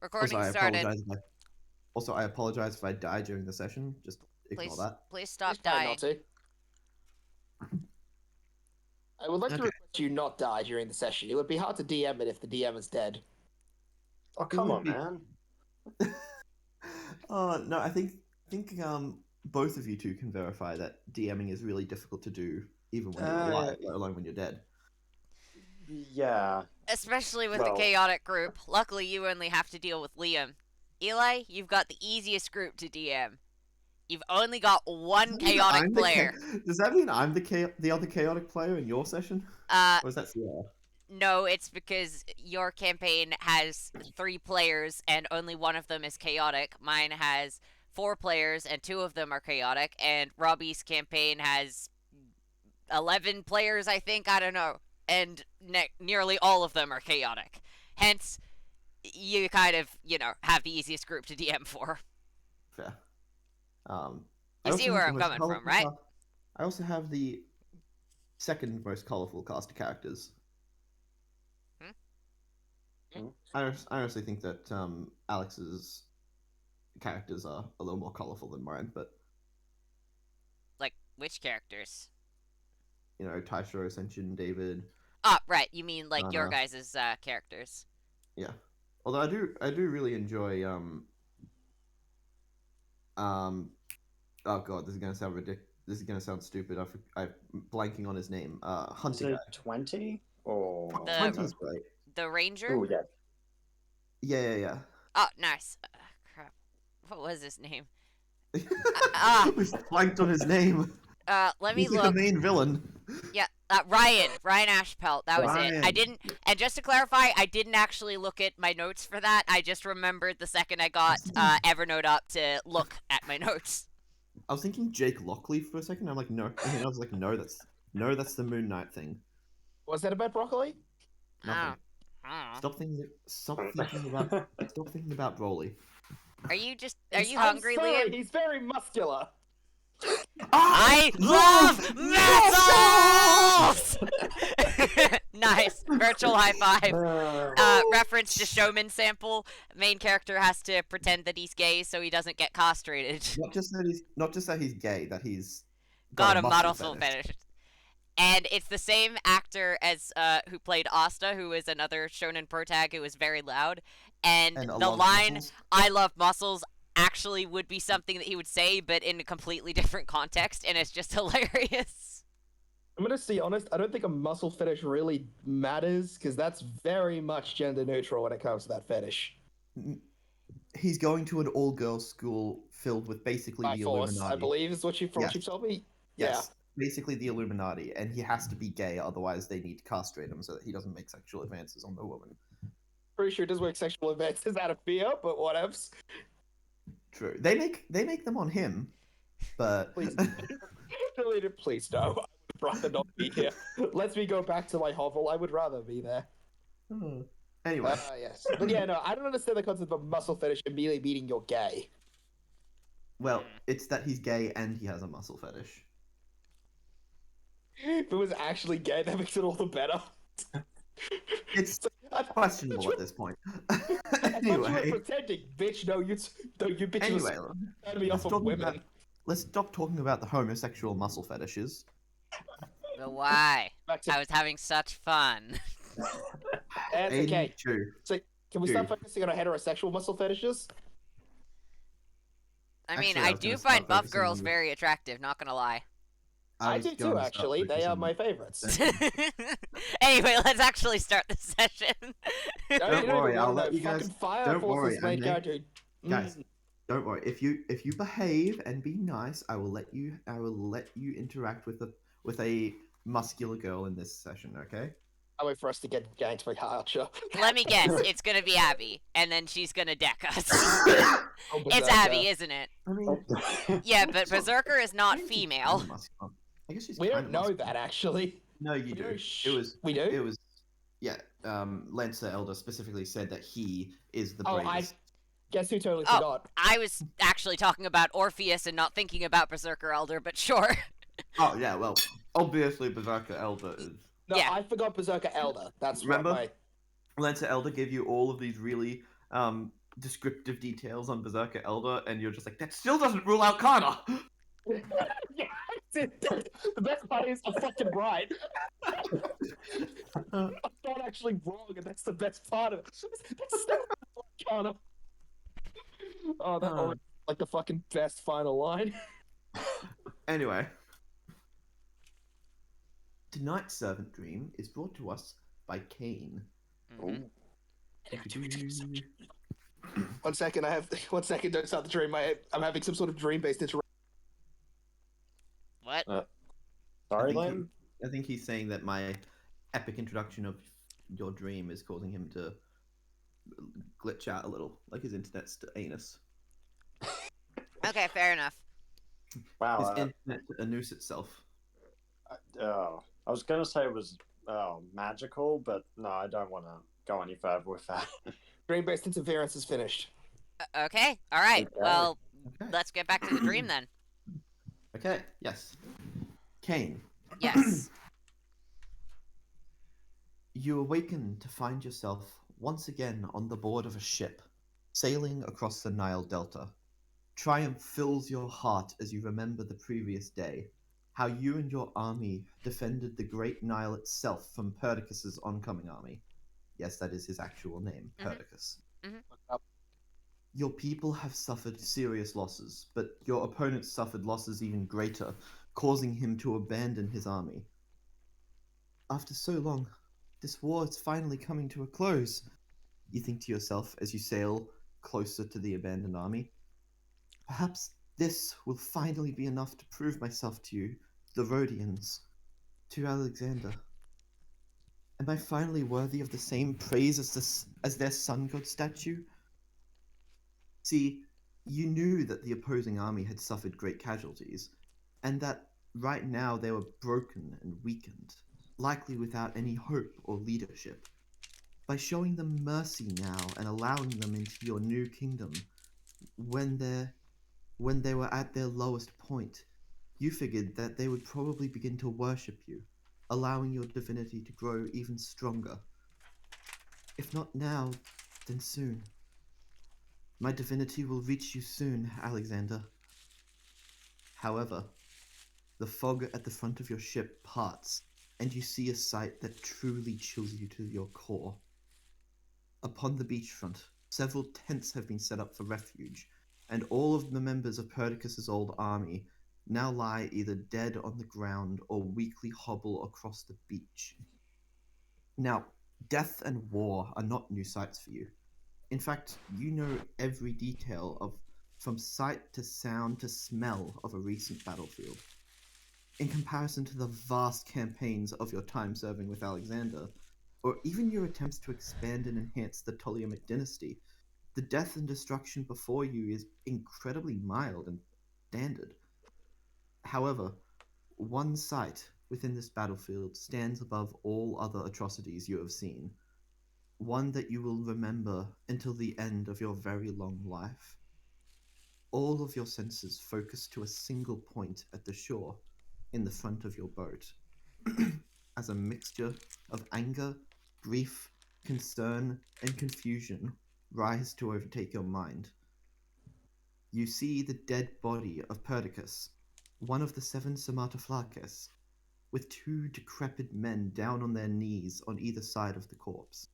Recording I started. apologize. I apologize if I die during the session. Just ignore that. Please stop Please try dying. not to. I would like to Okay. request you not die during the session. It would be hard to DM it if the DM is dead. Oh, come would on, be- man. No, I think both of you two can verify that DMing is really difficult to do, even when you're alive, let alone when you're dead. Yeah. Especially with Well- the chaotic group. Luckily, you only have to deal with Liam. Eli, you've got the easiest group to DM. You've only got one chaotic player. Does that mean I'm the other chaotic player in your session? Or is that Sierra? No, it's because your campaign has 3 players and only one of them is chaotic. Mine has 4 players and 2 of them are chaotic. And Robbie's campaign has 11 players, I think. I don't know. And nearly all of them are chaotic. Hence, you kind of, have the easiest group to DM for. Fair. You see where I'm coming from, right? I also have the second most colorful cast of characters. I honestly think that Alex's characters are a little more colorful than mine, but Like, which characters? Taishiro, Senshin, David. Ah, right. You mean like your Uh-huh. guys' characters. Yeah. Although I do really enjoy oh god, this is gonna sound ridiculous. This is gonna sound stupid. I'm blanking on his name. Is Hunter it guy. 20? Or... The- 20's great. The ranger? Oh, yeah. Yeah. Oh, nice. Crap. What was his name? We blanked on his name. Let me He's look. the main villain. Yeah, Ryan Ashpelt. That was it. I Ryan. didn't. And just to clarify, I didn't actually look at my notes for that. I just remembered the second I got Evernote up to look at my notes. I was thinking Jake Lockley for a second. I'm like, no. And then I was like, no, that's the Moon Knight thing. Was that about broccoli? Nothing. Oh. Stop thinking about Broly. Are you I'm hungry, sorry, Liam? He's very muscular. I love muscles! Nice. Virtual high five. Reference to Showman sample. Main character has to pretend that he's gay so he doesn't get castrated. Not just that he's gay, that he's Got a muscle muscle fetish. And it's the same actor as who played Asta, who is another shonen protag who was very loud. And And a the lot of line muscles. "I love muscles" actually would be something that he would say, but in a completely different context, and it's just hilarious. I'm gonna be honest. I don't think a muscle fetish really matters because that's very much gender neutral when it comes to that fetish. He's going to an all-girls school filled with basically By the force, Illuminati. I believe is what you Yes. told me. Yes, basically the Illuminati, and he has to be gay, otherwise they need to castrate him so that he doesn't make sexual advances on the woman. Pretty sure it does work sexual advances out of fear, but whatevs. True. They make them on him, but Please, please no. I would rather not be here. Let me go back to my hovel. I would rather be there. Anyway, Yes. But yeah, no, I don't understand the concept of muscle fetish immediately meaning you're gay. well, it's that he's gay and he has a muscle fetish. If it was actually gay, that makes it all the better. It's questionable at this point. I thought you Anyway, were pretending, bitch. No, you bitches anyway, turn me off of women. let's stop talking about the homosexual muscle fetishes. But why? Back to I was having such fun. that's okay. True. So, can we start focusing on our heterosexual muscle fetishes? I mean, Actually, I I was do gonna start find buff focusing girls on- very attractive, not gonna lie. I was do going too, to start actually. They are focusing- my favorites. Anyway, let's actually start the session. Don't worry, I'll let you guys- Fucking Fire don't Force's worry, main I character. Guys, don't worry. If you behave and be nice, I will let you interact with a muscular girl in this session. Okay? I'll wait for us to get ganked by Archer. Let me guess, it's gonna be Abby, and then she's gonna deck us. Oh, It's Berserker. Abby, isn't it? I mean, Yeah, but It's not- Berserker is not I think she's female. kinda muscular. I guess she's We kinda don't know muscular. that, actually. No, you We do. know We do? was. Yeah. Lancer Elder specifically said that he is the Oh, bravest. Guess who totally Oh. forgot? I was actually talking about Orpheus and not thinking about Berserker Elder, but sure. Oh yeah. Well, obviously Berserker Elder is. No, Yeah. I forgot Berserker Elder. That's Remember? what my... Lancer Elder gave you all of these really descriptive details on Berserker Elder, and you're just like, that still doesn't rule out Kana. Yeah, the best part is I'm fucking right. I'm not actually wrong, and that's the best part of it. That's still kind of. Oh, that already like the fucking best final line. Anyway, tonight's servant dream is brought to us by Kane. Mhm. One second, I have 1 second. Don't start the dream. I'm having some sort of dream-based interruption. What? Sorry, I think Liam? I think he's saying that my epic introduction of your dream is causing him to glitch out a little, like his internet's to anus. Okay, fair enough. Wow. His internet to anus itself. I was going to say it was magical, but no, I don't want to go any further with that. Dream-based interference is finished. Okay, all right. Okay. Well, Okay. let's get back to the dream then. Okay. Yes. Kane. Yes. You awaken to find yourself once again on the board of a ship, sailing across the Nile Delta. Triumph fills your heart as you remember the previous day, how you and your army defended the Great Nile itself from Perdiccas's oncoming army. Yes, that is his actual name, Mhm. Perdiccas. Up. Your people have suffered serious losses, but your opponent suffered losses even greater, causing him to abandon his army. After so long, this war is finally coming to a close, you think to yourself as you sail closer to the abandoned army. Perhaps this will finally be enough to prove myself to you, the Rhodians, to Alexander. Am I finally worthy of the same praise as their sun god statue? See, you knew that the opposing army had suffered great casualties, and that right now they were broken and weakened, likely without any hope or leadership. By showing them mercy now and allowing them into your new kingdom, when they were at their lowest point, you figured that they would probably begin to worship you, allowing your divinity to grow even stronger. If not now, then soon. My divinity will reach you soon, Alexander. However, the fog at the front of your ship parts, and you see a sight that truly chills you to your core. Upon the beachfront, several tents have been set up for refuge, and all of the members of Perdiccas's old army now lie either dead on the ground or weakly hobble across the beach. Now, death and war are not new sights for you. In fact, you know every detail of from sight to sound to smell of a recent battlefield. In comparison to the vast campaigns of your time serving with Alexander, or even your attempts to expand and enhance the Ptolemaic dynasty, the death and destruction before you is incredibly mild and standard. However, one sight within this battlefield stands above all other atrocities you have seen, one that you will remember until the end of your very long life. All of your senses focus to a single point at the shore, in the front of your boat, as a mixture of anger, grief, concern, and confusion rise to overtake your mind. You see the dead body of Perdiccas, one of the 7 Somatoflaques, with 2 decrepit men down on their knees on either side of the corpse.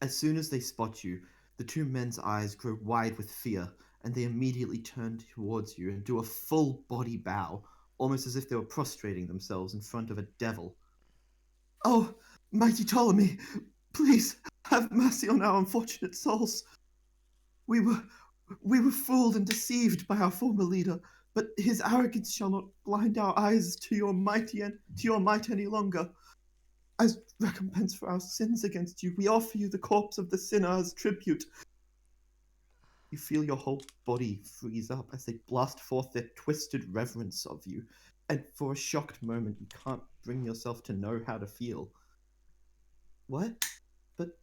As soon as they spot you, the 2 men's eyes grow wide with fear, and they immediately turn towards you and do a full body bow, almost as if they were prostrating themselves in front of a devil. "Oh, mighty Ptolemy, please have mercy on our unfortunate souls. We were fooled and deceived by our former leader, but his arrogance shall not blind our eyes to your might any longer. As recompense for our sins against you, we offer you the corpse of the sinner as tribute." You feel your whole body freeze up as they blast forth their twisted reverence of you, and for a shocked moment you can't bring yourself to know how to feel. "What? But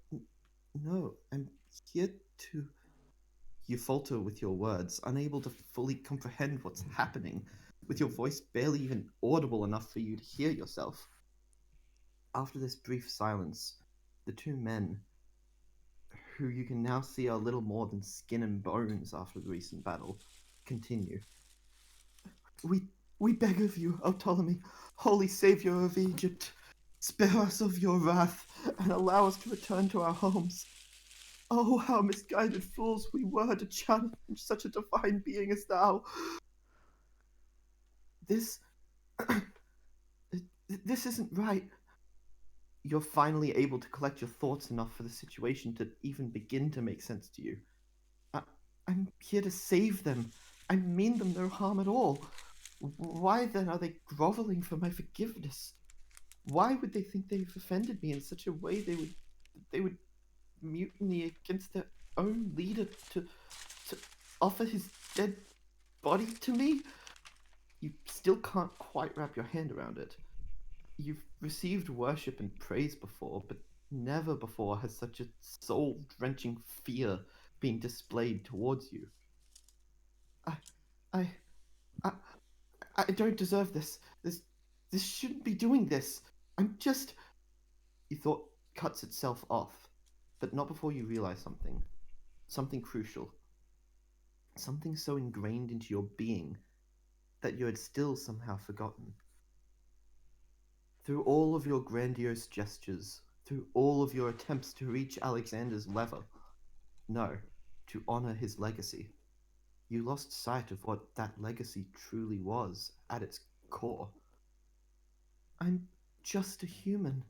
no, I'm here to..." You falter with your words, unable to fully comprehend what's happening, with your voice barely even audible enough for you to hear yourself. After this brief silence, the 2 men, who you can now see are little more than skin and bones after the recent battle, continue. We beg of you, O Ptolemy, holy savior of Egypt, spare us of your wrath and allow us to return to our homes. Oh, how misguided fools we were to challenge such a divine being as thou. This. This isn't right. You're finally able to collect your thoughts enough for the situation to even begin to make sense to you. I'm here to save them. I mean them no harm at all. Why then are they groveling for my forgiveness? Why would they think they've offended me in such a way they would mutiny against their own leader to offer his dead body to me? You still can't quite wrap your hand around it. You've received worship and praise before, but never before has such a soul-drenching fear been displayed towards you. I don't deserve this. This shouldn't be doing this. I'm just... Your thought cuts itself off, but not before you realize something. Something crucial. Something so ingrained into your being that you had still somehow forgotten. Through all of your grandiose gestures, through all of your attempts to reach Alexander's level, no, to honor his legacy, you lost sight of what that legacy truly was at its core. I'm just a human.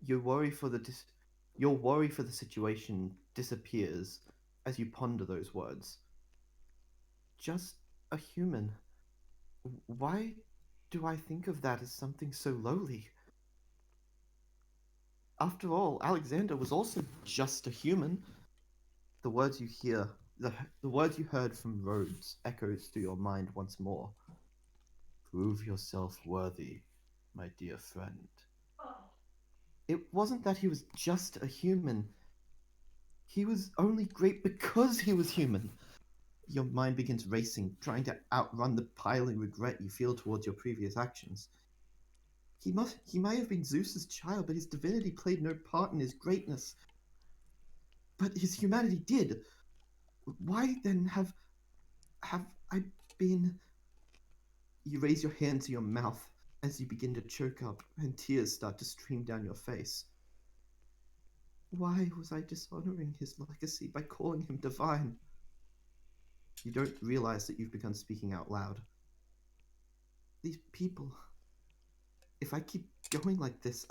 Your worry for the situation disappears as you ponder those words. Just a human. Why do I think of that as something so lowly? After all, Alexander was also just a human. The words you hear, the words you heard from Rhodes echoes through your mind once more. Prove yourself worthy, my dear friend. It wasn't that he was just a human. He was only great because he was human. Your mind begins racing, trying to outrun the piling regret you feel towards your previous actions. He may have been Zeus's child, but his divinity played no part in his greatness. But his humanity did. Why then have I been... You raise your hand to your mouth as you begin to choke up, and tears start to stream down your face. Why was I dishonoring his legacy by calling him divine? You don't realize that you've begun speaking out loud. These people... If I keep going like this,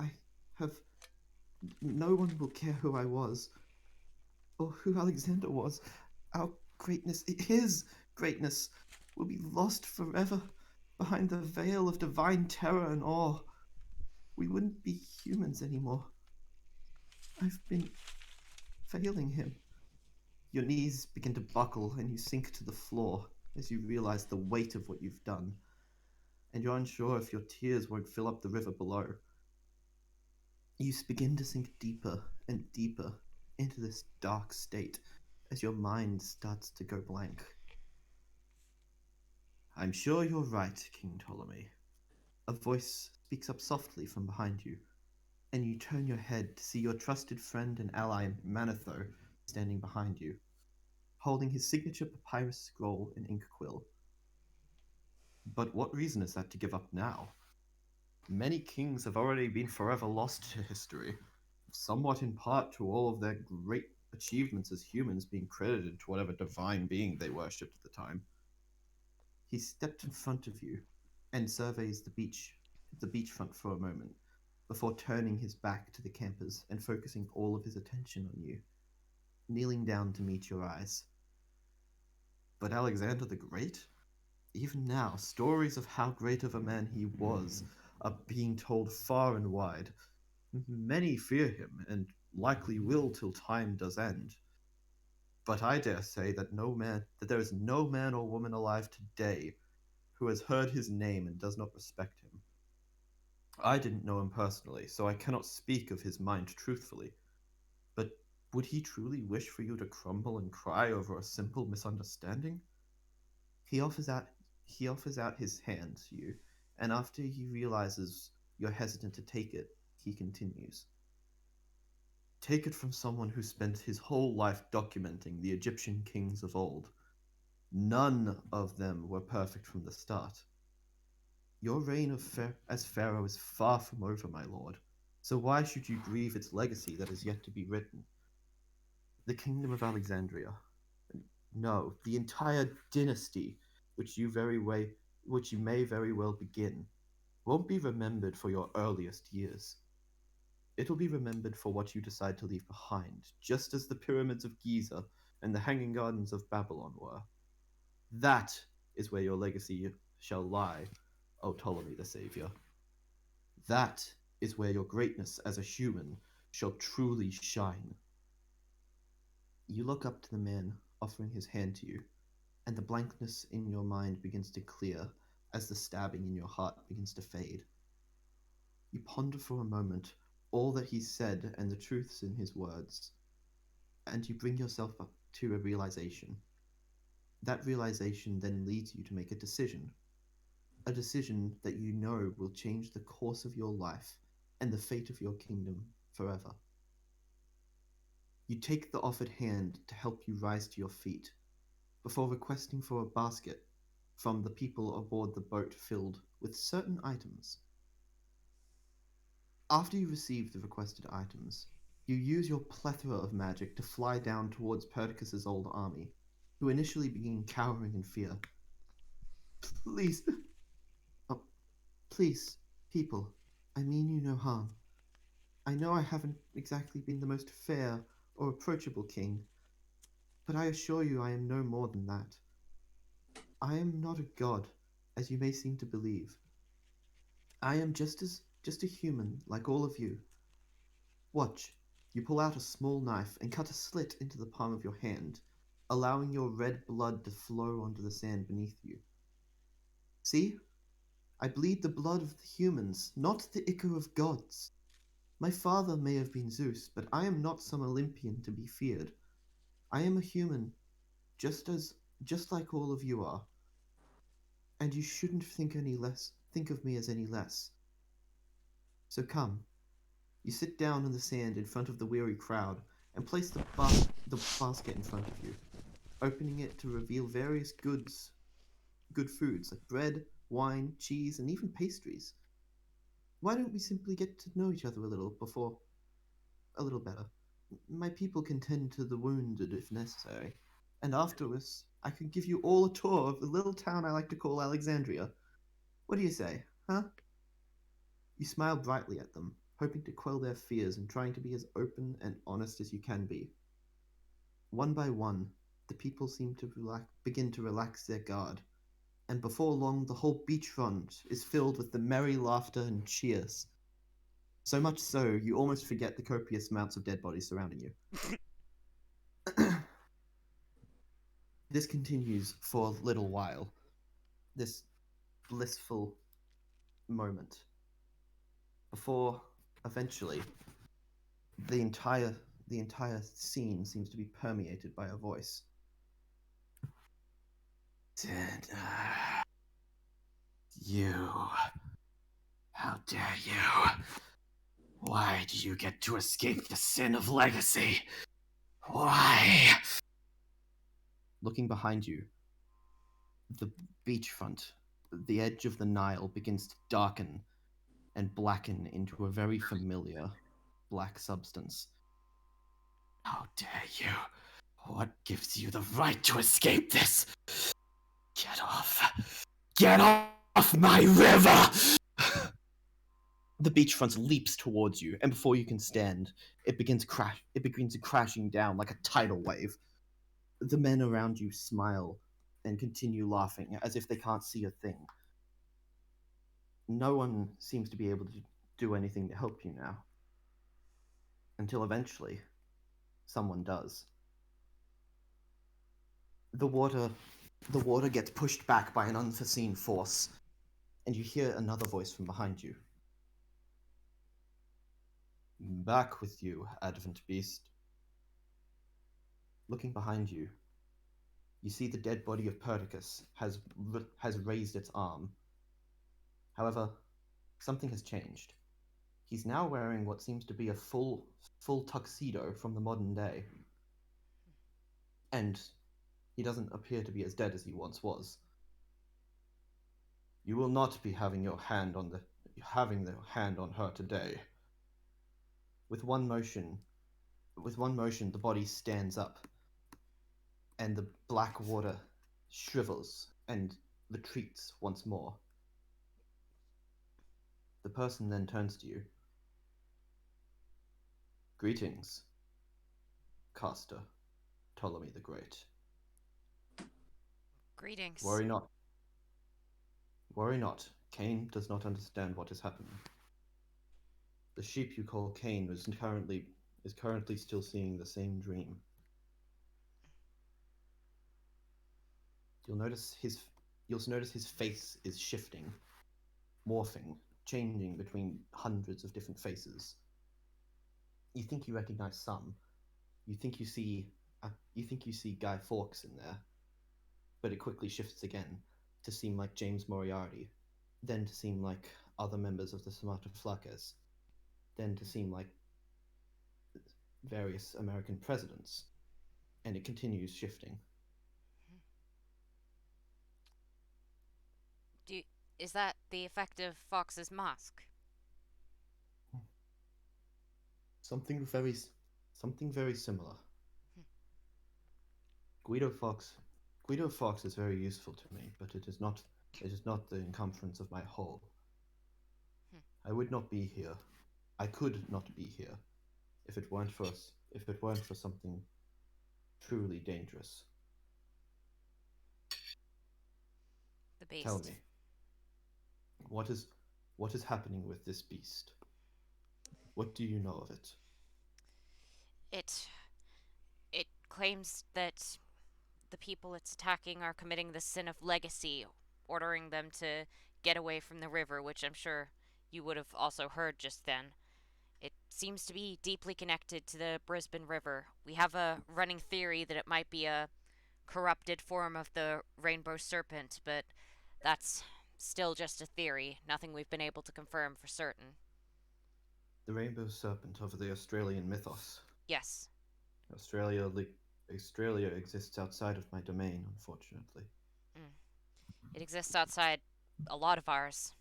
no one will care who I was, or who Alexander was. Our greatness, his greatness, will be lost forever behind the veil of divine terror and awe. We wouldn't be humans anymore. I've been failing him. Your knees begin to buckle and you sink to the floor as you realize the weight of what you've done, and you're unsure if your tears won't fill up the river below. You begin to sink deeper and deeper into this dark state as your mind starts to go blank. I'm sure you're right, King Ptolemy. A voice speaks up softly from behind you, and you turn your head to see your trusted friend and ally Manetho standing behind you, holding his signature papyrus scroll and ink quill. But what reason is that to give up now? Many kings have already been forever lost to history, somewhat in part to all of their great achievements as humans being credited to whatever divine being they worshipped at the time. He stepped in front of you and surveys the beachfront for a moment, before turning his back to the campers and focusing all of his attention on you, kneeling down to meet your eyes. But Alexander the Great? Even now, stories of how great of a man he was are being told far and wide. Many fear him, and likely will till time does end. But I dare say that there is no man or woman alive today who has heard his name and does not respect him. I didn't know him personally, so I cannot speak of his mind truthfully. But would he truly wish for you to crumble and cry over a simple misunderstanding? He offers out his hand to you, and after he realizes you're hesitant to take it, he continues. Take it from someone who spent his whole life documenting the Egyptian kings of old. None of them were perfect from the start. Your reign as pharaoh is far from over, my lord, so why should you grieve its legacy that is yet to be written? The kingdom of Alexandria, no, the entire dynasty, which you may very well begin, won't be remembered for your earliest years. It'll be remembered for what you decide to leave behind, just as the pyramids of Giza and the hanging gardens of Babylon were. That is where your legacy shall lie, O Ptolemy the Savior. That is where your greatness as a human shall truly shine. You look up to the man offering his hand to you, and the blankness in your mind begins to clear as the stabbing in your heart begins to fade. You ponder for a moment all that he said and the truths in his words, and you bring yourself up to a realization. That realization then leads you to make a decision that you know will change the course of your life and the fate of your kingdom forever. You take the offered hand to help you rise to your feet, before requesting for a basket from the people aboard the boat filled with certain items. After you receive the requested items, you use your plethora of magic to fly down towards Perdiccas's old army, who initially begin cowering in fear. Please, oh, please, people, I mean you no harm. I know I haven't exactly been the most fair or approachable king, but I assure you I am no more than that. I am not a god, as you may seem to believe. I am just a human like all of you. Watch. You pull out a small knife and cut a slit into the palm of your hand, allowing your red blood to flow onto the sand beneath you. See? I bleed the blood of the humans, not the ichor of gods. My father may have been Zeus, but I am not some Olympian to be feared. I am a human, just like all of you are. And you shouldn't think of me as any less. So come. You sit down on the sand in front of the weary crowd and place the basket in front of you, opening it to reveal various good foods like bread, wine, cheese, and even pastries. Why don't we simply get to know each other a little better? My people can tend to the wounded if necessary, and afterwards I could give you all a tour of the little town I like to call Alexandria. What do you say, huh? You smile brightly at them, hoping to quell their fears and trying to be as open and honest as you can be. One by one, the people seem to begin to relax their guard, and before long the whole beachfront is filled with the merry laughter and cheers. So much so, you almost forget the copious amounts of dead bodies surrounding you. This continues for a little while, this blissful moment, before eventually the entire scene seems to be permeated by a voice. You, how dare you? Why do you get to escape the sin of legacy? Why? Looking behind you, the beachfront, the edge of the Nile begins to darken and blacken into a very familiar black substance. How dare you? What gives you the right to escape this? Get off! Get off my river! The beachfront leaps towards you, and before you can stand, it begins crashing down like a tidal wave. The men around you smile and continue laughing as if they can't see a thing. No one seems to be able to do anything to help you now. Until eventually, someone does. The water gets pushed back by an unforeseen force, and you hear another voice from behind you. Back with you, Advent Beast. Looking behind you, you see the dead body of Perdiccas has raised its arm. However, something has changed. He's now wearing what seems to be a full tuxedo from the modern day. And he doesn't appear to be as dead as he once was. You will not be having the hand on her today. With one motion, the body stands up, and the black water shrivels and retreats once more. The person then turns to you. Greetings, Castor, Ptolemy the Great. Greetings. Worry not. Worry not. Cain does not understand what is happening. The sheep you call Cain is currently still seeing the same dream. You'll notice his face is shifting, morphing, changing between hundreds of different faces. You think you recognize some. You think you see Guy Fawkes in there, but it quickly shifts again to seem like James Moriarty, then to seem like other members of the Sumatra Flakes, then to seem like various American presidents, and it continues shifting. Is that the effect of Fox's mask? Something very similar. Guido Fawkes is very useful to me, but it is not the encumbrance of my whole. I would not be here. I could not be here if it weren't for something truly dangerous. The beast. Tell me, what is happening with this beast? What do you know of it? It claims that the people it's attacking are committing the sin of legacy, ordering them to get away from the river, which I'm sure you would have also heard just then. It seems to be deeply connected to the Brisbane River. We have a running theory that it might be a corrupted form of the rainbow serpent, but that's still just a theory, nothing we've been able to confirm for certain. The rainbow serpent of the Australian mythos. Yes. Australia exists outside of my domain, unfortunately. It exists outside a lot of ours.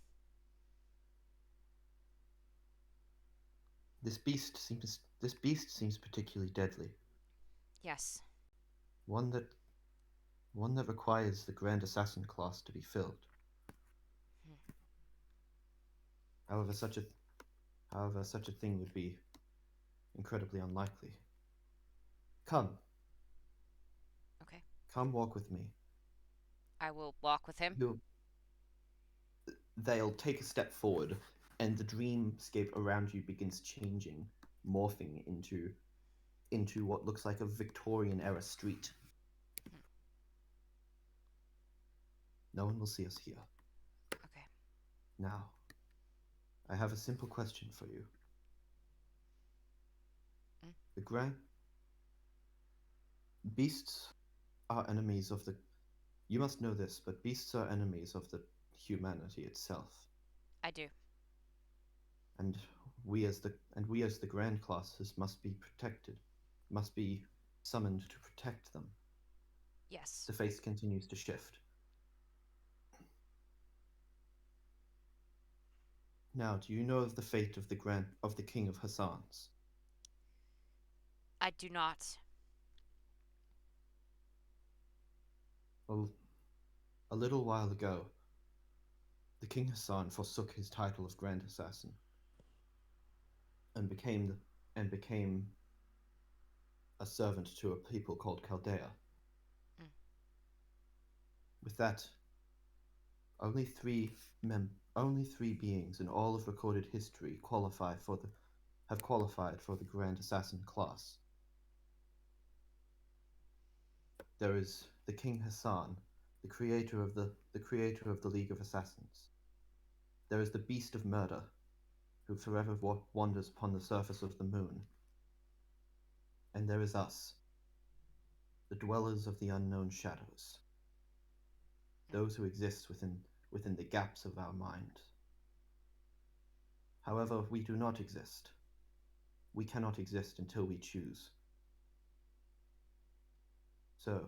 This beast seems particularly deadly. Yes. One that requires the Grand Assassin class to be filled. However, such a thing would be incredibly unlikely. Come. Okay. Come walk with me. I will walk with him. They'll take a step forward, and the dreamscape around you begins changing, morphing into what looks like a Victorian-era street. No one will see us here. Okay. Now, I have a simple question for you. The beasts are enemies of the... You must know this, but beasts are enemies of the humanity itself. I do. And we as the Grand Classes must be protected, must be summoned to protect them. Yes. The face continues to shift. Now, do you know of the fate of the King of Hassans? I do not. Well, a little while ago, the King Hassan forsook his title of Grand Assassin and became a servant to a people called Chaldea. With that, only three beings in all of recorded history have qualified for the Grand Assassin class. There is the King Hassan, the creator of the League of Assassins. There is the Beast of Murder, who forever wanders upon the surface of the moon. And there is us, the dwellers of the unknown shadows, those who exist within the gaps of our mind. However, we do not exist. We cannot exist until we choose. So,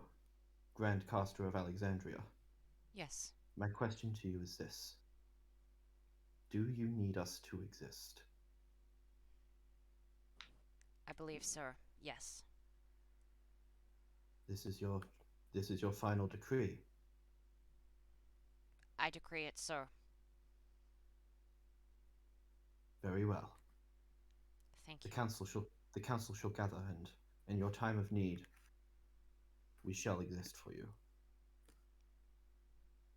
Grand Caster of Alexandria, Yes. my question to you is this. Do you need us to exist? I believe, sir. Yes. This is your final decree. I decree it, sir. Very well. Thank The you. council shall gather, and in your time of need, we shall exist for you.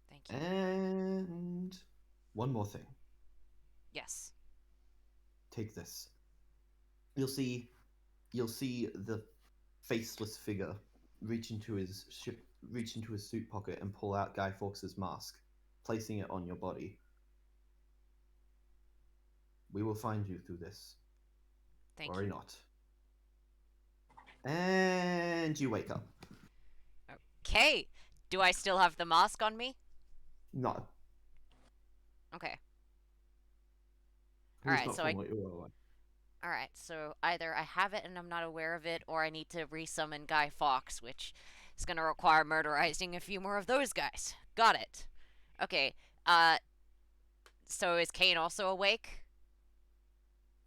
Thank you. And one more thing. Yes. Take this. You'll see the faceless figure reach into his suit pocket and pull out Guy Fawkes's mask, placing it on your body. We will find you through this. Thank Worry you. not. And you wake up. Okay. Do I still have the mask on me? No. Okay. He's Alright, not so from what you were like. Alright, so either I have it and I'm not aware of it, or I need to resummon Guy Fawkes, which is gonna require murderizing a few more of those guys. Got it. Okay, so is Kane also awake?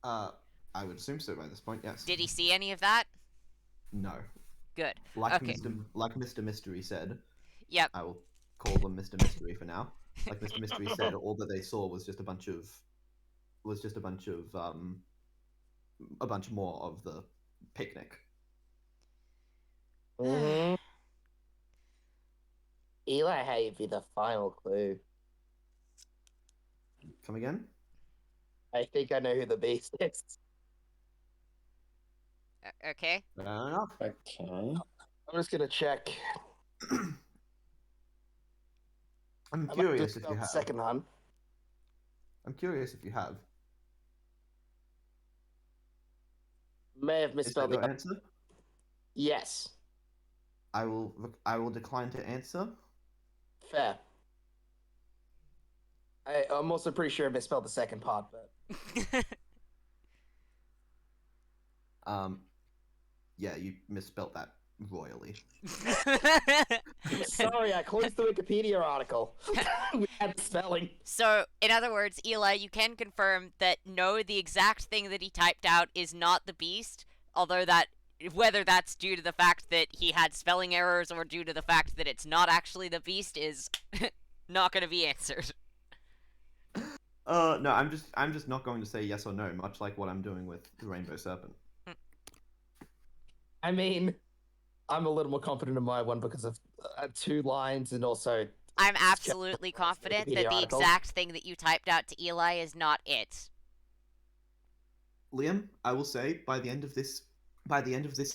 I would assume so by this point, yes. Did he see any of that? No. Good. Like Okay. Mr. Mystery said, Yep. I will call them Mr. Mystery for now. Like Mr. Mystery said, all that they saw was just a bunch more of the picnic. Mhm. Eli gave you the final clue. Come again? I think I know who the beast is. Okay. Fair enough. Okay. I'm just gonna check. I'm I might curious just if go you have. second hunt. I'm curious if you have. May have Is that misspelled your the. answer? Yes, I will decline to answer. fair. I'm also pretty sure I misspelled the second part, but Yeah, you misspelt that royally. sorry, I closed the Wikipedia article. We had the spelling. So, in other words, Eli, you can confirm that no, the exact thing that he typed out is not the beast, although whether that's due to the fact that he had spelling errors or due to the fact that it's not actually the beast is not going to be answered. No, I'm just not going to say yes or no, much like what I'm doing with the Rainbow Serpent. I mean, I'm a little more confident in my one because of 2 lines and also. I'm absolutely confident that the article. exact thing that you typed out to Eli is not it. Liam, I will say by the end of this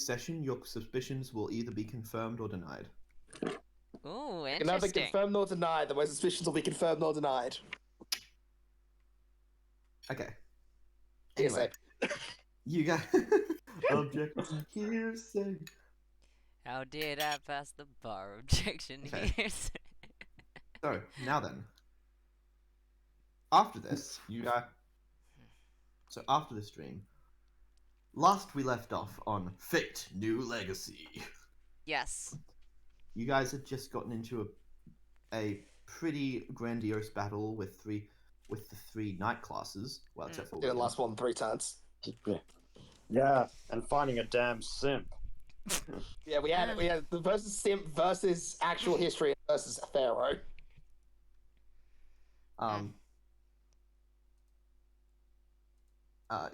session, your suspicions will either be confirmed or denied. Ooh, Can neither interesting. confirm nor deny that my suspicions will be confirmed nor denied. Okay. Hearsay. Anyway, you got objection hearsay. How did I pass the bar? Objection Okay. hearsay. So now then, after this, So after this dream, last we left off on Fate New Legacy. Yes. You guys had just gotten into a pretty grandiose battle with the 3 night classes. Well, except for Did it William. last more than 3 turns. Yeah, and finding a damn simp. Yeah, we had the versus Simp versus actual history versus Pharaoh.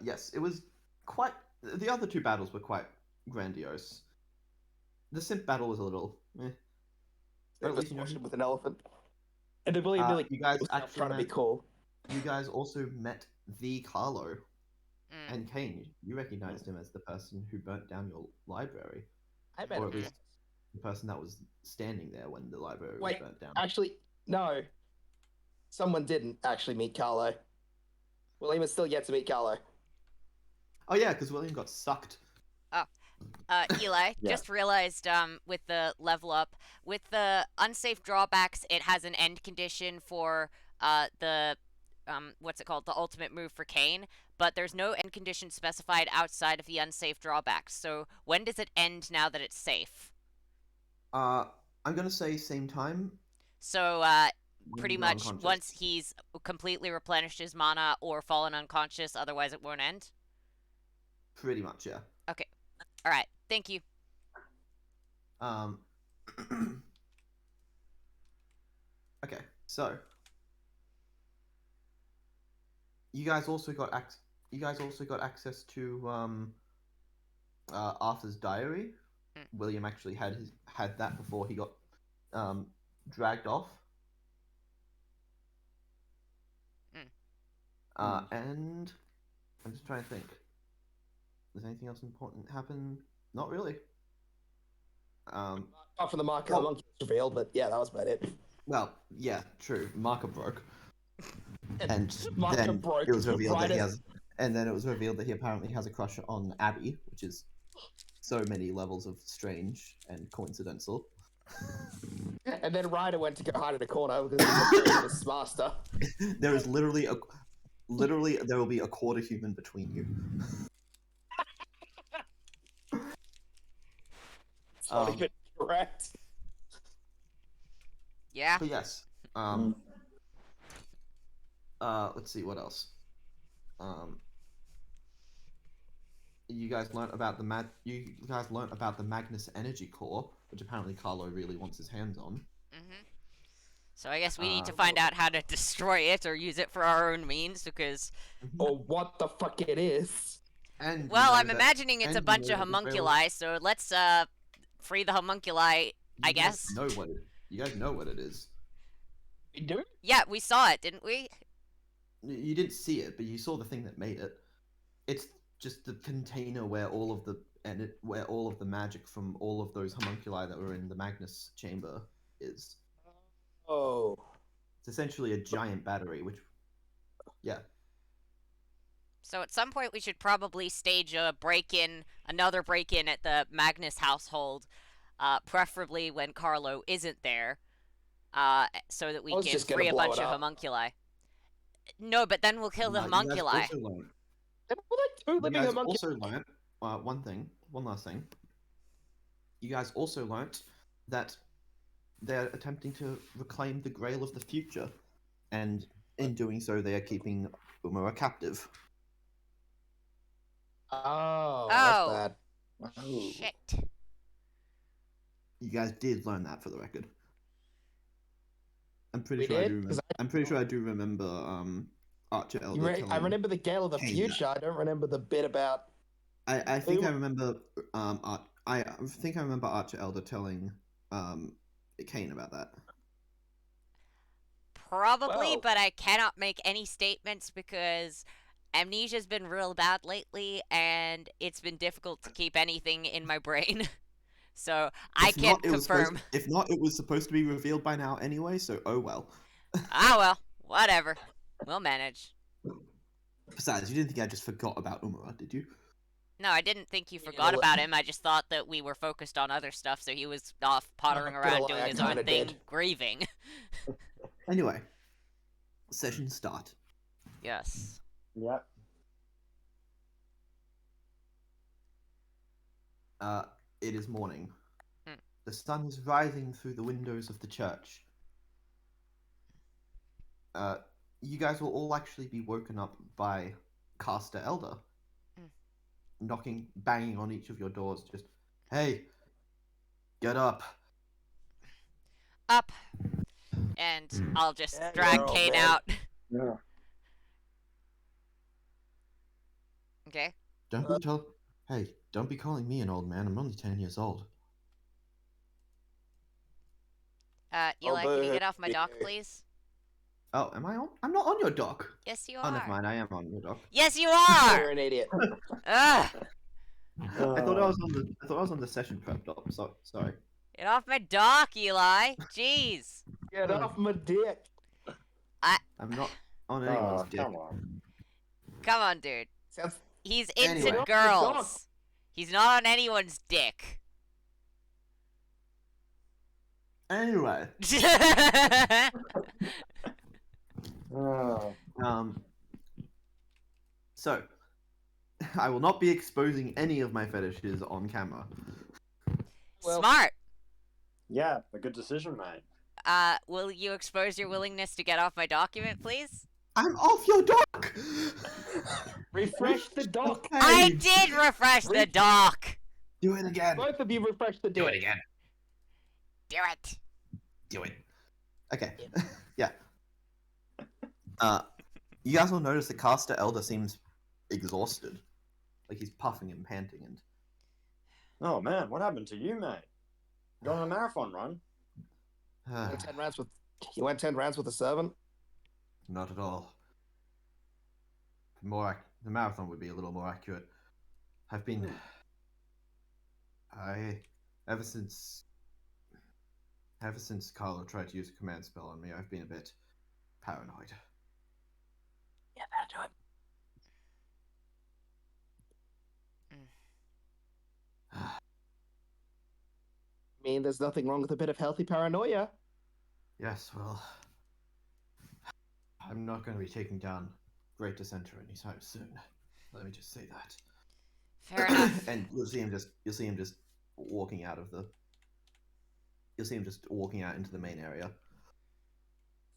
Yes, it was quite. The other 2 battles were quite grandiose. The simp battle was a little. Or at least you know. With an elephant. And I believe really you guys was actually trying to be met- cool. You guys also met the Carlo Mm. and Kane. You recognized him as the person who burnt down your library, I met or him. at least the person that was standing there when the library Wait, was burnt down. Actually, no. Someone didn't actually meet Carlo. William is still yet to meet Carlo. Oh yeah, because William got sucked. Eli, Yeah. just realized with the level up, with the unsafe drawbacks, it has an end condition for the what's it called, the ultimate move for Kane, but there's no end condition specified outside of the unsafe drawbacks. So when does it end now that it's safe? I'm gonna say same time. So when pretty you're much unconscious. once he's completely replenished his mana or fallen unconscious, otherwise it won't end. Pretty much, yeah. All right, thank you. Okay, so you guys also got access to Arthur's diary. William actually had that before he got dragged off. And I'm just trying to think. Does anything else important happen? Not really. Apart from the marker Well- the monkey was revealed, but yeah, that was about it. Well, yeah, true. Marker broke, and Marker then broke it was revealed right that he as- has, and then it was revealed that he apparently has a crush on Abby, which is so many levels of strange and coincidental. And then Ryder went to go hide in a corner because he was his master. There is literally there will be a quarter human between you. It's not even correct. Yeah. But yes. Let's see what else. You guys learnt about the Magnus Energy Core, which apparently Carlo really wants his hands on. So I guess we need to find out how to destroy it or use it for our own means, because Or what the fuck it is. And you well, know I'm that- imagining it's and a you bunch know of that the homunculi. So let's free the homunculi. I you guys guess. know what you guys know what it is. We do? Yeah, we saw it, didn't we? You didn't see it, but you saw the thing that made it. It's just the container where all of the magic from all of those homunculi that were in the Magnus chamber is. Oh. It's essentially a giant battery, which, yeah. So at some point we should probably stage another break-in at the Magnus household, preferably when Carlo isn't there, so that we I was can just gonna free a blow bunch it of up. homunculi. No, but then we'll kill the You guys homunculi. also learned- There were like two You living guys homunculi. also learnt one last thing. You guys also learnt that they're attempting to reclaim the Grail of the Future, and in doing so, they are keeping Umara captive. Oh, Oh. that's bad. Oh. Shit. You guys did learn that, for the record. I'm pretty We sure I did? do remember. 'Cause I'm pretty sure I do remember. Archer Elder. I telling- remember the Gale of the Kane Future. I don't remember the bit about. I think Who- I remember. I think I remember Archer Elder telling Kane about that. Probably, Well- but I cannot make any statements because amnesia's been real bad lately, and it's been difficult to keep anything in my brain. So I If can't not, it was supposed- confirm. If not, it was supposed to be revealed by now anyway. So oh well. Ah well, whatever. We'll manage. Besides, you didn't think I just forgot about Umara, did you? No, I didn't think you Yeah, forgot well- about him. I just thought that we were focused on other stuff, so he was off pottering Not gonna around lie, doing I his own kinda thing, did. grieving. Anyway, session start. Yes. Yep. It is morning. Hmm. The sun is rising through the windows of the church. You guys will all actually be woken up by Caster Elder, banging on each of your doors. Just, hey, get up. Up. And I'll just Yeah, drag you're all Kane dead. out. Yeah. Okay. Don't be told. Hey, don't be calling me an old man. I'm only 10 years old. Eli, can you get off my boo. dock, please? Oh, am I on? I'm not on your dock. Yes, you Oh, never are. mind. I am on your dock. Yes, you You're are. an idiot. Ugh. I thought I was on the session prep dock. So sorry. Get off my dock, Eli. Jeez. Get off my dick. I'm not on anyone's Oh, dick. come on. Come on, dude. Sounds He's into Anyway. girls. He's not on anyone's dick. Anyway, Oh. So, I will not be exposing any of my fetishes on camera. Well- Smart. Yeah, a good decision, mate. Will you expose your willingness to get off my document, please? I'm off your dock! Refresh the dock. I Page. did refresh the Re- dock. Do it again. Both of you refresh the dock. again. Do it. Do it. Okay. Yeah. You guys will notice the caster elder seems exhausted. Like he's puffing and panting and Oh man, what happened to you, mate? You on a marathon run? Went 10 rounds with. You went 10 rounds with a servant. not at all. The marathon would be a little more accurate. I've been ever since Carlo tried to use a command spell on me, I've been a bit paranoid. Yeah, that'll do it. I mean, there's nothing wrong with a bit of healthy paranoia. Yes, well, I'm not going to be taking down Great Dissenter anytime soon. Let me just say that. Fair enough. And you'll see him just walking out of the. You'll see him just walking out into the main area.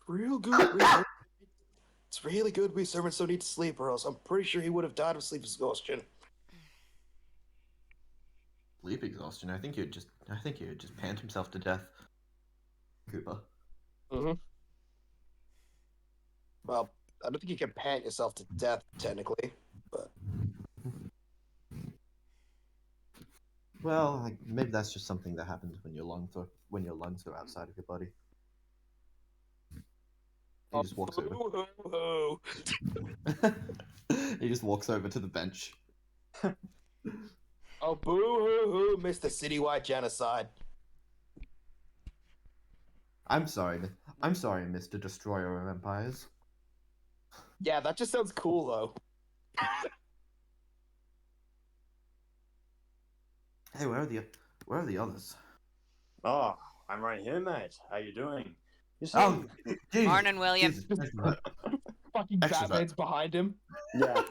Real good. It's really good we servants don't need to sleep, or else I'm pretty sure he would have died of sleep exhaustion. Sleep exhaustion. I think he would just pant himself to death. Cooper. Mm-hmm. Well, I don't think you can pant yourself to death, technically, but... Well, maybe that's just something that happens when your lungs are outside of your body. He just walks over. Boo-hoo-hoo. He just walks over to the bench. Oh, boo-hoo-hoo, Mr. Citywide Genocide. I'm sorry, Mr. Destroyer of Empires. Yeah, that just sounds cool, though. Hey, where are the others? Oh, I'm right here, mate. How you doing? You see? Oh, Jesus. Morning, William. Jesus, thank you. Fucking Extra Batman's behind him. Yeah.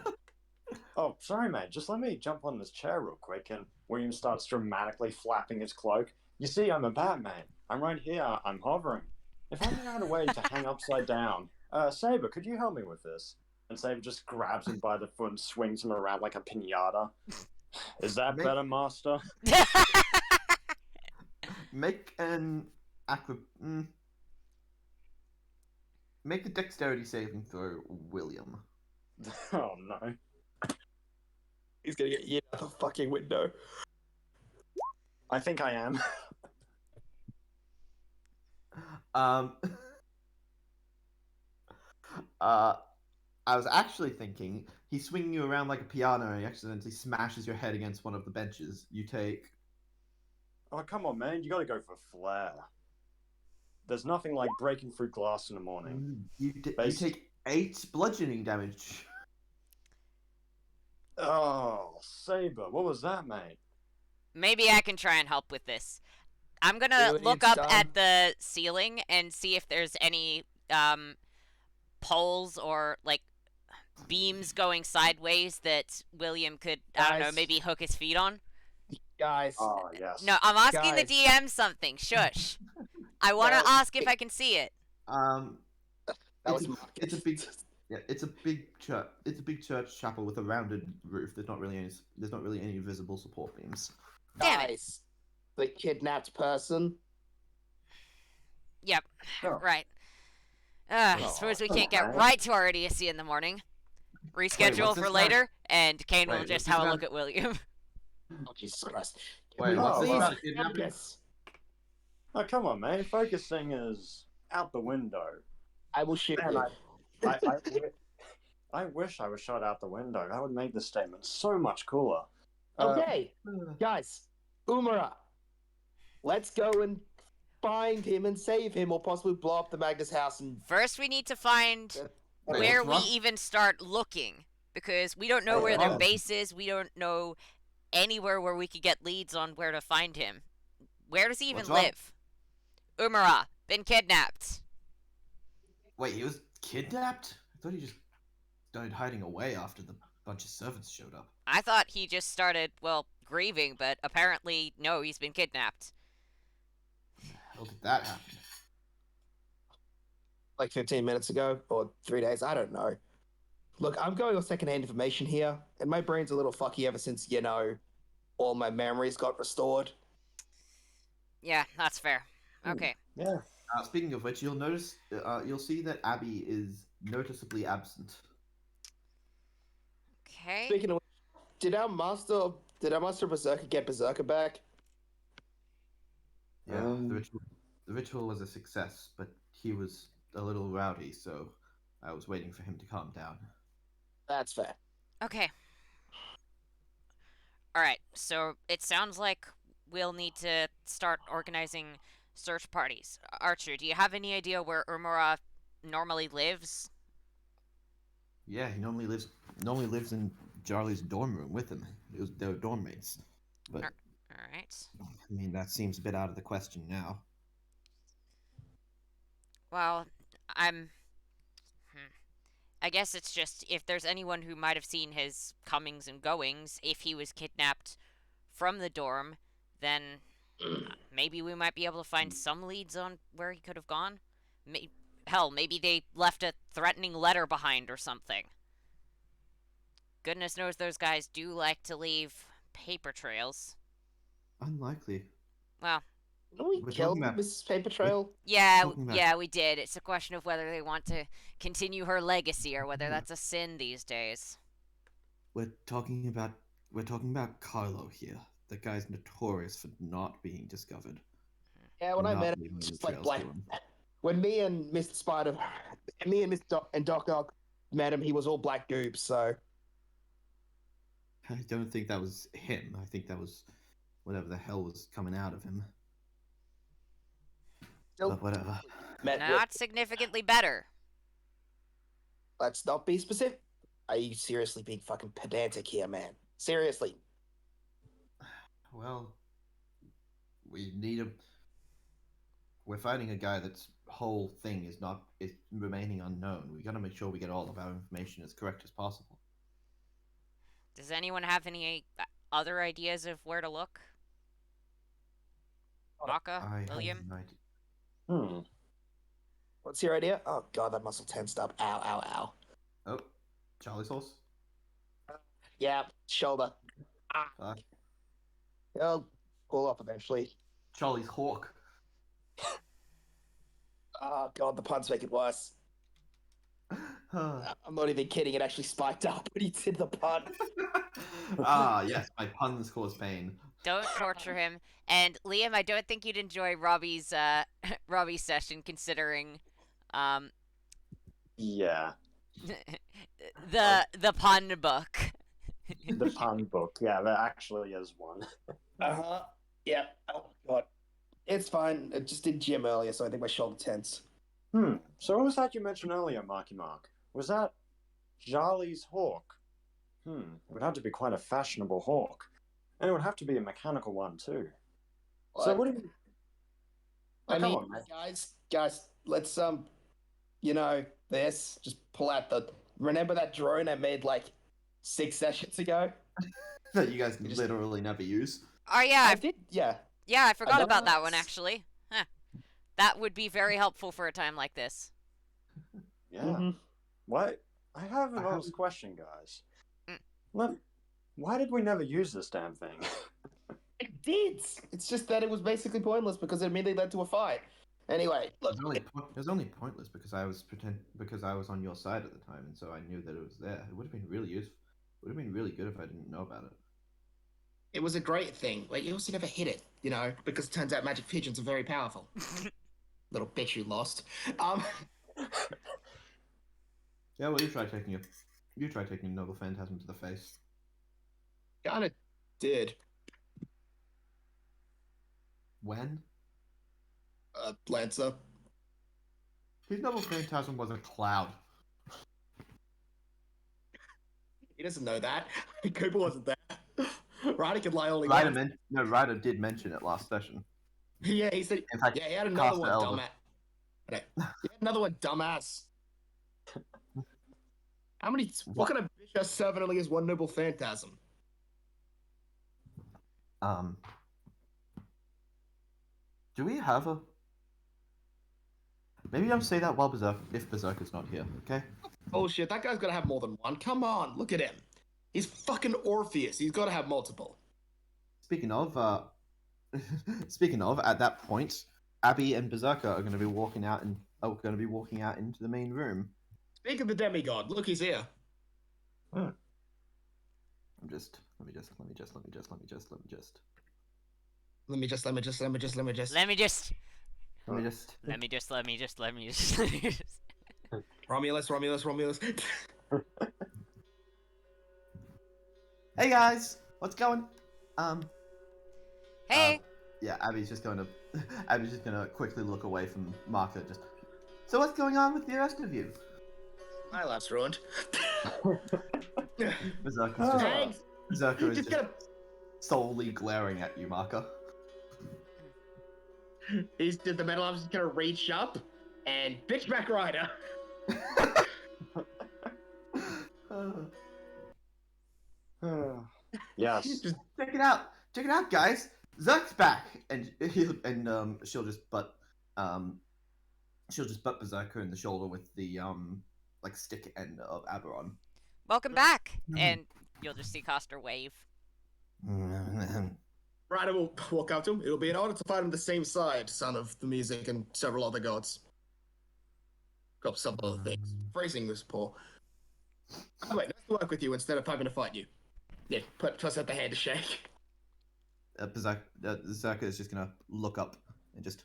Oh, sorry, mate. Just let me jump on this chair real quick. And William starts dramatically flapping his cloak. You see, I'm a Batman. I'm right here. I'm hovering. If I had a way to hang upside down, Saber, could you help me with this? And Saber just grabs him by the foot and swings him around like a pinata. Is that Mate. better, Master? Make an Make a dexterity saving throw, William. Oh no. He's gonna get you out the fucking window. I think I am. I was actually thinking he's swinging you around like a piano and he accidentally smashes your head against one of the benches. You take. Oh, come on, man. You gotta go for flair. There's nothing like breaking through glass in the morning. You take 8 bludgeoning damage. Oh, Saber, what was that, mate? Maybe I can try and help with this. I'm gonna Really, look up John? at the ceiling and see if there's any poles or like beams going sideways that William could, I don't know, Guys. maybe hook his feet on. Guys, Oh, yes. No, I'm asking Guys. the DM something. Shush. I want to Guys. ask if I can see it. that was It's a big. Yeah, it's a big church. It's a big church chapel with a rounded roof. There's not really any visible support beams. Damn it. guys. The kidnapped person. Yep. Oh. Right. I Oh, suppose we come can't get on. right to our ESC in the morning. Reschedule what's for this later, and Kane will Wait, just what's have a this look at William. Oh, Jesus Christ. Wait, Can we what's this please about kidnapping? focus? Oh, come on, man. Focusing is out the window. I will shoot Man, you. I wish I was shot out the window. That would make the statement so much cooler. Okay, guys. Umara. Let's go and find him and save him, or possibly blow up the Magnus house and... First, we need to find Wait, where what's we wrong? even start looking, because we don't know Wait, where their wrong? base is. We don't know anywhere where we could get leads on where to find him. Where does he even What's wrong? live? Umara, been kidnapped. Wait, he was kidnapped? thought he just started hiding away after the bunch of servants showed up. I thought he just started, well, grieving, but apparently, no, he's been kidnapped. How did that happen? Like 15 minutes ago or 3 days. I don't know. Look, I'm going on secondhand information here, and my brain's a little fucky ever since, all my memories got restored. Yeah, that's fair. Okay. Yeah. Speaking of which, you'll see that Abby is noticeably absent. Okay. Speaking of which, did our master Berserker get Berserker back? Yeah, Um, the ritual was a success, but he was a little rowdy, so I was waiting for him to calm down. That's fair. Okay. Alright, so it sounds like we'll need to start organizing search parties. Archer, do you have any idea where Urmura normally lives? Yeah, he normally lives in Charlie's dorm room with him. They were dorm mates. But Alright. I mean, that seems a bit out of the question now. Well, I guess it's just if there's anyone who might have seen his comings and goings, if he was kidnapped from the dorm, then maybe we might be able to find some leads on where he could have gone. Hell, maybe they left a threatening letter behind or something. Goodness knows those guys do like to leave paper trails. Unlikely. Well, Didn't we We're kill talking about- Mrs. Paper Trail? yeah, Talking about- yeah, we did. It's a question of whether they want to continue her legacy or whether that's a sin these days. We're talking about Carlo here. The guy's notorious for not being discovered. Yeah, when I Not met him, leaving it was any just like trails black. to him. When me and Mr. Spider, me and and Doc Ock met him, he was all black goop. So I don't think that was him. I think that was whatever the hell was coming out of him. still But whatever. met with. Not significantly better. Let's not be specific. Are you seriously being fucking pedantic here, man? Seriously. Well, we need a. We're fighting a guy that's whole thing is remaining unknown. We gotta make sure we get all of our information as correct as possible. Does anyone have any other ideas of where to look? Maka? I have William? no idea. Hmm. What's your idea? Oh god, that muscle tensed up. Ow, ow, ow. Oh, Charlie's horse. Yeah, shoulder. Fuck. It'll pull off eventually. Charlie's hawk. Oh god, the puns make it worse. I'm not even kidding. It actually spiked up when he did the pun. Yes, my puns cause pain. Don't torture him. And Liam, I don't think you'd enjoy Robbie's Robbie's session considering Yeah. the pun book. The pun book. Yeah, there actually is one. Uh-huh. Yeah. Oh god. It's fine. I just did gym earlier, so I think my shoulder tense. So what was that you mentioned earlier, Marky Mark? Was that Charlie's hawk? It would have to be quite a fashionable hawk. And it would have to be a mechanical one, too. So what do you... Oh, I come mean, on, man. guys, let's this. Just pull out the. Remember that drone I made like 6 sessions ago? That you guys You just- literally never use. Oh yeah, I did. Yeah. yeah, I forgot love about that that. one actually. Huh. That would be very helpful for a time like this. Yeah. Mhm. What? I have an I have- honest question, guys. Mm. Why did we never use this damn thing? It did. It's just that it was basically pointless because it immediately led to a fight. Anyway, look. It was only pointless because I was on your side at the time, and so I knew that it was there. It would have been really useful. It would have been really good if I didn't know about it. It was a great thing. Like, you also never hit it, because it turns out magic pigeons are very powerful. Little bitch you lost. Yeah, well, you try taking a noble phantasm to the face. Kinda did. When? Lancer. His noble phantasm was a cloud. He doesn't know that. Cooper wasn't there. Ryder could lie all he Ryder, wants. Ryder did mention it last session. Yeah, he said. In fact, Yeah, he had another Caster one, Elder. dumbass. He had another one, dumbass. How many? What kind of bitch ass servant only has one noble phantasm? Do we have a? Maybe I'll say that while if Berserker's not here. Okay. Bullshit. That guy's gotta have more than one. Come on, look at him. He's fucking Orpheus. He's gotta have multiple. Speaking of, at that point, Abby and Berserker are going to be walking out into the main room. Speak of the demigod. Look, he's here. Let me just. Let me just. Let me just. Romulus. Hey guys, what's going? Hey. Yeah, Abby's just going to quickly look away from Marco. Just. So what's going on with the rest of you? My life's ruined. Berserker is Just gonna. solely glaring at you, Marco. The metal arm's just gonna reach up and bitch back rider. Yes. Just Check it out, guys. Zerk's back, and she'll just butt Berserker in the shoulder with the like stick end of Aberon. Welcome back. And you'll just see Coster wave. Ryder will walk up to him. It'll be an honor to fight on the same side, son of the music and several other gods. Got some other things. Phrasing was poor. Anyway, nice to work with you instead of having to fight you. Yeah, plus out the hand to shake. Berserker is just gonna look up and just.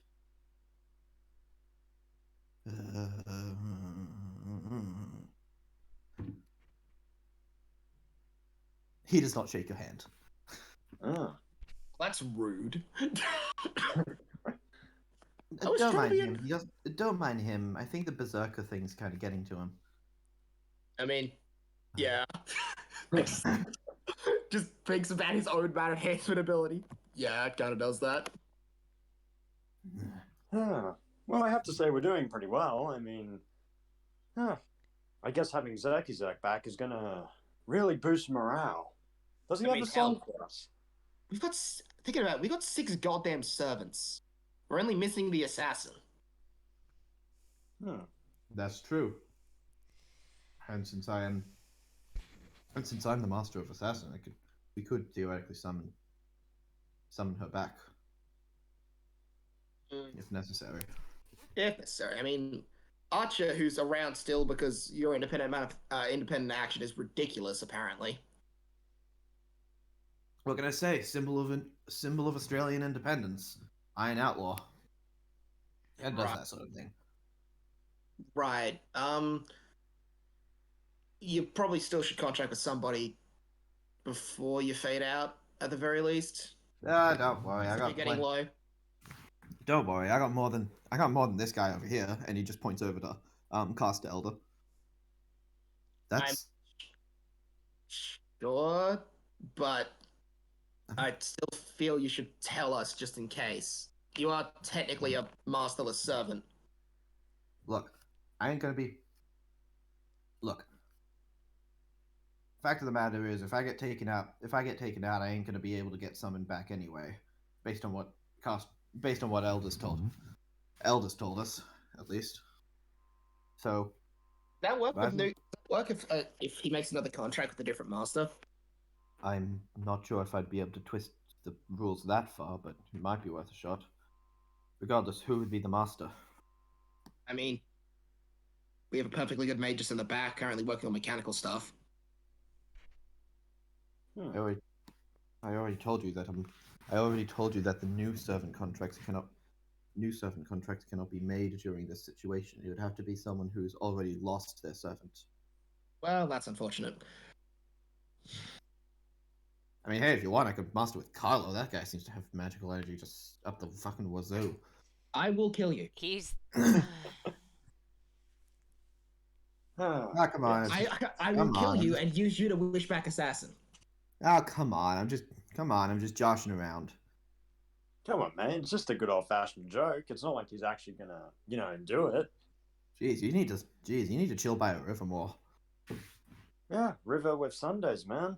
He does not shake your hand. Oh. That's rude. Don't mind him. Don't mind him. I think the Berserker thing's kind of getting to him. I mean, yeah. Just thinks about his own bad enhancement ability. Yeah, it kind of does that. Well, I have to say we're doing pretty well. I mean, I guess having Zerk back is gonna really boost morale. Does he have a song for us? We got 6 goddamn servants. We're only missing the assassin. That's true. And since I'm the master of assassin, we could theoretically summon her back if necessary. If necessary. I mean, Archer, who's around still because your independent action is ridiculous, apparently. What can I say? Symbol of Australian independence. Iron Outlaw. Yeah, it does that sort of thing. Right. You probably still should contract with somebody before you fade out, at the very least. Don't worry. You're getting low. Don't worry. I got more than this guy over here, and he just points over to Caster Elder. That's sure, but I still feel you should tell us just in case. You are technically a masterless servant. Look, I ain't gonna be. Look. Fact of the matter is, if I get taken out, I ain't gonna be able to get summoned back anyway, based on what Elders told us, at least. So. That work if he makes another contract with a different master? I'm not sure if I'd be able to twist the rules that far, but it might be worth a shot. Regardless, who would be the master? I mean, we have a perfectly good mage just in the back, currently working on mechanical stuff. I already told you that the new servant contracts cannot be made during this situation. It would have to be someone who's already lost their servant. Well, that's unfortunate. I mean, hey, if you want, I could master with Carlo. That guy seems to have magical energy just up the fucking wazoo. I will kill you. He's. Come on. I will kill you and use you to wish back assassin. Oh, come on. I'm just joshing around. Come on, man. It's just a good old-fashioned joke. It's not like he's actually gonna, do it. Jeez, you need to chill by a river more. Yeah, river with Sundays, man.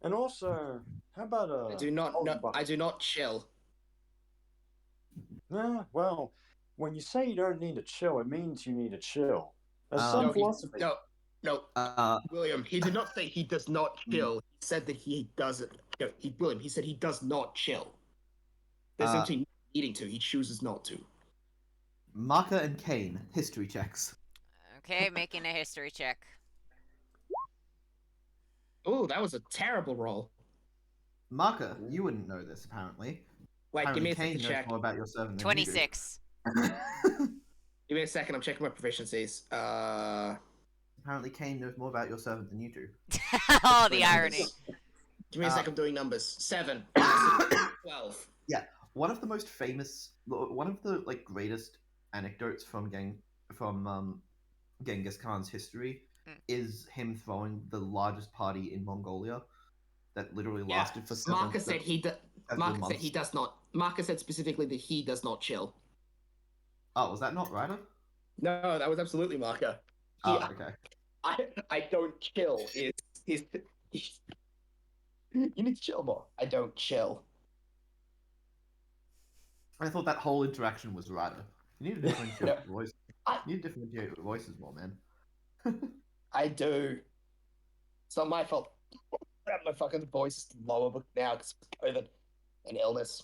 And also, how about I do not Golden no, Bucket? I do not chill. Yeah, well, when you say you don't need to chill, it means you need to chill. There's No, some No, philosophy. no, William. He did not say he does not chill. He said that he doesn't. No, William. He said he does not chill. There's Uh, something needing to. He chooses not to. Marker and Kane, history checks. Okay, making a history check. Oh, that was a terrible roll. Marker, you wouldn't know this apparently. Wait, give me Apparently a second Kane to knows check. more about your servant than 26. you do. Give me a second. I'm checking my proficiencies. Apparently Kane knows more about your servant than you do. Oh, doing the irony. numbers. Give me a second. I'm doing numbers. 7, 12. One of the most famous, one of the like greatest anecdotes from Genghis Khan's history is him throwing the largest party in Mongolia that literally Yeah, lasted for several Marcus said he does. several Marcus said months. he does not. Marcus said specifically that he does not chill. Oh, was that not Ryder? No, that was absolutely Marker. Oh, okay. I don't chill. Is you need to chill more. I don't chill. I thought that whole interaction was Ryder. You need to differentiate No. your voice. You need to differentiate your voices more, man. I do. It's not my fault. My fucking voice is lower now because of COVID and illness.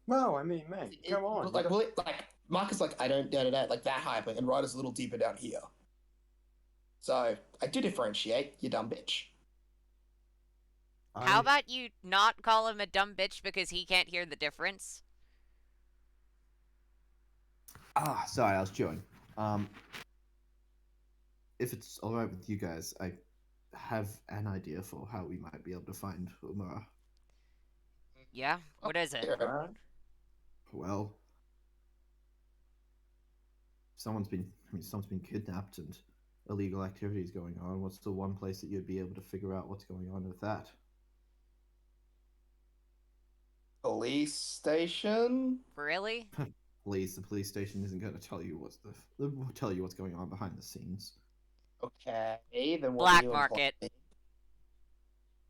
Well, I mean, man, come on. Like, like Marcus, like I don't like that high, but and Ryder's a little deeper down here. So I do differentiate. You dumb bitch. How about you not call him a dumb bitch because he can't hear the difference? Sorry, I was chewing. If it's alright with you guys, I have an idea for how we might be able to find Umara. Yeah? What is it? Alright. Well, someone's been kidnapped and illegal activities going on. What's the one place that you'd be able to figure out what's going on with that? Police station. Really? The police station isn't going to tell you what's going on behind the scenes. Okay, then what Black do you market. imply?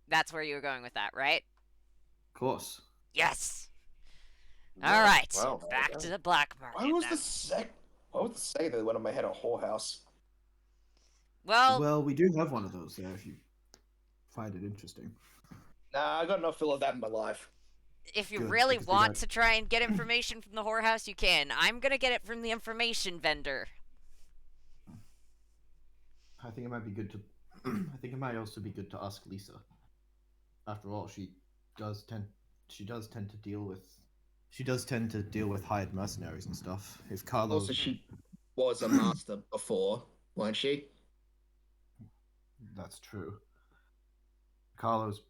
That's where you were going with that, right? Of course. Yes! Yeah, Alright, well, back okay. to the black market. Why was then. the second that went on my head a whorehouse? Well, Well, we do have one of those there if you find it interesting. Nah, I got enough fill of that in my life. if you Good, really because we want got- to try and get information from the whorehouse, you can. I'm gonna get it from the information vendor. I think it might be good to. I think it might also be good to ask Lisa. After all, she does tend to deal with hired mercenaries and stuff. If Carlos, Also, she was a master before, weren't she? that's true. Carlos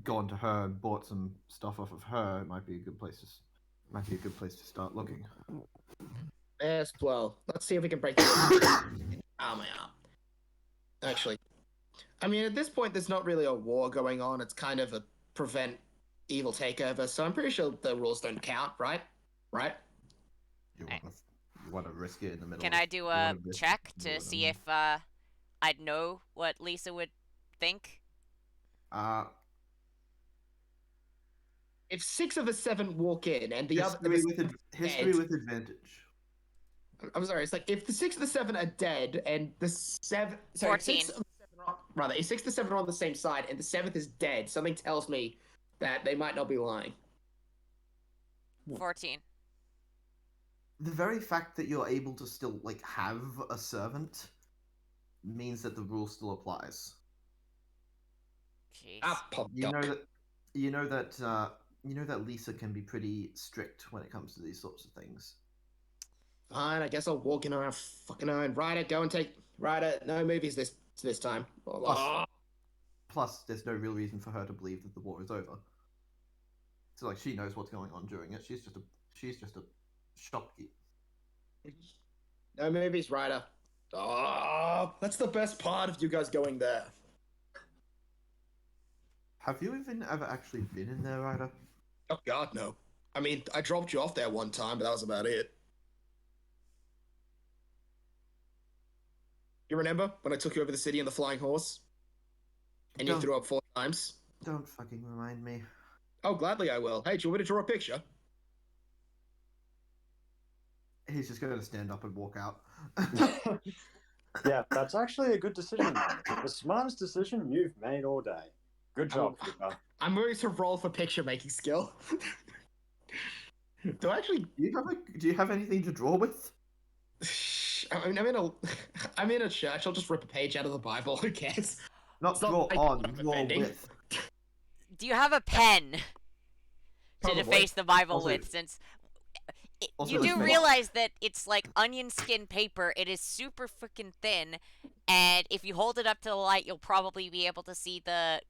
gone to her and bought some stuff off of her. It might be a good place to start looking. Yes, well, let's see if we can break this. My arm. Actually, I mean, at this point, there's not really a war going on. It's kind of a prevent evil takeover. So I'm pretty sure the rules don't count, right? Right? You want to risk it in the middle. Can of- I do you a wanna risk check the to middle of see if I'd know what Lisa would think? If 6 of the 7 walk in and the other, history with advantage. I'm sorry, it's like if the 6 of the 7 are dead and the 7, sorry, 14. 6 of the 7 are, rather, if 6 of the 7 are on the same side and the 7th is dead, something tells me that they might not be lying. 14. The very fact that you're able to still like have a servant means that the rule still applies. Jeez. You know that Lisa can be pretty strict when it comes to these sorts of things. Fine, I guess I'll walk in on our fucking own. Ryder, go and take Ryder. No movies this time. Plus, there's no real reason for her to believe that the war is over. So like she knows what's going on during it. She's just a shopkeep. No movies, Ryder. Oh, that's the best part of you guys going there. Have you even ever actually been in there, Ryder? Oh God, no. I mean, I dropped you off there one time, but that was about it. You remember when I took you over the city in the flying horse? And you Don't- threw up 4 times? Don't fucking remind me. Oh, gladly I will. Hey, do you want me to draw a picture? He's just going to stand up and walk out. Yeah, that's actually a good decision, man. The smartest decision you've made all day. Good job, Cooper. I'm going to roll for picture making skill. Do I actually? Do you have anything to draw with? I mean, I'm in a church. I'll just rip a page out of the Bible. Who cares? Not It's not draw like on, I'm draw offending. with. Do you have a pen to Probably. deface the Bible Also- with? Since also you it's do not- realize that it's like onion skin paper. It is super freaking thin, and if you hold it up to the light, you'll probably be able to see the,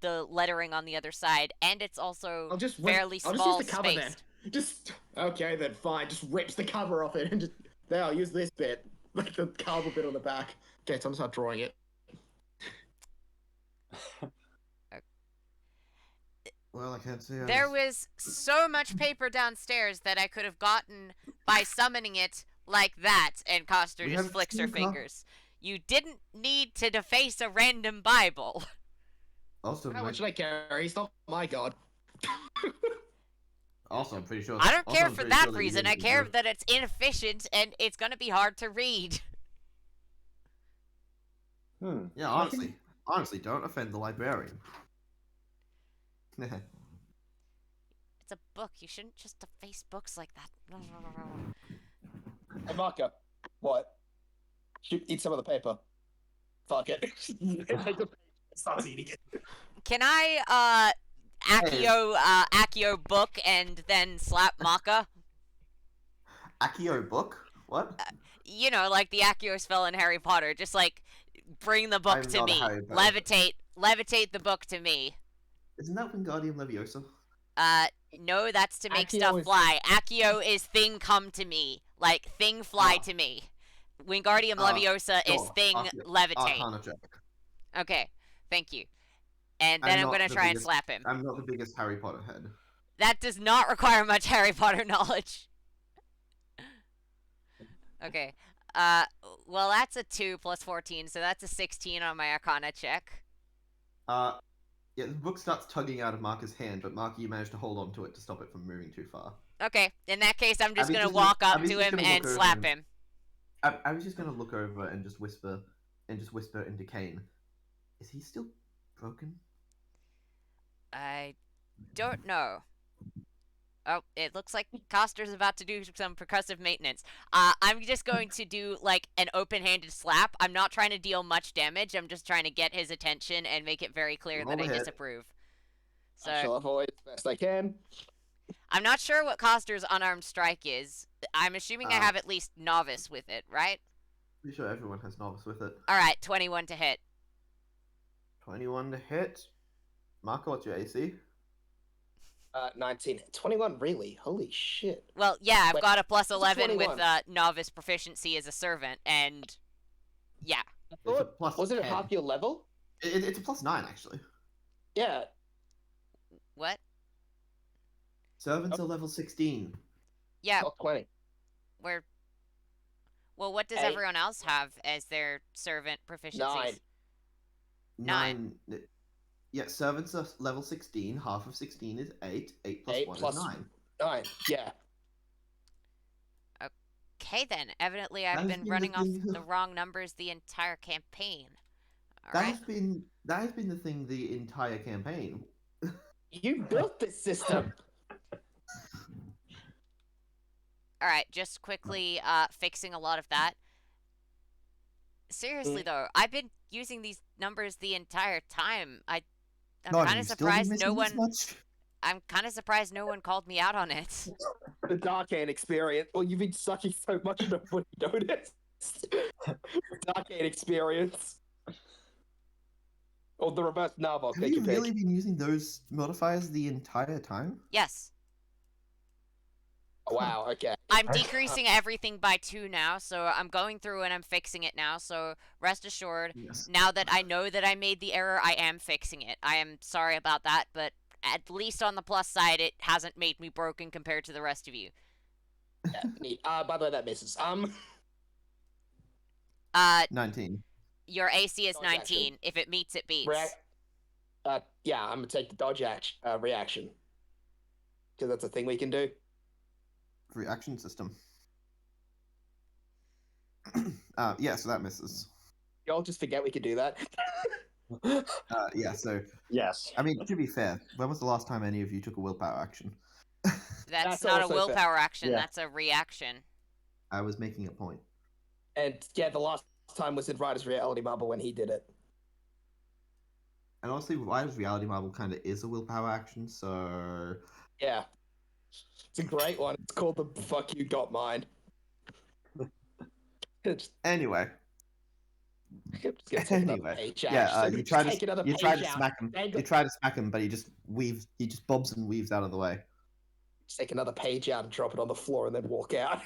the lettering on the other side, and it's also I'll just fairly I'll small just use the cover spaced. then. Just okay then. Fine. Just rips the cover off it and just there. I'll use this bit, like the cardboard bit on the back. Okay, so I'm gonna start drawing it. Well, I can't say. There was so much paper downstairs that I could have gotten by summoning it like that, and Coster We just have flicks her two fingers. You didn't need to deface a random Bible. Also, How much should I carry? He's not my god. also, I'm pretty sure. I don't also, care I'm for pretty that sure you reason. didn't I care do- that it's inefficient and it's gonna be hard to read. Yeah, honestly, don't offend the librarian. It's a book. You shouldn't just deface books like that. Hey, Marco. What? Shoot, eat some of the paper. Fuck it. Starts eating it. Can I Accio book and then slap Maka? Accio book? What? You know, like the Accio spell in Harry Potter. Just like bring the book I'm to not a me. Harry Potter Levitate the book to me. Isn't that Wingardium Leviosa? No, that's to make Accio stuff is- fly. Accio is thing come to me. Like thing fly Oh. to me. Wingardium Leviosa is Sure. thing levitate. Arcana check. Okay, thank you. And I'm then I'm not gonna the try and biggest- slap him. I'm not the biggest Harry Potter head. That does not require much Harry Potter knowledge. Okay. Well, that's a 2 plus 14, so that's a 16 on my Arcana check. Yeah, the book starts tugging out of Marcus' hand, but Mark, you manage to hold on to it to stop it from moving too far. Okay, in that case, I'm just Abby's gonna just gonna- walk up Abby's to just him gonna look and over slap him. him. I was just gonna look over and just whisper into Kane. Is he still broken? I don't know. Oh, it looks like Coster's about to do some percussive maintenance. I'm just going to do, like, an open-handed slap. I'm not trying to deal much damage. I'm just trying to get his attention and make it very clear Roll that I ahead. disapprove. I shall So, avoid as best I can. I'm not sure what Coster's unarmed strike is. I'm assuming I Uh, have at least novice with it, right? Pretty sure everyone has novice with it. Alright, 21 to hit. 21 to hit. Marco, what's your AC? 19. 21, really? Holy shit. Well, yeah, I've Wait, got a plus a 11 with 21? novice proficiency as a servant, and yeah. It's a Thought- plus Wasn't it 10. half your level? It's a plus 9, actually. Yeah. What? Servants are level 16. Yeah, Top 20. we're... Well, what does Hey. everyone else have as their servant proficiencies? 9. 9. Yeah, servants are level 16. Half of 16 is 8. 8 plus 8 1 plus- is 9. 9. Yeah. Okay, then. Evidently, That I've has been been the running off thing- the wrong numbers the entire campaign. That Alright. has been the thing the entire campaign. You built this system. Alright, just quickly fixing a lot of that. Seriously, Mm. though, I've been using these numbers the entire time. I'm God, kind you of still surprised been no missing one... this much? I'm kind of surprised no one called me out on it. The Darkane experience. Well, you've been sucking so much nobody noticed. Darkane experience. Or the reverse Narvok. Have Take you your pick. really been using those modifiers the entire time? Yes. Oh, wow, okay. I'm decreasing everything by 2 now, so I'm going through and I'm fixing it now, so rest assured, Yes. now that I know that I made the error, I am fixing it. I am sorry about that, but at least on the plus side, it hasn't made me broken compared to the rest of you. Yeah, neat. By the way, that misses. 19. Your AC is Dodge action. 19. If it meets, it beats. Yeah, I'm gonna take the dodge reaction. Because that's a thing we can do. Reaction system. Yeah, so that misses. Y'all just forget we could do that. Yeah, so, Yes. I mean, to be fair, when was the last time any of you took a willpower action? That's That's not a also willpower action. Yeah. That's a reaction. I was making a point. And yeah, the last time was in Ryder's Reality Marble when he did it. And honestly, Ryder's Reality Marble kind of is a willpower action, so... Yeah. It's a great one. It's called the Fuck You Got Mine. It's Anyway, just gonna take another anyway, page out. yeah, So you just try take another to you page try to out. smack him. Then You try to smack him, but he just bobs and weaves out of the way. just take another page out and drop it on the floor and then walk out.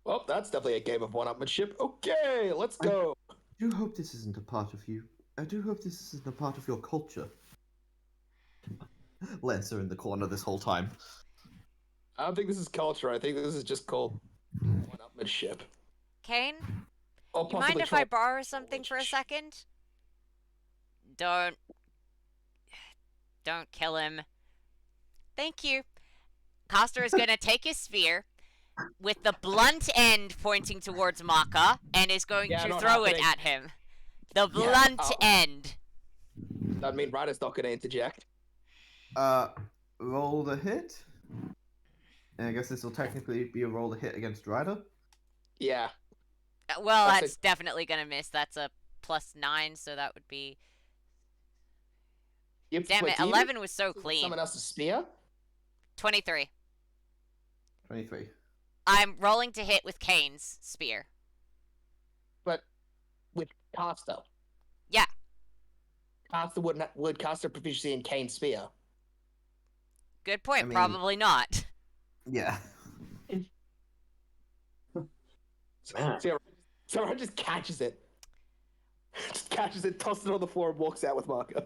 Well, that's definitely a game of one-upmanship. Okay, let's go. I do hope this isn't a part of you. I do hope this isn't a part of your culture. Lancer in the corner this whole time. I don't think this is culture. I think this is just called one-upmanship. Kane, Or you mind possibly if I troll- borrow something for a second? Don't kill him. Thank you. Coster is going to take his spear with the blunt end pointing towards Maka and is going Yeah, to not throw it happening. at him. The blunt end. That mean Ryder's not going to interject. Roll the hit. And I guess this will technically be a roll to hit against Ryder. Yeah. Well, That's that's definitely going to miss. That's a +9, so that would be... Damn Wait, it, do you 11 was so use clean. Someone else's spear? 23. 23. I'm rolling to hit with Kane's spear. But with Caster. Yeah. Caster would Caster proficiency in Kane's spear. Good point. I mean- Probably not. Yeah. Man. So just catches it. Just catches it, tosses it on the floor, and walks out with Marco.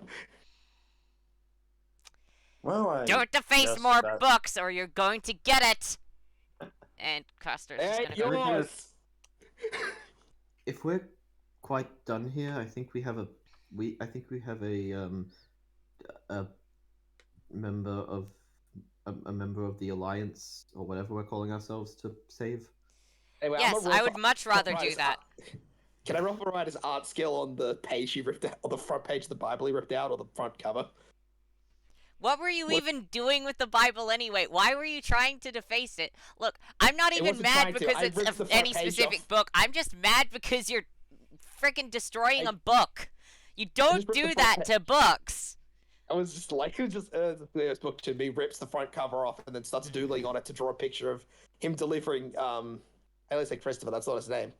Well, I Don't deface guess more that- books or you're going to get it. And Coster's just Hey, going to go. yours! If we're quite done here, I think we have a member of a member of the Alliance or whatever we're calling ourselves to save. Anyway, I'm Yes, gonna roll I would for- much rather do Ryder's that. art- Can I roll for Ryder's art skill on the page he ripped out, or the front page of the Bible he ripped out, or the front cover? What were you What- even doing with the Bible anyway? Why were you trying to deface it? Look, I'm not It even wasn't mad trying to. because I it's ripped the of front any page specific off. book. I'm just mad because you're freaking destroying I- a book. You don't ripped the do front that page. to books. I was just like, it was just this book to me, rips the front cover off and then starts doodling on it to draw a picture of him delivering I always say Christopher, that's not his name.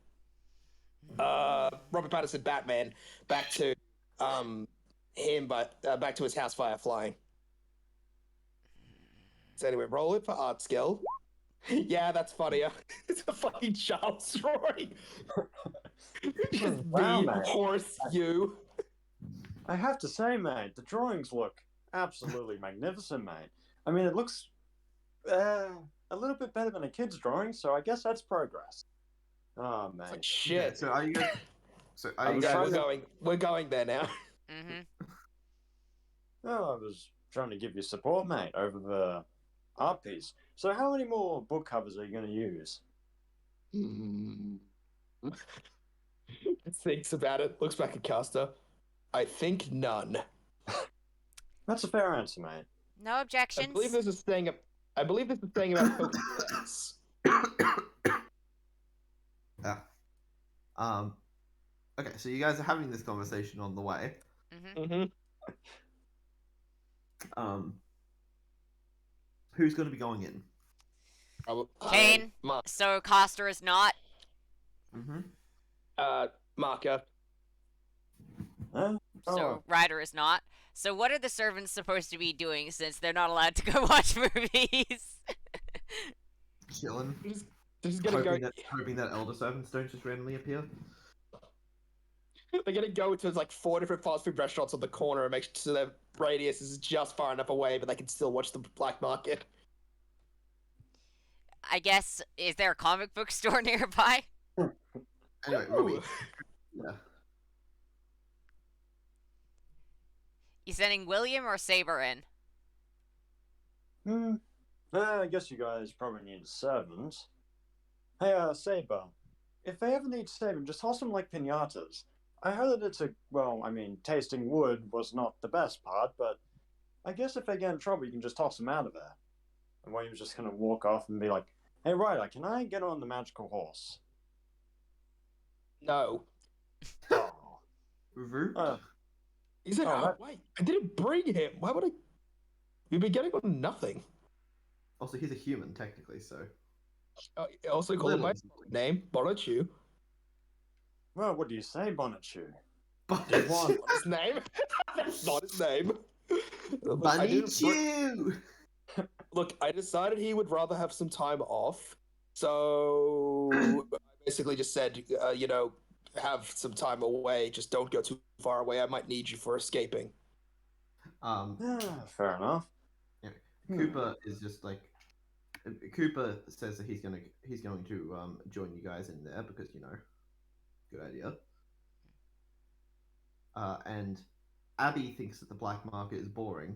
Robert Pattinson Batman back to him, but back to his house via flying. So anyway, roll it for art skill. Yeah, that's funnier. It's a fucking child's drawing. Just Wow, me, mate. horse, you. I have to say, mate, the drawings look absolutely magnificent, mate. I mean, it looks a little bit better than a kid's drawing, so I guess that's progress. Oh, It's man. like shit. So are you guys? So are you was Yeah, guys? we're going there now. Mm-hmm. Oh, I was trying to give you support, mate, over the art piece. So how many more book covers are you going to use? Thinks about it. Looks back at Caster. I think none. That's a fair answer, mate. No I objections. believe this is saying. I believe this is saying about Pokedex. Yeah. Okay, so you guys are having this conversation on the way. Mm-hmm. Who's going to be going in? Kane. So Coster is not. Mm-hmm. Marker. Huh? So Oh, Ryder is not. So what are the servants supposed to be doing since they're not allowed to go watch movies? Chilling. They're just gonna go. Hoping that elder servants don't just randomly appear. They're gonna go to like 4 different fast food restaurants on the corner and make sure their radius is just far enough away, but they can still watch the black market. I guess, is there a comic book store nearby? Anyway, Robbie. Yeah. You sending William or Saber in? I guess you guys probably need a servant. Hey, Saber. If they ever need saving, just toss them like pinatas. I heard that tasting wood was not the best part, but I guess if they get in trouble, you can just toss them out of there. And William's just gonna walk off and be like, "Hey, Ryder, can I get on the magical horse?" No. Oh. Root? He said, wait, I didn't bring him. Why would I? We've been getting on nothing. Also, he's a human, technically, so. Also call him by name, Bonichu. Well, what do you say, Bonichu? Bunny What's his name? That's not his name. Chew! Look, I decided he would rather have some time off, so I basically just said, have some time away. Just don't go too far away. I might need you for escaping. Fair enough. Yeah. Cooper is just like. Cooper says that he's going to join you guys in there because good idea. And Abby thinks that the black market is boring,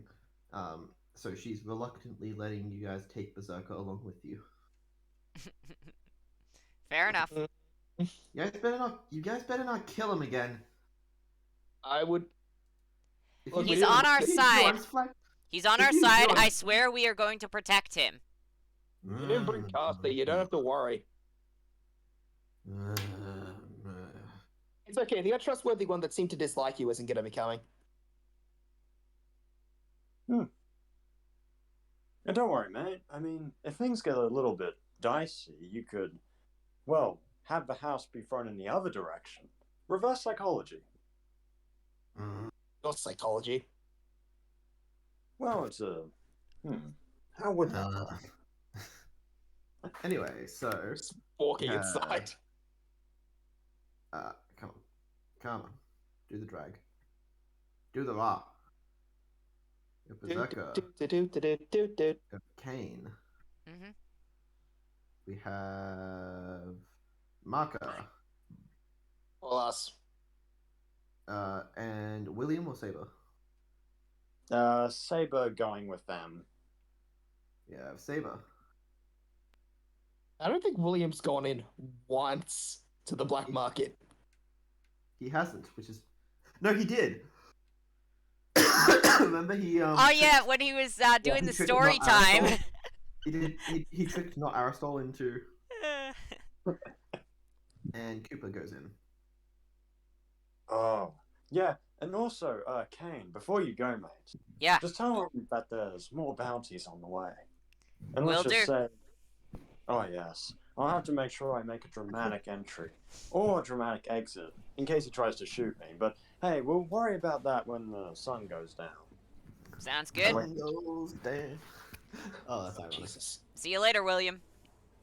so she's reluctantly letting you guys take Berserker along with you. Fair enough. You guys better not kill him again. I would. He's on our side. He's on our side. I swear we are going to protect him. You didn't bring Caster. You don't have to worry. It's okay. The untrustworthy one that seemed to dislike you isn't going to be coming. And don't worry, mate. I mean, if things get a little bit dicey, you could, have the house be thrown in the other direction. Reverse psychology. Not psychology. Well, it's a... How would that... Anyway, so... Just walking inside. Come on. Do the drag. Do the raw. Berserker. Kane. Mm-hmm. We have... Marker. Well, us. And William or Saber? Saber going with them. Yeah, Saber. I don't think William's gone in once to the black market. He hasn't, which is... No, he did! Remember he... Oh yeah, when he was doing he the tricked story not time. Aristotle. He did. He tricked not Aristotle into... And Cooper goes in. Oh. Yeah, and also, Kane, before you go, mate. Yeah. Just tell him that there's more bounties on the way. And Will let's just do. say... Oh, yes. I'll have to make sure I make a dramatic entry. Or a dramatic exit, in case he tries to shoot me. But, hey, we'll worry about that when the sun goes down. Sounds good. Goes down. Oh, that's ironic. Jesus. See you later, William.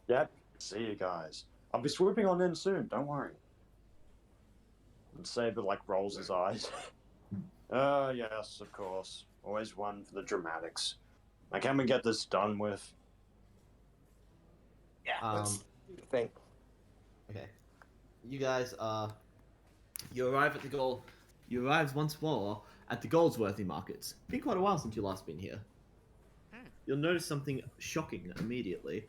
Yep, see you guys. I'll be swooping on in soon, don't worry. And Saber, rolls his eyes. Yes, of course. Always one for the dramatics. Now, can we get this done with? Yeah, let's do the thing. Okay. You guys you arrive at the gold. You arrive once more at the Goldsworthy markets. Been quite a while since you last been here. You'll notice something shocking immediately.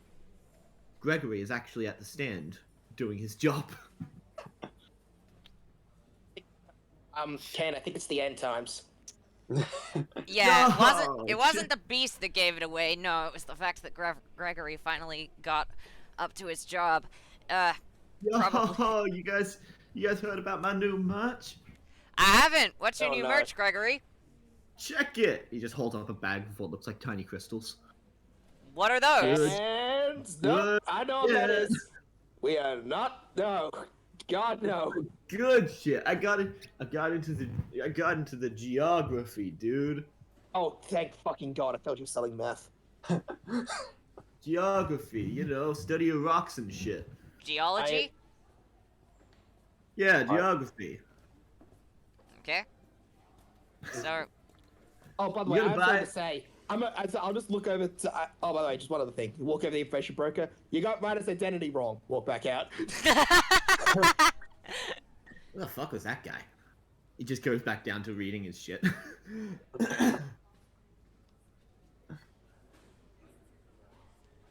Gregory is actually at the stand doing his job. Ken, I think it's the end times. Yeah, No, it wasn't the beast that gave it away. No, it was the fact that Gregory finally got up to his job. Probably. Yo, you guys heard about my new merch? I haven't. What's your Oh, new no. merch, Gregory? Check it! He just holds up a bag of what looks like tiny crystals. What are those? Good. And no, I know what that Yes. is. We are not. No, God no. Good shit. I got into the geography, dude. Oh, thank fucking God! I thought you were selling meth. Geography, study of rocks and shit. Geology? Yeah, geography. Okay. So, Oh, by the You way, I gotta have buy something it. to say. I'll just look over to. Oh, by the way, just one other thing. You walk over to the information broker. You got Ryder's identity wrong. Walk back out. What the fuck was that guy? He just goes back down to reading his shit.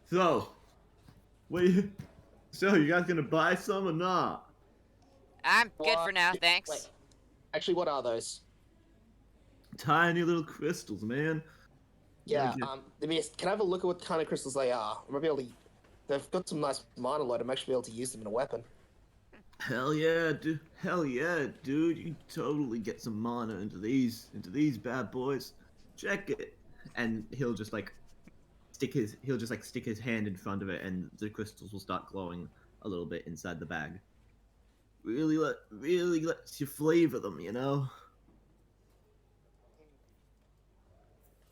So, so you guys gonna buy some or not? I'm good for now, Wait. thanks. Actually, what are those? Tiny little crystals, man. Yeah. Yeah. Can I have a look at what kind of crystals they are? I might be able to. They've got some nice mana load. I'm actually able to use them in a weapon. Hell yeah, dude. Hell yeah, dude. You can totally get some mana into these bad boys. Check it. And he'll just like stick his hand in front of it, and the crystals will start glowing a little bit inside the bag. Really lets you flavor them, you know.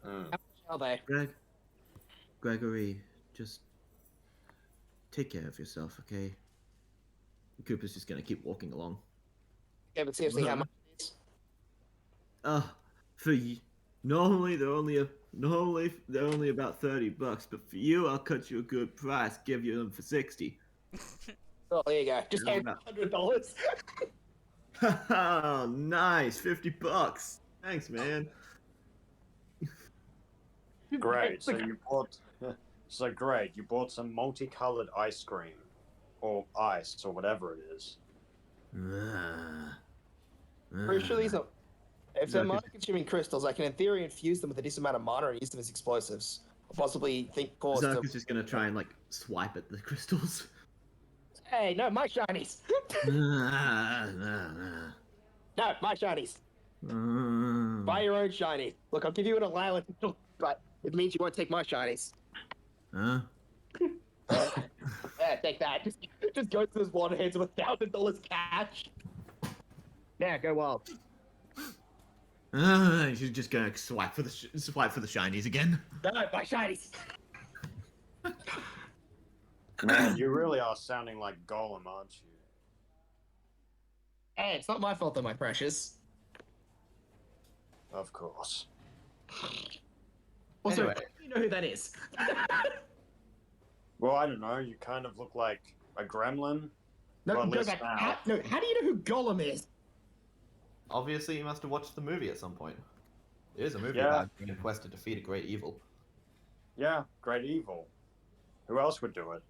How much are they? Gregory, just take care of yourself, okay? Cooper's just gonna keep walking along. Yeah, but seriously, how much? It is? Normally they're only about $30, but for you I'll cut you a good price, give you them for 60. Oh, there you go. Just Yeah, hand $100. Oh, nice, $50. Thanks, man. Great. So you bought. So great. You bought some multicolored ice cream, or ice, or whatever it is. Pretty sure these are. If they're Okay. mana-consuming crystals, I can in theory infuse them with a decent amount of mana and use them as explosives. Or possibly cause Zerk them. is just gonna try and like swipe at the crystals. Hey, no, my shinies. No, my shinies. Buy your own shiny. Look, I'll give you an allowance, but it means you won't take my shinies. Huh? Yeah, take that. Just go to this water hands with $1,000 cash. Yeah, go wild. She's just gonna swipe for the shinies again. No, my shinies. Man, you really are sounding like Golem, aren't you? Hey, it's not my fault though, my precious. Of course. Also, Anyway. you know who that is. Well, I don't know. You kind of look like a gremlin. No, Well, at go least back. now. How do you know who Golem is? Obviously, you must have watched the movie at some point. It is a movie Yeah. about being a quest to defeat a great evil. Yeah, great evil. Who else would do it?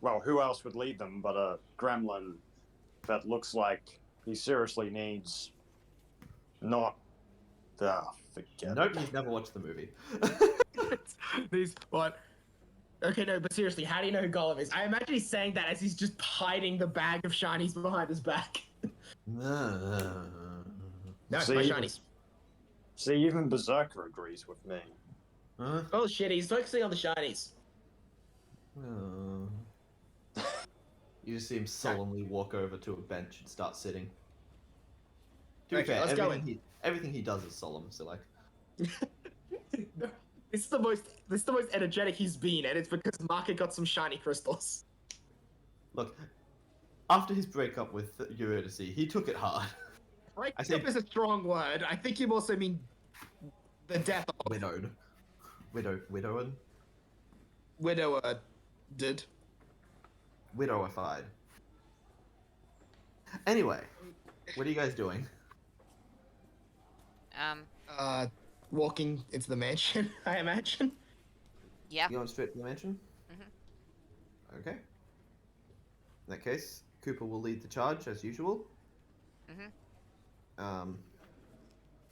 Well, who else would lead them but a gremlin that looks like he seriously needs not. Forget Nope, it. you've never watched the movie. These what? Okay, no, but seriously, how do you know who Golem is? I imagine he's saying that as he's just hiding the bag of shinies behind his back. Huh? No, it's See? my shinies. See, even Berserker agrees with me. Oh shit, he's focusing on the shinies. You just see him solemnly walk over to a bench and start sitting. To be Okay, fair, let's go everything he does is solemn, so like... This is the most energetic he's been, and it's because Market got some shiny crystals. Look, after his breakup with Eurydice, he took it hard. Breaking I say- up is a strong word. I think you also mean the death of Widowed. Widowen? Widower did. Widowified. Anyway, what are you guys doing? Walking into the mansion, I imagine. Yeah. You going straight to the mansion? Mhm. Okay. In that case, Cooper will lead the charge as usual. Mhm.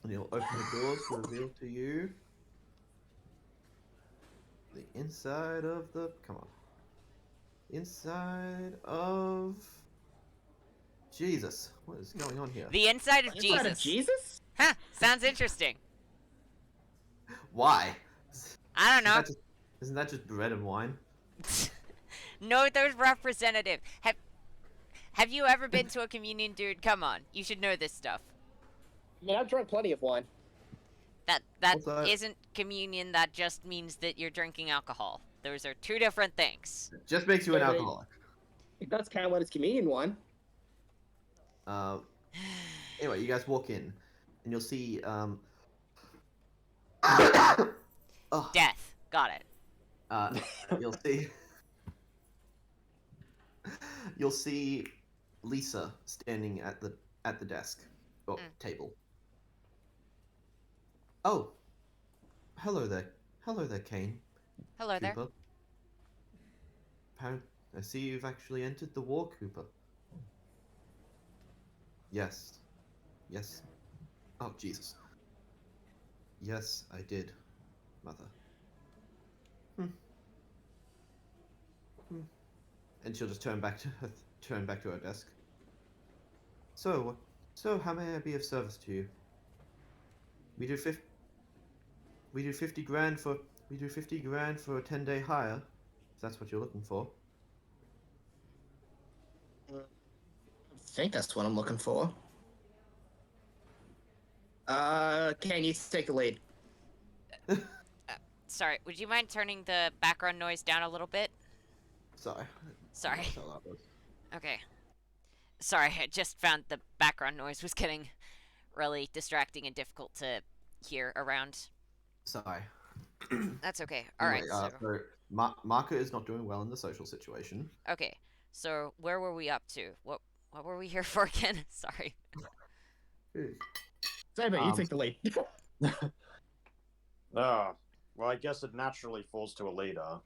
And he'll open the doors to reveal to you the inside of the. Come on. Inside of. Jesus, what is going on here? The inside of Inside Jesus. of Jesus? Huh. Sounds interesting. Why? I don't know. Isn't that just bread and wine? No, there's representative. Have you ever been to a communion, dude? Come on, you should know this stuff. I mean, I've drunk plenty of wine. That What's that? isn't communion. That just means that you're drinking alcohol. Those are two different things. It just makes you an Yeah, they- alcoholic. It does count when it's communion wine. Anyway, you guys walk in, and you'll see Oh, Death. Got it. you'll see. You'll see Lisa standing at the desk or table. Oh, hello there, Kane. Hello there. Cooper. I see you've actually entered the war, Cooper. Yes. Yes. Oh, Jesus. Yes, I did, Mother. And she'll just turn back to her desk. So how may I be of service to you? We do 50 grand for a 10-day hire. If that's what you're looking for. I think that's what I'm looking for. Can you take the lead? Sorry, would you mind turning the background noise down a little bit? Sorry. Sorry. That's how loud it was. Okay. Sorry, I just found the background noise was getting really distracting and difficult to hear around. Sorry. That's okay. Alright, Anyway, so... Marka is not doing well in the social situation. Okay, so where were we up to? What were we here for again? Sorry. Simon, you take the lead. Oh, well, I guess it naturally falls to a leader.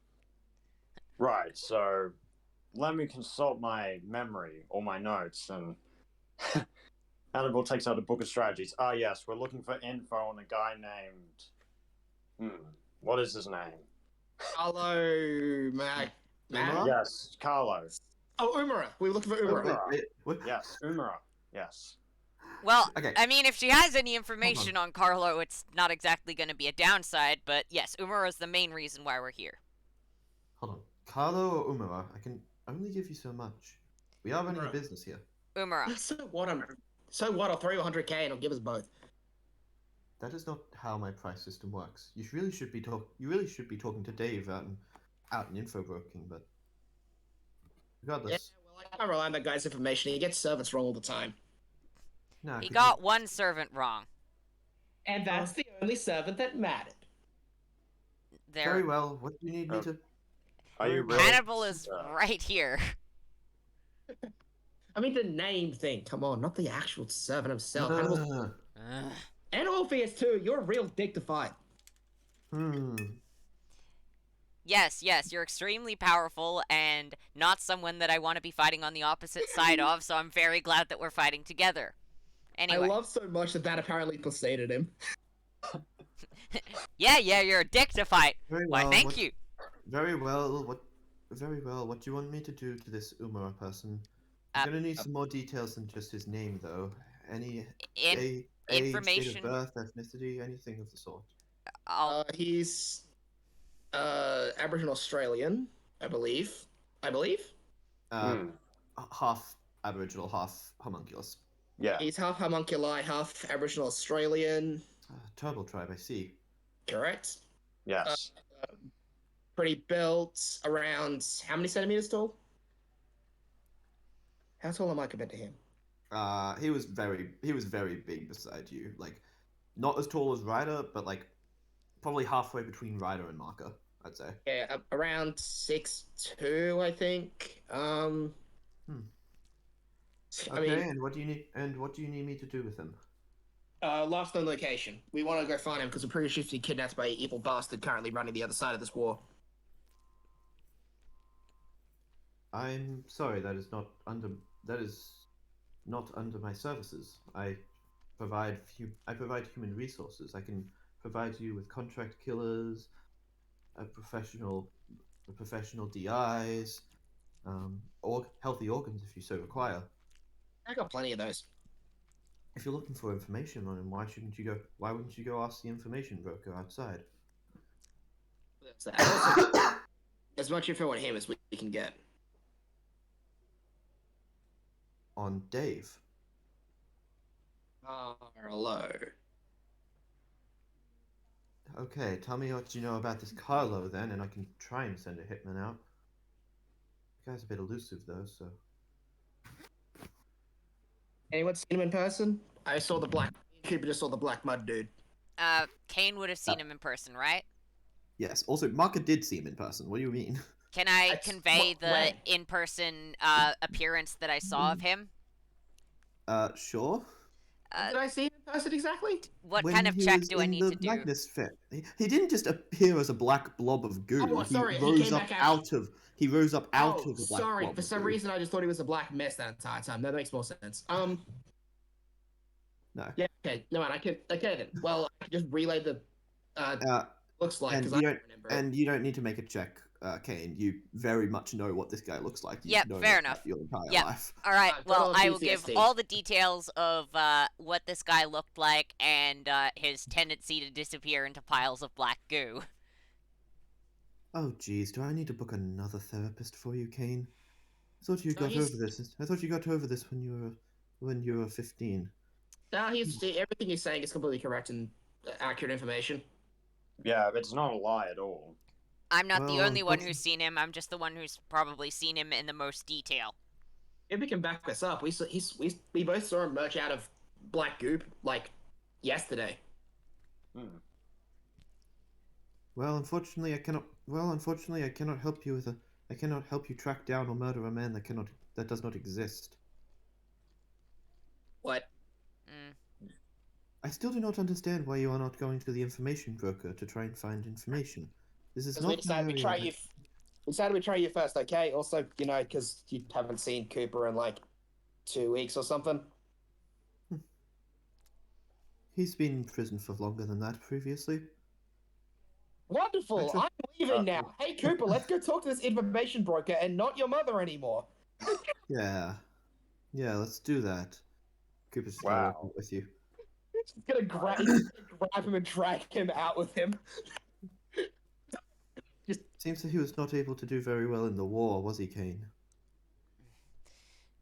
Right, so let me consult my memory or my notes, and Hannibal takes out a book of strategies. Ah, yes, we're looking for info on a guy named... what is his name? Hello, Mac. Umara? Yes, Carlo. Oh, Umara. We were looking for Umara. What? Yes, Umara. Yes. Well, Okay. I mean, if she has any information on Carlo, it's not exactly going to be a downside, but yes, Umara is the main reason why we're here. Hold on. Carlo or Umara? I can only give you so much. We are running a Umara. business here. Umara. So what? I'll throw you 100k and I'll give us both. That is not how my price system works. You really should be talking to Dave out in info broking, but regardless. Yeah, well, I can't rely on that guy's information. He gets servants wrong all the time. Nah, He could got one servant wrong. And that's the only servant that mattered. Very There. well. What do you need me to? Are you really? Hannibal is right here. I mean, the name thing. Come on, not the actual servant himself. Uh, And Orpheus too. You're a real dick to fight. Yes, you're extremely powerful and not someone that I want to be fighting on the opposite side of, so I'm very glad that we're fighting together. Anyway. I love so much that apparently placated him. Yeah, you're a dick to fight. Very Why, well. thank you. Very well. What do you want me to do to this Umara person? I'm gonna need some more details than just his name, though. Any age, information. date of birth, ethnicity, anything of the sort. He's Aboriginal Australian, I believe. Half Aboriginal, half homunculus. Yeah. He's half homunculi, half Aboriginal Australian. Turtle tribe, I see. Correct. Yes. Pretty built, around how many centimeters tall? How tall am I compared to him? He was very big beside you. Like, not as tall as Ryder, but like, probably halfway between Ryder and Marker, I'd say. Yeah, around 6'2", I think. Okay, I mean, and what do you need? And what do you need me to do with him? lost on location. We want to go find him because we're pretty sure he's kidnapped by an evil bastard currently running the other side of this war. I'm sorry, that is not under my services. I provide human resources. I can provide you with contract killers, professional DIs, or healthy organs if you so require. I got plenty of those. If you're looking for information on him, why wouldn't you go ask the information broker outside? As much info on him as we can get. On Dave. Hello. Okay, tell me what you know about this Carlo then, and I can try and send a hitman out. The guy's a bit elusive though, so. Anyone seen him in person? I saw the black. Cooper just saw the black mud dude. Kane would have seen him in person, right? Yes. Also, Marker did see him in person. What do you mean? Can I That's- convey the when? in-person appearance that I saw of him? Sure. Did I see him in person exactly? What When kind of he check was do I in need the to do? Magnus Fair, he didn't just appear as a black blob of goo. Oh, sorry, he rose came up back out of. He rose up out Oh, of a black sorry. blob For of some goo. reason, I just thought he was a black mist that entire time. That makes more sense. No. Yeah. Okay. No, man. I can. Okay then. Well, I can just relay the. Looks like and because you I don't remember it. and you don't need to make a check, Kane. You very much know what this guy looks like. You've Yep, known fair it enough. your entire Yep. life. All right. Got Well, all I will give PTSD. all the details of what this guy looked like and his tendency to disappear into piles of black goo. Oh, geez, do I need to book another therapist for you, Kane? I thought you No, got he's- over this. I thought you got over this when you were 15. No, everything he's saying is completely correct and accurate information. Yeah, it's not a lie at all. I'm not the Well, only one what's- who's seen him. I'm just the one who's probably seen him in the most detail. If we can back this up, we both saw him merge out of black goop like yesterday. Hmm. Well, unfortunately, I cannot. Well, unfortunately, I cannot help you with a. I cannot help you track down or murder a man that does not exist. What? Mm. I still do not understand why you are not going to the information broker to try and find information. This is Because not we decided an we area try that- you. We decided we try you first, okay? Also, because you haven't seen Cooper in like 2 weeks or something. He's been in prison for longer than that previously. Wonderful. Actually- I'm leaving now. Hey Cooper, let's go talk to this information broker and not your mother anymore. Yeah. Yeah, let's do that. Cooper's still Wow. working with you. He's gonna grab him and drag him out with him. Seems that he was not able to do very well in the war, was he, Kane?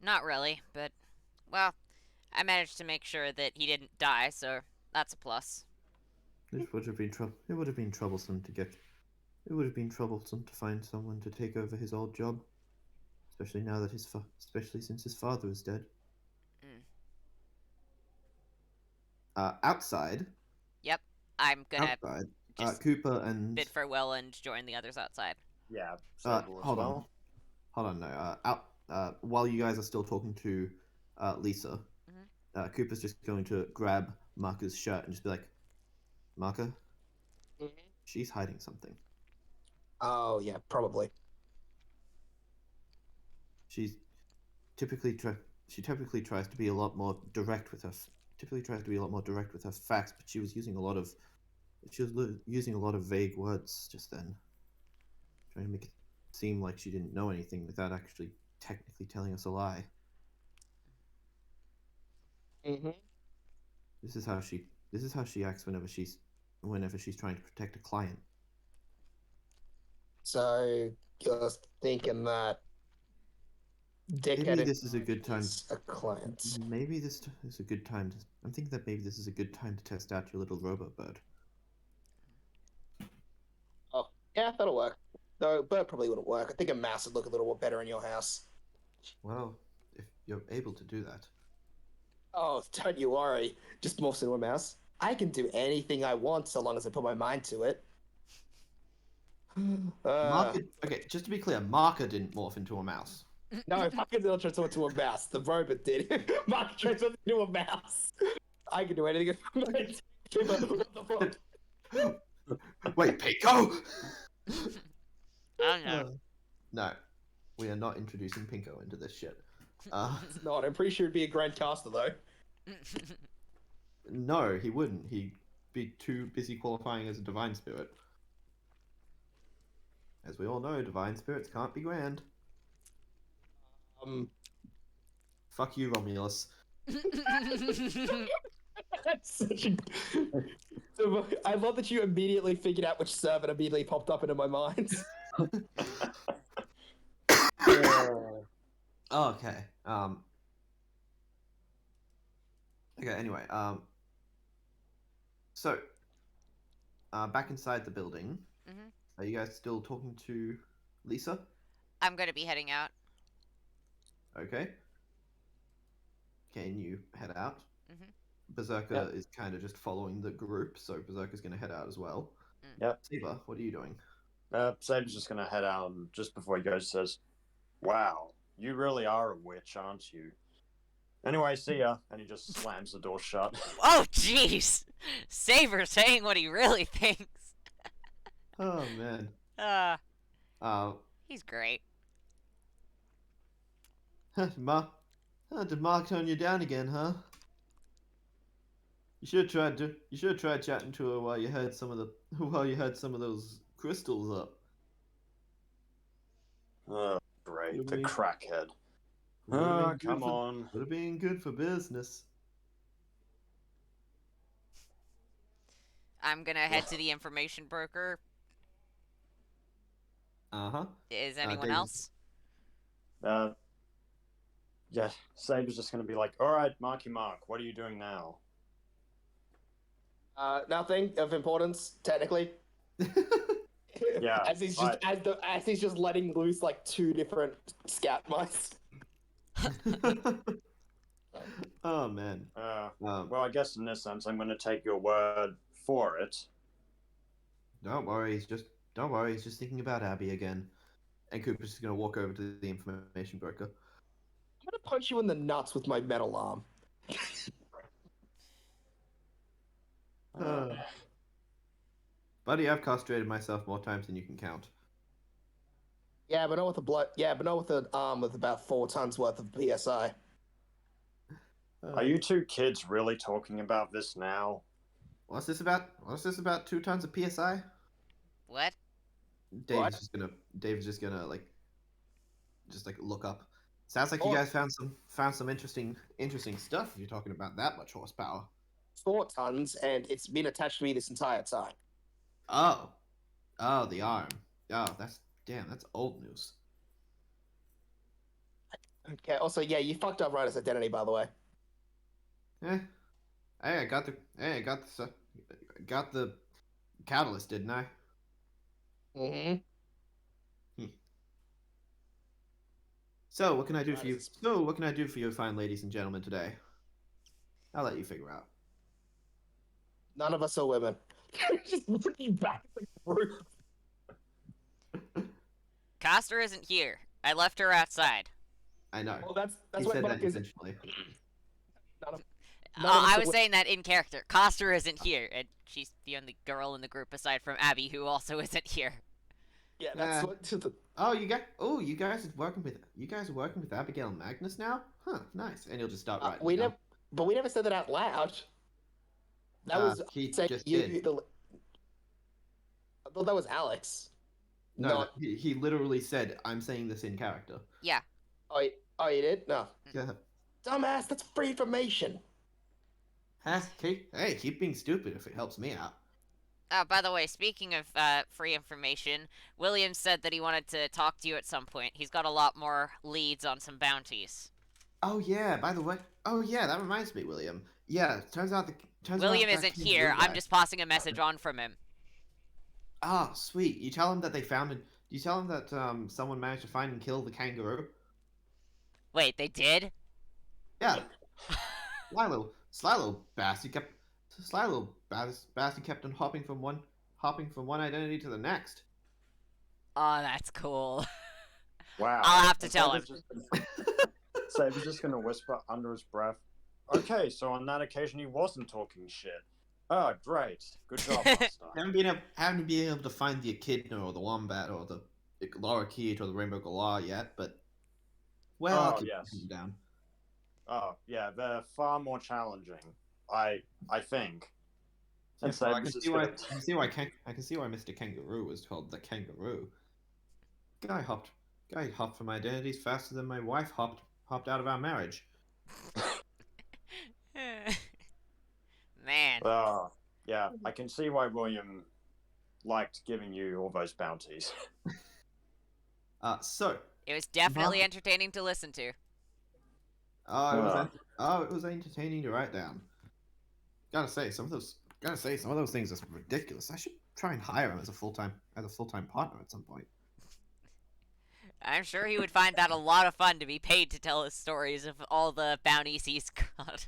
Not really, but well, I managed to make sure that he didn't die, so that's a plus. It would have been It would have been troublesome to get. It would have been troublesome to find someone to take over his old job, especially now that especially since his father is dead. Mm. Outside. I'm gonna Outside. just Cooper and. bid farewell and join the others outside. Yeah, Sable as hold on. well. Hold on, no. While you guys are still talking to Lisa, Cooper's just going to grab Marker's shirt and just be like, Marker, she's hiding something. Oh yeah, probably. She typically tries to be a lot more direct with her. Typically tries to be a lot more direct with her facts, but she was using a lot of vague words just then, trying to make it seem like she didn't know anything without actually technically telling us a lie. Mm-hmm. This is how she acts whenever she's trying to protect a client. So you're thinking that Maybe this is a good time. is a client. Maybe this is a good time to. I'm thinking that maybe this is a good time to test out your little robo bird. Yeah, that'll work. Though bird probably wouldn't work. I think a mouse would look a little better in your house. Well, if you're able to do that. Oh, don't you worry. Just morphs into a mouse. I can do anything I want so long as I put my mind to it. Marker, okay, just to be clear, Marker didn't morph into a mouse. No, Marker didn't transform into a mouse. The robot did. Marker transformed into a mouse. I can do anything. What the fuck? Wait, Pico? I don't know. No, we are not introducing Pinko into this shit. It's not. I'm pretty sure it'd be a grand caster though. No, he wouldn't. He'd be too busy qualifying as a divine spirit. As we all know, divine spirits can't be grand. Fuck you, Romulus. That's such a... So, I love that you immediately figured out which server immediately popped up into my mind. Okay. Okay. Anyway. So. Back inside the building. Mhm. Are you guys still talking to Lisa? I'm gonna be heading out. Okay. Can you head out? Mhm. Berserker is kind of just following the group, so Berserker's going to head out as well. Yep. Saber, what are you doing? Saber's just gonna head out, and just before he goes, says, "Wow, you really are a witch, aren't you?" Anyway, see ya. And he just slams the door shut. Oh, jeez! Saber saying what he really thinks. Oh man. Uh, he's great. Did Mark tone you down again, huh? You should have tried chatting to her while you had some of those crystals up. Oh, great, What do the you mean? crackhead. Would've Oh, been good come for- on. Would have been good for business. I'm gonna head to the information broker. Uh-huh. Is anyone Davis. else? Yeah, Saber's just gonna be like, "All right, Marky Mark, what are you doing now?" Nothing of importance, technically. Yeah, as he's just as he's just letting loose like 2 different scat mice. Oh man. Well, I guess in this sense, I'm gonna take your word for it. Don't worry, he's just thinking about Abby again. And Cooper's just gonna walk over to the information broker. I'm gonna punch you in the nuts with my metal arm. Buddy, I've castrated myself more times than you can count. Yeah, but not with a but not with an arm with about 4 tons worth of PSI. Are you two kids really talking about this now? What's this about? 2 tons of PSI? What? Dave's just gonna like look up. Sounds like you guys found some interesting stuff if you're talking about that much horsepower. 4 tons, and it's been attached to me this entire time. Oh, the arm. Oh, that's old news. Okay. Also, yeah, you fucked up Ryder's identity, by the way. Hey, I got the catalyst, didn't I? Mm-hmm. So, what can I do for you? Fine ladies and gentlemen, today? I'll let you figure out. None of us are women. Just looking back at the group. Coster isn't here. I left her outside. I know. Well, that's He what said Mark that is. intentionally. None of us I are was saying that in character. Coster isn't here, and she's the only girl in the group aside from Abby who also isn't here. Yeah, that's what. You guys are working with Abigail Magnus now? Huh, nice. And he'll just start writing. We never said that out loud. That was he saying just you. did. I thought that was Alex. No, he literally said, "I'm saying this in character." Yeah. Oh, you did? No. Yeah. Dumbass, that's free information. Hey, keep being stupid if it helps me out. By the way, speaking of free information, William said that he wanted to talk to you at some point. He's got a lot more leads on some bounties. Oh yeah, by the way. Oh yeah, that reminds me, William. Yeah, turns out William isn't here. I'm just passing a message on from him. Ah, sweet. You tell him that they found it. You tell him that someone managed to find and kill the kangaroo. Wait, they did? Yeah. Sly little bastard kept on hopping from one identity to the next. Oh, that's cool. Wow. I'll have to tell him. Saber's just gonna whisper under his breath, "Okay, so on that occasion he wasn't talking shit. Oh, great. Good job, Master." Haven't been able to find the echidna or the wombat or the lorikeet or the rainbow galah yet, but I'll keep them down. Oh, yeah, they're far more challenging. I think. And Yeah, I can Saber's see why just Mr. Kangaroo was called the kangaroo. Guy hopped from my identities faster than my wife hopped out of our marriage. Man. Yeah, I can see why William liked giving you all those bounties. So It was definitely entertaining to listen to. it was entertaining to write down. Gotta say, some of those things are ridiculous. I should try and hire him as a full-time partner at some point. I'm sure he would find that a lot of fun to be paid to tell his stories of all the bounties he's got.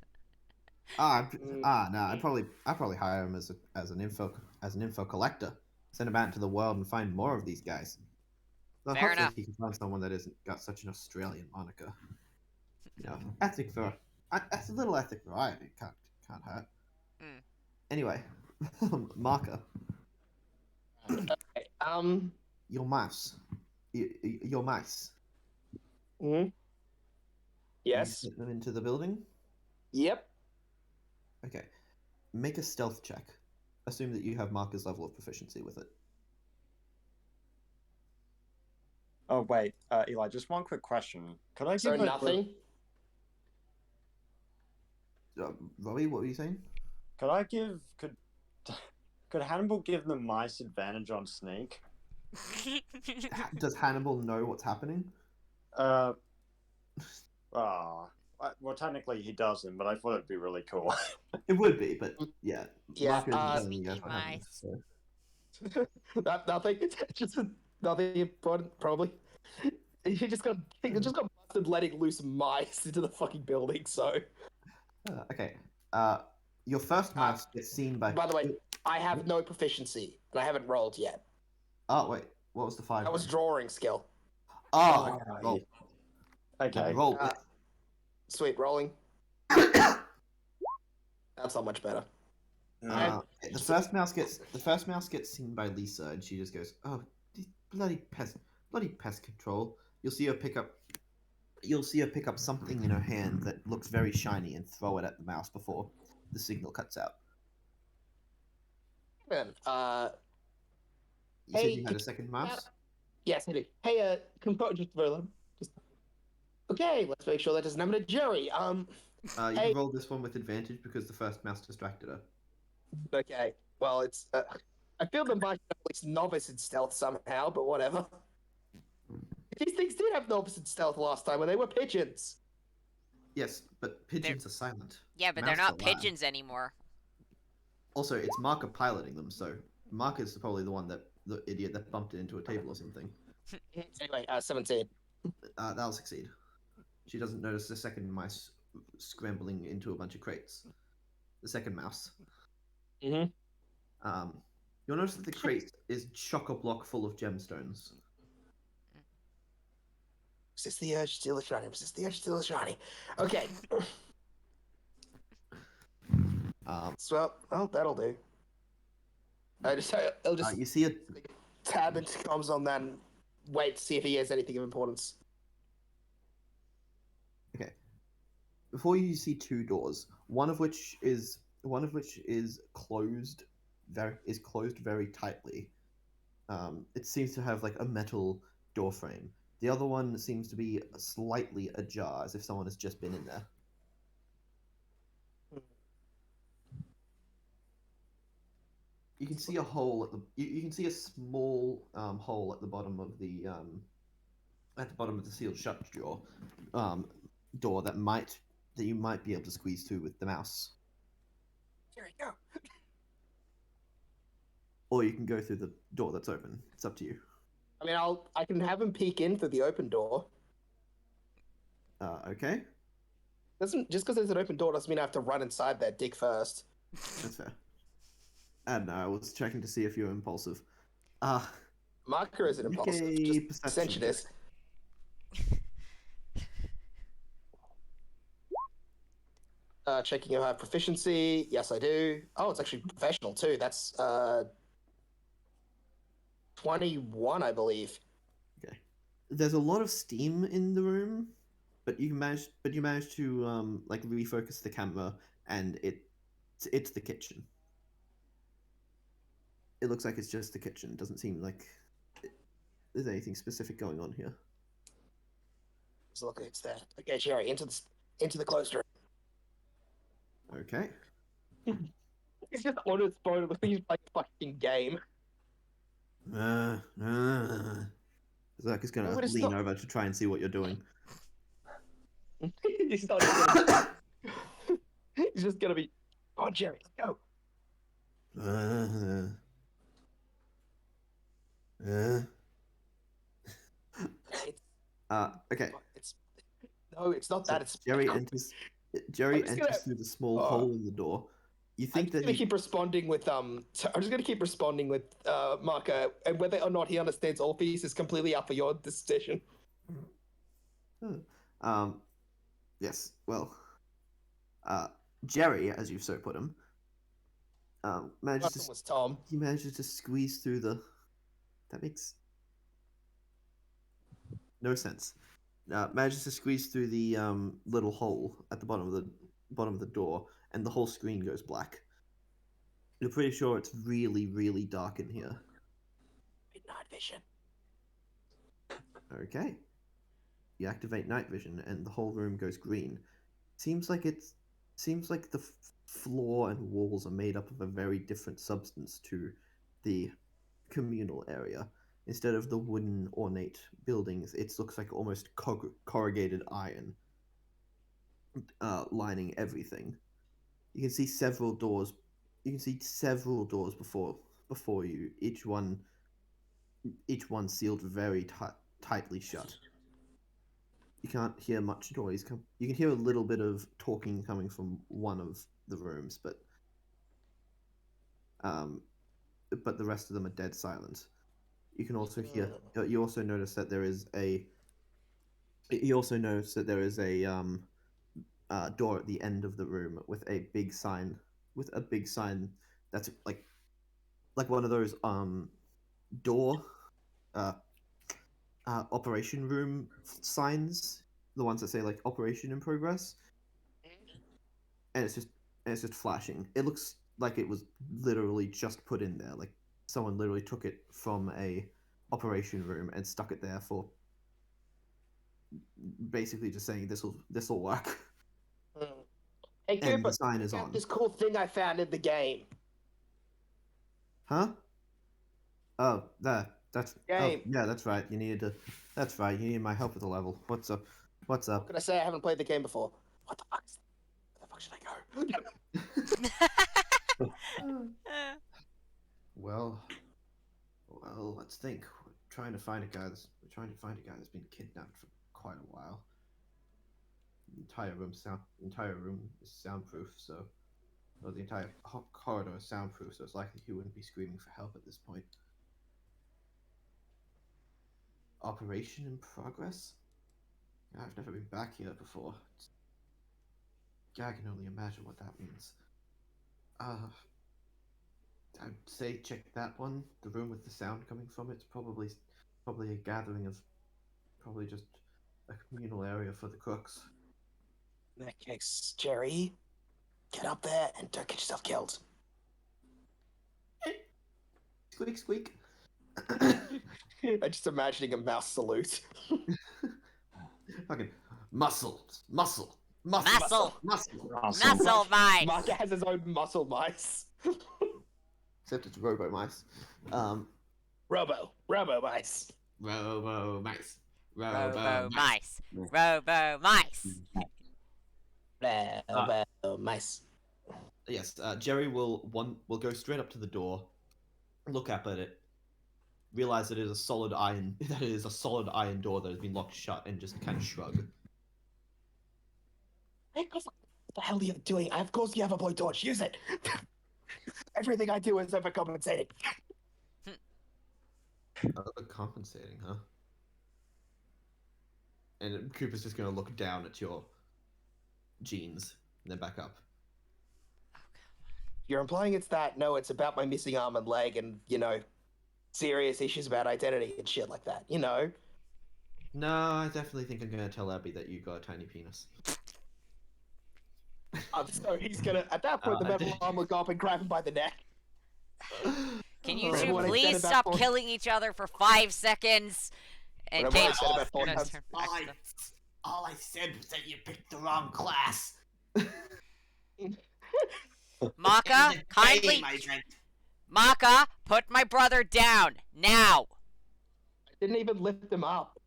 No, I'd probably hire him as an info collector. Send him out into the world and find more of these guys. Well, Fair hopefully enough. he can find someone that isn't got such an Australian moniker. You know, ethnic for that's a little ethnic variety. Can't hurt. Hmm. Anyway, Marker, Okay. your mouse, your mice. mhm. You Yes. put them into the building. Yep. Okay, make a stealth check. Assume that you have Marker's level of proficiency with it. Oh wait, Eli, just one quick question. Could I So give a nothing. Robbie, what were you saying? Could I give could Hannibal give the mice advantage on sneak? Does Hannibal know what's happening? Uh, well, technically he doesn't, but I thought it'd be really cool. It would be, but yeah, Yeah, Marker isn't telling you Sneaky guys what happened. mice. So. Nothing. Just nothing important, probably. He just got busted letting loose mice into the fucking building. So, Okay. Your first mouse gets seen by. by the way, I have no proficiency, and I haven't rolled yet. Oh wait, what was the 5? That was then? drawing skill. Oh, okay. Roll. Okay. Roll. Sweet, rolling. That's not much better. The first mouse gets seen by Lisa, and she just goes, "Oh, these bloody pest control." You'll see her pick up something in her hand that looks very shiny and throw it at the mouse before the signal cuts out. Man, You said Hey, you had a second mouse. yes, I do. Hey, just very low. Just okay. Let's make sure that doesn't happen to Jerry. You Hey. can roll this one with advantage because the first mouse distracted her. Okay. Well, it's. I feel the mice are at least novice in stealth somehow, but whatever. These things did have novice in stealth last time when they were pigeons. Yes, but pigeons are silent. Yeah, but Mouse they're not are loud. pigeons anymore. Also, it's Marker piloting them, so Marker's probably the idiot that bumped it into a table or something. Anyway, 17. That'll succeed. She doesn't notice the second mice scrambling into a bunch of crates. The second mouse. Mm-hmm. You'll notice that the crate is chock-a-block full of gemstones. Resist the urge, steal the shiny. Resist the urge, steal the shiny. Okay. So, well, that'll do. I'll just You see a tab into comms on that and wait to see if he has anything of importance. Okay. Before you see 2 doors, one of which is closed very tightly. It seems to have like a metal door frame. The other one seems to be slightly ajar, as if someone has just been in there. You can see a hole at the. You can see a small hole at the bottom of the sealed shut door that you might be able to squeeze through with the mouse. Here we go. Or you can go through the door that's open. It's up to you. I mean, I can have him peek in through the open door. Okay, Just because there's an open door doesn't mean I have to run inside that dick first. that's fair. And I was checking to see if you're impulsive. Marker isn't Make impulsive. a Just perception Ascension is. Checking if I have proficiency. Yes, I do. Oh, it's actually professional too. That's 21, I believe. Okay. There's a lot of steam in the room, but you managed to like refocus the camera, and it's the kitchen. It looks like it's just the kitchen. It doesn't seem like there's anything specific going on here. So look, it's there. Okay, Jerry, into the closed room. Okay. He's just on his phone looking like a fucking game. Zach is gonna No, but it's lean not- over to try and see what you're doing. He's not even gonna... He's just gonna be. Oh, Jerry, let's go. It's, Okay. no, it's not So that. It's Jerry enters. Jerry I'm just enters gonna- through the small Oh. hole in the door. You I'm think just that gonna he... keep responding with I'm just gonna keep responding with Marco, and whether or not he understands Orpheus is completely up for your decision. Yes, well, Jerry, as you've so put him, Last one was Tom. he manages to squeeze through the... That makes no sense. Manages to squeeze through the little hole at the bottom of the door, and the whole screen goes black. You're pretty sure it's really, really dark in here. Midnight vision. Okay. You activate night vision, and the whole room goes green. Seems like the floor and walls are made up of a very different substance to the communal area. Instead of the wooden ornate buildings, it looks like almost corrugated iron lining everything. You can see several doors. You can see several doors before you. Each one sealed very tightly shut. You can't hear much noise. You can hear a little bit of talking coming from one of the rooms, but the rest of them are dead silent. You can also hear. You also notice that there is a. You also notice that there is a door at the end of the room with a big sign. That's like one of those door operation room signs, the ones that say like operation in progress, and it's just flashing. It looks like it was literally just put in there, like someone literally took it from a operation room and stuck it there for basically just saying this will work. Hey, And Cooper, the sign is check out on. this cool thing I found in the game. Huh? Oh, that's Game. Oh, yeah, that's right. You needed my help with the level. What's up? What can I say? I haven't played the game before. What the fuck? Where the fuck should I go? Well, let's think. We're trying to find a guy that's been kidnapped for quite a while. The entire room is soundproof, so the entire corridor is soundproof, so it's likely he wouldn't be screaming for help at this point. Operation in progress? I've never been back here before. I can only imagine what that means. I'd say check that one, the room with the sound coming from it. It's probably a gathering of, probably just a communal area for the crooks. In that case, Jerry, get up there and don't get yourself killed. Squeak, squeak. I'm just imagining a mouse salute. Fucking muscle. Muscle Muscle. mice. Marco has his own muscle mice. Except it's robo mice. Robo mice. Robo mice. Robo mice. Robo mice. Robo mice. Yes, Jerry will go straight up to the door, look up at it, realize that it is a solid iron door that has been locked shut, and just kind of shrug. Hey, what the hell are you doing? Of course you have a blue torch. Use it. Everything I do is overcompensating. Compensating, huh? And Cooper's just gonna look down at your jeans and then back up. You're implying it's that? No, it's about my missing arm and leg and, serious issues about identity and shit like that, No, I definitely think I'm gonna tell Abby that you got a tiny penis. So he's gonna, at that point, the metal arm will go up and grab him by the neck. Can you Remember two what I said please about stop 40 killing each other for 5 seconds? And Remember what I Kate, said about 40 Kate, times? All I said was that you picked the wrong class. Maka, kindly, Maka, put my brother down now. I didn't even lift him up.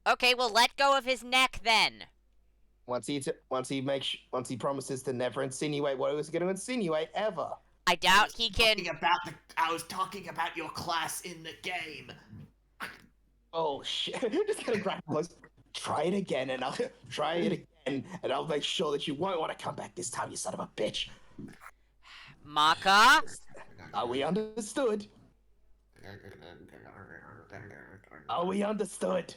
Okay, well, let go of his neck then. Once he promises to never insinuate what he was going to insinuate ever. I doubt he can. I was talking about your class in the game. Oh shit! Just gonna grab close. Try it again, and I'll try it again, and I'll make sure that you won't want to come back this time, you son of a bitch. Maka? Are we understood? Are we understood?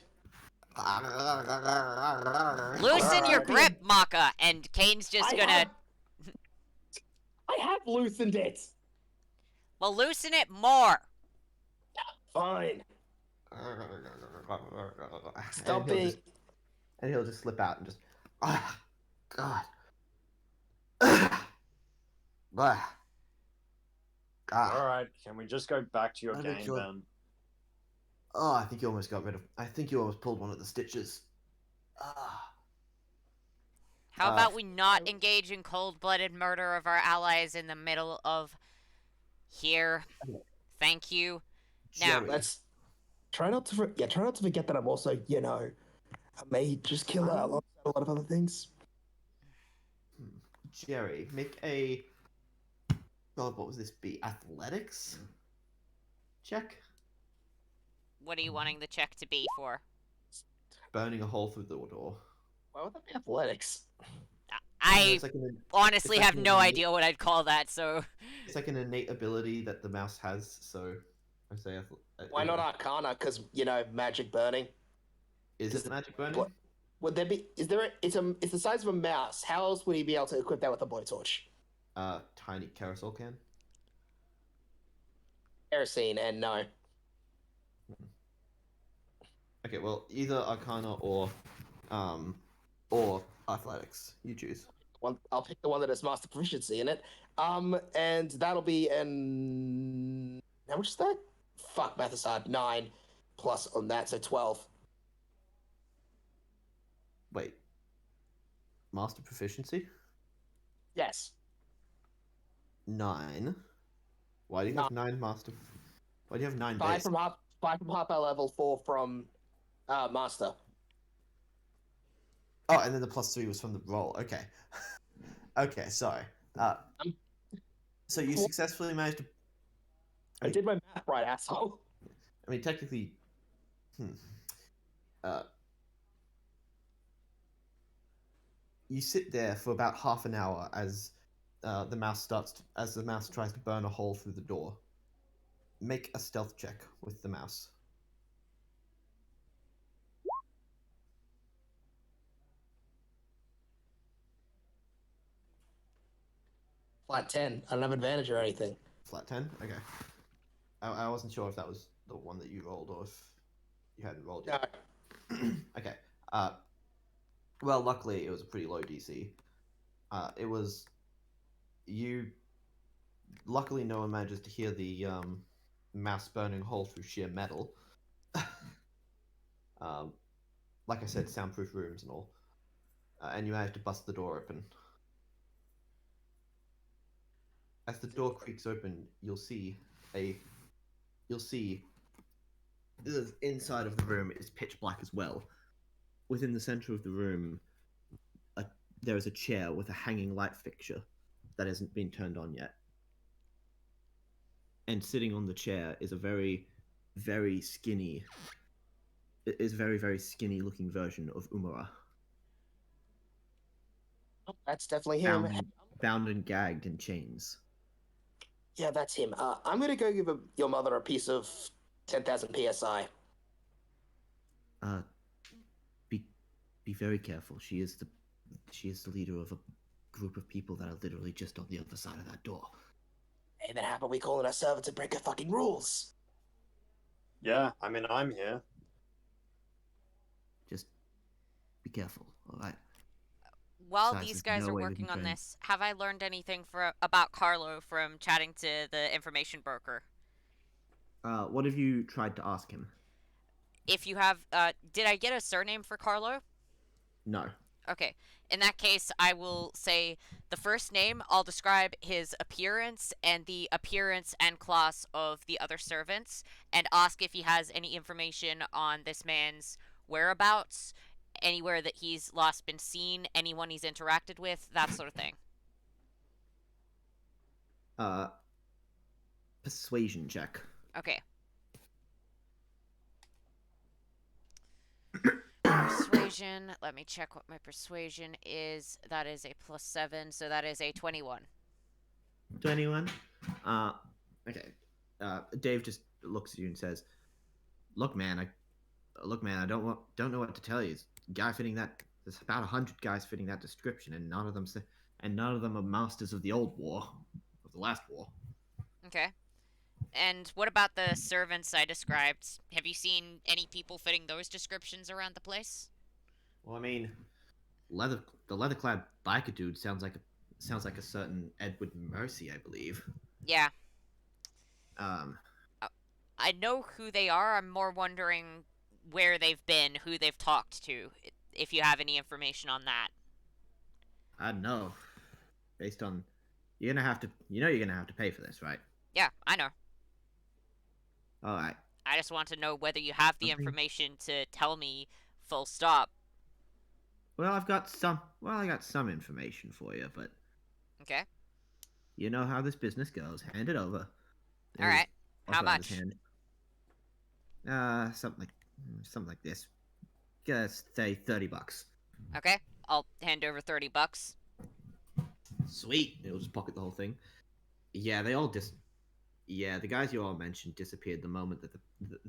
Loosen your Alright. grip, Maka, and Kane's just gonna... I have loosened it. Well, loosen it more. Fine. Stop and he'll being. just, and he'll just slip out and just, God. Ah. All right, can we just go back to your I think game you're- then? Oh, I think you almost got rid of. I think you almost pulled one of the stitches. Ah. How about we not engage in cold-blooded murder of our allies in the middle of here? Thank you. Now, Jerry. Let's try not to. Try not to forget that I'm also, a mage killer alongside a lot of other things. Jerry, make a. God, what was this? Be athletics? Check. what are you wanting the check to be for? Burning a hole through the door. Why would that be athletics? I It's like an, honestly it's like have no an- idea what I'd call that, so... it's like an innate ability that the mouse has. So, I say. Why not Arcana? Because magic burning. Is Does it magic burning? What? Would there be? Is there? It's the size of a mouse. How else would he be able to equip that with a blowtorch? Tiny carousel can. Kerosene and no. Okay, well, either Arcana or athletics. You choose. I'll pick the one that has master proficiency in it. And that'll be an how much is that? Fuck, math is hard. 9 plus on that, so 12. Wait. Master proficiency? Yes. 9. Why do you have 9 master? Why do you have 9 5 base? from half our level, 4 from master. Oh, and then the +3 was from the roll. Okay. Okay, sorry. So you successfully managed to. I did my math right, asshole. I mean, technically. You sit there for about half an hour as the mouse tries to burn a hole through the door. Make a stealth check with the mouse. Flat 10. I don't have advantage or anything. Flat 10? Okay. I wasn't sure if that was the one that you rolled or if you hadn't rolled No. yet. Okay. Well, luckily it was a pretty low DC. It was you. Luckily, no one manages to hear the mouse burning hole through sheer metal. Like I said, soundproof rooms and all. And you manage to bust the door open. As the door creaks open, you'll see the inside of the room is pitch black as well. Within the center of the room, there is a chair with a hanging light fixture that hasn't been turned on yet. And sitting on the chair is a very, very skinny looking version of Umara. Oh, that's definitely him. Bound and gagged in chains. Yeah, that's him. I'm gonna go give your mother a piece of 10,000 psi. Be very careful. She is the leader of a group of people that are literally just on the other side of that door. Hey, then how about we call in our servants and break her fucking rules? Yeah, I mean, I'm here. Just be careful, all right? While Besides, these there's guys no are way we working can on train. this, have I learned anything about Carlo from chatting to the information broker? What have you tried to ask him? If you have, did I get a surname for Carlo? No. Okay. In that case, I will say the first name. I'll describe his appearance and the appearance and class of the other servants, and ask if he has any information on this man's whereabouts, anywhere that he's last been seen, anyone he's interacted with, that sort of thing. Persuasion check. Okay. Persuasion persuasion. Let me check what my persuasion is. That is a +7, so that is a 21. 21. Okay. Dave just looks at you and says, "Look, man, I don't know what to tell you. There's about 100 guys fitting that description, and none of them are masters of the old war, of the last war." Okay. And what about the servants I described? Have you seen any people fitting those descriptions around the place? Well, I mean, the leather-clad biker dude sounds like a certain Edward Mercy, I believe. Yeah. Um, I know who they are. I'm more wondering where they've been, who they've talked to, if you have any information on that. I don't know. Based on, you're gonna have to pay for this, right? Yeah, I know. All right. I just want to know whether you have the Something- information to tell me full stop. Well, I got some information for you, but Okay? you know how this business goes. Hand it over. All right. Walk How around his much? hand. Something like this. Let's say $30. Okay? I'll hand over $30. Sweet. He'll just pocket the whole thing. Yeah, the guys you all mentioned disappeared the moment that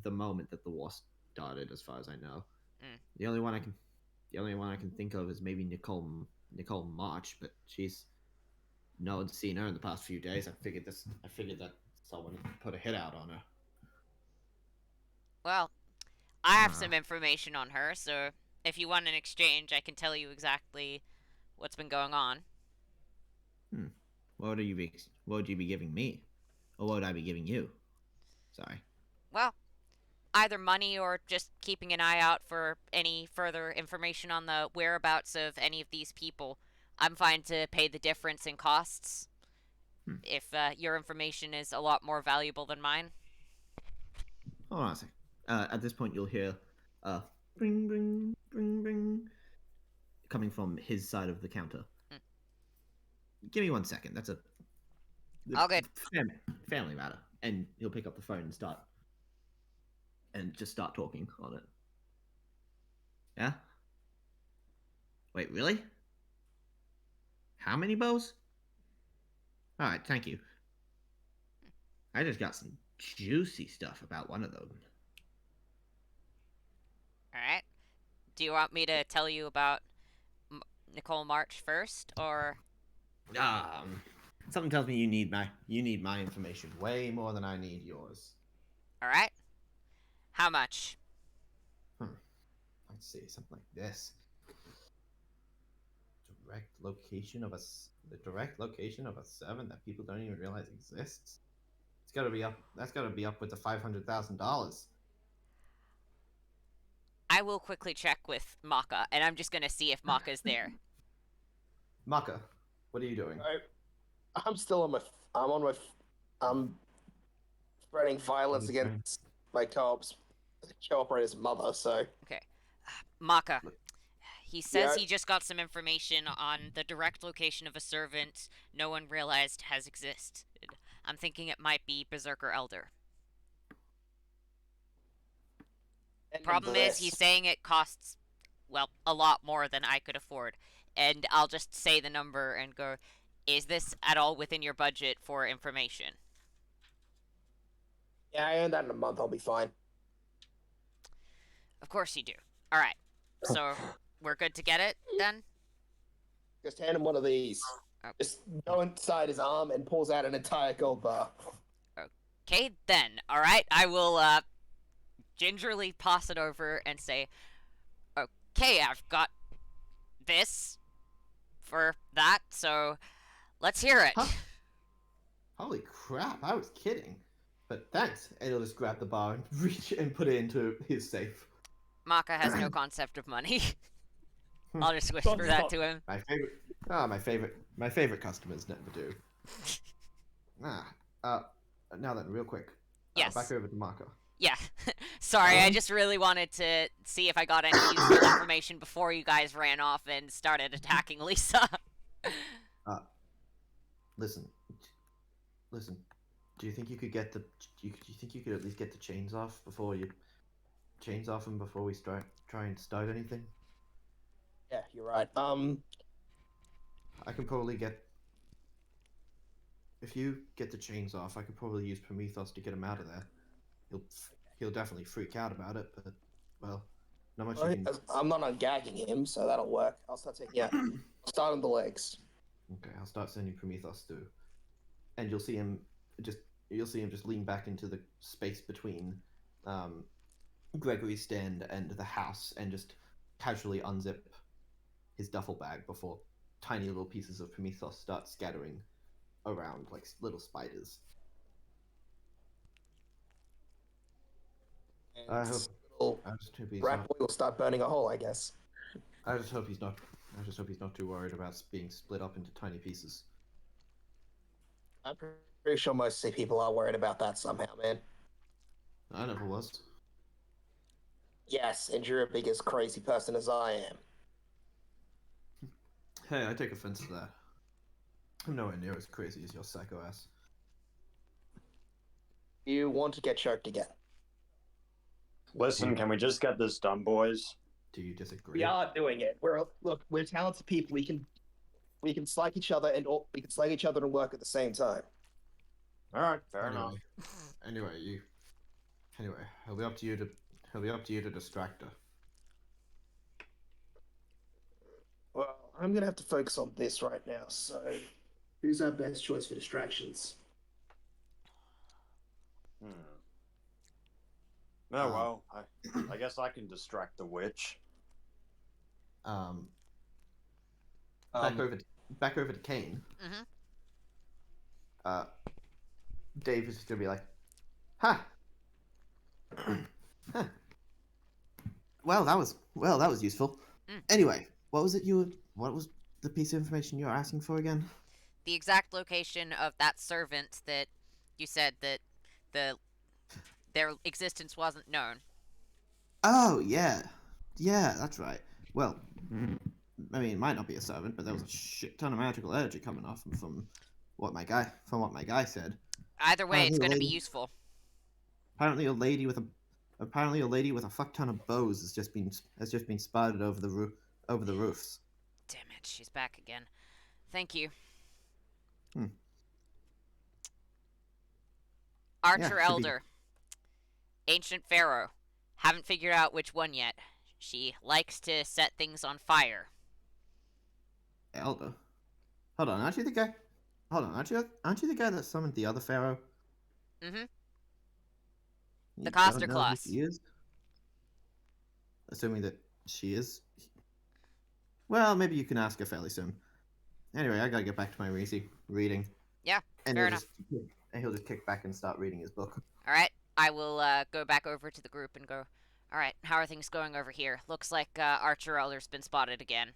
the moment that the war started, as far as I know. Mm. The only one I can think of is maybe Nicole March, but no one's seen her in the past few days. I figured that someone put a hit out on her. Well, I have Ah. some information on her, so if you want an exchange, I can tell you exactly what's been going on. What would you be giving me? Or what would I be giving you? Sorry. Well, either money or just keeping an eye out for any further information on the whereabouts of any of these people. I'm fine to pay the difference in costs if your information is a lot more valuable than mine. Hold on a second. At this point, you'll hear bring, bring, bring, bring, coming from his side of the counter. Give me 1 second. That's All good. Family matter. And he'll pick up the phone and just start talking on it. Yeah? Wait, really? How many bows? Alright, thank you. I just got some juicy stuff about one of them. Alright. Do you want me to tell you about Nicole March first, or... Something tells me you need my information way more than I need yours. Alright? How much? Let's see, something like this. The direct location of a 7 that people don't even realize exists. That's gotta be up with the $500,000. I will quickly check with Maka, and I'm just gonna see if Maka's there. Maka, what are you doing? I'm still I'm spreading violence against my co-operator's mother, so. Okay. Maka. He says Yeah. he just got some information on the direct location of a servant no one realized has existed. I'm thinking it might be Berserker Elder. Problem is, he's saying it costs, well, a lot more than I could afford. And I'll just say the number and go, is this at all within your budget for information? Yeah, I earn that in a month, I'll be fine. Of course you do. Alright, so we're good to get it, then? Just hand him one of these. Oh. Just go inside his arm and pulls out an entire gold bar. Okay, then. Alright, I will, gingerly pass it over and say, okay, I've got this for that, so let's hear it. Huh? Holy crap, I was kidding. But thanks. And he'll just grab the bar and reach and put it into his safe. Maka has no concept of money. I'll just whisper that to him. My favorite customers never do. Now then, real quick. Yes. Back over to Maka. Yeah. Sorry, I just really wanted to see if I got any useful information before you guys ran off and started attacking Lisa. Listen. Do you think you could get do you think you could at least get the chains off before we try and start anything? Yeah, you're right. I can probably get. If you get the chains off, I could probably use Prometheus to get him out of there. He'll definitely freak out about it, but well, not much you can. I'm not ungagging him, so that'll work. I'll start taking out. Start on the legs. Okay, I'll start sending Prometheus through, and you'll see him just lean back into the space between Gregory's stand and the house, and just casually unzip his duffel bag before tiny little pieces of Prometheus start scattering around like little spiders. And I hope. little I just hope he's rat not. boy will start burning a hole, I guess. I just hope he's not. I just hope he's not too worried about being split up into tiny pieces. I'm pretty sure most people are worried about that somehow, man. I never was. Yes, and you're a big as crazy person as I am. Hey, I take offense to that. I'm nowhere near as crazy as your psycho ass. You want to get choked again? Listen, can we just get this done, boys? Do you disagree? We are doing it. We're talented people. We can slag each other and work at the same time. All right, fair enough. Anyway, it'll be up to you to distract her. Well, I'm gonna have to focus on this right now. So, who's our best choice for distractions? Oh well, I guess I can distract the witch. Back over to Kane. Mm-hmm. Dave is just gonna be like, "Ha! Huh. Well, that was useful. Anyway, what was the piece of information you were asking for again?" The exact location of that servant that you said that their existence wasn't known. Oh yeah, that's right. Well, I mean, it might not be a servant, but there was a shit ton of magical energy coming off him from what my guy said. Either way, it's Apparently a going to be lady- useful. Apparently, a lady with a fuck ton of bows has just been spotted over the roofs. Damn it, she's back again. Thank you. Archer should be- Elder. Ancient Pharaoh. Haven't figured out which one yet. She likes to set things on fire. Elder. Hold on, aren't you the guy? Hold on, aren't you the guy that summoned the other pharaoh? Mm-hmm. You The don't Coster know who Claus. she is? Assuming that she is. Well, maybe you can ask her fairly soon. Anyway, I gotta get back to my reading. Yeah, and fair he'll just kick back and start reading his book. Alright, I will go back over to the group and go, alright, how are things going over here? Looks like Archer Elder's been spotted again.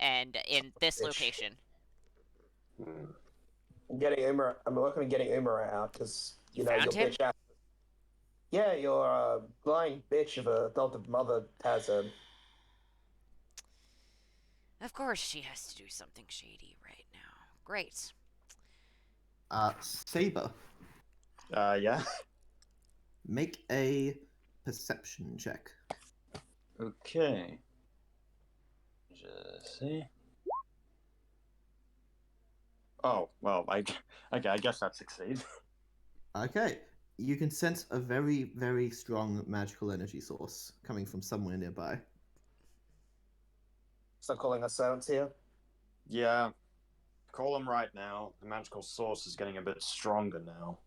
And in this Bitch. location. I'm working on getting Umara out because you know Found your him? bitch ass. Yeah, your blind bitch of a adopted mother has a. Of course she has to do something shady right now. Great. Saber, Yeah. make a perception check. Okay. Just see. Oh well, okay. I guess that succeeds. Okay, you can sense a very, very strong magical energy source coming from somewhere nearby. Stop calling us servants here. Yeah. Call him right now. The magical source is getting a bit stronger now.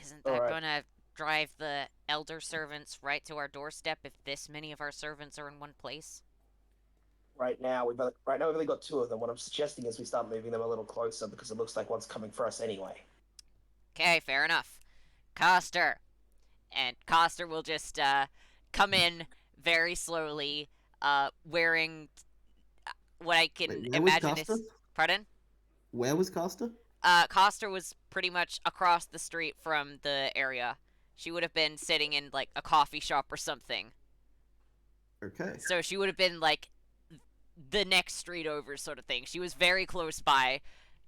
Isn't that Alright. gonna drive the elder servants right to our doorstep if this many of our servants are in one place? Right now we've only got two of them. What I'm suggesting is we start moving them a little closer because it looks like one's coming for us anyway. Okay, fair enough. Coster. And Coster will just come in very slowly, wearing what I can Wait, where was imagine Costa? is... Pardon? Where was Costa? Coster was pretty much across the street from the area. She would have been sitting in, like, a coffee shop or something. Okay. So she would have been, like, the next street over sort of thing. She was very close by,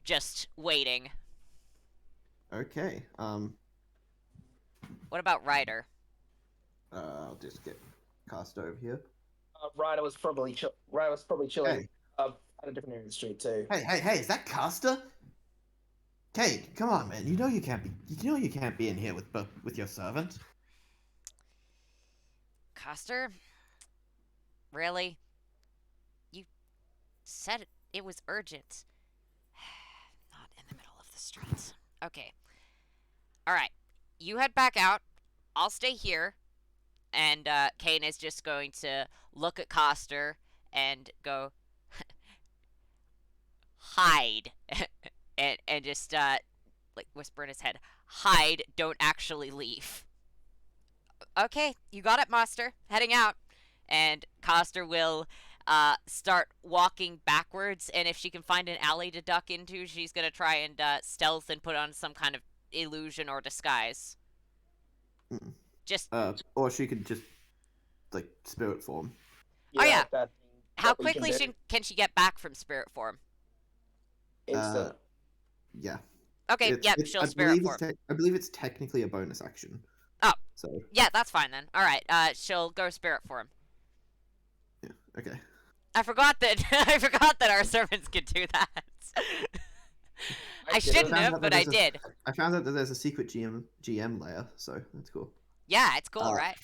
just waiting. Okay. What about Ryder? I'll just get Costa over here. Ryder was probably chilling Hey, at a different area of the street too. hey! Is that Caster? Kate, come on, man. You know you can't be. You know you can't be in here with your servant. Coster? Really? You said it was urgent. Not in the middle of the street. Okay. Alright. You head back out. I'll stay here. And Kane is just going to look at Coster and go, hide. and just, like, whisper in his head, hide, don't actually leave. Okay, you got it, Master. Heading out. And Coster will start walking backwards, and if she can find an alley to duck into, she's going to try and stealth and put on some kind of illusion or disguise. Mm. Just, Or she could just like spirit form. Oh, yeah. That thing how that we quickly do. can she get back from spirit form? Instant. Yeah. Okay, It's- yep, it's- she'll I spirit believe form. I believe it's technically a bonus action. Oh. So Yeah, that's fine then. Alright, she'll go spirit form. yeah. Okay. I forgot that I forgot that our servants could do that. I did. shouldn't found have, out but that I there's did. I found out that there's a secret GM layer, so that's cool. Yeah, it's cool, Uh, right?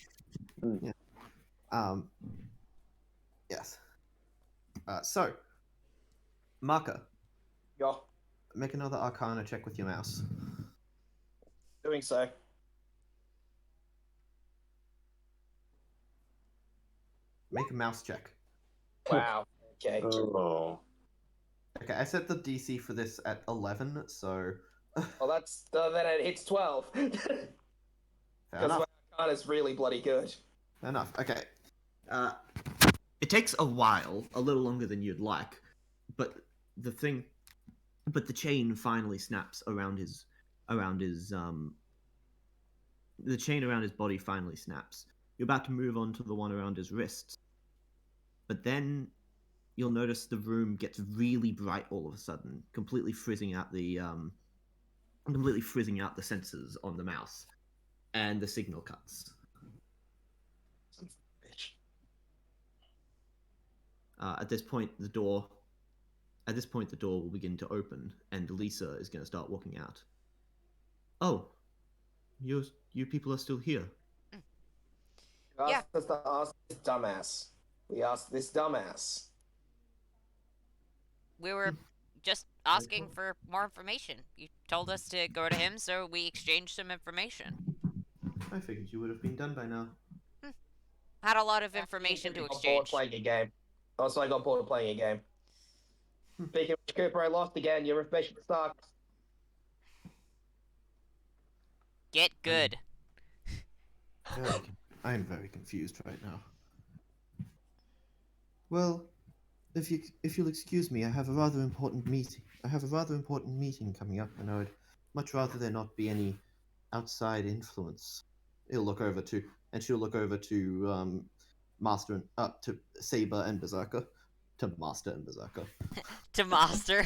Yes. So, Marker, Yo, make another Arcana check with your mouse. doing so. Make a mouse check. Wow. Okay. Oh. Okay, I set the DC for this at 11, so Well, that's then it hits 12. fair Because enough. my Arcana is really bloody good. Fair enough. Okay. It takes a while, a little longer than you'd like, but the chain finally snaps the chain around his body finally snaps. You're about to move on to the one around his wrists, but then you'll notice the room gets really bright all of a sudden, completely frizzing out the sensors on the mouse, and the signal cuts. Bitch. At this point, the door will begin to open, and Lisa is going to start walking out. Oh, you people are still here. You Yeah. asked us to ask this dumbass. We asked this dumbass. We were just asking for more information. You told us to go to him, so we exchanged some information. I figured you would have been done by now. Had a lot of information to I got bored exchange. playing a game. Also, I got bored of playing a game. Hmm. Speaking of which, Cooper, I lost again. Your information sucks. Get good. I am very confused right now. Well, if you'll excuse me, I have a rather important meeting. Coming up, and I would much rather there not be any outside influence. She'll look over to Master and to Saber and Berserker, to Master and Berserker. To master.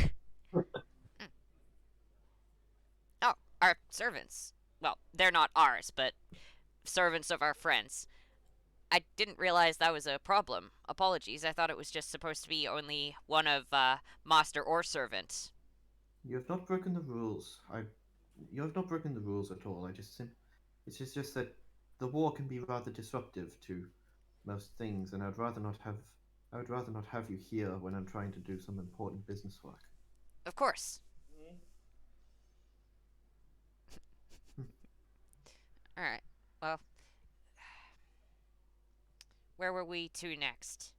Oh, our servants. Well, they're not ours, but servants of our friends. I didn't realize that was a problem. Apologies. I thought it was just supposed to be only one of master or servant. You have not broken the rules. You have not broken the rules at all. It's just that the war can be rather disruptive to most things, and I would rather not have you here when I'm trying to do some important business work. Of course. All right. Well, where were we to next?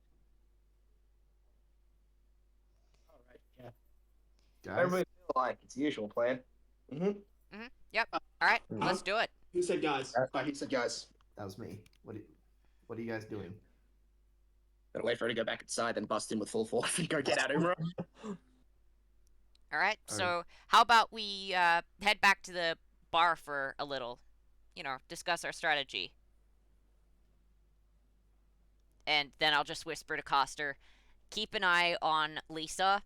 All right, yeah. Guys, Everybody feel like it's the usual plan. Mm-hmm. Yep. All right. Let's do it. Who said guys? He said, guys. that was me. What are you guys doing? Gotta wait for her to go back inside, then bust in with full force and go get at him. All right. All So, how about we head back to the bar for a little, discuss our strategy. And then I'll just whisper to Coster, keep an eye on Lisa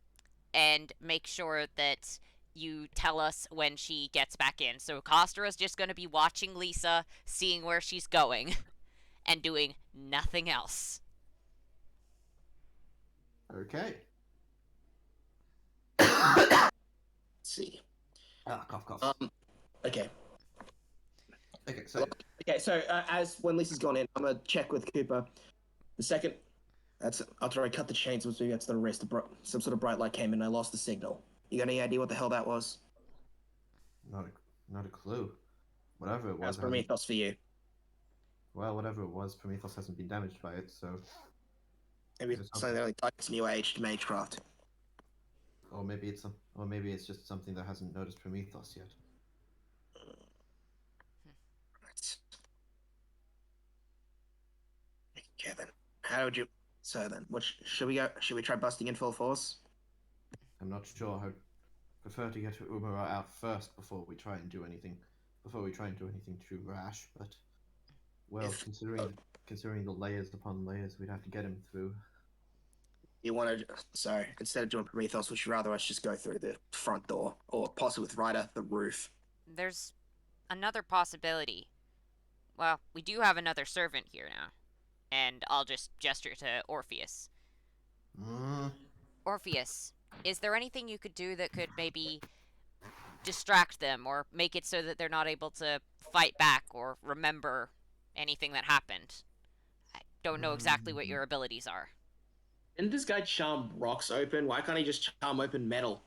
and make sure that you tell us when she gets back in. So Coster is just going to be watching Lisa, seeing where she's going, and doing nothing else. Okay. Let's see. Cough, cough. Okay. Okay, so Okay, so as when Lisa's gone in, I'm gonna check with Cooper. The second, that's after I cut the chains, once we got to the wrist, some sort of bright light came in. And I lost the signal. You got any idea what the hell that was? not a clue. Whatever it was, That's Prometheus for you. well, whatever it was, Prometheus hasn't been damaged by it, so Maybe Just something that ties new age to Magecraft. or maybe it's just something that hasn't noticed Prometheus yet. Okay then. How would you? So then, what should we go? Should we try busting in full force? I'm not sure. I'd prefer to get Umara out first before we try and do anything. Before we try and do anything too rash, but well, If- considering the layers upon layers we'd have to get him through. You want to? So instead of doing Prometheus, would you rather us just go through the front door, or possibly with Ryder the roof? There's another possibility. Well, we do have another servant here now. And I'll just gesture to Orpheus. Orpheus, is there anything you could do that could maybe distract them or make it so that they're not able to fight back or remember anything that happened? I don't know exactly what your abilities are. Didn't this guy charm rocks open? Why can't he just charm open metal?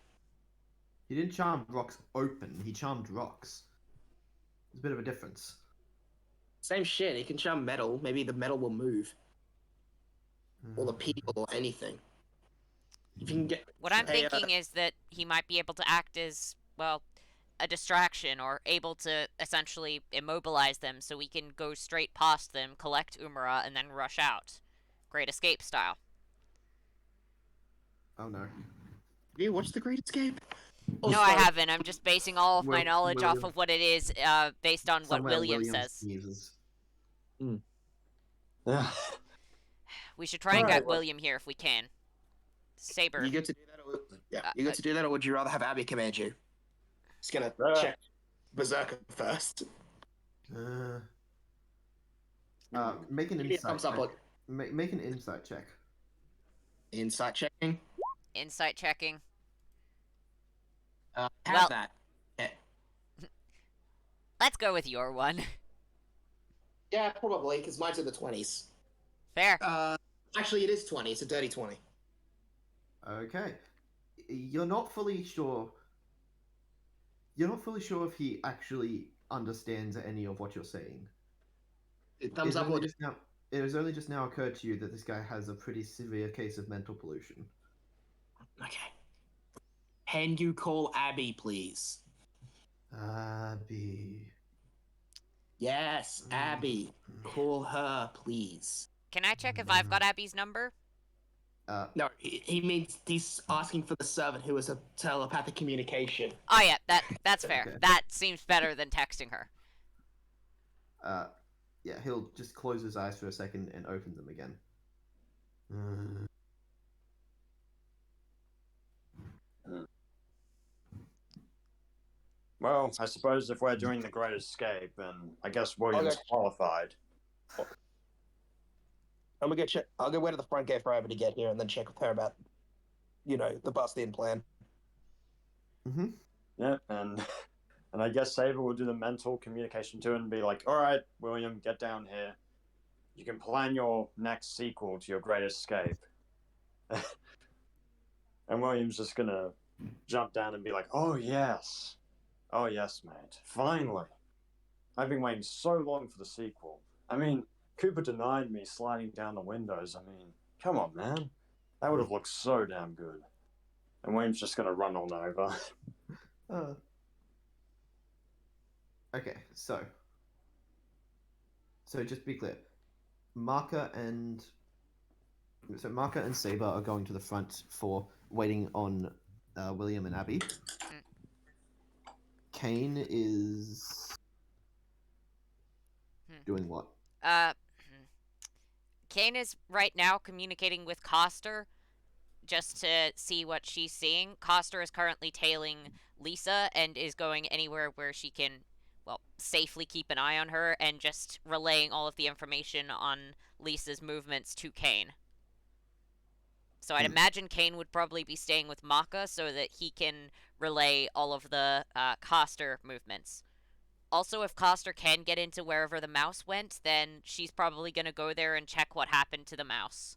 He didn't charm rocks open. He charmed rocks. There's a bit of a difference. Same shit. He can charm metal. Maybe the metal will move, or the people, or anything. If you can get What I'm Hey, thinking is that he might be able to act as, well, a distraction or able to essentially immobilize them so we can go straight past them, collect Umara, and then rush out. Great Escape style. Oh no. Have you watched The Great Escape? No, I haven't. I'm just basing all of my Will- knowledge off William- of what it is, based on what Somewhere William Williams says. sneezes. Yeah. We should try and Alright, get well- William here if we can. Saber. You get to do that, or you get to do that, or would you rather have Abby command you? Just gonna Right. check Berserker first. Make an Give me a insight thumbs up check. on Make an insight check. insight checking. Insight checking. Have Well- that. Let's go with your one. Yeah, probably, because mine's in the 20s. Fair. Actually, it is 20. It's a dirty 20. Okay. You're not fully sure. You're not fully sure if he actually understands any of what you're saying. Thumbs up or It has only just now occurred to you that this guy has a pretty severe case of mental pollution. Okay. Can you call Abby, please? Abby. Yes, Abby. Call her, please. Can I check if I've got Abby's number? No, he means he's asking for the servant who is a telepathic communication. Oh yeah, that's fair. Okay. That seems better than texting her. Yeah, he'll just close his eyes for a second and open them again. Well, I suppose if we're doing the Great Escape, then I guess William's Okay. qualified. I'm gonna I'll go wait at the front gate for Abby to get here, and then check with her about, the bust-in plan. Mm-hmm. Yeah, and and I guess Saber will do the mental communication to him and be like, "All right, William, get down here. You can plan your next sequel to your Great Escape." And William's just gonna jump down and be like, "Oh yes, mate. Finally, I've been waiting so long for the sequel. I mean, Cooper denied me sliding down the windows. I mean, come on, man. That would have looked so damn good." And William's just gonna run on over. Okay, so just to be clear, Marker and Saber are going to the front for waiting on William and Abby. Kane is doing what? Kane is right now communicating with Coster just to see what she's seeing. Coster is currently tailing Lisa and is going anywhere where she can, well, safely keep an eye on her and just relaying all of the information on Lisa's movements to Kane. So I'd imagine Kane would probably be staying with Maka so that he can relay all of the Coster movements. Also, if Coster can get into wherever the mouse went, then she's probably going to go there and check what happened to the mouse.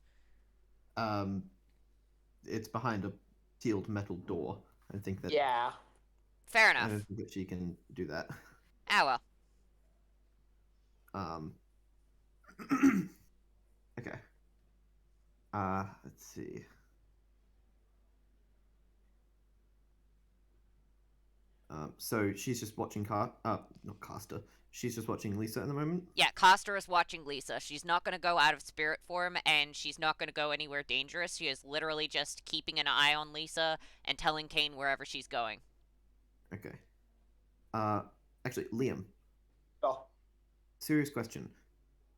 It's behind a sealed metal door. I think that. Yeah. Fair I enough. don't think that she can do that. Ah, well. Okay. Let's see. So she's just watching not Caster. She's just watching Lisa at the moment. Yeah, Coster is watching Lisa. She's not going to go out of spirit form, and she's not going to go anywhere dangerous. She is literally just keeping an eye on Lisa and telling Kane wherever she's going. Okay. Actually, Liam. Oh, Serious question.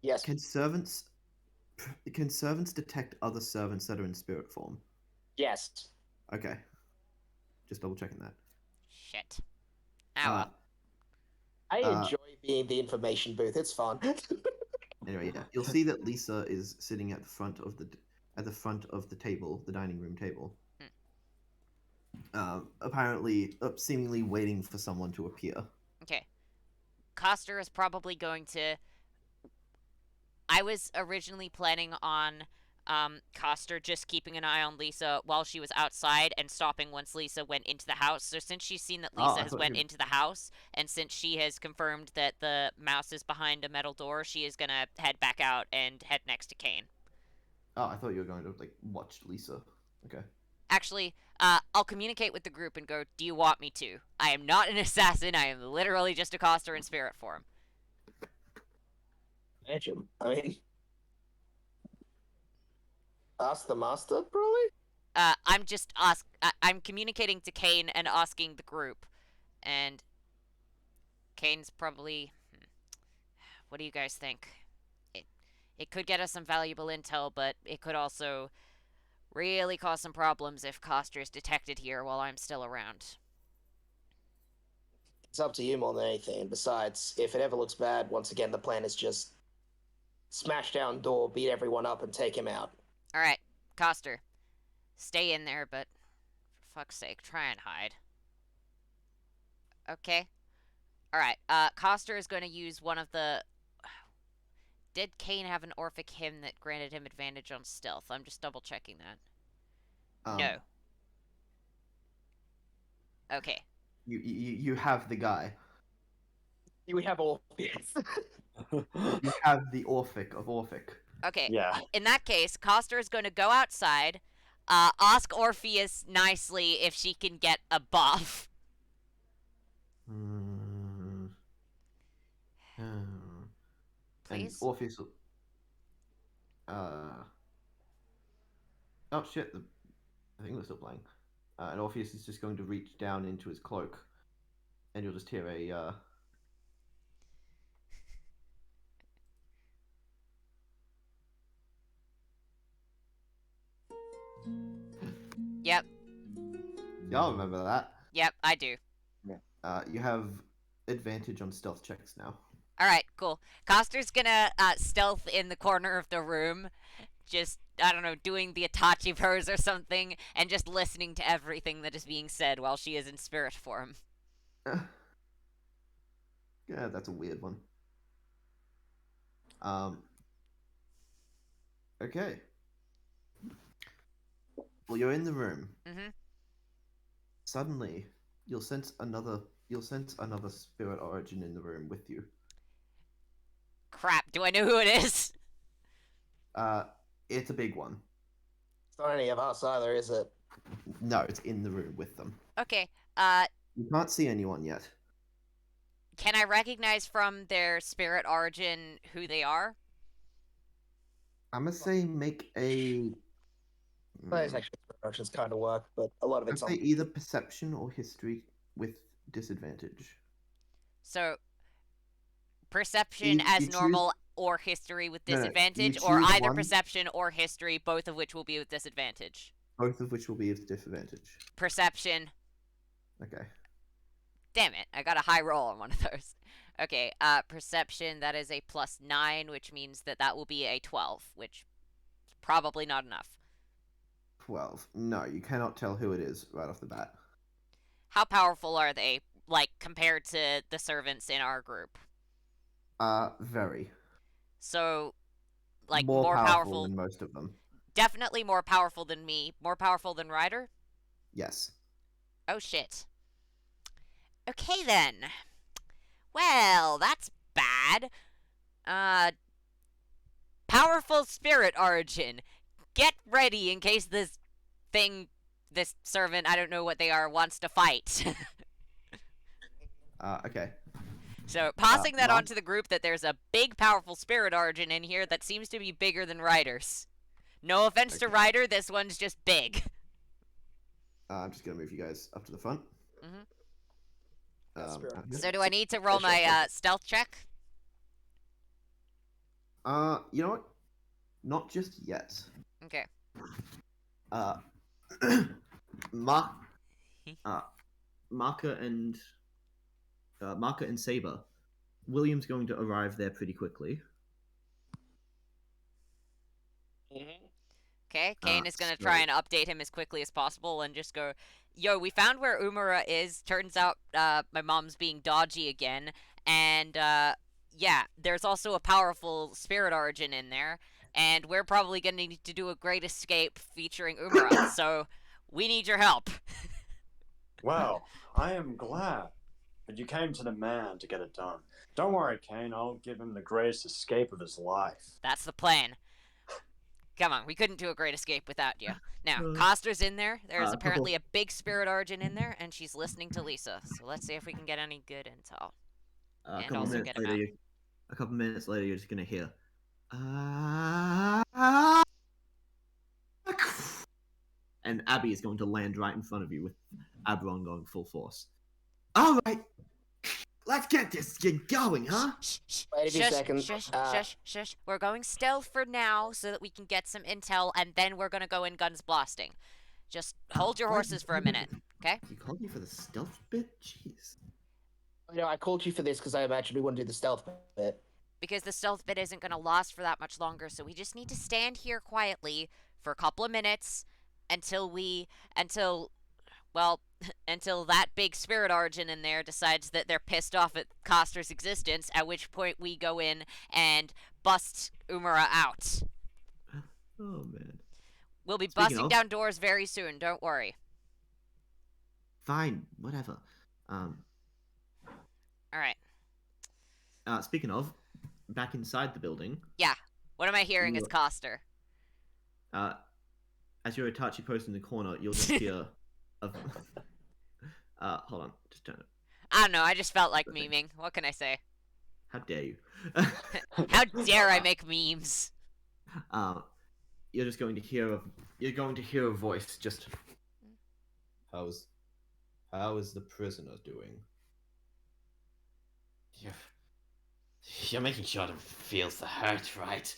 yes. Can servants detect other servants that are in spirit form? Yes. Okay. Just double checking that. Shit. Ah, well. I enjoy being the information booth. It's fun. Anyway, yeah, you'll see that Lisa is sitting at the front of the table, the dining room table. Apparently, seemingly waiting for someone to appear. Okay. Coster is probably going to... I was originally planning on Coster just keeping an eye on Lisa while she was outside and stopping once Lisa went into the house. So since she's seen that Lisa has went into the house, and since she has confirmed that the mouse is behind a metal door, she is going to head back out and head next to Kane. Oh, I thought you were going to, watch Lisa. Okay. Actually, I'll communicate with the group and go, do you want me to? I am not an assassin. I am literally just a Coster in spirit form. Imagine. I mean, ask the master, probably? I'm communicating to Kane and asking the group. And Kane's probably... What do you guys think? It could get us some valuable intel, but it could also really cause some problems if Coster is detected here while I'm still around. It's up to you more than anything. And besides, if it ever looks bad, once again, the plan is just smash down door, beat everyone up, and take him out. Alright, Coster. Stay in there, but for fuck's sake, try and hide. Okay. Alright, Coster is going to use one of the... Did Kane have an Orphic hymn that granted him advantage on stealth? I'm just double checking that. No. Okay. You have the guy. We have Orpheus. You have the Orphic of Orphic. Okay. Yeah. In that case, Coster is going to go outside, ask Orpheus nicely if she can get a buff. Please? And Orpheus... Oh shit, I think we're still playing. And Orpheus is just going to reach down into his cloak. And you'll just hear a... Yep. Y'all remember that. Yep, I do. You have advantage on stealth checks now. Alright, cool. Coster's gonna stealth in the corner of the room, just, I don't know, doing the Itachi pose or something, and just listening to everything that is being said while she is in spirit form. Yeah, that's a weird one. Okay. Well, you're in the room. Mm-hmm. Suddenly, you'll sense another spirit origin in the room with you. Crap, do I know who it is? It's a big one. It's not any of us either, is it? No, it's in the room with them. Okay, You can't see anyone yet. can I recognize from their spirit origin who they are? I'm gonna say make a... Those actually productions kind of work, but a lot of I'd it's say either perception or history with disadvantage. So, perception You as choose- normal or history with No, no, you disadvantage, or choose either one. perception or history, both of which will be with disadvantage. Both of which will be with disadvantage. Perception. Okay. Damn it, I got a high roll on one of those. Okay, perception, that is a +9, which means that will be a 12, which is probably not enough. 12. No, you cannot tell who it is right off the bat. How powerful are they, like, compared to the servants in our group? Very. So, like, More more powerful powerful. than most of them. Definitely more powerful than me. More powerful than Ryder? Yes. Oh, shit. Okay, then. Well, that's bad. Powerful spirit origin. Get ready in case this servant, I don't know what they are, wants to fight. Okay. So, passing that Mom? on to the group that there's a big, powerful spirit origin in here that seems to be bigger than Ryder's. No offense to Okay. Ryder, this one's just big. I'm just gonna move you guys up to the front. Mhm. Spirit. Out here. So, do I need to roll Sure, my sure. stealth check? You know what? Not just yet. Okay. Uh, Mark, Marker and Saber. William's going to arrive there pretty quickly. Okay, Kane is going to so- try and update him as quickly as possible and just go, yo, we found where Umara is. Turns out my mom's being dodgy again. And, yeah, there's also a powerful spirit origin in there. And we're probably going to need to do a great escape featuring Umara. So, we need your help. Well, I am glad that you came to the man to get it done. Don't worry, Kane. I'll give him the greatest escape of his life. That's the plan. Come on, we couldn't do a great escape without you. Now, Uh, Costa's in there. There's couple- apparently a big spirit origin in there, and she's listening to Lisa. So let's see if we can get any good intel. A And couple also minutes get him later, out. a couple minutes later, you're just gonna hear. And Abby is going to land right in front of you with Aberon going full force. All right, let's get this get going, huh? Shh, shh, Wait a few shush, seconds. Shush, shush, shush. We're going stealth for now so that we can get some intel, and then we're gonna go in guns blasting. Just hold your Why- horses for a minute, okay? You called me for the stealth bit? Jeez. You know, I called you for this because I imagined we wouldn't do the stealth bit. Because the stealth bit isn't gonna last for that much longer, so we just need to stand here quietly for a couple of minutes until until that big spirit origin in there decides that they're pissed off at Coster's existence, at which point we go in and bust Umara out. Oh man. We'll be Speaking busting of- down doors very soon, don't worry. Fine, whatever. Alright. Speaking of, back inside the building, What am I hearing as Ooh. Coster? as your Itachi post in the corner, you'll just hear of. Hold on, just turn it. I don't know, I just felt like Okay. memeing. What can I say? How dare you? How dare I make memes? You're just going to hear a voice just. How is the prisoner doing? You're making sure it feels the hurt, right?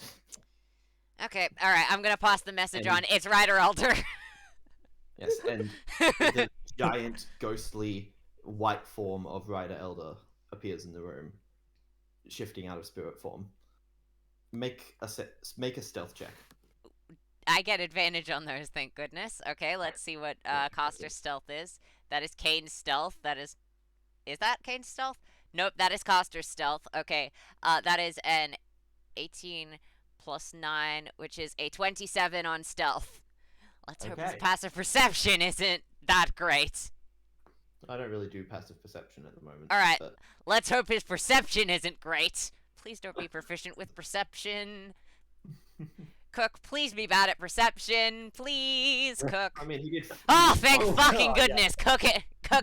Okay, alright, I'm gonna pass the message And- on. It's Ryder Elder. Yes, and the giant, ghostly, white form of Ryder Elder appears in the room, shifting out of spirit form. Make a stealth check. I get advantage on those, thank goodness. Okay, let's see what Coster's stealth is. That is Kane's stealth. Is that Kane's stealth? Nope, that is Coster's stealth. Okay, that is an 18 plus 9, which is a 27 on stealth. Let's hope his Okay. passive perception isn't that great. I don't really do passive perception at the moment. Alright. but- Let's hope his perception isn't great. Please don't be proficient with perception. Cook, please be bad at perception. Please, Cook. I mean, he did. Oh, thank Oh, fucking God, yeah. goodness. Cook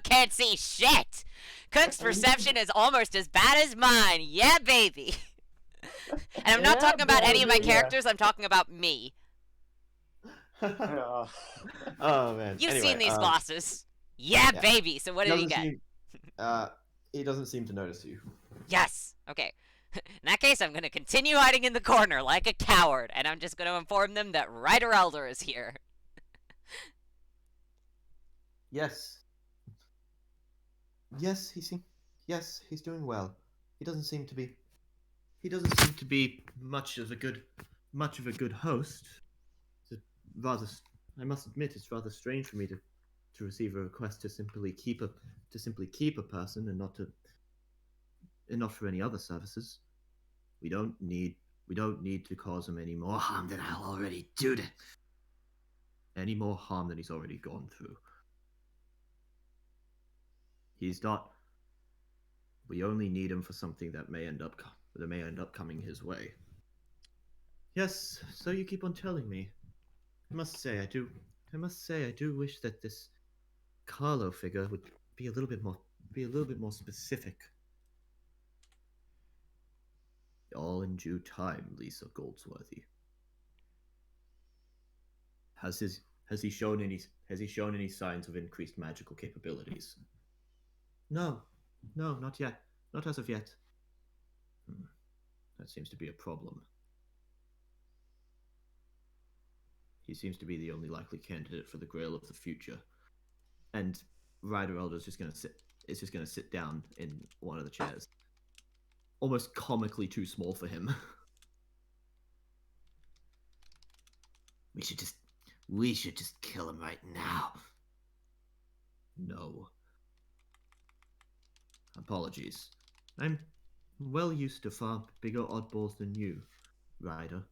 can't see shit. Cook's perception is almost as bad as mine. Yeah, baby. And I'm not Yeah, talking about any of my baby, yeah. characters. I'm talking about me. Yeah. Oh man. You've Anyway, seen these glasses. Yeah, yeah. baby. So what did he get? He doesn't seem to notice you. Yes. Okay. In that case, I'm going to continue hiding in the corner like a coward, and I'm just going to inform them that Ryder Elder is here. Yes. Yes, he's doing well. He doesn't seem to be much of a good host. He's a rather I must admit it's rather strange for me to receive a request to simply keep a person and not for any other services. We don't need to cause him any more harm than I'll already do to any more harm than he's already gone through. He's not. We only need him for something that may end up coming his way. Yes, so you keep on telling me. I must say I do wish that this Carlo figure would be a little bit more specific. All in due time, Lisa Goldsworthy. Has he shown any signs of increased magical capabilities? No, not yet. Not as of yet. That seems to be a problem. He seems to be the only likely candidate for the Grail of the Future. And Ryder Elder's just gonna sit down in one of the chairs. Almost comically too small for him. We should just kill him right now. No. Apologies. I'm well used to far bigger oddballs than you, Ryder.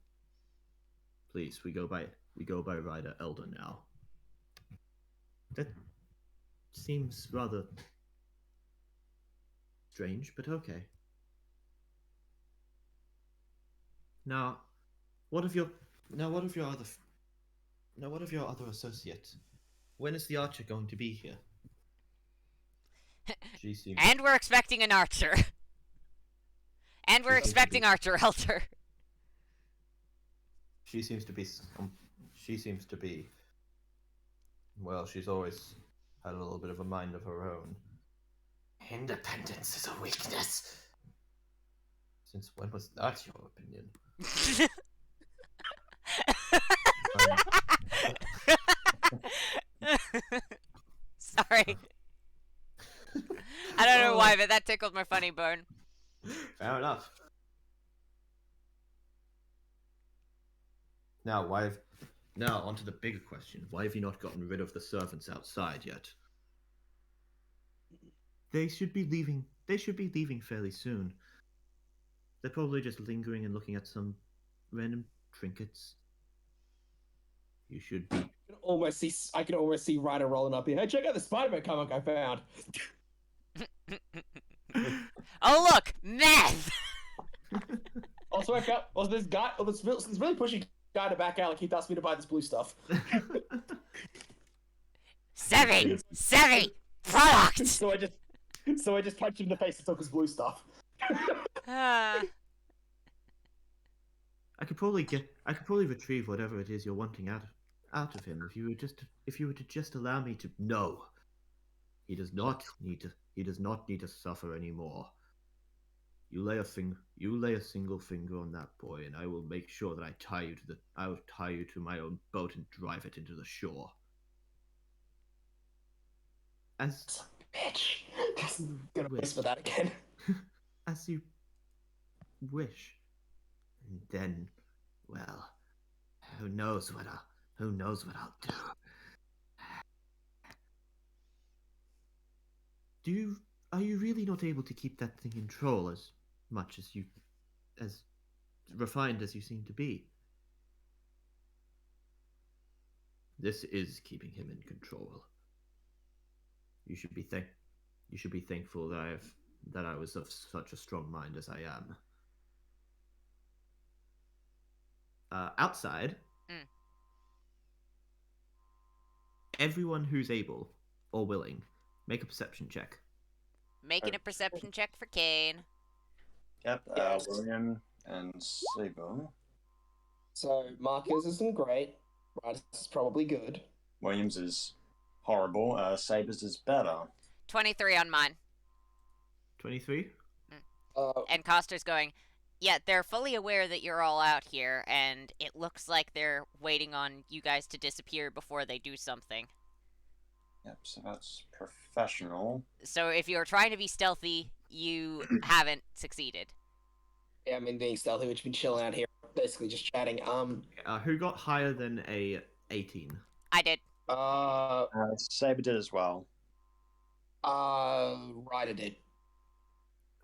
Please, we go by Ryder Elder now. That seems rather strange, but okay. Now, what of your other associate? When is the archer going to be here? And we're expecting an archer. And we're expecting Archer Elder. She seems to be. Well, she's always had a little bit of a mind of her own. Independence is a weakness. Since when was that your opinion? Sorry. I don't know why, but that tickled my funny bone. Fair enough. Now, on to the bigger question. Why have you not gotten rid of the servants outside yet? They should be leaving fairly soon. They're probably just lingering and looking at some random trinkets. You should be. I can almost see Ryder rolling up here. Hey, check out the Spider-Man comic I found. Oh look, meth. Also, this really pushy guy to back out. Like he asked me to buy this blue stuff. Savvy product. So I just punched him in the face and took his blue stuff. I could probably retrieve whatever it is you're wanting out of him if you were to just allow me to. No, he does not need to suffer anymore. You lay a single finger on that boy, and I will make sure that I will tie you to my own boat and drive it into the shore. As Bitch, gonna miss for that again. As you wish. And then, well, who knows what I'll do. Are you really not able to keep that thing in control as much as refined as you seem to be? This is keeping him in control. You should be thankful that I was of such a strong mind as I am. Outside, everyone who's able or willing, make a perception check. Making a perception check for Kane. Yep, Yes. William and Sable. So Marcus isn't great. Ryder's is probably good. Williams is horrible. Sabers is better. 23 on mine. 23? And Costa's going, yeah, they're fully aware that you're all out here, and it looks like they're waiting on you guys to disappear before they do something. Yep, so that's professional. So if you're trying to be stealthy, you haven't succeeded. Yeah, I mean being stealthy, we've been chilling out here, basically just chatting. Who got higher than a 18? I did. Saber did as well. Ryder did.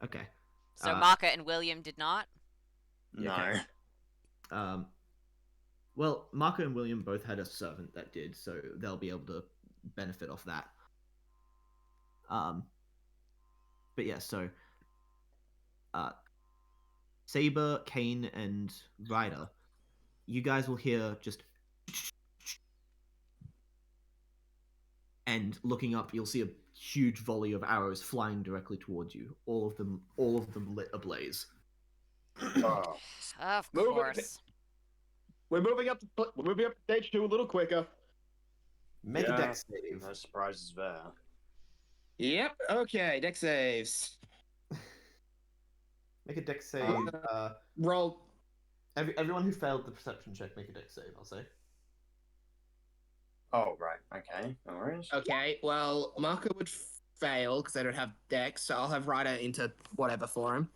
Okay. So Maka and William did not. No. Okay. Well, Marco and William both had a servant that did, so they'll be able to benefit off that. But yeah, so Saber, Kane, and Ryder, you guys will hear just, and looking up, you'll see a huge volley of arrows flying directly towards you. All of them lit ablaze. Oh. Of Move it. course. We're moving up to stage 2 a little quicker. Make Yeah. a dex save. No surprises there. Yep. Okay. Dex saves. Make a dex save. Roll. Everyone who failed the perception check, make a dex save. I'll say. Oh, right. Okay. No worries. Okay. Well, Marco would fail because they don't have Dex, so I'll have Ryder into whatever for him.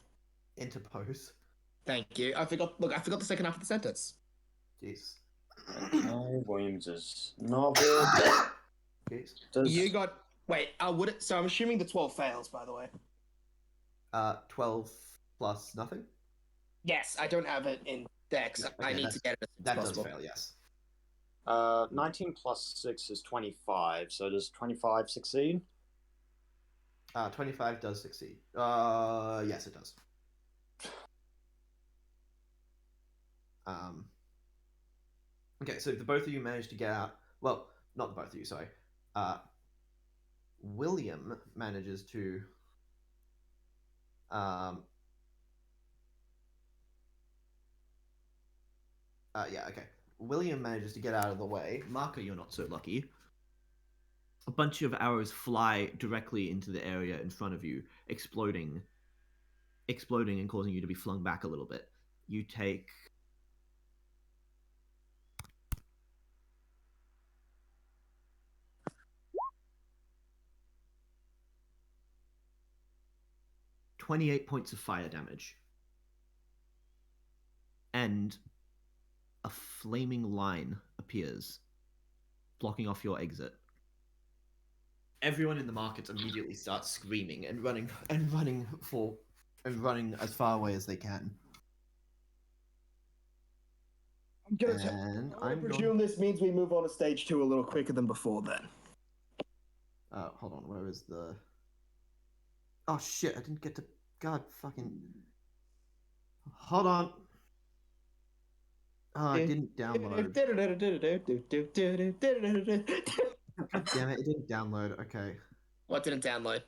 Interpose. Thank you. I forgot the second half of the sentence. Jeez. Okay, Williams is novice. Jeez. You got. Wait. So I'm assuming the 12 fails. By the way. 12 plus nothing. Yes, I don't have it in Dex. No, I okay, need to get it as soon That as does possible. fail. Yes. 19 plus 6 is 25. So does 25 succeed? 25 does succeed. Yes, it does. Okay, so the both of you managed to get out. Well, not the both of you. Sorry. William manages to. Yeah. Okay. William manages to get out of the way. Marco, you're not so lucky. A bunch of arrows fly directly into the area in front of you, exploding and causing you to be flung back a little bit. You take 28 points of fire damage. And a flaming line appears, blocking off your exit. Everyone in the market immediately starts screaming and running as far away as they can. I presume this means we move on to stage 2 a little quicker than before then. Hold on, where is the... Oh shit, I didn't get to... God fucking... Hold on. Oh, I didn't download. God damn it, it didn't download. Okay. What didn't download?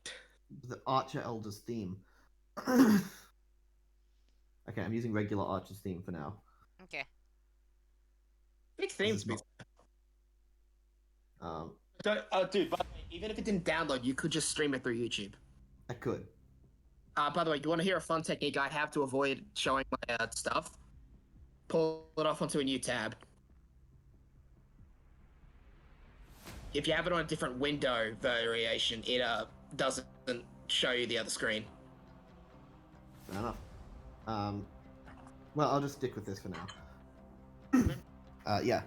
The Archer Elders theme. Okay, I'm using regular Archer's theme for now. Okay. Big themes, This is dude, by the way, even if it didn't download, you could just stream it through YouTube. I could. By the way, you want to hear a fun technique I have to avoid showing my stuff? Pull it off onto a new tab. If you have it on a different window variation, it doesn't show you the other screen. Fair enough. Well, I'll just stick with this for now. Yeah.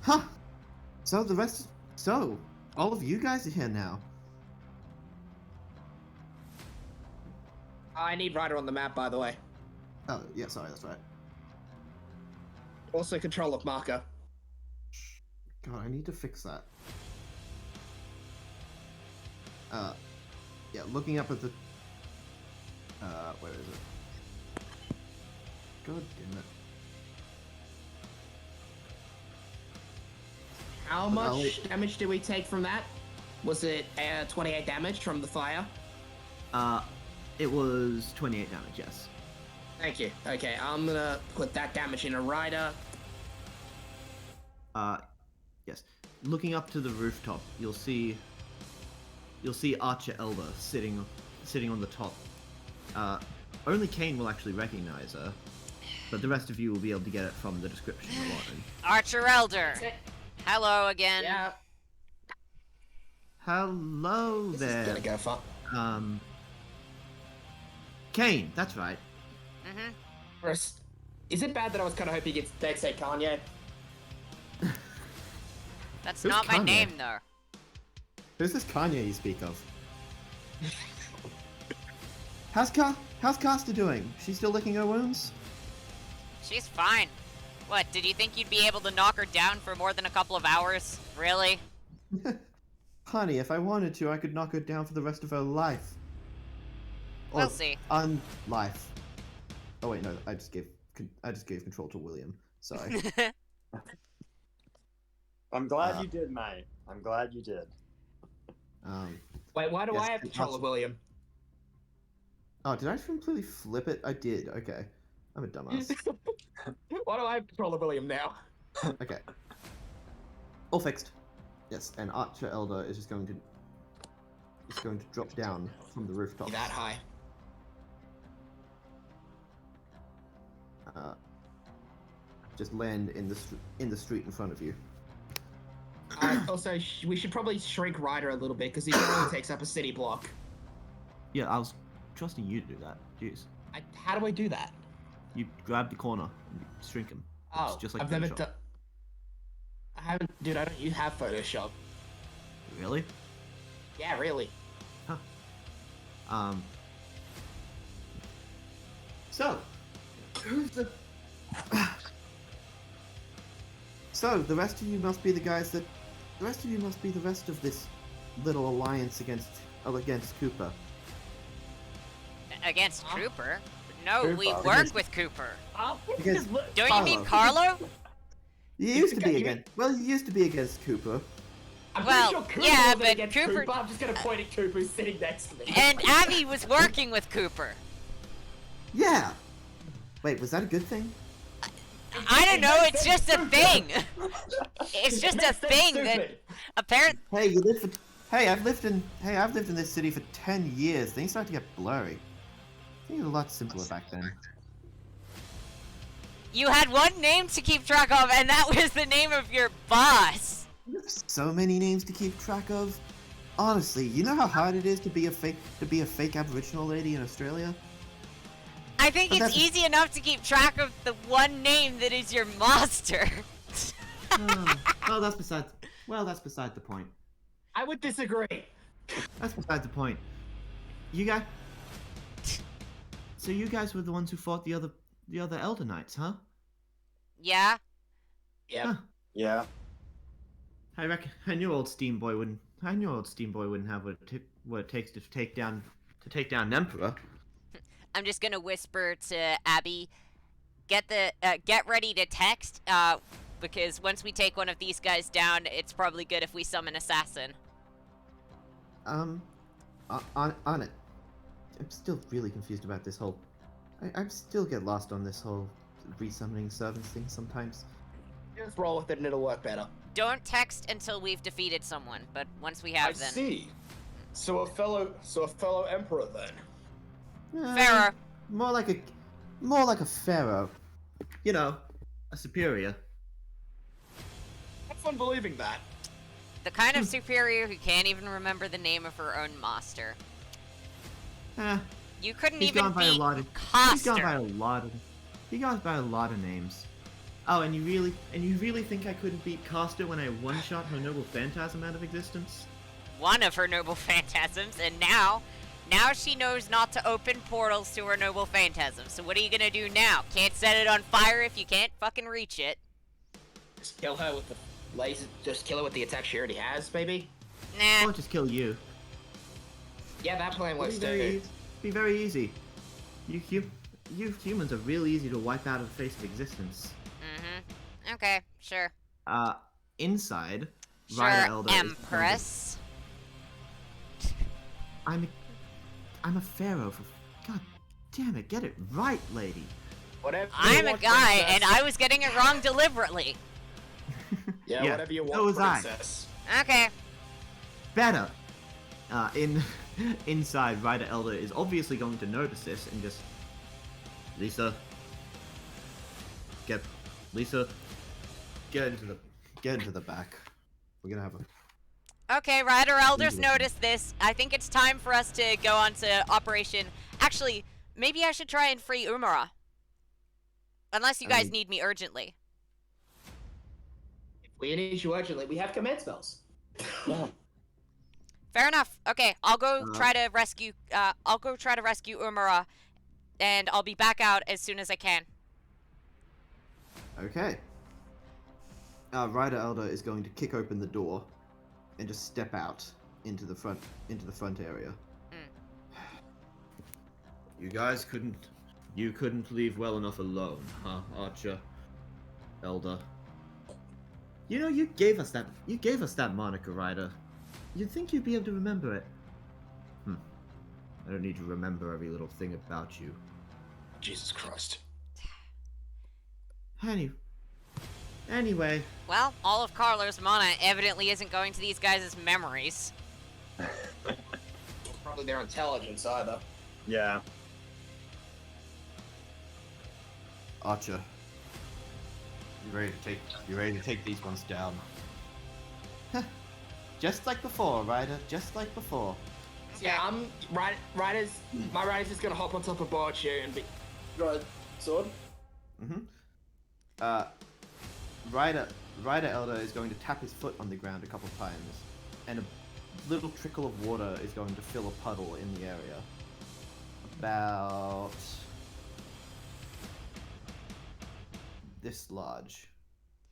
Huh. So all of you guys are here now. I need Ryder on the map, by the way. Oh, yeah, sorry, that's right. Also control of marker. God, I need to fix that. Yeah, looking up at the... where is it? God damn it. How much damage did we take from that? Was it 28 damage from the fire? It was 28 damage, yes. Thank you. Okay, I'm gonna put that damage in a Ryder. Yes. Looking up to the rooftop, you'll see Archer Elder sitting on the top. Only Kane will actually recognize her, but the rest of you will be able to get it from the description alone. Archer Elder. Hello again. Yeah. Hello This there. is gonna go far. Kane, that's right. Mm-hmm. First, is it bad that I was kind of hoping it's Dex say Kanye? That's Who's not my Kanye? name, though. Who's this Kanye you speak of? How's Caster doing? She still licking her wounds? She's fine. What, did you think you'd be able to knock her down for more than a couple of hours? Really? Honey, if I wanted to, I could knock her down for the rest of her life. We'll see. Life. Oh wait, no, I just gave control to William. Sorry. I'm glad you did, mate. I'm glad you did. Wait, why do Yes, I have control of William? Oh, did I completely flip it? I did. Okay, I'm a dumbass. Why do I have control of William now? Okay. All fixed. Yes, and Archer Elder is just going to drop down from the rooftop. That high. Just land in the street in front of you. Also, we should probably shrink Ryder a little bit because he only takes up a city block. Yeah, I was trusting you to do that. Jeez. How do I do that? You grab the corner and you shrink him. Oh, It's just like I've never Photoshop. done. I haven't, dude. I don't have Photoshop. Really? Yeah, really. So, who's the? So the rest of you must be the guys that. The rest of you must be the rest of this little alliance against Cooper. Against Cooper? No, Cooper. we work with Cooper. Because Don't you mean Carlo? you used to be You- against. Well, you used to be against Cooper. I'm Well, pretty sure Cooper yeah, wasn't but against Cooper- I'm just gonna point at Cooper who's sitting next to me. And Abby was working with Cooper. Yeah. Wait, was that a good thing? I don't know, it's just a thing. It's just a thing that apparently. Hey, you live for. Hey, I've lived in this city for 10 years. Things start to get blurry. Things were a lot simpler back then. You had one name to keep track of, and that was the name of your boss. So many names to keep track of. Honestly, you know how hard it is to be a fake Aboriginal lady in Australia? I think But it's that's- easy enough to keep track of the one name that is your master. Well, that's beside the point. I would disagree. That's beside the point. You guys. So you guys were the ones who fought the other Elder Knights, huh? Yeah? Yeah. Huh. Yeah. I knew old Steamboy wouldn't have what it takes to take down an emperor. I'm just gonna whisper to Abby, get ready to text, because once we take one of these guys down, it's probably good if we summon Assassin. On it. I'm still really confused about this whole. I still get lost on this whole resummoning servants thing sometimes. Just roll with it and it'll work better. Don't text until we've defeated someone, but once we I have, then. see. So a fellow emperor then. Pharaoh. More like a pharaoh. You know, a superior. Have fun believing that. The kind of superior who can't even remember the name of her own master. Eh, You couldn't he's even gone by a beat lot of. He's gone by a Coster. lot of. He goes by a lot of names. Oh, and you really think I couldn't beat Costa when I one-shot her noble phantasm out of existence? One of her noble phantasms, and now she knows not to open portals to her noble phantasm. So what are you gonna do now? Can't set it on fire if you can't fucking reach it. Just kill her with the laser. Just kill her with the attack she already has, maybe. Nah. Or just kill you. Yeah, that plan works Be very easy. You humans are real easy to wipe out of the face of existence. Mm-hmm. Okay, sure. Inside, Sure, Ryder Elder is Empress. I'm a pharaoh for. God damn it, get it right, lady. Whatever. I'm a guy, and I was getting it wrong deliberately. Yeah, whatever you want, so was I. princess. Okay. Better. Inside, Ryder Elder is obviously going to notice this and just. Lisa, get into the back. We're gonna have a. Okay, Ryder Elders Easy. noticed this. I think it's time for us to go on to Operation... Actually, maybe I should try and free Umara. Unless you guys mean- need me urgently. If We need you urgently. We have command spells. Yeah. Fair enough. Okay, I'll go Uh, try to rescue. I'll go try to rescue Umara, and I'll be back out as soon as I can. Okay. Ryder Elder is going to kick open the door and just step out into the front area. You guys couldn't leave well enough alone, huh, Archer? Elder. You know, you gave us that moniker, Ryder. You'd think you'd be able to remember it. I don't need to remember every little thing about you. Jesus Christ. Anyway, Well, all of Carlo's mana evidently isn't going to these guys' memories. Probably their intelligence either. Yeah. Archer. You ready to take these ones down? Just like before, Ryder. Just like before. Yeah, I'm Ryder's. My Ryder's just gonna hop on top of Borchu and be. Go ahead, sword. Ryder Elder is going to tap his foot on the ground a couple times, and a little trickle of water is going to fill a puddle in the area. About this large,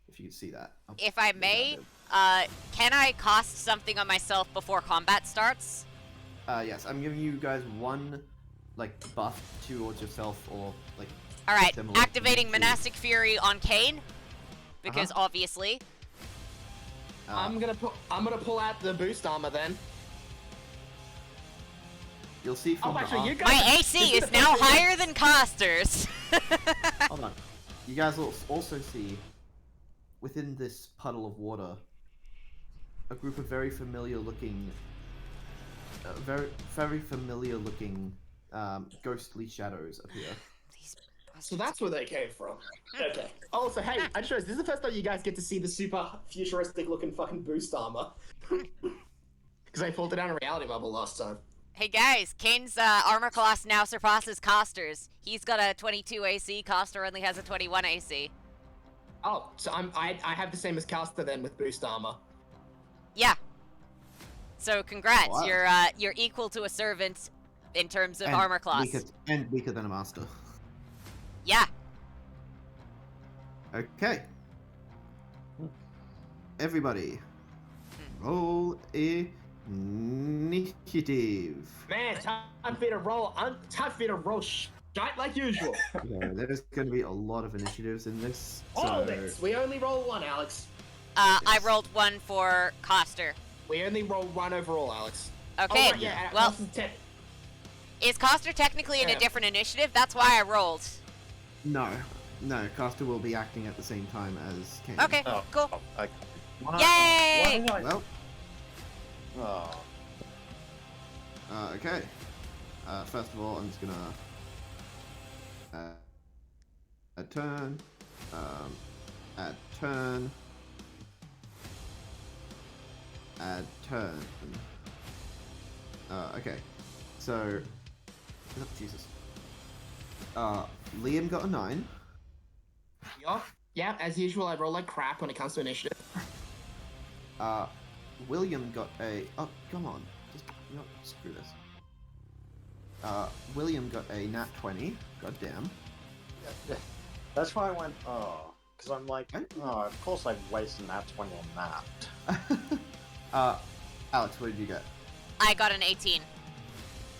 if you can see that. If I may, can I cost something on myself before combat starts? Yes, I'm giving you guys one, buff towards yourself, or, Alright, similar activating to- Monastic Fury on Kane. Because obviously. I'm gonna pull out the boost armor then. You'll see from Oh, the actually, you arc- guys. My AC is now higher than Coster's. Hold on. You guys will also see, within this puddle of water, a group of very familiar looking ghostly shadows appear. So that's where they came from. Okay. Oh, so hey, I just realized this is the first time you guys get to see the super futuristic looking fucking boost armor. Because I pulled it down a reality bubble last time. Hey guys, Kane's armor class now surpasses Coster's. He's got a 22 AC, Coster only has a 21 AC. Oh, so I have the same as Caster then with boost armor. Yeah. So congrats, Wow. you're equal to a servant in terms of And armor class. weaker than a master. Yeah. Okay. Everybody, roll initiative. Man, time for you to roll. Time for you to roll shite like usual. Yeah, there's going to be a lot of initiatives in this. All of so- it. We only roll one, Alex. I rolled one for Coster. We only roll one overall, Alex. Okay, Oh, right, yeah, well, Alex is 10. is Coster technically in a Yeah. different initiative? That's why I rolled. No, Caster will be acting at the same time as Kane. Okay, Oh, cool. okay. Yay! Why did I... Well, Oh. okay. First of all, I'm just gonna add turn, add turn, add turn. Okay. So, oh, Jesus. Liam got a 9. Yeah, as usual, I roll like crap when it comes to initiative. William got a. Oh, come on. Just, screw this. William got a nat 20. God damn. That's why I went, oh. Because I'm like, Right? oh, of course I'd waste an nat 20 on that. Alex, what did you get? I got an 18.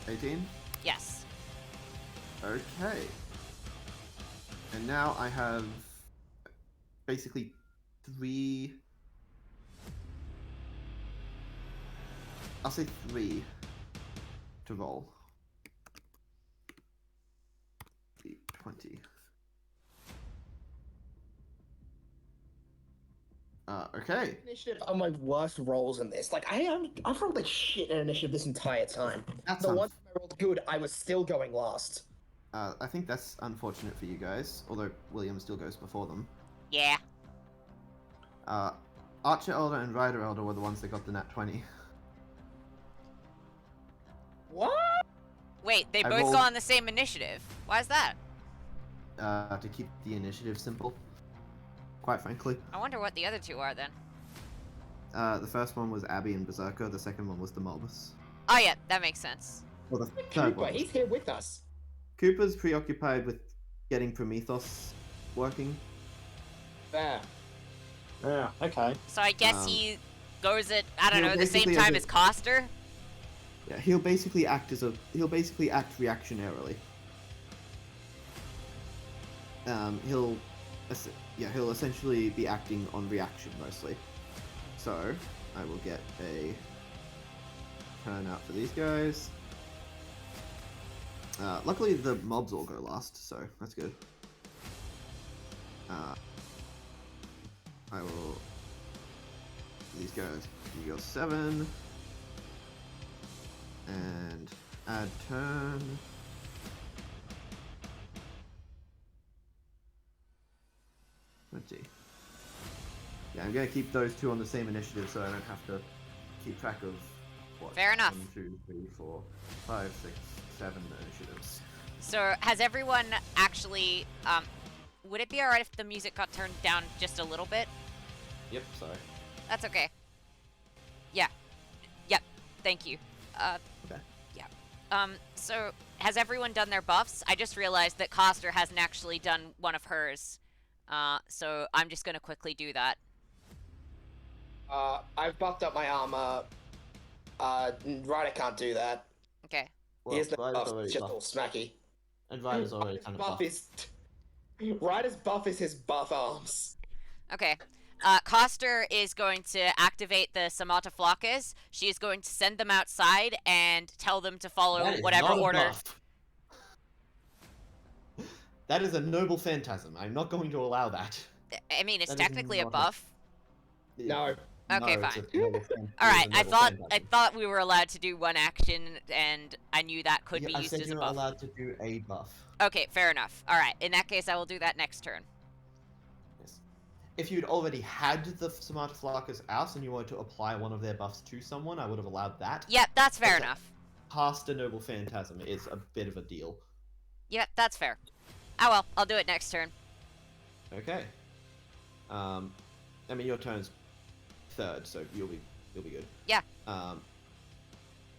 18? Yes. Okay. And now I have basically 3. I'll say 3 to roll. 20. Okay. Initiative are my worst rolls in this. Like, I've rolled like shit in initiative this entire time. That's The one time I rolled good, I was still going last. I think that's unfortunate for you guys, although William still goes before them. Yeah. Archer Elder and Ryder Elder were the ones that got the nat 20. What? Wait, they I both rolled- go on the same initiative. Why is that? To keep the initiative simple. quite frankly. I wonder what the other two are then. The first one was Abby and Berserker. The second one was the Mobus. Oh yeah, that makes sense. Well, the third Cooper, one. he's here with us. Cooper's preoccupied with getting Prometheus working. There. Yeah, okay. So I guess he goes at, I don't he'll know, the same basically time as as Coster. Yeah, he'll basically act reactionarily. He'll essentially be acting on reaction mostly. So I will get a turn out for these guys. Luckily the mobs all go last, so that's good. I will. These guys, you go 7. And add turn. Let's see. Yeah, I'm gonna keep those two on the same initiative so I don't have to keep track of what? Fair enough. 1, 2, 3, 4, 5, 6, 7 initiatives. So has everyone actually, would it be alright if the music got turned down just a little bit? Yep, sorry. That's okay. Yeah. Yep. Thank you. Okay. Yeah. So has everyone done their buffs? I just realized that Coster hasn't actually done one of hers. So I'm just gonna quickly do that. I've buffed up my armor. Ryder can't do that. Okay. He has no Ryder's buff. already It's just all buffed. smacky. And Ryder's already kind of Buff buffed. is... Ryder's buff is his buff arms. Okay. Coster is going to activate the Samata Flockas. She is going to send them outside and tell them to follow That is whatever not a order. buff. That is a noble phantasm. I'm not going to allow that. I mean, it's That is technically a not a- buff. No. Okay, No, it's fine. a noble phan- All right. it's a I noble thought phantasm. we were allowed to do one action, and I knew that could be I used said as you're a buff. allowed to do a buff. Okay, fair enough. All right. In that case, I will do that next turn. Yes. If you'd already had the Samata Flockas out and you wanted to apply one of their buffs to someone, I would have allowed that. Yep, that's fair Okay. enough. Past a noble phantasm is a bit of a deal. Yep, that's fair. Oh well, I'll do it next turn. Okay. I mean your turn's third, so you'll be good. Yeah.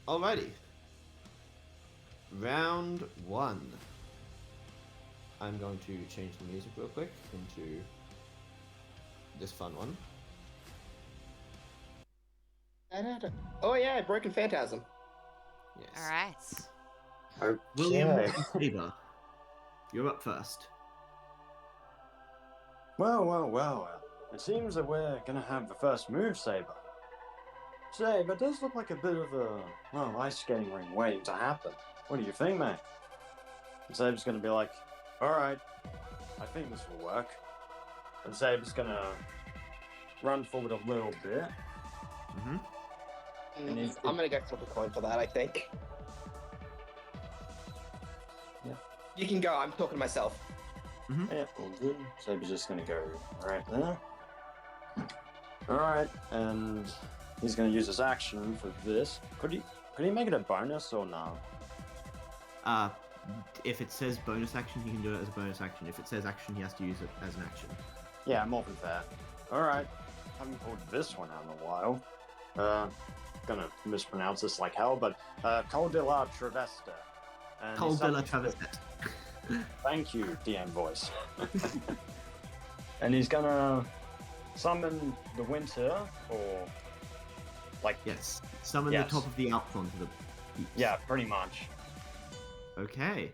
Alrighty. Round 1. I'm going to change the music real quick into this fun one. Oh yeah, Broken Phantasm. Yes. All right. William Okay. Saber, you're up first. Well. It seems that we're gonna have the first move, Saber. Saber does look like a bit of a, ice skating ring waiting to happen. What do you think, mate? And Saber's gonna be like, alright, I think this will work. And Saber's gonna run forward a little bit. Mm-hmm. I'm gonna go flip a coin for that, I think. Yeah. You can go, I'm talking to myself. Yeah, all good. Saber's just gonna go right there. Alright, and he's gonna use his action for this. Could he make it a bonus or no? If it says bonus action, he can do it as a bonus action. If it says action, he has to use it as an action. Yeah, more than that. Alright. Haven't pulled this one out in a while. Gonna mispronounce this like hell, but Coldilla Travesta. And he Coldilla summons- Travestet. Thank you, DM voice. And he's gonna summon the winter, or like Yes. Summon Yes. the top of the Alps onto the beach. yeah, pretty much. Okay.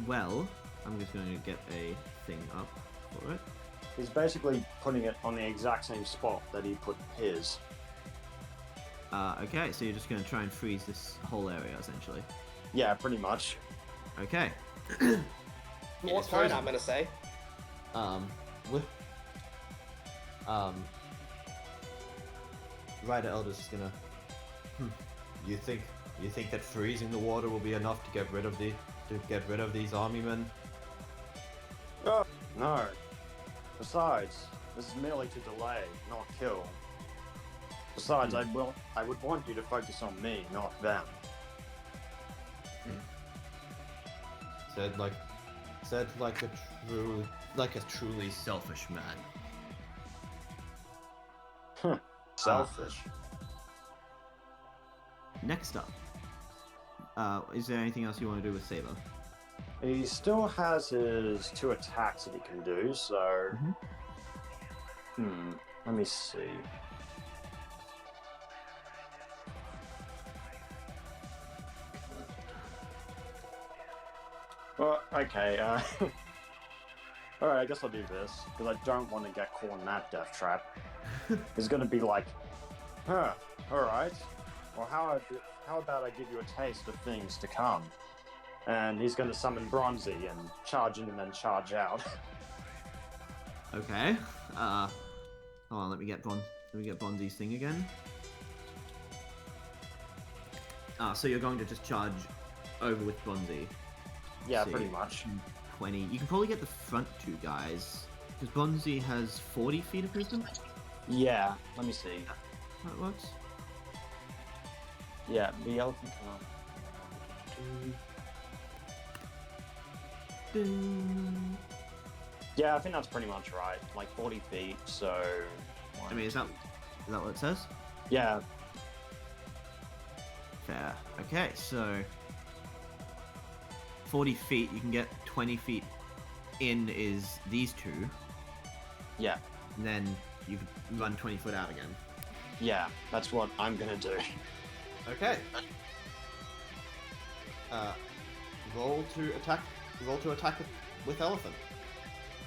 Well, I'm just going to get a thing up for it. He's basically putting it on the exact same spot that he put his. Okay, so you're just going to try and freeze this whole area, essentially. Yeah, pretty much. Okay. More It's turn, frozen. I'm gonna say. With Ryder Elder's just gonna. You think that freezing the water will be enough to get rid of these army men? Oh, no. Besides, this is merely to delay, not kill. Besides, I would want you to focus on me, not them. Said like a truly selfish man. Selfish. Next up, is there anything else you want to do with Saber? He still has his 2 attacks that he can do, so... let me see. Well, okay, alright, I guess I'll do this, because I don't want to get caught in that death trap. It's gonna be like, alright, well how about I give you a taste of things to come? And he's gonna summon Bronzy and charge in and then charge out. Okay. Hold on, let me get Bronzy's thing again. So you're going to just charge over with Bronzy. Yeah, See. pretty much. 20. You can probably get the front 2 guys. Because Bronzy has 40 feet of movement? Yeah, let me see. How it works? Yeah, the elephant can... Yeah, I think that's pretty much right. Like 40 feet, so... I mean, is that what it says? Yeah. Fair. Okay, so 40 feet, you can get 20 feet in is these 2. Yeah. And then you can run 20 foot out again. Yeah, that's what I'm gonna do. Okay. Roll to attack with elephant.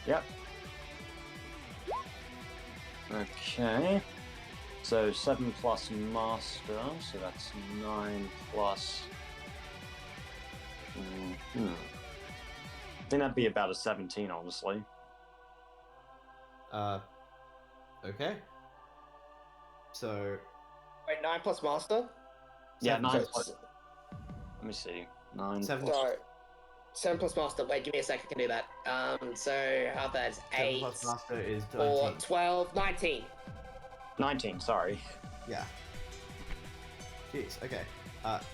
Yep. Okay. So 7 plus master, so that's 9 plus... I think that'd be about a 17, honestly. Okay. So Wait, 9 plus master? Yeah, 7 9 plus- plus... Let me see. 9 7 Sorry. 7 plus master. Wait, give me a second, I can do that. So how that's 7 8 plus master is or 19. 12, 19. 19, sorry. Yeah. Jeez, okay.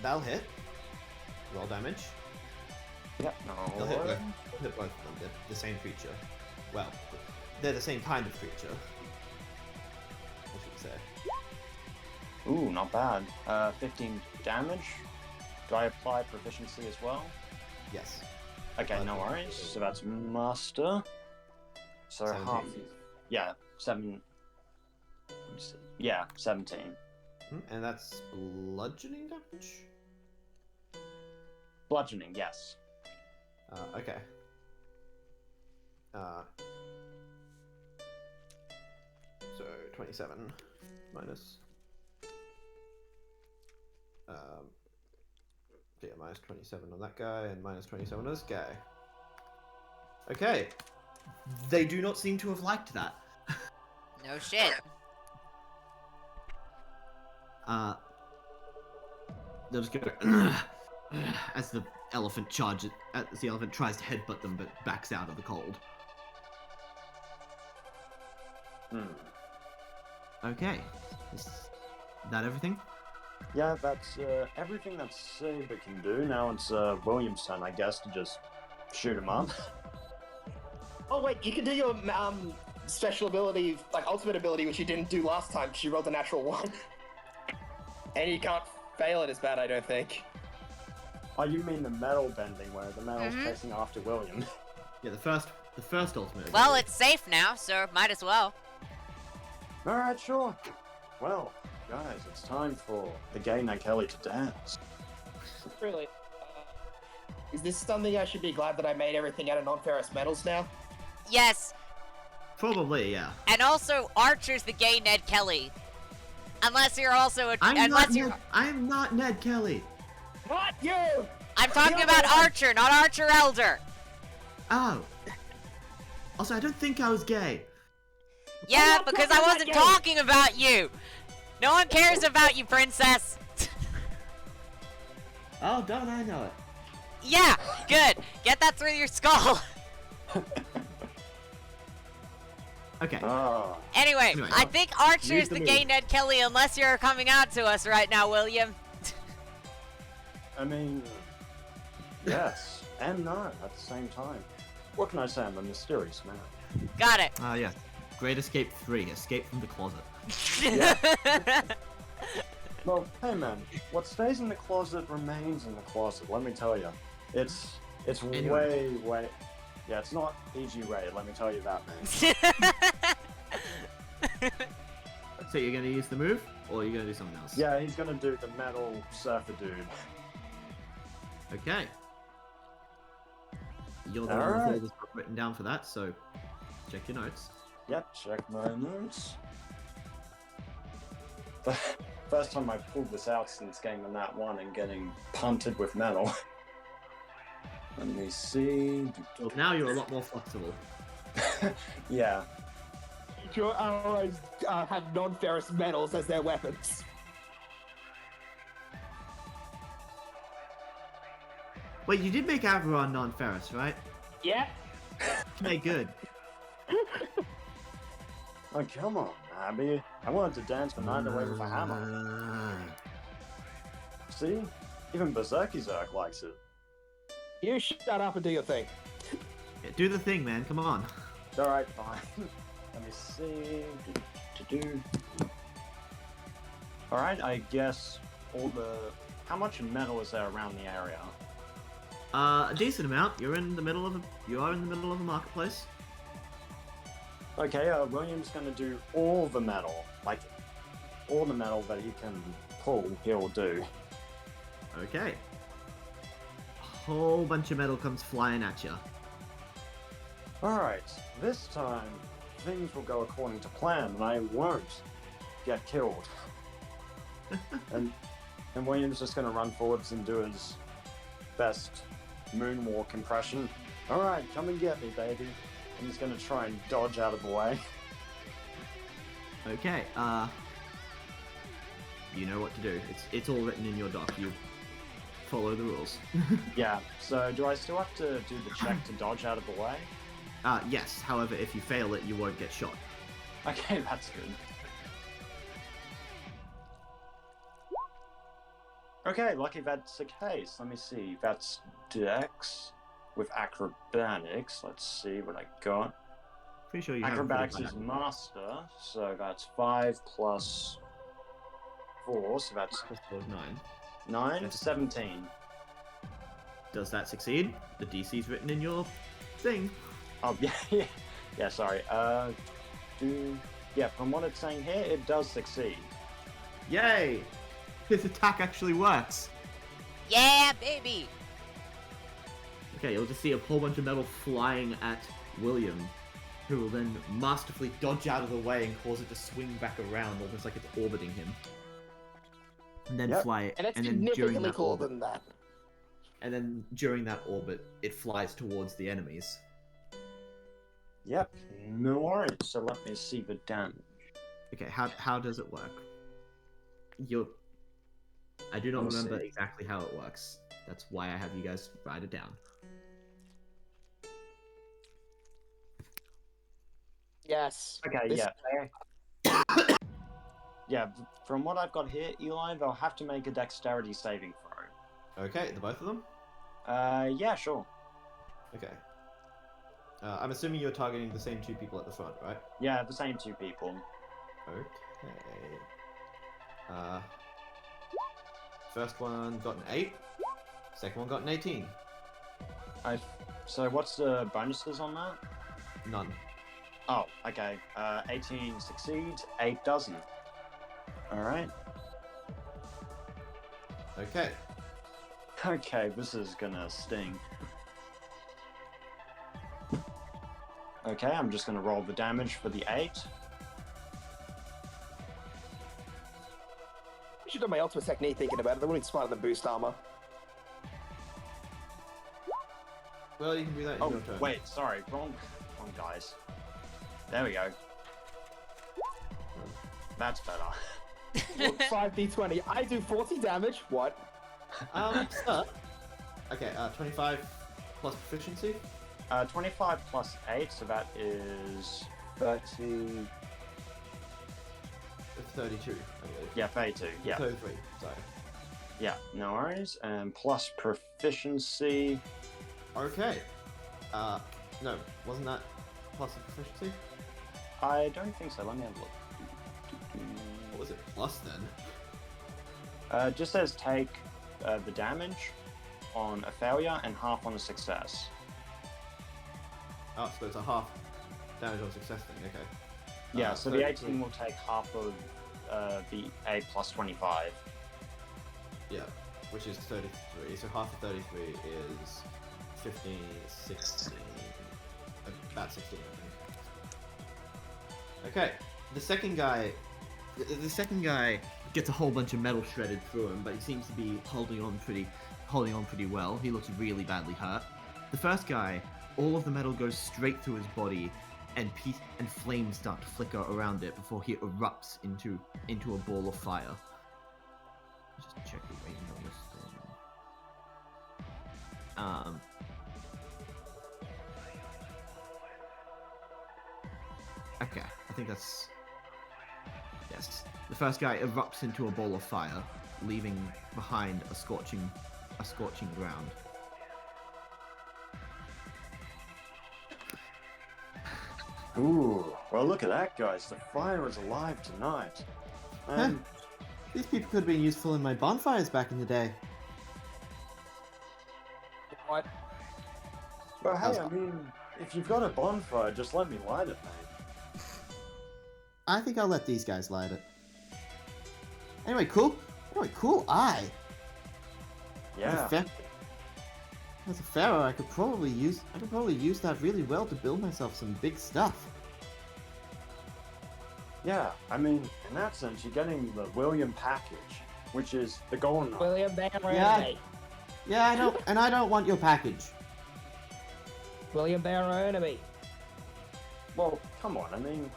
That'll hit. Roll damage. Yep, They'll hit both of them. They're the same creature. Well, they're the same kind of creature. I should say. Ooh, not bad. 15 damage. Do I apply proficiency as well? Yes. Okay, no worries. So that's master. So 17. half. Yeah, 7. Let me see. Yeah, 17. And that's bludgeoning damage? Bludgeoning, yes. Okay. So 27 minus. Yeah, minus 27 on that guy and minus 27 on this guy. Okay. They do not seem to have liked that. No shit. They'll just go as the elephant charges, as the elephant tries to headbutt them but backs out of the cold. Okay. Is that everything? Yeah, that's everything that Saber can do. Now it's William's turn, I guess, to just shoot him up. Oh wait, you can do your special ability, like ultimate ability, which you didn't do last time because you rolled a natural 1. And you can't fail it as bad, I don't think. Oh, you mean the metal bending, where the metal's chasing after William? Yeah, the first ultimate. Well, ability. it's safe now, so might as well. Alright, sure. Well, guys, it's time for the gay Ned Kelly to dance. Really? Is this something I should be glad that I made everything out of non-ferrous metals now? Yes, Probably, yeah. and also Archer's the gay Ned Kelly. Unless you're also a, I'm not Ned Kelly. Not you! I'm talking The about other one. Archer, not Archer Elder. Oh. Also, I don't think I was gay. Yeah, not because talking I about wasn't gay. talking about you. No one cares about you, princess. Oh, don't I know it? Yeah, good. Get that through your skull. Okay. Oh, Anyway, Anyway, I think Archer's use the the gay move. Ned Kelly unless you're coming out to us right now, William. I mean, yes and no at the same time. What can I say? I'm a mysterious man. Got it. Ah, yeah. Great Escape 3, Escape from the Closet. Well, hey man, what stays in the closet remains in the closet. Let me tell you, it's Anyway. way. Yeah, it's not PG rated. Let me tell you that, man. So you're gonna use the move, or you're gonna do something else? Yeah, he's gonna do the metal surfer dude. Okay. You're the one with all the stuff written down for that, so check your notes. Yep, check my notes. First time I pulled this out since getting the Nat 1 and getting punted with metal. Let me see. Well, now you're a lot more flexible. Yeah. Your allies have non-ferrous metals as their weapons. Wait, you did make Averon non-ferrous, right? Yeah. Okay, good. Oh, come on, Abby. I wanted to dance the night away with a hammer. See? Even Berserky Zerk likes it. You shut up and do your thing. Yeah, do the thing, man. Come on. Alright, fine. Let me see. Alright, I guess all the... How much metal is there around the area? A decent amount. You are in the middle of a marketplace. Okay, William's gonna do all the metal. Like, all the metal that he can pull, he'll do. Okay. A whole bunch of metal comes flying at you. Alright, this time, things will go according to plan, and I won't get killed. and William's just gonna run forwards and do his best moonwalk impression. Alright, come and get me, baby. And he's gonna try and dodge out of the way. Okay, you know what to do. It's all written in your doc. You follow the rules. Yeah, so do I still have to do the check to dodge out of the way? Yes. However, if you fail it, you won't get shot. Okay, that's good. Okay, lucky that's the case. Let me see. That's Dex with acrobatics. Let's see what I got. Pretty sure you Acrobatics have is master, so that's 5 plus 4, so that's 9. 9, That's- 17. Does that succeed? The DC's written in your thing. Oh, yeah, sorry. Yeah, from what it's saying here, it does succeed. Yay! This attack actually works. Yeah, baby. Okay, you'll just see a whole bunch of metal flying at William, who will then masterfully dodge out of the way and cause it to swing back around, almost like it's orbiting him. And then Yep. fly. And it's then during significantly that cooler orbit, than that. and then during that orbit, it flies towards the enemies. Yep, no worries. So let me see the damage. Okay, how does it work? I do not Let me remember see. exactly how it works. That's why I have you guys write it down. Yes. Okay, This- yeah. Yeah, from what I've got here, Eli, they'll have to make a dexterity saving throw. Okay, the both of them? Yeah, sure. Okay. I'm assuming you're targeting the same two people at the front, right? Yeah, the same two people. Okay. First one got an 8. Second one got an 18. So what's the bonuses on that? None. Oh, okay. 18 succeeds, 8 doesn't. Alright. Okay. Okay, this is gonna sting. Okay, I'm just gonna roll the damage for the 8. I should have my ultimate technique thinking about it. They wouldn't be smarter than boost armor. Well, you can do that in Oh, your turn. wait, sorry. Wrong dice. There we go. That's better. 5d20. I do 40 damage. What? Sir. Okay, 25 plus proficiency. 25 plus 8, so that is 30... 32, I believe. Yeah, 32, yeah. 33, sorry. Yeah, no worries. And plus proficiency... Okay. No, wasn't that plus a proficiency? I don't think so. Let me have a look. What was it plus then? It just says take the damage on a failure and half on a success. Oh, so it's a half damage on success thing, okay. Yeah, so the 33. 18 will take half of the A plus 25. Yeah, which is 33. So half of 33 is 15, 16, about 16, I think. Okay, the second guy gets a whole bunch of metal shredded through him, but he seems to be holding on pretty well. He looks really badly hurt. The first guy, all of the metal goes straight through his body, and flames start to flicker around it before he erupts into a ball of fire. Just check the range on this thing. Okay, I think that's... Yes. The first guy erupts into a ball of fire, leaving behind a scorching ground. Ooh, well look at that, guys. The fire is alive tonight. And These people could have been useful in my bonfires back in the day. What? well, hey, I mean, if you've got a bonfire, just let me light it, mate. I think I'll let these guys light it. Anyway, cool eye. Yeah. As a pharaoh, I could probably use that really well to build myself some big stuff. Yeah, I mean, in that sense, you're getting the William package, which is the golden eye. William Van Yeah. Ranemy. Yeah, I know, and I don't want your package. William Van Ranemy. Well, come on, I mean,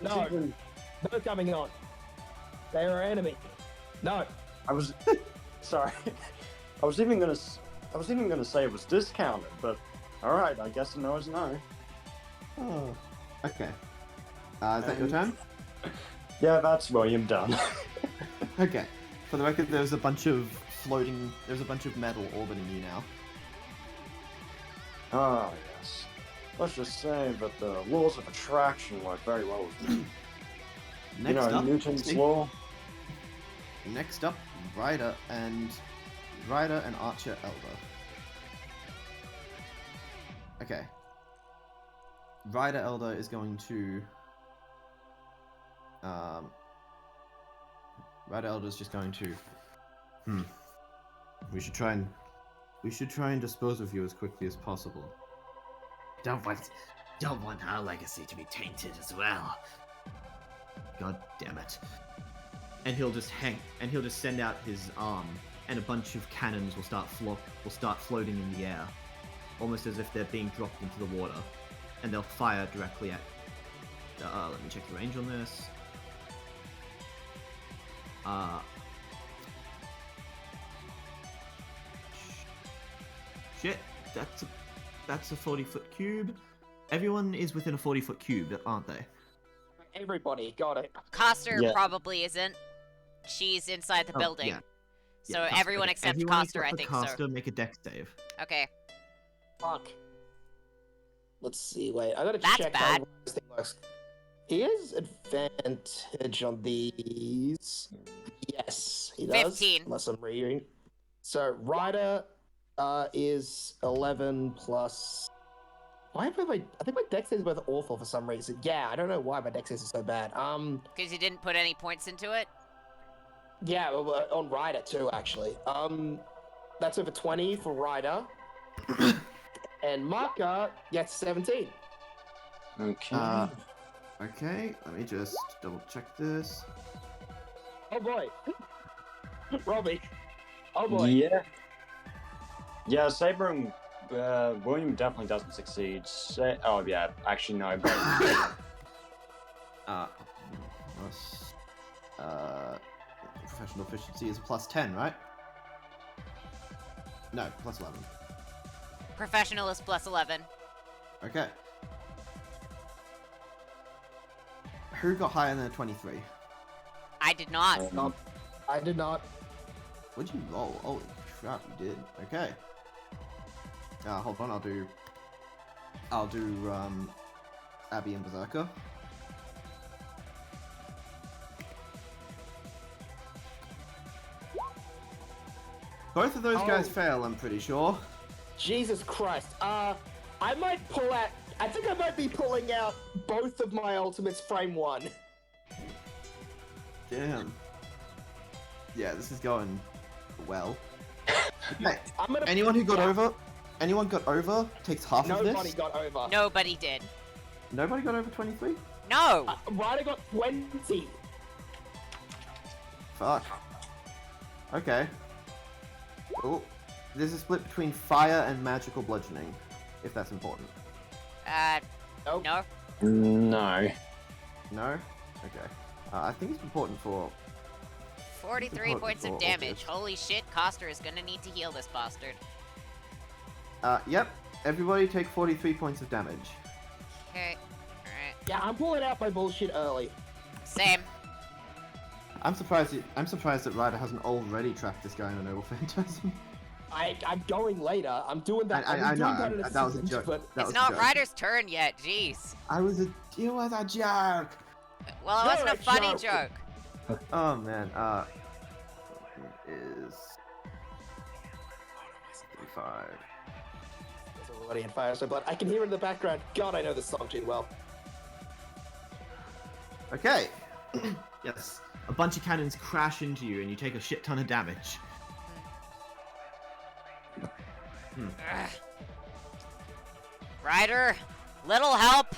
it's No, even- no coming on. They are enemy. No. I was sorry. I was even gonna say it was discounted, but all right, I guess a no is a no. Oh, okay. Is that your turn? Yeah, that's William done. Okay. For the record, there's a bunch of metal orbiting you now. Ah, yes. Let's just say that the laws of attraction work very well with me. Next up, Newton's law. Next up, Ryder and Archer Elder. Okay. Ryder Elder is going to. Ryder Elder is just going to. We should try and dispose of you as quickly as possible. Don't want our legacy to be tainted as well. God damn it. And he'll just send out his arm, and a bunch of cannons will start floating in the air, almost as if they're being dropped into the water, and they'll fire directly at. Let me check the range on this. Shit, that's a 40-foot cube. Everyone is within a 40-foot cube, aren't they? Everybody got it. Coster Yeah. probably isn't. She's inside the Oh, building. yeah. So Yeah, everyone okay. except Everyone Coster, I except think for Coster, so. make a dex save. Okay. Fuck. Let's see. Wait, I gotta That's check bad. how this thing works. He has advantage on these. Yes, he does. 15. Unless I'm reading. So Ryder is 11 plus. Why am I think my dex is both awful for some reason. Yeah, I don't know why my dex is so bad. Because you didn't put any points into it? Yeah, well, on Ryder too, actually. That's over 20 for Ryder. And Marka gets 17. Okay. Okay, let me just double check this. Oh boy. Robbie. Oh boy. Yeah. Yeah, Saber and William definitely doesn't succeed. Oh yeah, actually no. But Plus, professional efficiency is a plus 10, right? No, plus 11. Professional is plus 11. Okay. Who got higher than a 23? I did not. I did not. What'd you roll? Holy crap, you did. Okay. Hold on, I'll do I'll do Abby and Berserker. Both of those guys Oh. fail, I'm pretty sure. Jesus Christ. I might pull out. I think I might be pulling out both of my ultimates frame one. Damn. Yeah, this is going well. Okay. I'm gonna. Anyone who got Yeah. over, anyone got over takes half of Nobody this. got over. Nobody did. Nobody got over 23. No. Ryder got 20. Fuck. Okay. Oh, there's a split between fire and magical bludgeoning, if that's important. Nope. No. No. No. Okay. I think it's important for. 43 important points of for damage. August. Holy shit, Coster is gonna need to heal this bastard. Yep. Everybody take 43 points of damage. Okay. Alright. Yeah, I'm pulling out my bullshit early. Same. I'm surprised. I'm surprised that Ryder hasn't already tracked this guy in a noble phantasm. I'm going later. I'm doing that. I I've been know, doing that in a that was a second, joke. But That It's was not a joke. Ryder's turn yet, jeez. It was a joke. Well, it You're wasn't a a funny joke. joke. Oh man. Is 35. There's already in fire, so but I can hear it in the background. God, I know this song too well. Okay. Yes. A bunch of cannons crash into you, and you take a shit ton of damage. Ugh. Ryder, little help.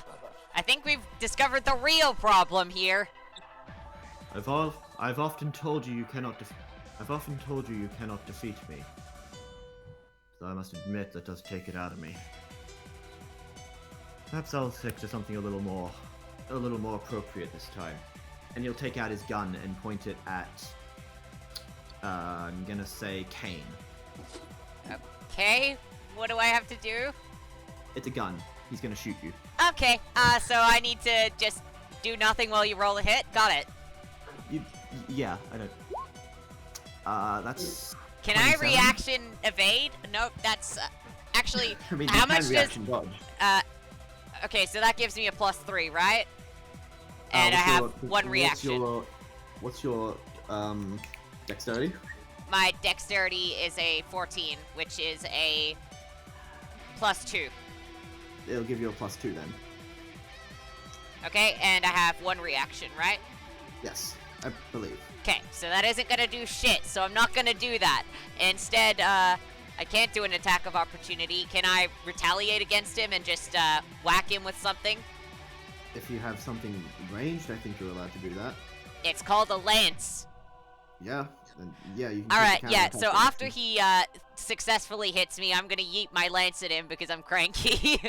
I think we've discovered the real problem here. I've often told you you cannot defeat me. So I must admit that does take it out of me. Perhaps I'll stick to something a little more appropriate this time. And he'll take out his gun and point it at, I'm gonna say Kane. Okay, what do I have to do? It's a gun. He's gonna shoot you. Okay, so I need to just do nothing while you roll a hit? Got it. Yeah, I don't. That's. Can I 27? reaction evade? Nope, that's, actually, I mean, how you much can does, reaction dodge. okay, so that gives me a +3, right? And I have one reaction. What's your dexterity? My dexterity is a 14, which is a +2. It'll give you a +2 then. Okay, and I have one reaction, right? Yes, I believe. Okay, so that isn't gonna do shit, so I'm not gonna do that. Instead, I can't do an attack of opportunity. Can I retaliate against him and just whack him with something? If you have something ranged, I think you're allowed to do that. It's called a lance. Yeah, then yeah, you can. Alright, take the yeah, counter so attack after action. he successfully hits me, I'm gonna yeet my lance at him because I'm cranky.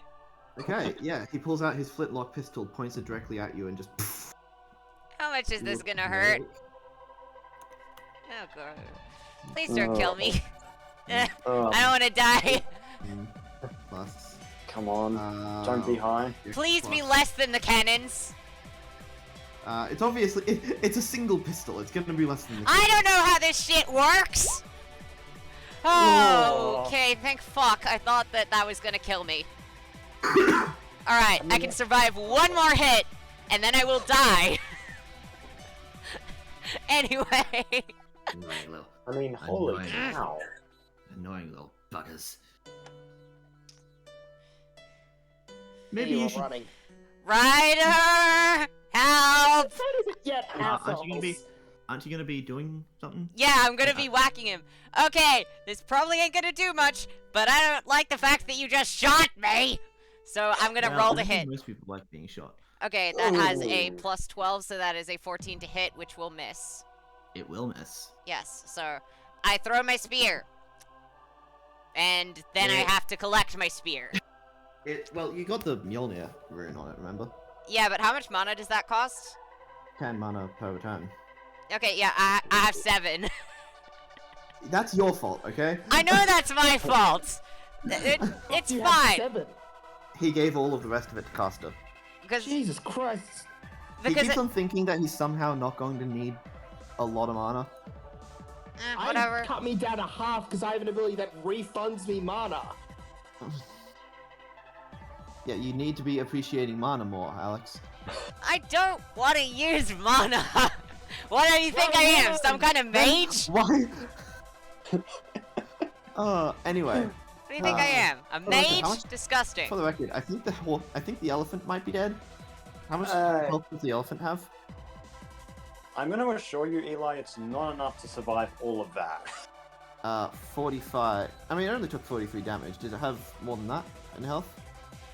Okay, yeah, he pulls out his flintlock pistol, points it directly at you, and just. How much is this you gonna hurt? break. Oh god. Please don't kill me. I Oh, don't wanna die. Mm, Plus. come on. Don't be high. your Please be plus. less than the cannons. It's obviously it's a single pistol. It's gonna be less than. The I don't know how this shit works! Oh, okay, thank fuck. I thought that was gonna kill me. Alright, I can survive one more hit, and then I will die. Anyway. Annoying little, I mean, holy Annoying. cow. annoying little buggers. Maybe you should. Running. Ryder! Help! What is it yet, aren't you assholes? Aren't you gonna be doing something? Yeah, I'm gonna be whacking him. Okay, this probably ain't gonna do much, but I don't like the fact that you just shot me! So I'm gonna Well, roll the I think hit. Most people like being shot. Okay, that has a Ooh. +12, so that is a 14 to hit, which will miss. It will miss. Yes, so I throw my spear. And then I Yeah. have to collect my spear. Well, you got the Mjolnir rune on it, remember? Yeah, but how much mana does that cost? 10 mana per turn. Okay, yeah, I have 7. That's your fault, okay? I know that's my fault. It's You have fine. 7. He gave all of the rest of it to Caster. Because Jesus Christ. He keeps on thinking that he's somehow not going to need a lot of mana. whatever. Cut me down to half because I have an ability that refunds me mana. Yeah, you need to be appreciating mana more, Alex. I don't want to use mana. What do you think I am? Some kind of mage? Why? Anyway, What do you think I am? A hold on, mage? how much- Disgusting. for the record, I think the elephant might be dead. How much health does the elephant have? I'm going to assure you, Eli, it's not enough to survive all of that. 45. I mean, it only took 43 damage. Does it have more than that in health?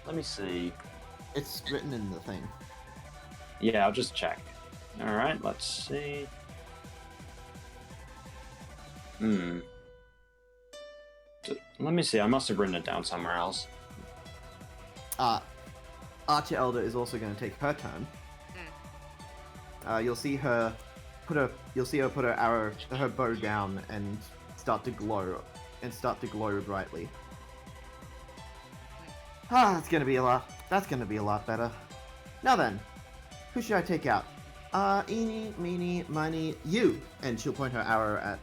Let me see. It's written in the thing. Yeah, I'll just check. Alright, let's see. Let me see, I must have written it down somewhere else. Archer Elder is also going to take her turn. You'll see her put her arrow, her bow down, and start to glow brightly. That's gonna be a lot. That's gonna be a lot better. Now then, who should I take out? Eeny, meeny, miny, you. And she'll point her arrow at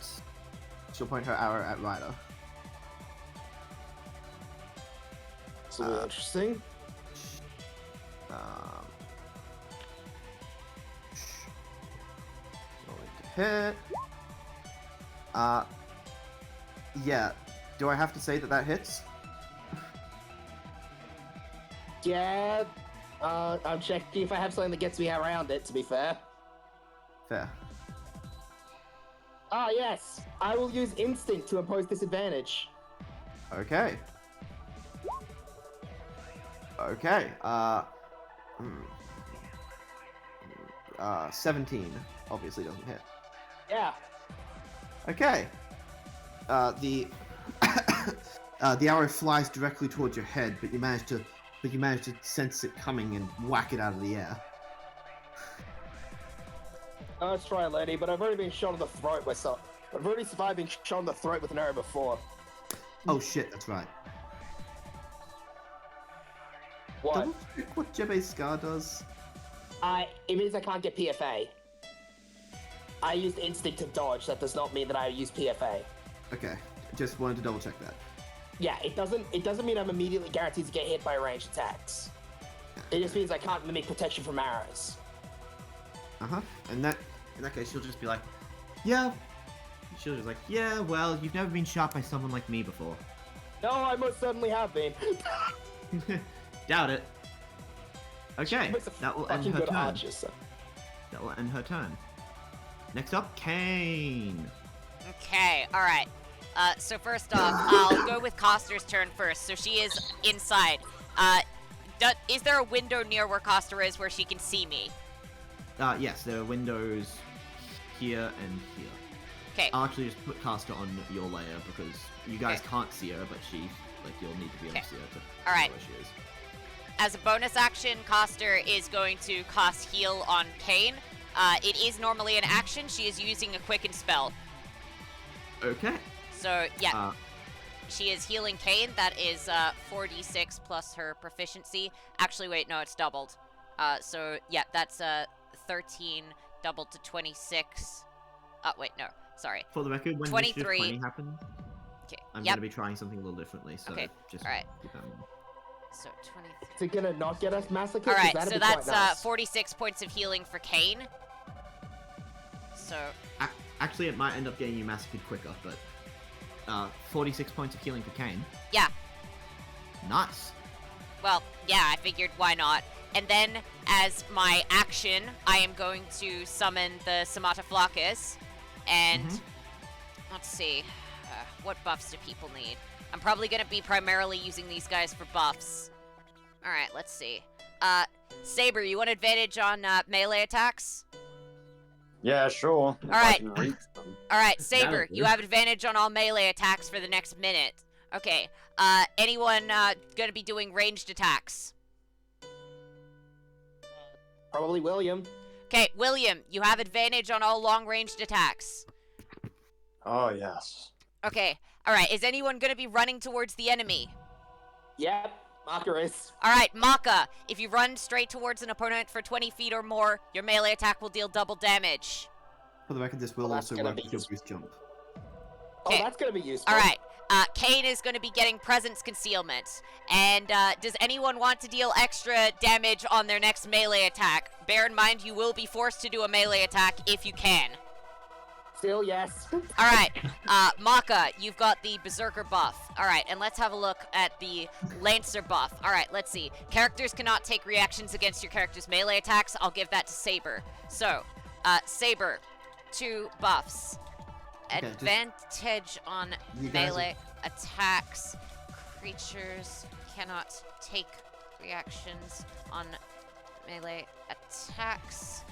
Ryder. It's a little interesting. Going to hit. Yeah. Do I have to say that hits? Yeah. I'm checking if I have something that gets me around it, to be fair. Fair. Ah, yes. I will use Instinct to impose disadvantage. Okay. Okay. 17 obviously doesn't hit. Yeah. Okay. The the arrow flies directly towards your head, but you manage to sense it coming and whack it out of the air. Let's try, lady, but I've already been shot in the throat myself. I've already survived being shot in the throat with an arrow before. Oh shit, that's right. What? Double check what Jebe's Scar does. It means I can't get PFA. I used Instinct to dodge. That does not mean that I use PFA. Okay, just wanted to double check that. Yeah, it doesn't mean I'm immediately guaranteed to get hit by ranged attacks. It just means I can't mimic protection from arrows. In that case, she'll just be like, yeah. She'll just like, yeah. Well, you've never been shot by someone like me before. No, I most certainly have been. Doubt it. Okay, Makes a that will end fucking her good turn. archer, so. That will end her turn. Next up, Kane. Okay, alright. So first off, I'll go with Coster's turn first. So she is inside. Is there a window near where Coster is where she can see me? Yes, there are windows here and here. Okay. I'll actually just put Caster on your layer because you guys can't see her, but you'll need to be able to see her to Alright. know where she is. As a bonus action, Coster is going to cast Heal on Kane. It is normally an action. She is using a Quicken spell. Okay. So, yeah. She is healing Kane. That is 4d6 plus her proficiency. Actually, wait, no, it's doubled. So, yeah, that's 13 doubled to 26. Wait, no, sorry. For the record, when 23. Initiative 20 happens, Okay, I'm yep. going to be trying something a little differently, so Okay, just alright. keep that in mind. So, 23. Is it gonna not get us massacred? 'Cause Alright, that'd so be quite that's nice. 46 points of healing for Kane. So, Actually, it might end up getting you massacred quicker, but 46 points of healing for Kane. yeah. Nice. Well, yeah, I figured why not. And then, as my action, I am going to summon the Samata Flakis. And, let's see, what buffs do people need? I'm probably going to be primarily using these guys for buffs. Alright, let's see. Saber, you want advantage on melee attacks? Yeah, sure. If I Alright. can reach them. Alright, Saber, That'll you do. have advantage on all melee attacks for the next minute. Okay, anyone gonna be doing ranged attacks? Probably William. Okay, William, you have advantage on all long-ranged attacks. Oh, yes. Okay, alright, is anyone gonna be running towards the enemy? Yep, Marker is. Alright, Maka, if you run straight towards an opponent for 20 feet or more, your melee attack will deal double damage. For the record, this will Well, that's also gonna work be with your useful. boost jump. Oh, Okay. that's gonna be useful. Alright, Kane is going to be getting presence concealment. And does anyone want to deal extra damage on their next melee attack? Bear in mind, you will be forced to do a melee attack if you can. Still, yes. Alright, Maka, you've got the Berserker buff. Alright, and let's have a look at the Lancer buff. Alright, let's see. Characters cannot take reactions against your character's melee attacks. I'll give that to Saber. So, Saber, 2 buffs. Okay, Advantage on You guys melee attacks. Creatures cannot take reactions on melee attacks.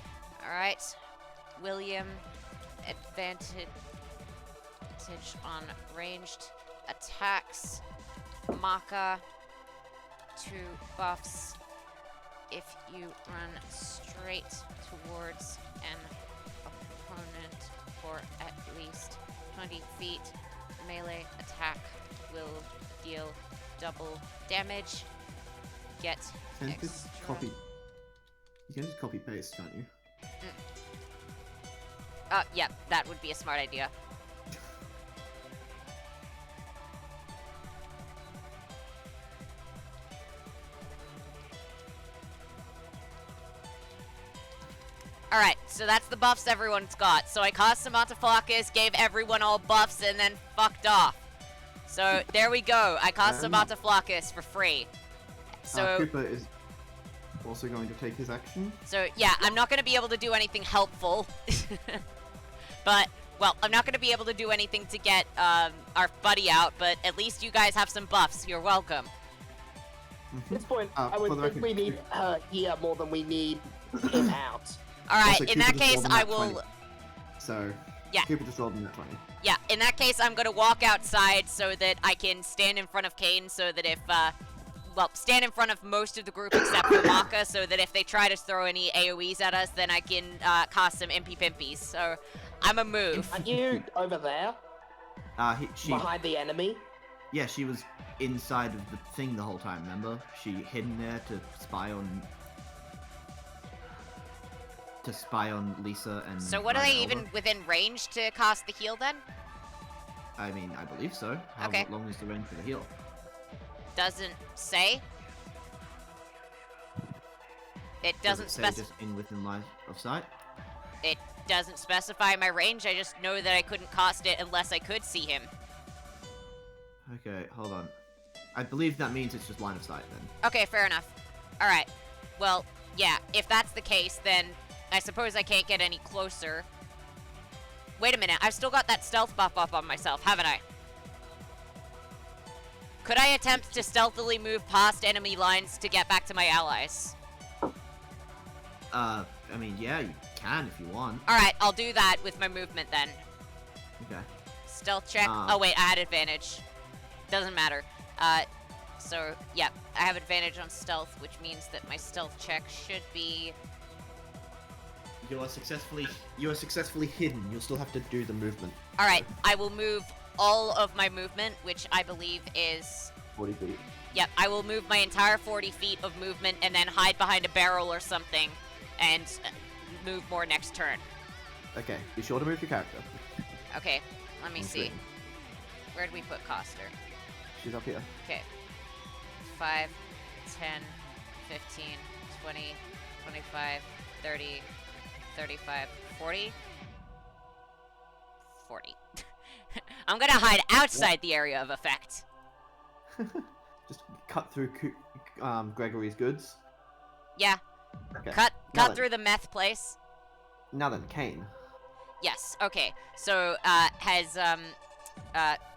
Alright, William, advantage on ranged attacks. Maka, 2 buffs. If you run straight towards an opponent for at least 20 feet, melee attack will deal double damage. Get Can you just extra. copy? You can just copy paste, can't you? Yeah, that would be a smart idea. Alright, so that's the buffs everyone's got. So I cast Samataflakis, gave everyone all buffs, and then fucked off. So there we go. I cast Samataflakis for free. So, Cooper is also going to take his action. so yeah, I'm not going to be able to do anything helpful. But, well, I'm not going to be able to do anything to get our buddy out, but at least you guys have some buffs. You're welcome. At this point, I for would the think record, we need her here more than we need him out. Alright, Also, in that Cooper just case, rolled a I nat will... 20. So, Yeah. Cooper just rolled a nat 20. Yeah, in that case, I'm gonna walk outside so that I can stand in front of Kane so that if, well, stand in front of most of the group except for Maka so that if they try to throw any AoEs at us, then I can, cast some Impy Pimpies. So, I'm a move. Aren't you over there, She behind the enemy? Yeah, she was inside of the thing the whole time, remember? She hidden there to spy on Lisa and So what are Ryan they Elba. even within range to cast the heal then? I mean, I believe so. How Okay. long is the range for the heal? Doesn't say. It Does doesn't it say specify. just in within line of sight? It doesn't specify my range. I just know that I couldn't cast it unless I could see him. Okay, hold on. I believe that means it's just line of sight then. Okay, fair enough. Alright. Well, yeah, if that's the case, then I suppose I can't get any closer. Wait a minute, I've still got that stealth buff up on myself, haven't I? Could I attempt to stealthily move past enemy lines to get back to my allies? I mean, yeah, you can if you want. Alright, I'll do that with my movement then. Okay. Stealth check. Ah. Oh wait, I had advantage. Doesn't matter. So yeah, I have advantage on stealth, which means that my stealth check should be. You are successfully hidden. You'll still have to do the movement. All right, I will move all of my movement, which I believe is. 40 feet. Yep, I will move my entire 40 feet of movement and then hide behind a barrel or something, and move more next turn. Okay, be sure to move your character. Okay, let me On see. screen. Where'd we put Coster? She's up here. Okay. 5, 10, 15, 20, 25, 30, 35, 40. 40. I'm gonna hide outside the area of effect. Just cut through Gregory's goods. Yeah. Okay. Cut Now then- through the meth place. Now then, Kane. Yes. Okay. So, has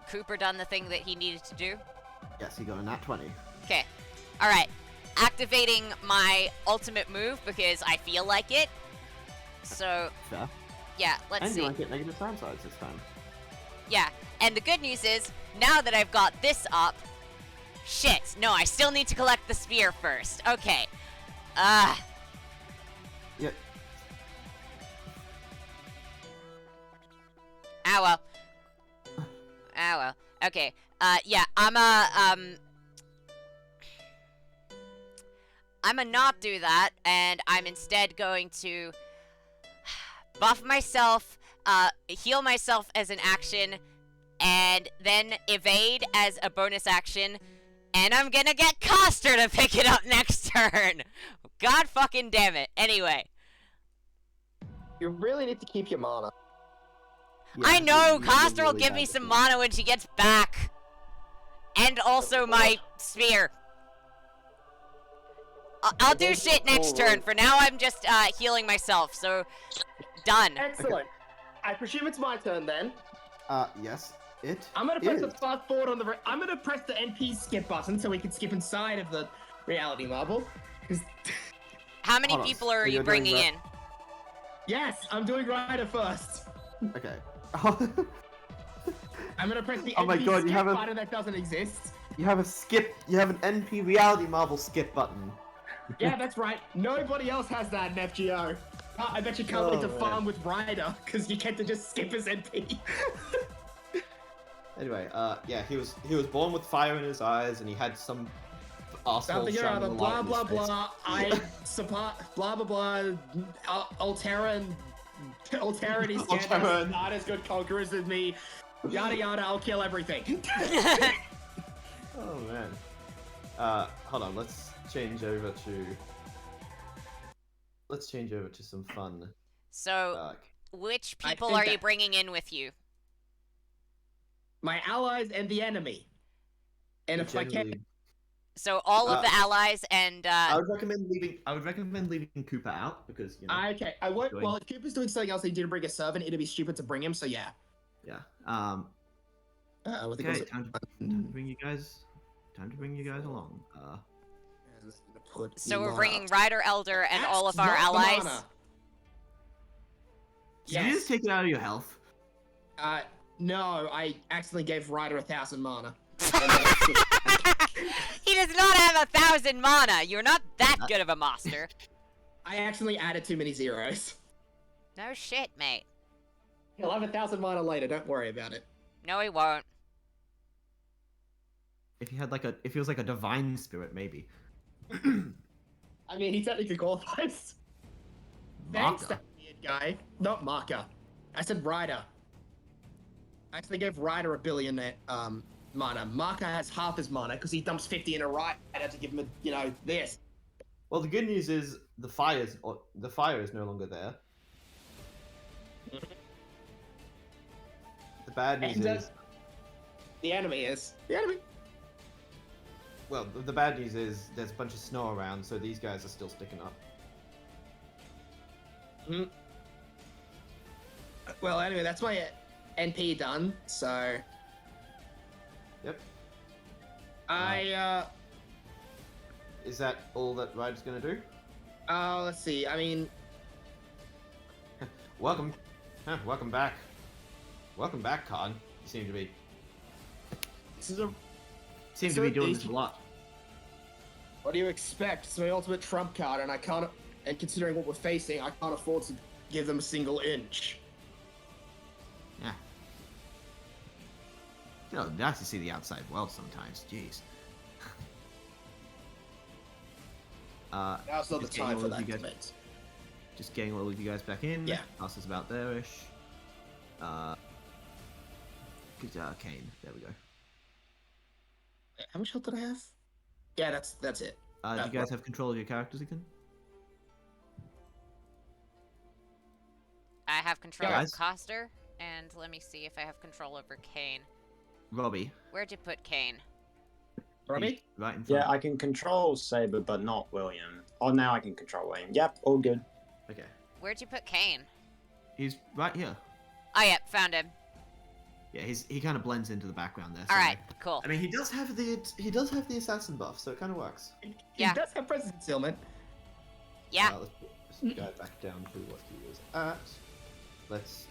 Cooper done the thing that he needed to do? Yes, he got a nat 20. Okay. All right. Activating my ultimate move because I feel like it. So, Fair. yeah. Let's And see. you won't get negative downsides this time. Yeah, and the good news is, now that I've got this up... Shit, no, I still need to collect the spear first. Okay. Yep. Ah, well. Ah, well. Okay. Yeah, I'm a not do that, and I'm instead going to buff myself, heal myself as an action, and then evade as a bonus action, and I'm gonna get Coster to pick it up next turn. God fucking damn it. Anyway, You really need to keep your mana. I know you're Coster will really give bad me at some that. mana when she gets back, and also my spear. I'll do shit next turn. For now, I'm just healing myself. So done. Excellent. I presume it's my turn then. Yes, it I'm gonna press the is. fast forward on the. I'm gonna press the NP skip button so we can skip inside of the reality marble. 'Cause- How many Hold on, people so are you you're doing bringing that- in? yes, I'm doing Ryder first. Okay. I'm gonna press the Oh my NP God, you skip have a- button that doesn't exist. You have an NP reality marble skip button. Yeah, that's right. Nobody else has that in FGO. I bet you can't wait to Oh, man. farm with Ryder because you get to just skip his NP. Anyway, yeah, he was born with fire in his eyes, and he had some asshole Something or shining other, a blah light in blah his face. blah. I support blah blah blah. Altera and his Altera. not as good conquerors as me. Yada yada. I'll kill everything. Oh man. Hold on. Let's change over to some fun. So, which I people think are you that- bringing in with you? My allies and the enemy. And if I generally, can, So all of Uh, the allies and I would recommend leaving Cooper out because you know. okay, I won't. Doing- Well, if Cooper's doing something else, he didn't bring a servant. It'd be stupid to bring him. So yeah. Yeah. I think Okay. it Time to bring you guys. Time to bring you guys along. so we're bringing Ryder Elder and all of That's our not the allies. mana. Did you Yes. just take it out of your health? No, I accidentally gave Ryder 1,000 mana. He does not have 1,000 mana. You're not that good of a master. I accidentally added too many zeros. No shit, mate. He'll have 1,000 mana later. Don't worry about it. No, he won't. If he was like a divine spirit, maybe. I mean, he technically qualifies. Thanks, Marker. that weird guy. Not Marker. I said Ryder. I actually gave Ryder 1 billion mana. Marker has half his mana because he dumps 50 in a Ryder to give him this. Well, the good news is the fire is no longer there. The bad news And, is, The enemy is. The enemy. well, the bad news is there's a bunch of snow around, so these guys are still sticking up. Well, anyway, that's my NP done, so... Yep. Is that all that Ryder's gonna do? Let's see, I mean... Welcome back. Welcome back, Khan. You seem to be This is a... doing this a lot. What do you expect? It's my ultimate trump card, and I can't... And considering what we're facing, I can't afford to give them a single inch. Yeah. You know, nice to see the outside world sometimes. Jeez. Now's not the just getting time all for of that, you guys- mate. Just getting all of you guys back in. Yeah. House is about there-ish. Kane. There we go. How much health did I have? Yeah, that's it. Do you guys have control of your characters again? I have control Guys? of Coster, and let me see if I have control over Kane. Robbie. Where'd you put Kane? Robbie? He's right in front. Yeah, I can control Saber, but not William. Oh, now I can control William. Yep, all good. Okay. Where'd you put Kane? He's right here. Oh, yep, found him. Yeah, he kind of blends into the background there. All so- right, cool. I mean, he does have the assassin buff, so it kind of works. Yeah. He does have presence concealment. Yeah. Let's put this guy back down to what he was at. Let's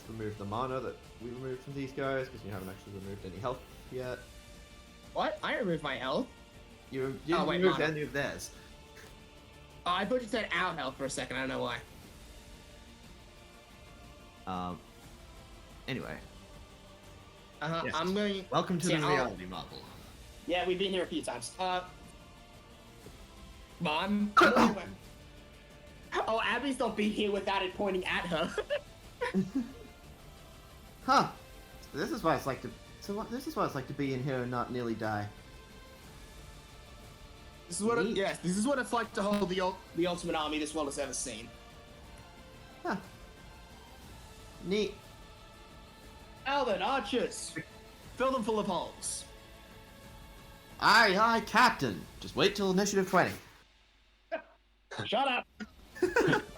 remove the mana that we removed from these guys because you haven't actually removed any health yet. What? I removed my health. You Oh, wait, removed mana. any of theirs. Oh, I thought you said our health for a second. I don't know why. Anyway, Yes. I'm going. welcome to See, the I'll- reality marble. Yeah, we've been here a few times. Mom. Oh, Abby's not been here without it pointing at her. Huh. This is why it's like to. This is why it's like to be in here and not nearly die. This is what Neat. yes, this is what it's like to hold the ultimate army this world has ever seen. Huh. Neat. Now then, archers, fill them full of holes. Aye, aye, Captain. Just wait till initiative 20. Shut up!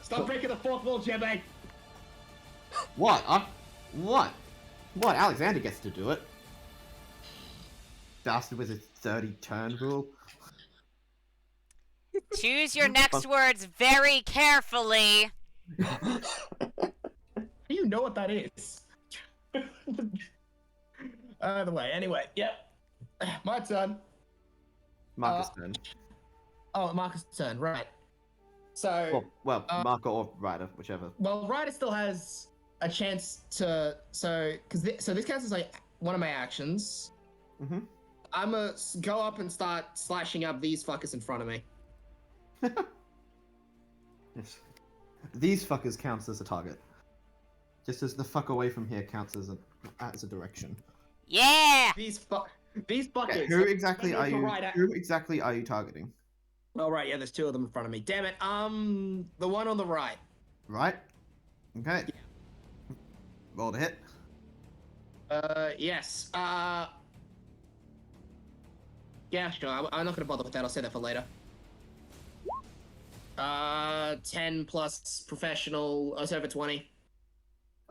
Stop breaking the fourth wall, Jebbe. What? What? What? Alexander gets to do it. Bastard with his 30 turn rule. Choose your next words very carefully. How do you know what that is? Either way, anyway, yep. My turn. Marcus' turn. Oh, Marcus' turn, right. So, Marco or Ryder, whichever. well, Ryder still has a chance to. So this counts as like one of my actions. Mm-hmm. I'm gonna go up and start slashing up these fuckers in front of me. Yes. These fuckers counts as a target. Just as the fuck away from here counts as a direction. Yeah! These buckets. Okay, who exactly Send are me to you? Ryder. Who exactly are you targeting? Oh right, yeah, there's two of them in front of me. Damn it. The one on the right. Right. Okay. Roll to hit. Yes. Yeah, sure. I'm not gonna bother with that. I'll say that for later. 10 plus professional. I was over 20.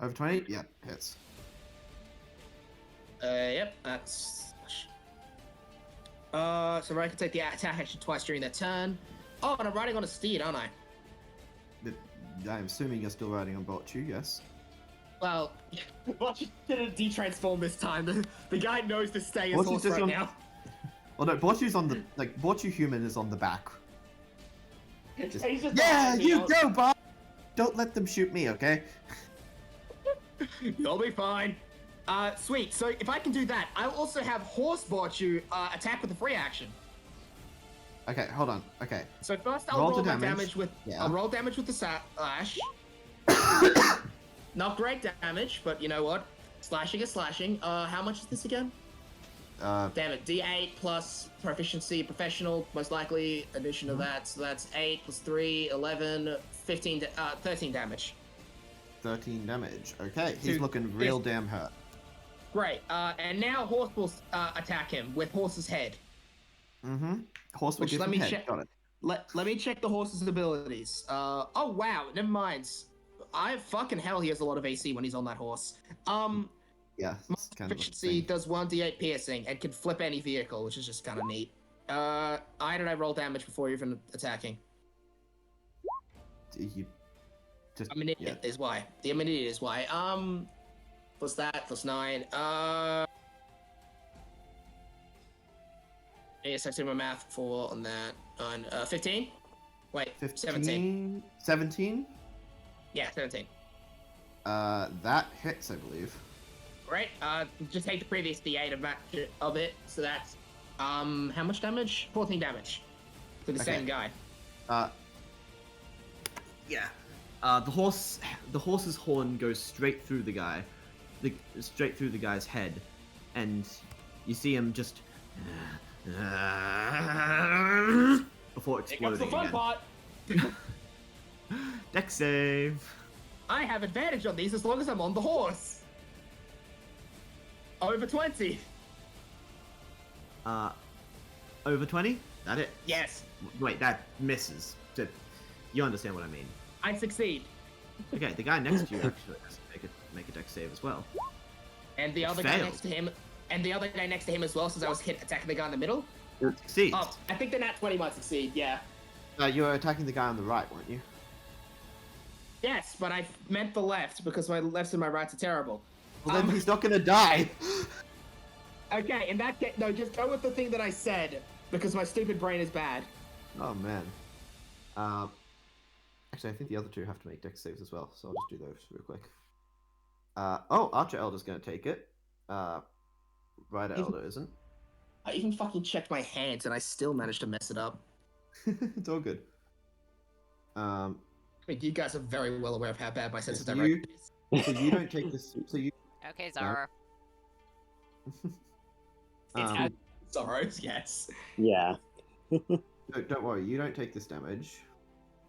Over 20? Yeah, hits. Yep, that's. So I can take the attack action twice during their turn. Oh, and I'm riding on a steed, aren't I? I'm assuming you're still riding on Botchu, yes. Well, Botchu didn't de-transform this time. The guy knows to stay his Botchu's horse just right on- now. Oh no, Botchu's on the Botchu human is on the back. He's just Yeah, behind me. you go, Bob. Don't let them shoot me, okay? You'll be fine. Sweet. So if I can do that, I'll also have Horse Botchu attack with a free action. Okay, hold on. Okay. So first I'll Roll roll the my damage. damage with Yeah. I'll roll damage with the slash. Not great damage, but you know what? Slashing is slashing. How much is this again? Damn it, D8 plus proficiency, professional, most likely addition of that. So that's 8 plus 3, 11, 15, 13 damage. 13 damage. Okay, he's Dude, looking real damn hurt. Great. And now Horse will attack him with Horse's head. Mm-hmm. Horse will Which, give let him me head. check- Got it. Let me check the horse's abilities. Oh wow, never mind. Fucking hell, he has a lot of AC when he's on that horse. Yeah, My it's kind of a proficiency thing. does 1d8 piercing and can flip any vehicle, which is just kind of neat. I roll damage before even attacking. You just I'm an idiot is why. I'm an idiot is why. Plus that, plus 9. Yes, I did my math for on that. On 15? Wait, 17. 17? Yeah, 17. That hits, I believe. Great. Just take the previous d8 of it. So that's how much damage? 14 damage to the Okay. same guy. Yeah. The horse's horn goes straight through the guy, straight through the guy's head, and you see him just before Here comes exploding the fun again. part. Dex save. I have advantage on these as long as I'm on the horse. Over 20. Over 20? That it? Yes, Wait, that misses. You understand what I mean? I succeed. Okay, the guy next to you actually has to make a dex save as well. And the other guy Failed. next to him, as well, since I was attacking the guy in the middle. Succeeds. Oh, I think the nat 20 might succeed. Yeah. You were attacking the guy on the right, weren't you? Yes, but I meant the left because my lefts and my rights are terrible. Well, then he's not gonna die. Okay, in that case, no, just go with the thing that I said because my stupid brain is bad. Oh man. Actually, I think the other two have to make dex saves as well, so I'll just do those real quick. Oh, Archer Elder's gonna take it. Rider Elder isn't. I even fucking checked my hands and I still managed to mess it up. It's all good. I mean, you guys are very well aware of how bad my sense of You- direction is. So you don't take this. So you Okay, Zara. Um, Sorrows, yes. Yeah. don't worry, you don't take this damage.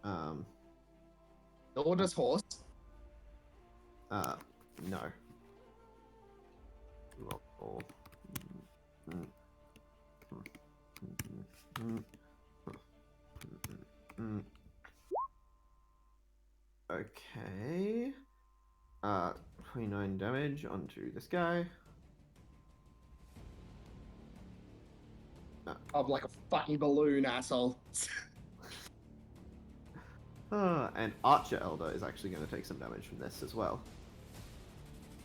Or does horse. No. Roll. Okay. 29 damage onto this guy. I'm like a fucking balloon, asshole. And Archer Elder is actually going to take some damage from this as well.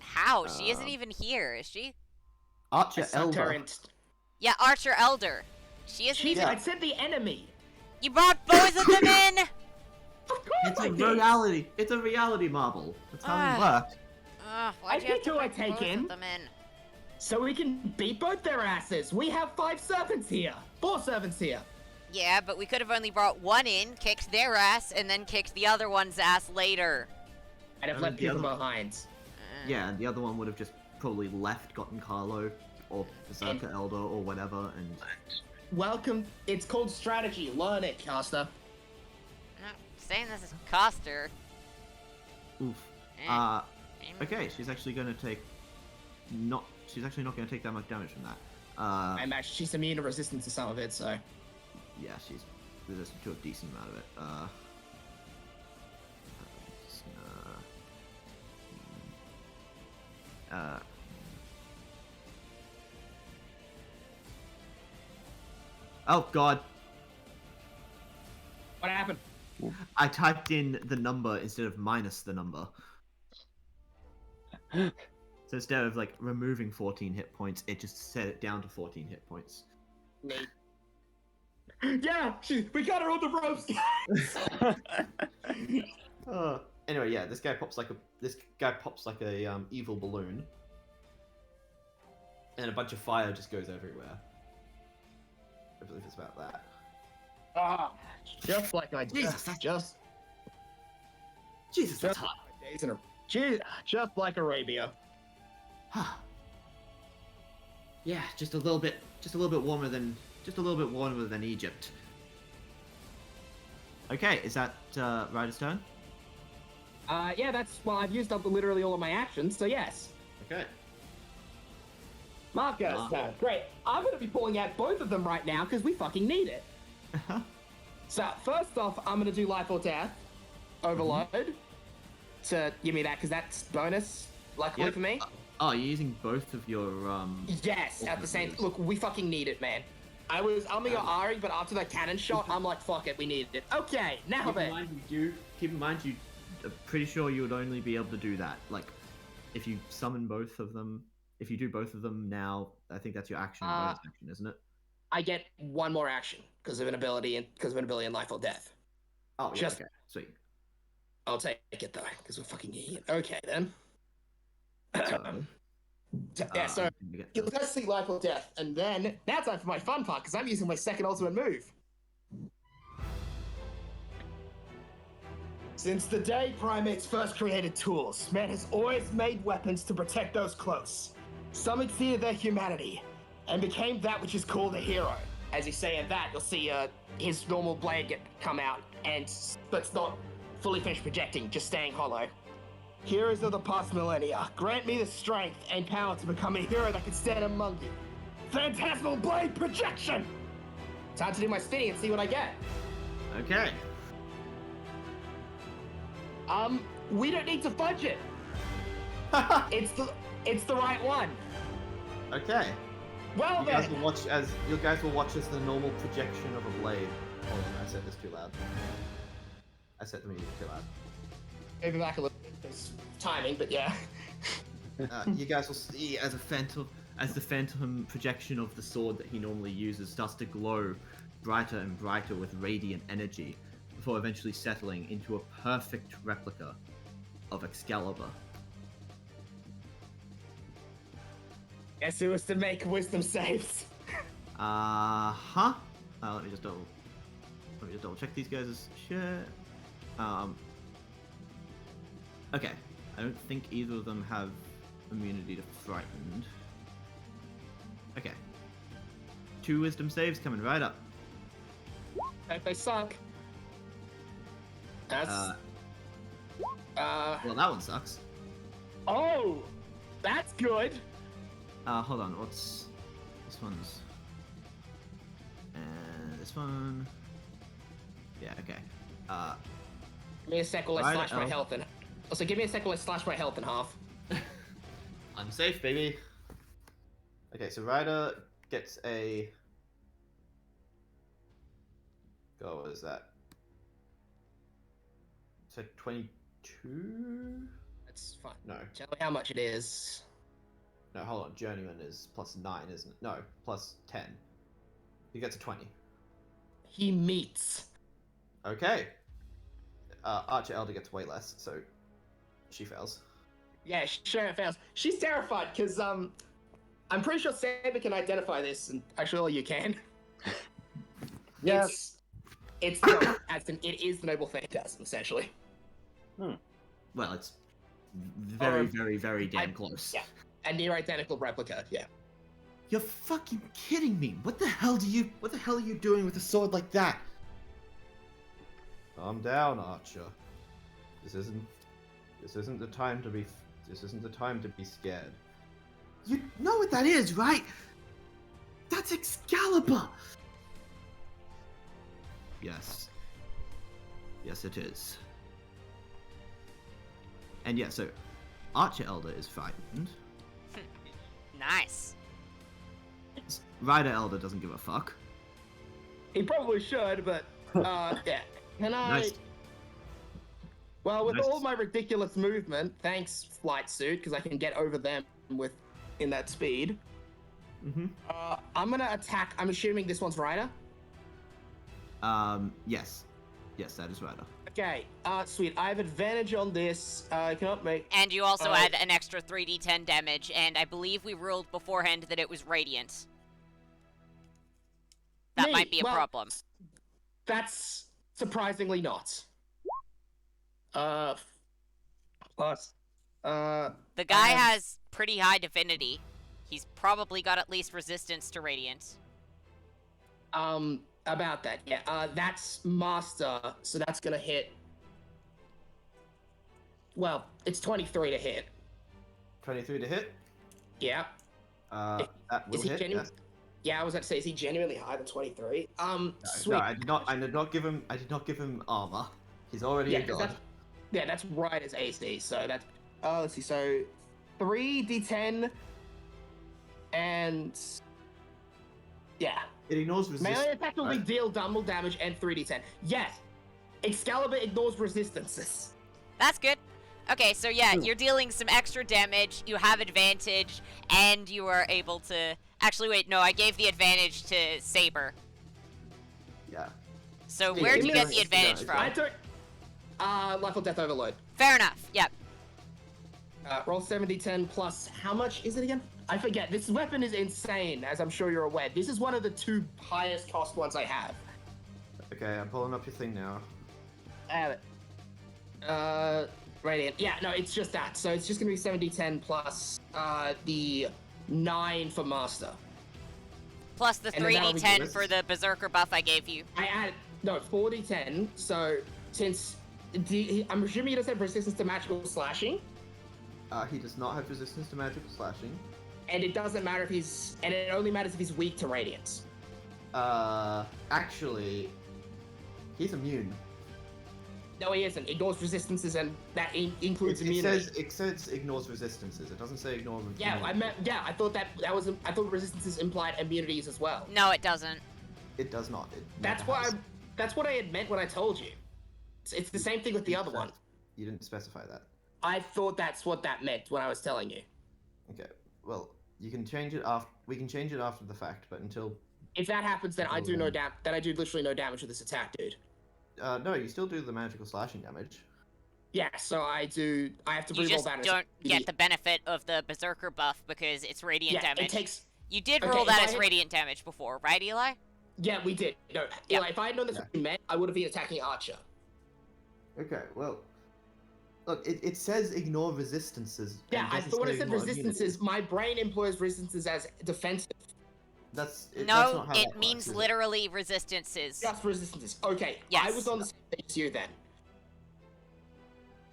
How? She isn't Um, even here, is she? Archer I sucked her Elder. in. Yeah, Archer Elder. She isn't Jeez, even. I said the enemy. You brought both of them in. Of course It's I a did. reality. It's a reality marble. That's how it Ah. works. Why'd I you have picked to who I bring take both in. of them in? So we can beat both their asses. We have 5 servants here. 4 servants here. Yeah, but we could have only brought one in, kicked their ass, and then kicked the other one's ass later. I'd have I left mean, the people other- behind. Yeah, and the other one would have just probably left, gotten Carlo, or Berserker Elder, or whatever, and Welcome. It's called strategy. Learn it, caster. I'm not saying this is Coster. oof. Eh. Okay, she's actually going to take She's actually not going to take that much damage from that. I'm actually she's immune to resistance to some of it, so Yeah, she's resistant to a decent amount of it. Oh god, what happened? I typed in the number instead of minus the number. So instead of like removing 14 hit points, it just set it down to 14 hit points. Nate. Yeah, we got her on the ropes. Anyway, yeah, this guy pops like a evil balloon, and a bunch of fire just goes everywhere. I believe it's about that. Ah, just like I Jesus, that's- just Jesus, that's just hot. days in a just like Arabia. Yeah, just a little bit warmer than Egypt. Okay, is that Ryder's turn? Yeah, I've used up literally all of my actions, so yes. Okay. Marco's turn. Great. I'm gonna be pulling out both of them right now because we fucking need it. So first off, I'm gonna do life or death overload to give me that because that's bonus. Luckily Yep. for me. Oh, you're using both of your Yes, at the same. moves. Look, we fucking need it, man. I was umming or ahhing, but after that cannon shot, I'm like, fuck it, we needed it. Okay, now Keep in then. mind keep in mind you are pretty sure you would only be able to do that. Like, if you summon both of them, if you do both of them now, I think that's your action and bonus action, isn't it? I get one more action because of an ability in life or death. Oh, yeah, Just- okay, sweet. I'll take it though, because we're fucking idiot. Okay then. Yeah, so you get you'll test see life or death, and then now time for my fun part because I'm using my second ultimate move. Since the day primates first created tools, man has always made weapons to protect those close. Some exceeded their humanity and became that which is called a hero. As you say in that, you'll see his normal blade come out, but it's not fully finished projecting, just staying hollow. Heroes of the past millennia, grant me the strength and power to become a hero that can stand among you. Phantasmal blade projection! Time to do my spinning and see what I get. Okay. We don't need to fudge it. It's the right one. Okay. Well You guys then. will watch as the normal projection of a blade. Hold on, I said this too loud. I set the music too loud. Maybe back a little bit. There's timing, but yeah. You guys will see as the phantom projection of the sword that he normally uses starts to glow brighter and brighter with radiant energy, before eventually settling into a perfect replica of Excalibur. Guess who was to make wisdom saves? Uh-huh. Let me just double check these guys' shit. Okay. I don't think either of them have immunity to frightened. Okay. 2 wisdom saves coming right up. If they suck. That's. Well, that one sucks. Oh! That's good! Hold on. What's this one's? And this one. Yeah. Okay. Give me a sec while I Right, slash my oh. health in. Also, give me a sec while I slash my health in half. I'm safe, baby. Okay, so Ryder gets a. God, what is that? So 22? That's fine. No, Tell me how much it is. no, hold on. Journeyman is +9, isn't it? No, +10. He gets a 20. He meets. Okay. Archer Elder gets way less, so she fails. Yeah, sure it fails. She's terrified because I'm pretty sure Saber can identify this, and actually, you can. Yes. It's no, it is the Noble Phantasm essentially. Well, it's very, Or- very, very damn I- close. yeah. A near identical replica. Yeah. You're fucking kidding me! What the hell are you doing with a sword like that? Calm down, Archer. This isn't the time to be scared. You know what that is, right? That's Excalibur! Yes. Yes, it is. And yeah, so Archer Elder is frightened. Nice. Ryder Elder doesn't give a fuck. He probably should, but yeah. Can I? Nice. Well, with Nice. all my ridiculous movement, thanks Flight Suit, because I can get over them in that speed. Mm-hmm. I'm gonna attack. I'm assuming this one's Ryder. Yes. Yes, that is Ryder. Okay. Sweet. I have advantage on this. I cannot make. And you also Uh, add an extra 3d10 damage, and I believe we ruled beforehand that it was radiant. That Me? might be a Well, problem. That's surprisingly not. Plus. The guy have- has pretty high divinity. He's probably got at least resistance to radiant. About that, yeah. That's Master, so that's gonna hit. Well, it's 23 to hit. 23 to hit. Yeah. That will Is he hit. genuine? Yes. Yeah, I was about to say, is he genuinely higher than 23? No, Sweet. no, I did not give him armor. He's already a 'cause god. that's right as AC, so that's. Let's see, so 3d10 and. Yeah. It ignores Melee resistance. attack will right? deal double damage and 3d10. Yes! Excalibur ignores resistances. That's good. Okay, so yeah, you're dealing some extra damage, you have advantage, and you are able to... Actually, wait, no, I gave the advantage to Saber. Yeah. So Yeah, where'd give you me get a- the advantage yeah, from? I took. Life or Death Overload. Fair enough, yep. Roll 70-10 plus. How much is it again? I forget. This weapon is insane, as I'm sure you're aware. This is one of the 2 highest cost ones I have. Okay, I'm pulling up your thing now. I have it. Radiant. Yeah, no, it's just that. So it's just gonna be 70-10 plus the 9 for Master. Plus the And then that'll be 3d10 good. for the Berserker buff I gave you. I added 4d10. So since I'm assuming he doesn't have resistance to magical slashing, He does not have resistance to magical slashing. and it doesn't matter if he's, and it only matters if he's weak to radiance. Actually, he's immune. No, he isn't. Ignores resistances, and that includes It immunity. says ignores resistances. It doesn't say ignore. Yeah, immunity. I thought that was. I thought resistances implied immunities as well. No, it doesn't. It does not. It That's never what has. That's what I had meant when I told you. It's the same thing with the other one. You didn't specify that. I thought that's what that meant when I was telling you. Okay. Well, you can change it after. We can change it after the fact, but until. If that happens, then I do Oh, no damage. Then I do literally no damage with this attack, dude. No, you still do the magical slashing damage. Yeah, so I do. I have to You reroll just that. as don't a- get the benefit of the Berserker buff because it's radiant Yeah, damage. it takes. You did Okay, roll if that I as hit- radiant damage before, right, Eli? Yeah, we did. No, Yeah. Eli, if I had known this Yeah. was what you meant, I would have been attacking Archer. Okay. Well. Look, it says ignore resistances. Yeah, and I doesn't thought say it said ignore resistances. immunities. My brain employs resistances as defensive. That's No, not how it that means works, is it? literally resistances. Just resistances. Okay, I Yes. was on the same page as you then.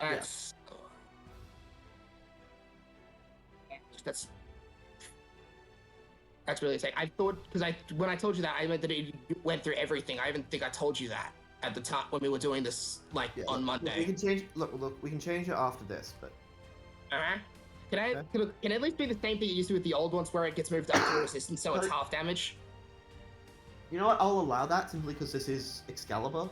Yeah. That's really sick. I thought because when I told you that, I meant that it went through everything. I even think I told you that at the time when we were doing this, like Yeah, on look, Monday. we can change. Look, we can change it after this, but Uh-huh. Can I? Okay. Can it at least be the same thing it used to with the old ones, where it gets moved up to resistance, so it's half damage? you know what? I'll allow that simply because this is Excalibur,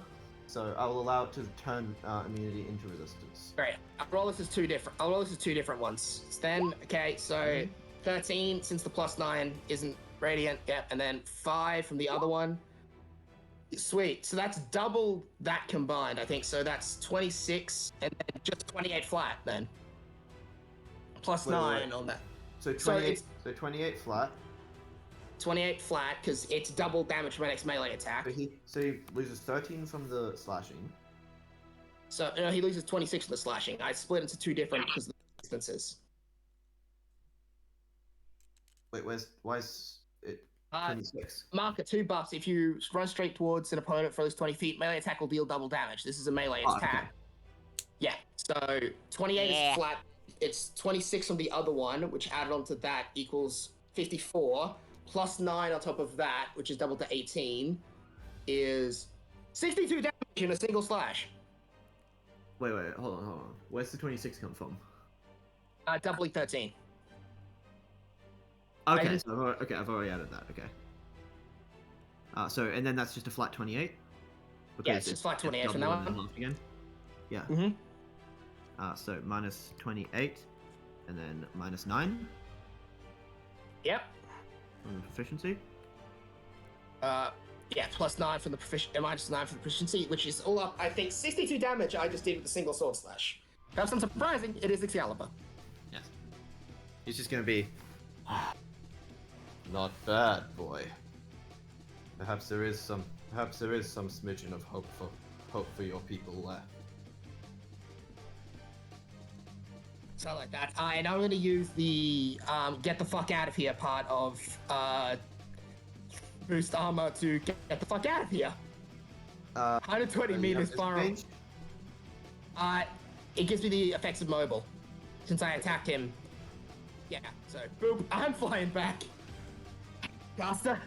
so I will allow it to turn immunity into resistance. Great. I'll roll this as two different ones. Then, okay, so 13 since the +9 isn't radiant. Yep, and then 5 from the other one. Sweet. So that's double that combined, I think. So that's 26 and then just 28 flat then. Plus Wait, 9 on that. So So 28. it's- So 28 flat. 28 flat because it's double damage for my next melee attack. So he loses 13 from the slashing. So he loses 26 from the slashing. I split into two different because of the distances. Wait, why is it 26? Mark at 2 buffs. If you run straight towards an opponent for at least 20 feet, melee attack will deal double damage. This is a melee Oh, attack. Yeah, so 28 Yeah. is flat. It's 26 from the other one, which added onto that equals 54. Plus 9 on top of that, which is double to 18, is 62 damage in a single slash. Wait, hold on. Where's the 26 come from? Doubling 13. Okay, just- I've already added that. Okay. So and then that's just a flat 28. Yeah, it's just flat 28 from that double and one. half again. Yeah. Mm-hmm. So minus 28, and then minus 9 Yep. from the proficiency. Yeah, plus 9 from the minus 9 from the proficiency, which is all up, I think, 62 damage I just did with a single sword slash. Perhaps unsurprising, it is Excalibur. Yes. He's just gonna be. Not bad, boy. Perhaps there is some smidgen of hope for your people left. So like that. And I'm going to use the get the fuck out of here part of boost armor to get the fuck out of here. 120 meters far. It gives me the effects of mobile since I attacked him. Yeah, so boop, I'm flying back. Costa,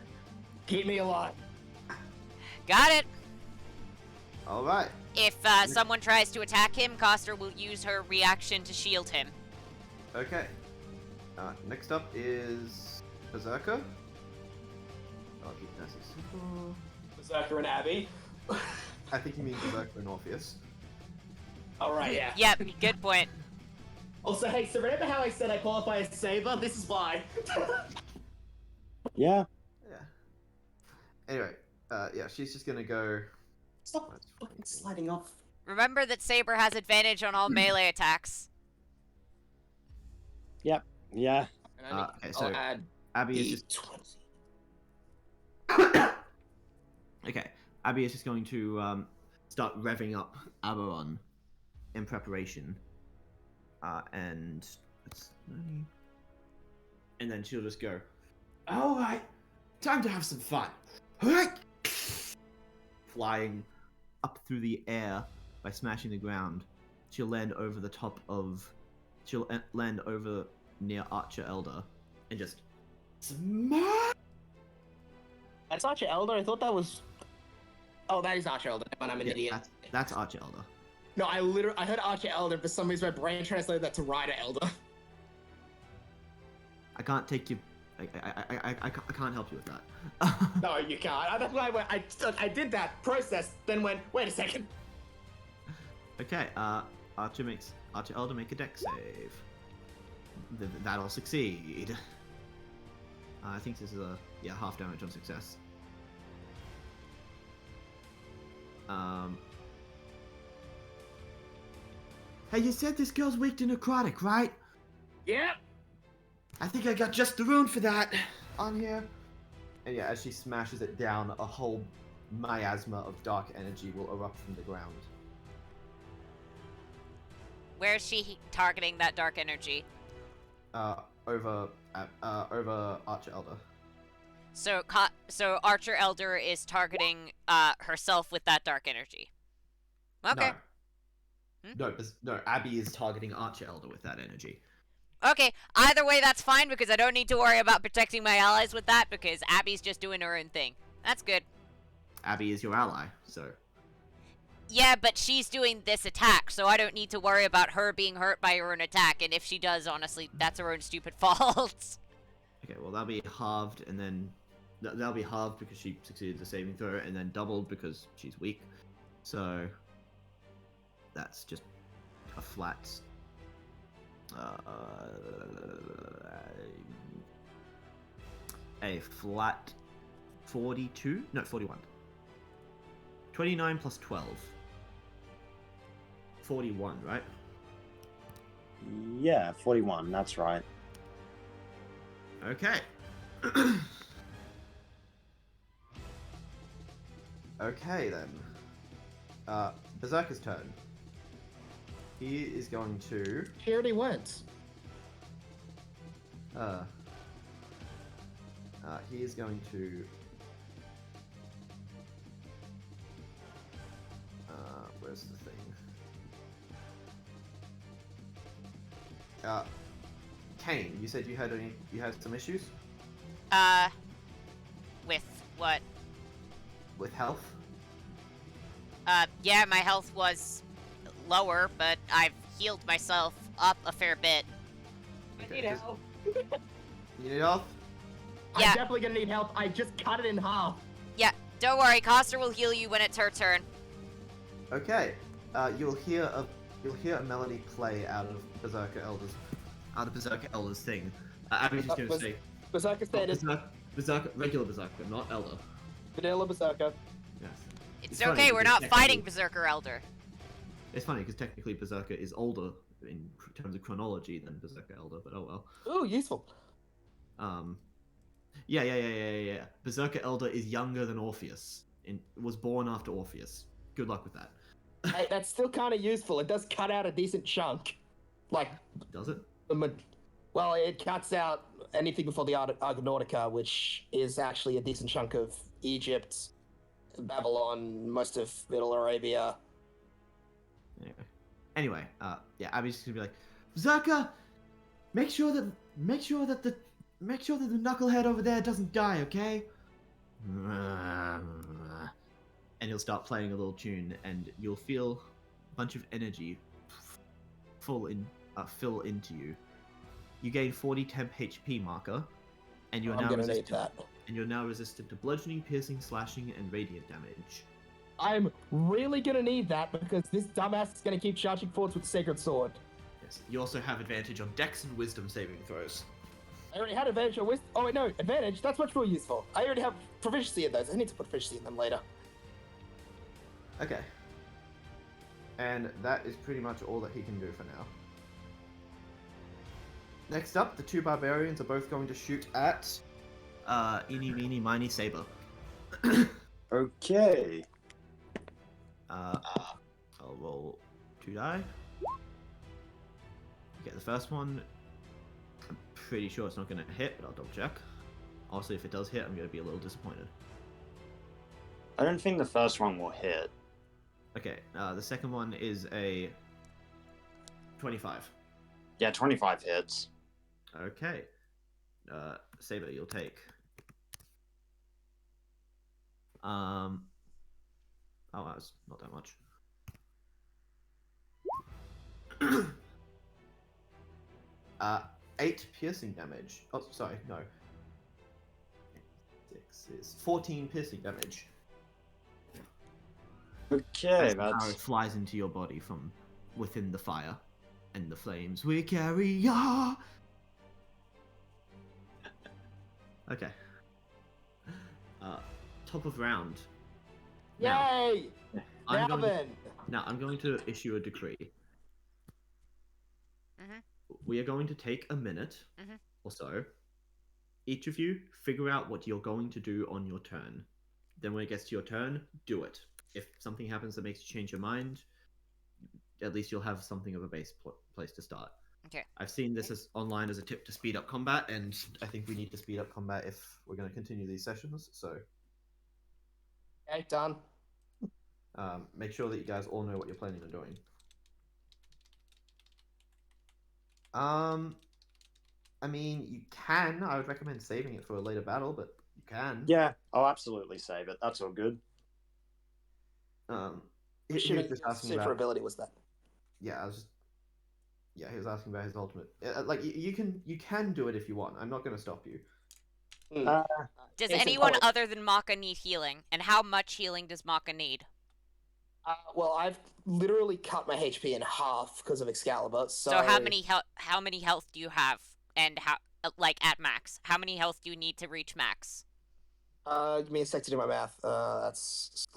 keep me alive. Got it. All right. If someone tries to attack him, Coster will use her reaction to shield him. Okay. Next up is Berserker. I'll keep that as simple. Berserker and Abby. I think you mean Berserker and Orpheus. All right, yeah. Yep, good point. Also, hey, so remember how I said I qualify as Saber? This is why. Yeah. Yeah. Anyway, yeah, she's just gonna go. Stop fucking sliding off. Remember that Saber has advantage on all melee attacks. Yeah. And Okay, so I'll add Abby is just D20. okay. Abby is just going to start revving up Aberon in preparation, and then she'll just go. All right, time to have some fun. Flying up through the air by smashing the ground, she'll land over the top of. She'll land over near Archer Elder, and just smash. That's Archer Elder? I thought that was... Oh, that is Archer Elder. But I'm an idiot. That's Archer Elder. No, I heard Archer Elder, for some reason my brain translated that to Rider Elder. I can't take you. I can't help you with that. No, you can't. That's why I went, I did that process, then went, wait a second. Okay, Archer Elder make a dex save. That'll succeed. I think this is a half damage on success. Hey, you said this girl's weak to necrotic, right? Yep. I think I got just the rune for that on here. And yeah, as she smashes it down, a whole miasma of dark energy will erupt from the ground. Where's she targeting that dark energy? Over Archer Elder. So Archer Elder is targeting herself with that dark energy. Okay. No, Abby is targeting Archer Elder with that energy. Okay, either way that's fine because I don't need to worry about protecting my allies with that because Abby's just doing her own thing. That's good. Abby is your ally, so... Yeah, but she's doing this attack, so I don't need to worry about her being hurt by her own attack, and if she does, honestly, that's her own stupid fault. Okay, well, that'll be halved, and then... That'll be halved because she succeeded the saving throw, and then doubled because she's weak. So... That's just a flat... a flat 42? No, 41. 29 plus 12. 41, right? Yeah, 41, that's right. Okay. Okay, then. Berserker's turn. He is going to... He already went. He is going to... where's the thing? Kane, you said you had some issues With what? with health? Yeah, my health was lower, but I've healed myself up a fair bit. I need help. You need health? Yeah. I'm definitely gonna need help. I just cut it in half. Yeah, don't worry, Coster will heal you when it's her turn. Okay. You'll hear a melody play out of Berserker Elder's thing. Abby's just going to say... Berserker status. Berserker, regular Berserker, not Elder. Vanilla Berserker. Yes. It's funny okay, we're because not fighting Berserker Elder. It's funny because technically Berserker is older in terms of chronology than Berserker Elder, but oh well. Ooh, useful. Yeah. Berserker Elder is younger than Orpheus. Was born after Orpheus. Good luck with that. Hey, that's still kind of useful. It does cut out a decent chunk. Like, Does it? well, it cuts out anything before the Argonautica, which is actually a decent chunk of Egypt, Babylon, most of Middle Arabia. Anyway, yeah, Abby's just gonna be like, Berserker, make sure that the knucklehead over there doesn't die, okay? And he'll start playing a little tune, and you'll feel a bunch of energy fill into you. You gain 40 temp HP marker, and you are I'm now gonna need resistant. that. And you're now resistant to bludgeoning, piercing, slashing, and radiant damage. I'm really gonna need that because this dumbass is gonna keep charging forwards with Sacred Sword. Yes. You also have advantage on Dex and Wisdom saving throws. I already had advantage on Wisdom. Oh wait, no, advantage. That's much more useful. I already have proficiency in those. I need to put proficiency in them later. Okay. And that is pretty much all that he can do for now. Next up, the two barbarians are both going to shoot at Eeny, Meeny, Miny, Saber. Okay. I'll roll 2 die. Okay, the first one, I'm pretty sure it's not going to hit, but I'll double check. Also, if it does hit, I'm going to be a little disappointed. I don't think the first one will hit. Okay, the second one is a 25. Yeah, 25 hits. Okay. Saber, you'll take. Oh, that's not that much. 8 piercing damage. Oh, sorry, no. 6 is 14 piercing damage. Okay, As the arrow that's... flies into your body from within the fire and the flames. We carry ya. Okay. Top of round. Now, Yay! I'm going to, Melvin! now I'm going to issue a decree. Mhm. We are going to take a minute Mhm. or so. Each of you figure out what you're going to do on your turn. Then when it gets to your turn, do it. If something happens that makes you change your mind, at least you'll have something of a base place to start. Okay. I've seen this as online as a tip to speed up combat, and I think we need to speed up combat if we're going to continue these sessions. So Okay, done. make sure that you guys all know what you're planning on doing. I mean, you can. I would recommend saving it for a later battle, but you can. Yeah, I'll absolutely save it. That's all good. He was just asking super about. ability was that? Yeah, he was asking about his ultimate. Like you can do it if you want. I'm not going to stop you. Uh, Does Jason, anyone oh, other than Maka need healing? And how much healing does Maka need? Well, I've literally cut my HP in half because of Excalibur. So, So how many health do you have? And how like at max? How many health do you need to reach max? Give me a sec to do my math. That's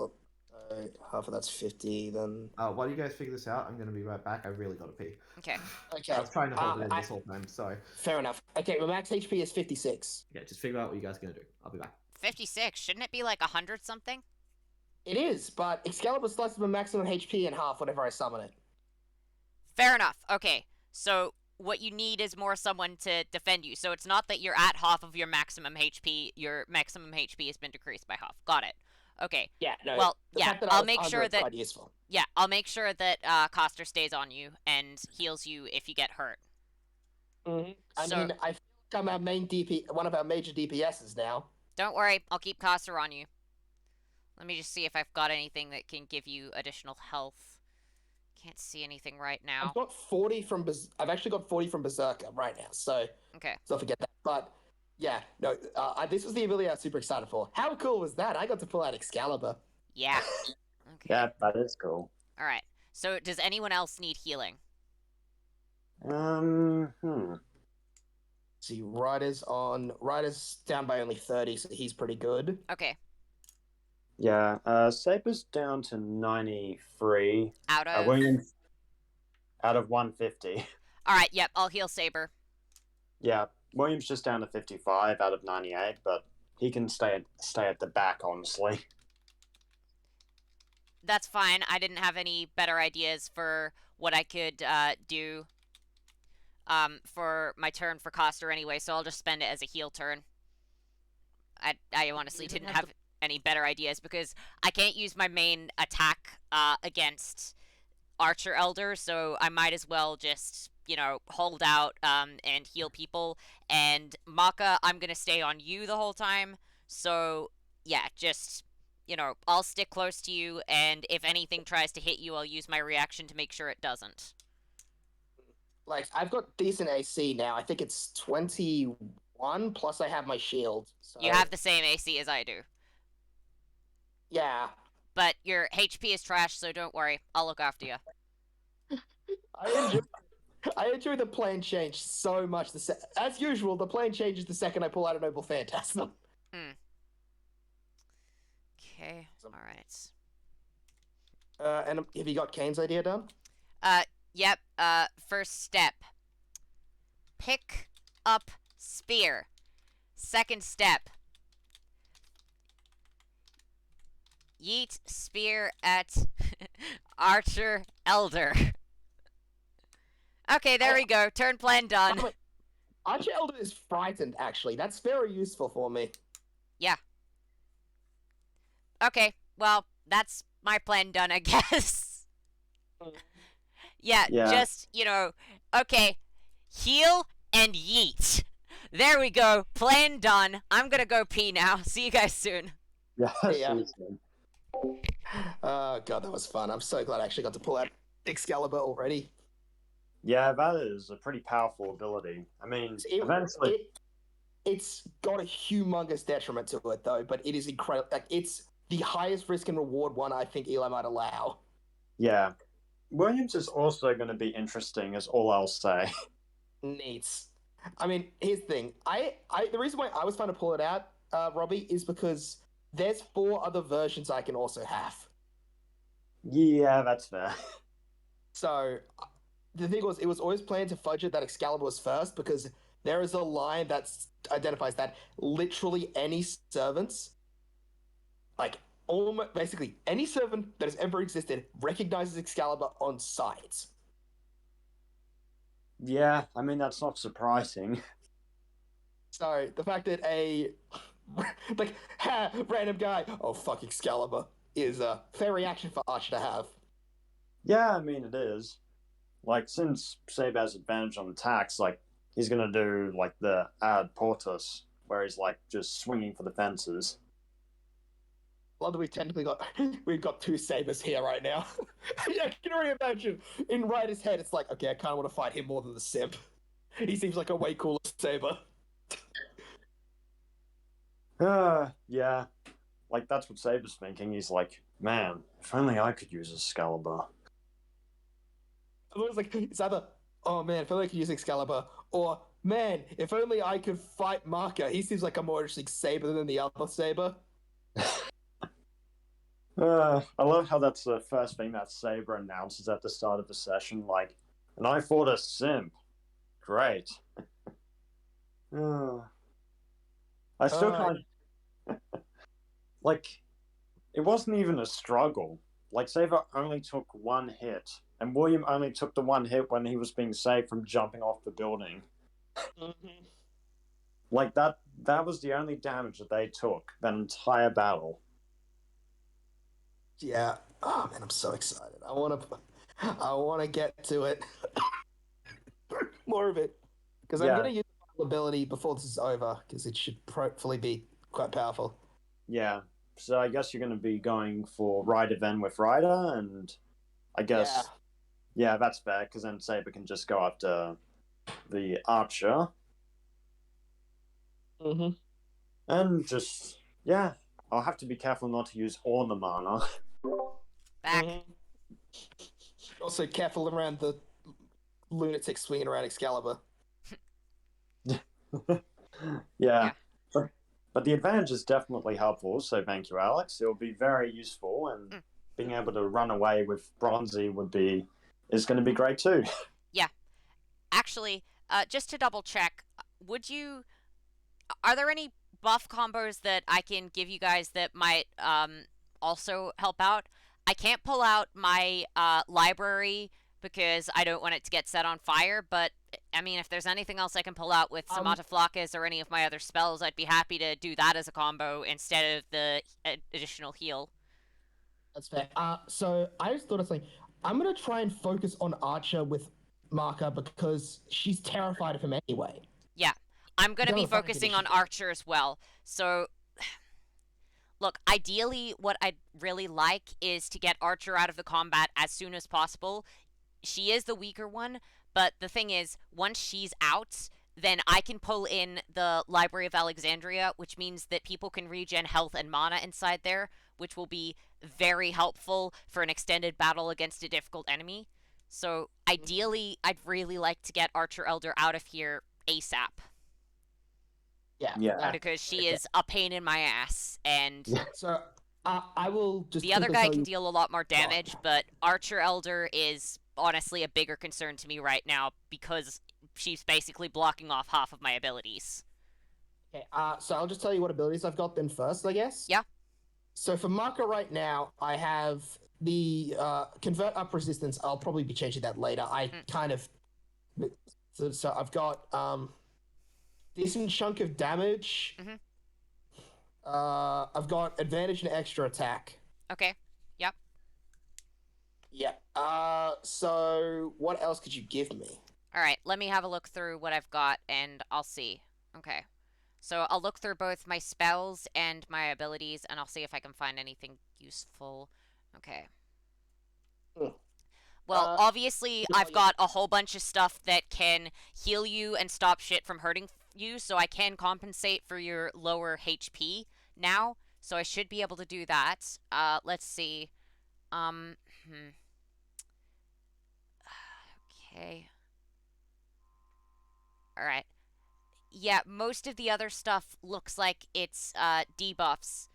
half of that's 50. Then While you guys figure this out, I'm going to be right back. I really got to pee. Okay. okay, I was trying to hold it in this whole time. Sorry. fair enough. Okay, my max HP is 56. Yeah, just figure out what you guys are going to do. I'll be back. 56. Shouldn't it be like 100 something? It is, but Excalibur slices my maximum HP in half whenever I summon it. Fair enough. Okay. So what you need is more someone to defend you. So it's not that you're at half of your maximum HP. Your maximum HP has been decreased by half. Got it. Okay. Yeah, no. Well, the yeah, fact that I I'll was make under sure it's that quite useful. yeah, I'll make sure that Coster stays on you and heals you if you get hurt. Mm-hmm. I So- mean, I feel like I'm our main one of our major DPSs now. Don't worry, I'll keep Coster on you. Let me just see if I've got anything that can give you additional health. Can't see anything right now. I've got 40 from I've actually got 40 from Berserker right now, so Okay. don't forget that. But yeah, no, this was the ability I was super excited for. How cool was that? I got to pull out Excalibur. Yeah. Okay. yeah, that is cool. All right. So does anyone else need healing? See, Ryder's down by only 30, so he's pretty good. Okay. Yeah, Saber's down to 93. Out of Williams out of 150. All right, yep, I'll heal Saber. Yeah, Williams just down to 55 out of 98, but he can stay at the back, honestly. That's fine. I didn't have any better ideas for what I could do for my turn for Coster anyway, so I'll just spend it as a heal turn. I honestly didn't have any better ideas because I can't use my main attack against Archer Elder, so I might as well just, hold out and heal people. And Maka, I'm gonna stay on you the whole time, so yeah, just, I'll stick close to you, and if anything tries to hit you, I'll use my reaction to make sure it doesn't. Like, I've got decent AC now. I think it's 21, plus I have my shield. So, You have the same AC as I do. Yeah. But your HP is trash, so don't worry. I'll look after you. I enjoy the plane change so much. As usual, the plane changes the second I pull out a Noble Phantasm. Okay, alright. And have you got Kane's idea done? Yep, first step. Pick up spear. Second step. Yeet spear at Archer Elder. Okay, there we go. Turn plan done. Archer Elder is frightened, actually. That's very useful for me. Okay, well, that's my plan done, I guess. Yeah, just, okay, heal and yeet. There we go. Plan done. I'm gonna go pee now. See you guys soon. Yeah, Yeah. seriously. God, that was fun. I'm so glad I actually got to pull out Excalibur already. Yeah, that is a pretty powerful ability. I mean, eventually... It's got a humongous detriment to it, though, but it is incredible. Like, it's the highest risk and reward one I think Eli might allow. Yeah. Williams is also going to be interesting, is all I'll say. Neat. I mean, here's the thing. The reason why I was trying to pull it out, Robbie, is because there's 4 other versions I can also have. Yeah, that's fair. So, the thing was, it was always planned to fudge it that Excalibur was first, because there is a line that identifies that literally any servants, like almost basically any servant that has ever existed recognizes Excalibur on sight. Yeah, I mean, that's not surprising. So the fact that a like random guy, oh fuck Excalibur, is a fair reaction for Archer to have. Yeah, I mean, it is. Like, since Saber has advantage on attacks, like, he's gonna do, like, the Ad Portus, where he's, like, just swinging for the fences. Well, we've got two sabers here right now. Yeah, I can already imagine in Ryder's head. It's like, okay, I kind of want to fight him more than the simp. He seems like a way cooler saber. Yeah. Like, that's what Saber's thinking. He's like, man, if only I could use Excalibur. It's like, it's either, oh man, if only I could use Excalibur, or man, if only I could fight Marker. He seems like a more interesting saber than the other saber. I love how that's the first thing that Saber announces at the start of the session. Like, and I fought a simp. Great. I still can't. Like, it wasn't even a struggle. Like, Saber only took one hit, and William only took the one hit when he was being saved from jumping off the building. Mm-hmm. Like, that was the only damage that they took that entire battle. Yeah. Oh man, I'm so excited. I want to get to it. More of it, because I'm Yeah. gonna use the ability before this is over, because it should hopefully be quite powerful. Yeah. So I guess you're going to be going for Ryder then with Ryder, and I guess, yeah that's fair, because then Saber can just go after the Archer. Mm-hmm. And just, yeah, I'll have to be careful not to use all the mana. Back. Also, careful around the lunatic swinging around Excalibur. Yeah. But the advantage is definitely helpful, so thank you, Alex. It will be very useful, and being able to run away with Bronzy is going to be great too. Actually, just to double check, are there any buff combos that I can give you guys that might also help out? I can't pull out my library because I don't want it to get set on fire, but I mean, if there's anything else I can pull out with Samata Flockus or any of my other spells, I'd be happy to do that as a combo instead of the additional heal. That's fair. So I just thought of something. I'm gonna try and focus on Archer with Marker because she's terrified of him anyway. Yeah, I'm gonna be No, fine, focusing finish on it. Archer as well. So, look, ideally, what I'd really like is to get Archer out of the combat as soon as possible. She is the weaker one, but the thing is, once she's out, then I can pull in the Library of Alexandria, which means that people can regen health and mana inside there, which will be very helpful for an extended battle against a difficult enemy. So, ideally, I'd really like to get Archer Elder out of here ASAP. Yeah. Because she is a pain in my ass, and So I will just. the other quickly guy tell can you- deal a lot more damage, but Archer Elder is honestly a bigger concern to me right now because she's basically blocking off half of my abilities. Okay. So I'll just tell you what abilities I've got then first, I guess. Yeah. So for Marker right now, I have the convert up resistance. I'll probably be changing that later. I kind of. So I've got decent chunk of damage. Mhm. I've got advantage and extra attack. Okay. Yep. Yeah. So what else could you give me? All right, let me have a look through what I've got, and I'll see. Okay. So I'll look through both my spells and my abilities, and I'll see if I can find anything useful. Okay. Well, obviously, I've got a whole bunch of stuff that can heal you and stop shit from hurting you, so I can compensate for your lower HP now. So I should be able to do that. Let's see. Okay. Alright. Yeah, most of the other stuff looks like it's debuffs.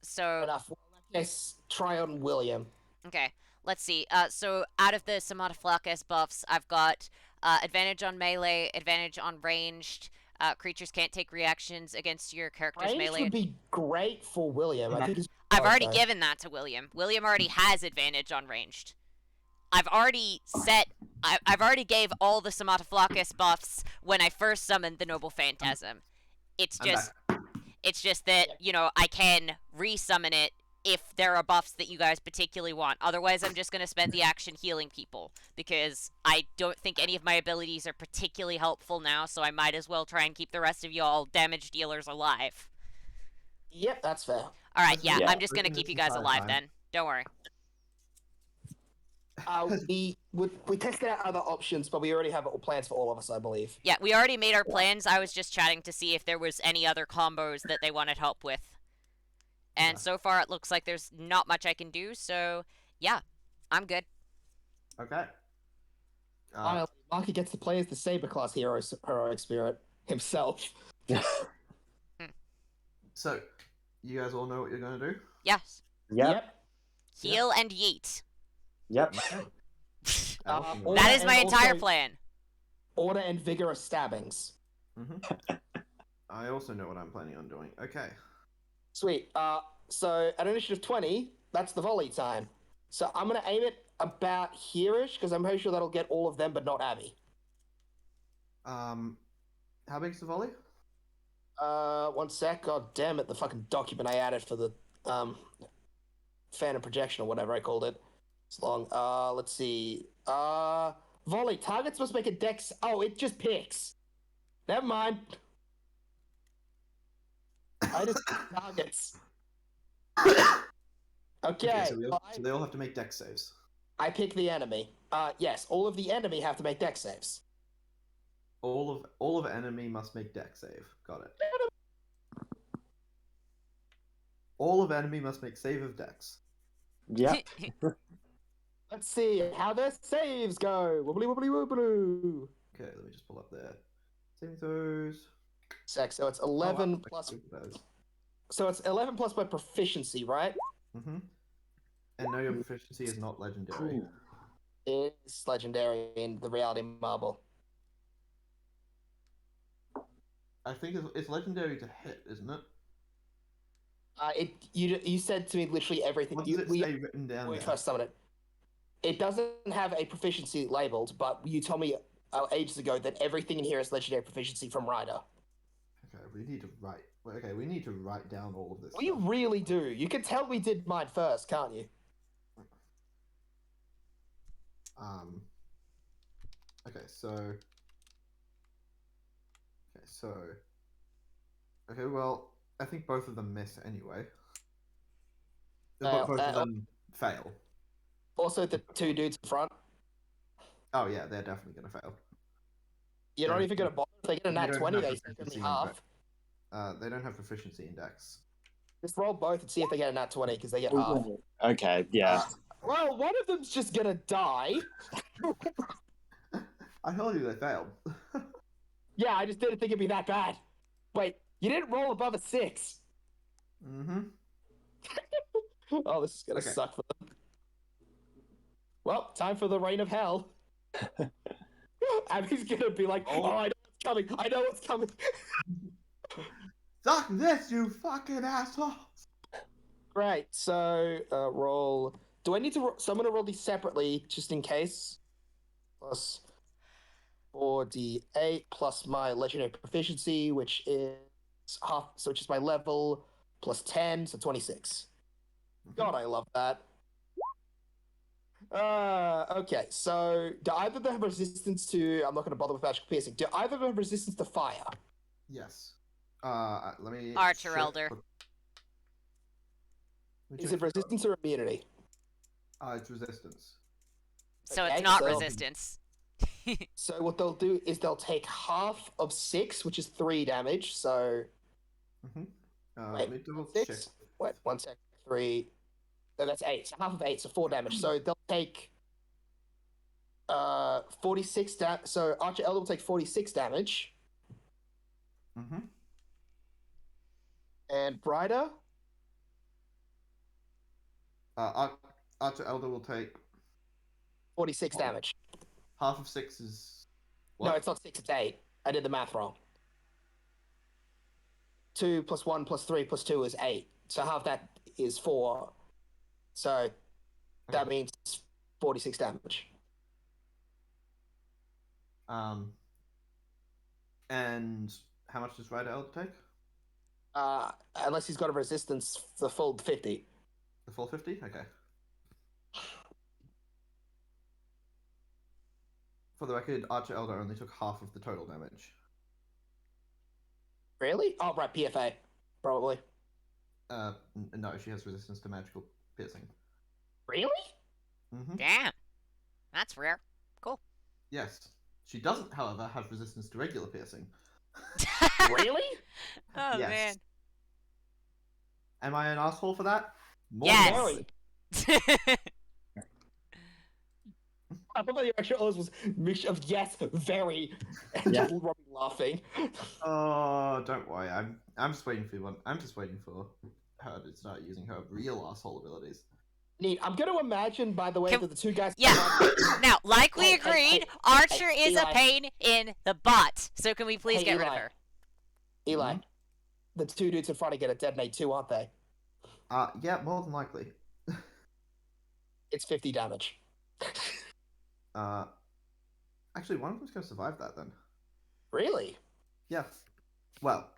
So, Enough. Well, in that case, try on William. okay. Let's see. So out of the Samata Flockus buffs, I've got advantage on melee, advantage on ranged, Creatures can't take reactions against your character's Ranged melee. would be great for William. I think he's. I've already okay. given that to William. William already has advantage on ranged. I've already set. I've already gave all the Somatoflocus buffs when I first summoned the Noble Phantasm. It's I'm just, back. it's just that I can resummon it if there are buffs that you guys particularly want. Otherwise, I'm just gonna spend the action healing people because I don't think any of my abilities are particularly helpful now. So I might as well try and keep the rest of y'all damage dealers alive. Yep, that's fair. All right, yeah, Yeah. I'm just gonna keep you guys alive then. Don't worry. We tested out other options, but we already have plans for all of us, I believe. Yeah, we already made our plans. I was just chatting to see if there was any other combos that they wanted help with. And Okay. so far, it looks like there's not much I can do, so yeah, I'm good. Okay. Finally, Marky gets to play as the Saber class heroic spirit himself. So, you guys all know what you're going to do? Yes. Yep. Heal and yeet. Yep. Order That is and my entire also plan. Order and vigorous stabbings. Mm-hmm. I also know what I'm planning on doing. Okay. Sweet. So at initiative 20, that's the volley time. So I'm gonna aim it about here-ish, because I'm pretty sure that'll get all of them, but not Abby. How big's the volley? 1 sec. God damn it, the fucking document I added for the phantom projection or whatever I called it. It's long. Let's see. Volley. Targets must make a dex. Oh, it just picks. Never mind. I just targets. Okay. So they all have to make dex saves. I pick the enemy. Yes, all of the enemy have to make dex saves. All of enemy must make dex save. Got it. All of enemy must make save of dex. Yep. Let's see how their saves go. Wobbly wobbly wobbly. Okay, let me just pull up their saving throws. Sec. So it's 11 plus. So it's 11 plus my proficiency, right? Mm-hmm. And no, your proficiency is not legendary. Ooh. It's legendary in the reality marble. I think it's legendary to hit, isn't it? You said to me literally everything. What does it say written down When we there? first summoned it. It doesn't have a proficiency labeled, but you told me ages ago that everything in here is legendary proficiency from Ryder. Okay, we need to write. Okay, we need to write down all of this. We stuff. really do. You can tell we did mine first, can't you? Okay, so. Okay, well, I think both of them miss anyway. Both of them fail. Also, the two dudes in front. Oh yeah, they're definitely gonna fail. You're not Yeah. even going to bother. If they get a They nat don't 20, have they take proficiency only in half. They don't have proficiency in dex. Just roll both and see if they get a nat 20, because they get half. Okay, yeah. Well, one of them's just going to die. I told you they failed. Yeah, I just didn't think it'd be that bad. Wait, you didn't roll above a 6. Mm-hmm. Oh, this is going to Okay. suck for them. Well, time for the reign of hell. Abby's going to be like, Oh. I know what's coming. I know what's coming. Suck this, you fucking asshole! Right, so roll. Do I need to? So I'm going to roll these separately, just in case. Plus 4d8 plus my legendary proficiency, which is half, so which is my level, plus 10, so 26. God, I love that. Okay, so do either of them have resistance to? I'm not going to bother with magical piercing. Do either of them have resistance to fire? Yes. Let me. Archer check Elder. for- Let me Is check it for- resistance or immunity? It's resistance. So Okay, it's not so- resistance. So what they'll do is they'll take half of 6, which is 3 damage. So Mm-hmm. Wait, Let me double check. 6. Wait, 1 sec. 3. No, that's 8. So half of 8, so 4 damage. So they'll take 46 damage. So Archer Elder will take 46 damage. Mm-hmm. And Brider, Archer Elder will take 46 damage. half of 6 is. No, it's not 6, it's 8. I did the math wrong. 2 plus 1 plus 3 plus 2 is 8. So half that is 4. So that means 46 damage. And how much does Rider Elder take? Unless he's got a resistance, the full 50. The full 50? Okay. For the record, Archer Elder only took half of the total damage. Really? Oh, right, PFA. Probably. No, she has resistance to magical piercing. Really? Mm-hmm. Damn. That's rare. Cool. Yes. She doesn't, however, have resistance to regular piercing. Really? Oh, Yes. man. Am I an asshole for that? More Yes. than likely. I thought that your actual O's was mix of yes, very, and Yeah. just Robbie laughing. Oh, don't worry. I'm just waiting for one. I'm just waiting for her to start using her real asshole abilities. Neat. I'm going to imagine, by the way, Can- that the two guys. Yeah. Now, like we Hey, agreed, hey, Archer hey, is a Eli. pain in the butt. So can we please Hey, get rid of Eli. her? Eli, the two dudes in front are going to detonate too, aren't they? Yeah, more than likely. It's 50 damage. Actually, one of them's going to survive that then. Really? Yeah. Well,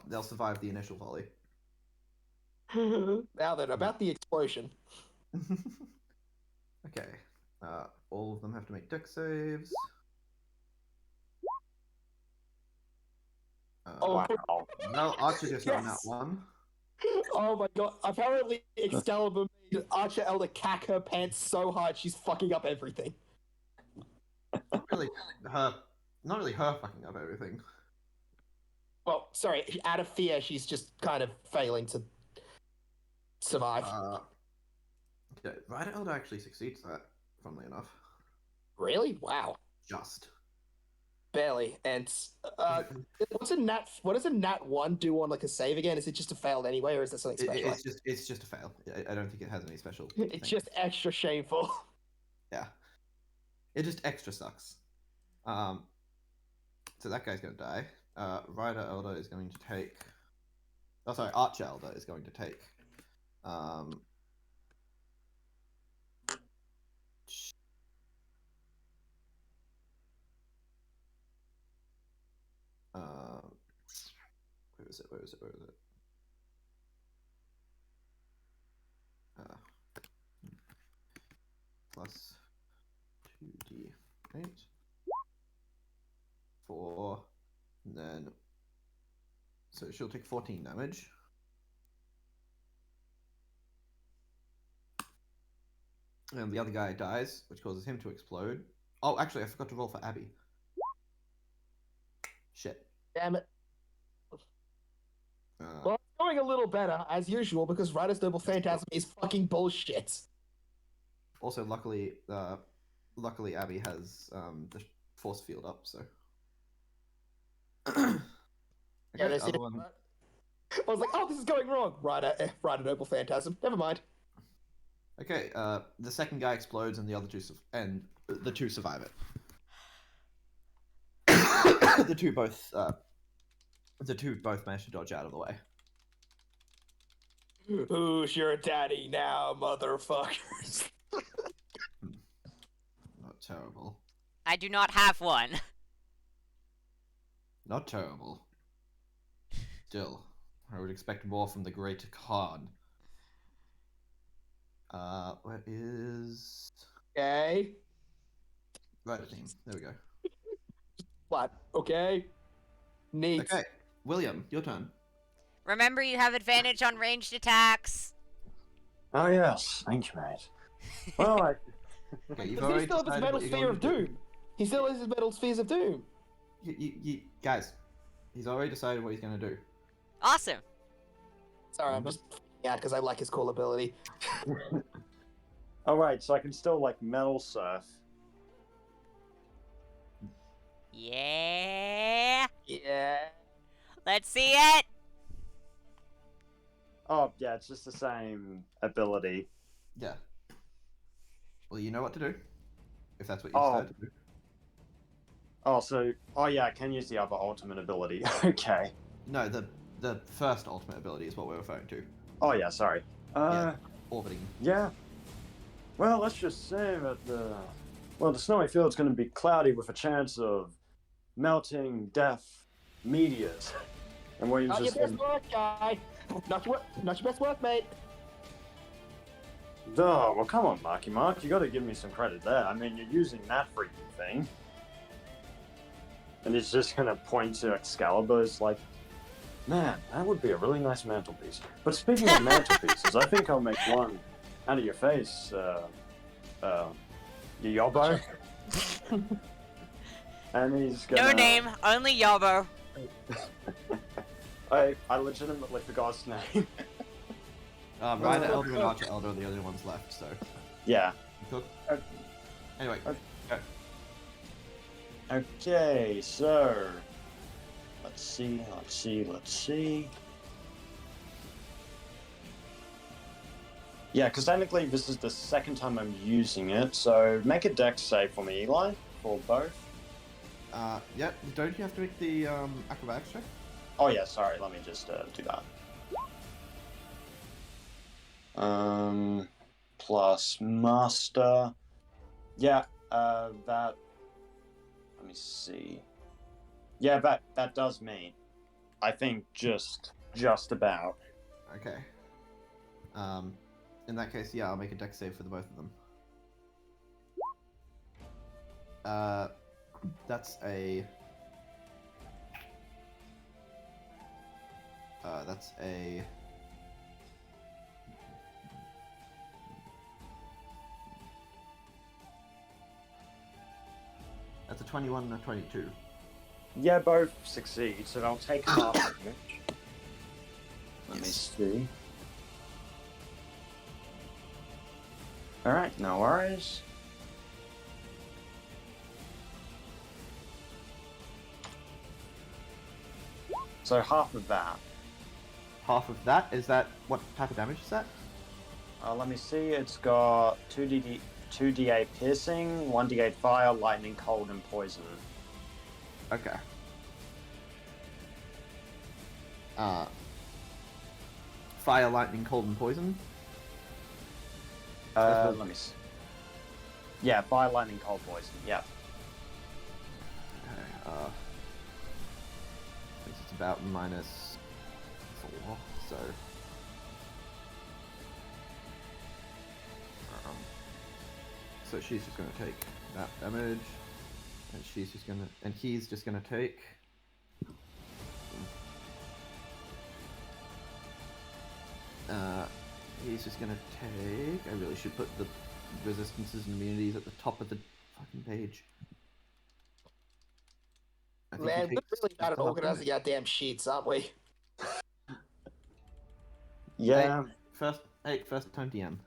they'll survive the initial volley. Now then, about the explosion. Okay. All of them have to make dex saves. Oh, Wow. Well, Archer just got that Yes. one. Oh my god. Apparently, Excalibur made Archer Elder cack her pants so hard she's fucking up everything. Not really her fucking up everything. Well, sorry, out of fear, she's just kind of failing to survive. Okay, Rider Elder actually succeeds that, funnily enough. Really? Wow. Just. Barely. And what does a nat 1 do on like a save again? Is it just a failed anyway, or is there something special? It's just a fail. I don't think it has any special. It's thing. just extra shameful. Yeah. It just extra sucks. So that guy's gonna die. Rider Elder is going to take. Oh, sorry, Archer Elder is going to take. Where is it? Where is it? Where is it? Plus 2d8. 4. And then. So she'll take 14 damage. And the other guy dies, which causes him to explode. Oh, actually, I forgot to roll for Abby. Shit. Damn it. Uh, Well, it's going a little better, as usual, because Rider's Noble Phantasm is fucking bullshit. Also, luckily Abby has the force field up, so. Okay, Yeah, that's other it. one. I was like, oh, this is going wrong. Rider Noble Phantasm. Never mind. Okay, the second guy explodes, and the other two the two survive it. the two both manage to dodge out of the way. Who's your daddy now, motherfuckers? Not terrible. I do not have one. Not terrible. Still, I would expect more from the Great Khan. Where is... Okay. Rider team. There we go. What? Okay. Neat. Okay, William, your turn. Remember, you have advantage on ranged attacks. Oh yes, thank you, mate. Well, Okay, you've Does he already still have his decided Metal what you're Sphere going of to do. Doom? He still has his Metal Spheres of Doom. You guys, he's already decided what he's going to do. Awesome. Sorry, I'm just yeah, because I like his cool ability. oh right, so I can still like metal surf. Yeah. Yeah. Let's see it. Oh yeah, it's just the same ability. Yeah. Well, you know what to do. If that's what you Oh. decide to do. Oh, so yeah, I can use the other ultimate ability. Okay. No, the first ultimate ability is what we're referring to. Oh yeah, sorry. Orbiting. Yeah. Well, let's just say that the snowy field's going to be cloudy with a chance of melting death meteors. And Williams Not your just best work, guy. Not your best work, mate. Duh, well come on, Marky Mark, you gotta give me some credit there. I mean, you're using that freaking thing. And he's just gonna point to Excalibur, it's like, man, that would be a really nice mantelpiece. But speaking of mantelpieces, I think I'll make one out of your face, your yobbo. And he's gonna... No name, only Yabo. I legitimately forgot his name. Ryder Elder and Archer Elder are the only ones left, so. Yeah. Cool. Anyway, go. Okay, so let's see. Yeah, because technically this is the second time I'm using it, so make a dex save for me, Eli, for both. Yeah, don't you have to make the acrobatics check? Oh yeah, sorry, let me just do that. Plus master. Yeah, that. Let me see. Yeah, that does mean. I think just about. Okay. In that case, yeah, I'll make a dex save for the both of them. That's a. That's a 21 and a 22. Yeah, both succeed, so I'll take half damage. Let me see. Alright, no worries. So half of that. Half of that? Is that, what type of damage is that? Let me see, it's got 2d8 piercing, 1d8 fire, lightning, cold, and poison. Okay. Fire, lightning, cold, and poison? Let me see. Yeah, fire, lightning, cold, poison, yeah. Okay, since it's about -4, so... So she's just gonna take that damage, and she's just gonna, and he's just gonna take. He's just gonna take. I really should put the resistances and immunities at the top of the fucking page. I think he Man, we're takes really bad at just enough organizing damage. our damn sheets, aren't we? Yeah. Hey, first time DM.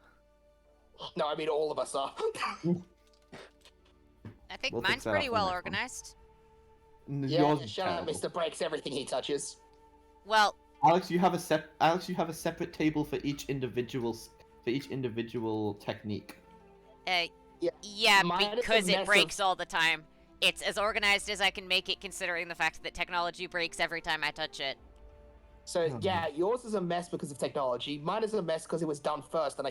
No, I mean all of us are. I think We'll mine's fix that pretty up for the well next one. organized. Yeah, Yours is shut up, terrible. Mr. Breaks everything he touches. Well, Alex, you have a separate table for each individual technique. yeah, Mine is a because it mess breaks all the time. It's as organized as I can make it, considering the fact that technology breaks every time I touch it. So Oh, yeah, man. yours is a mess because of technology. Mine is a mess because it was done first, and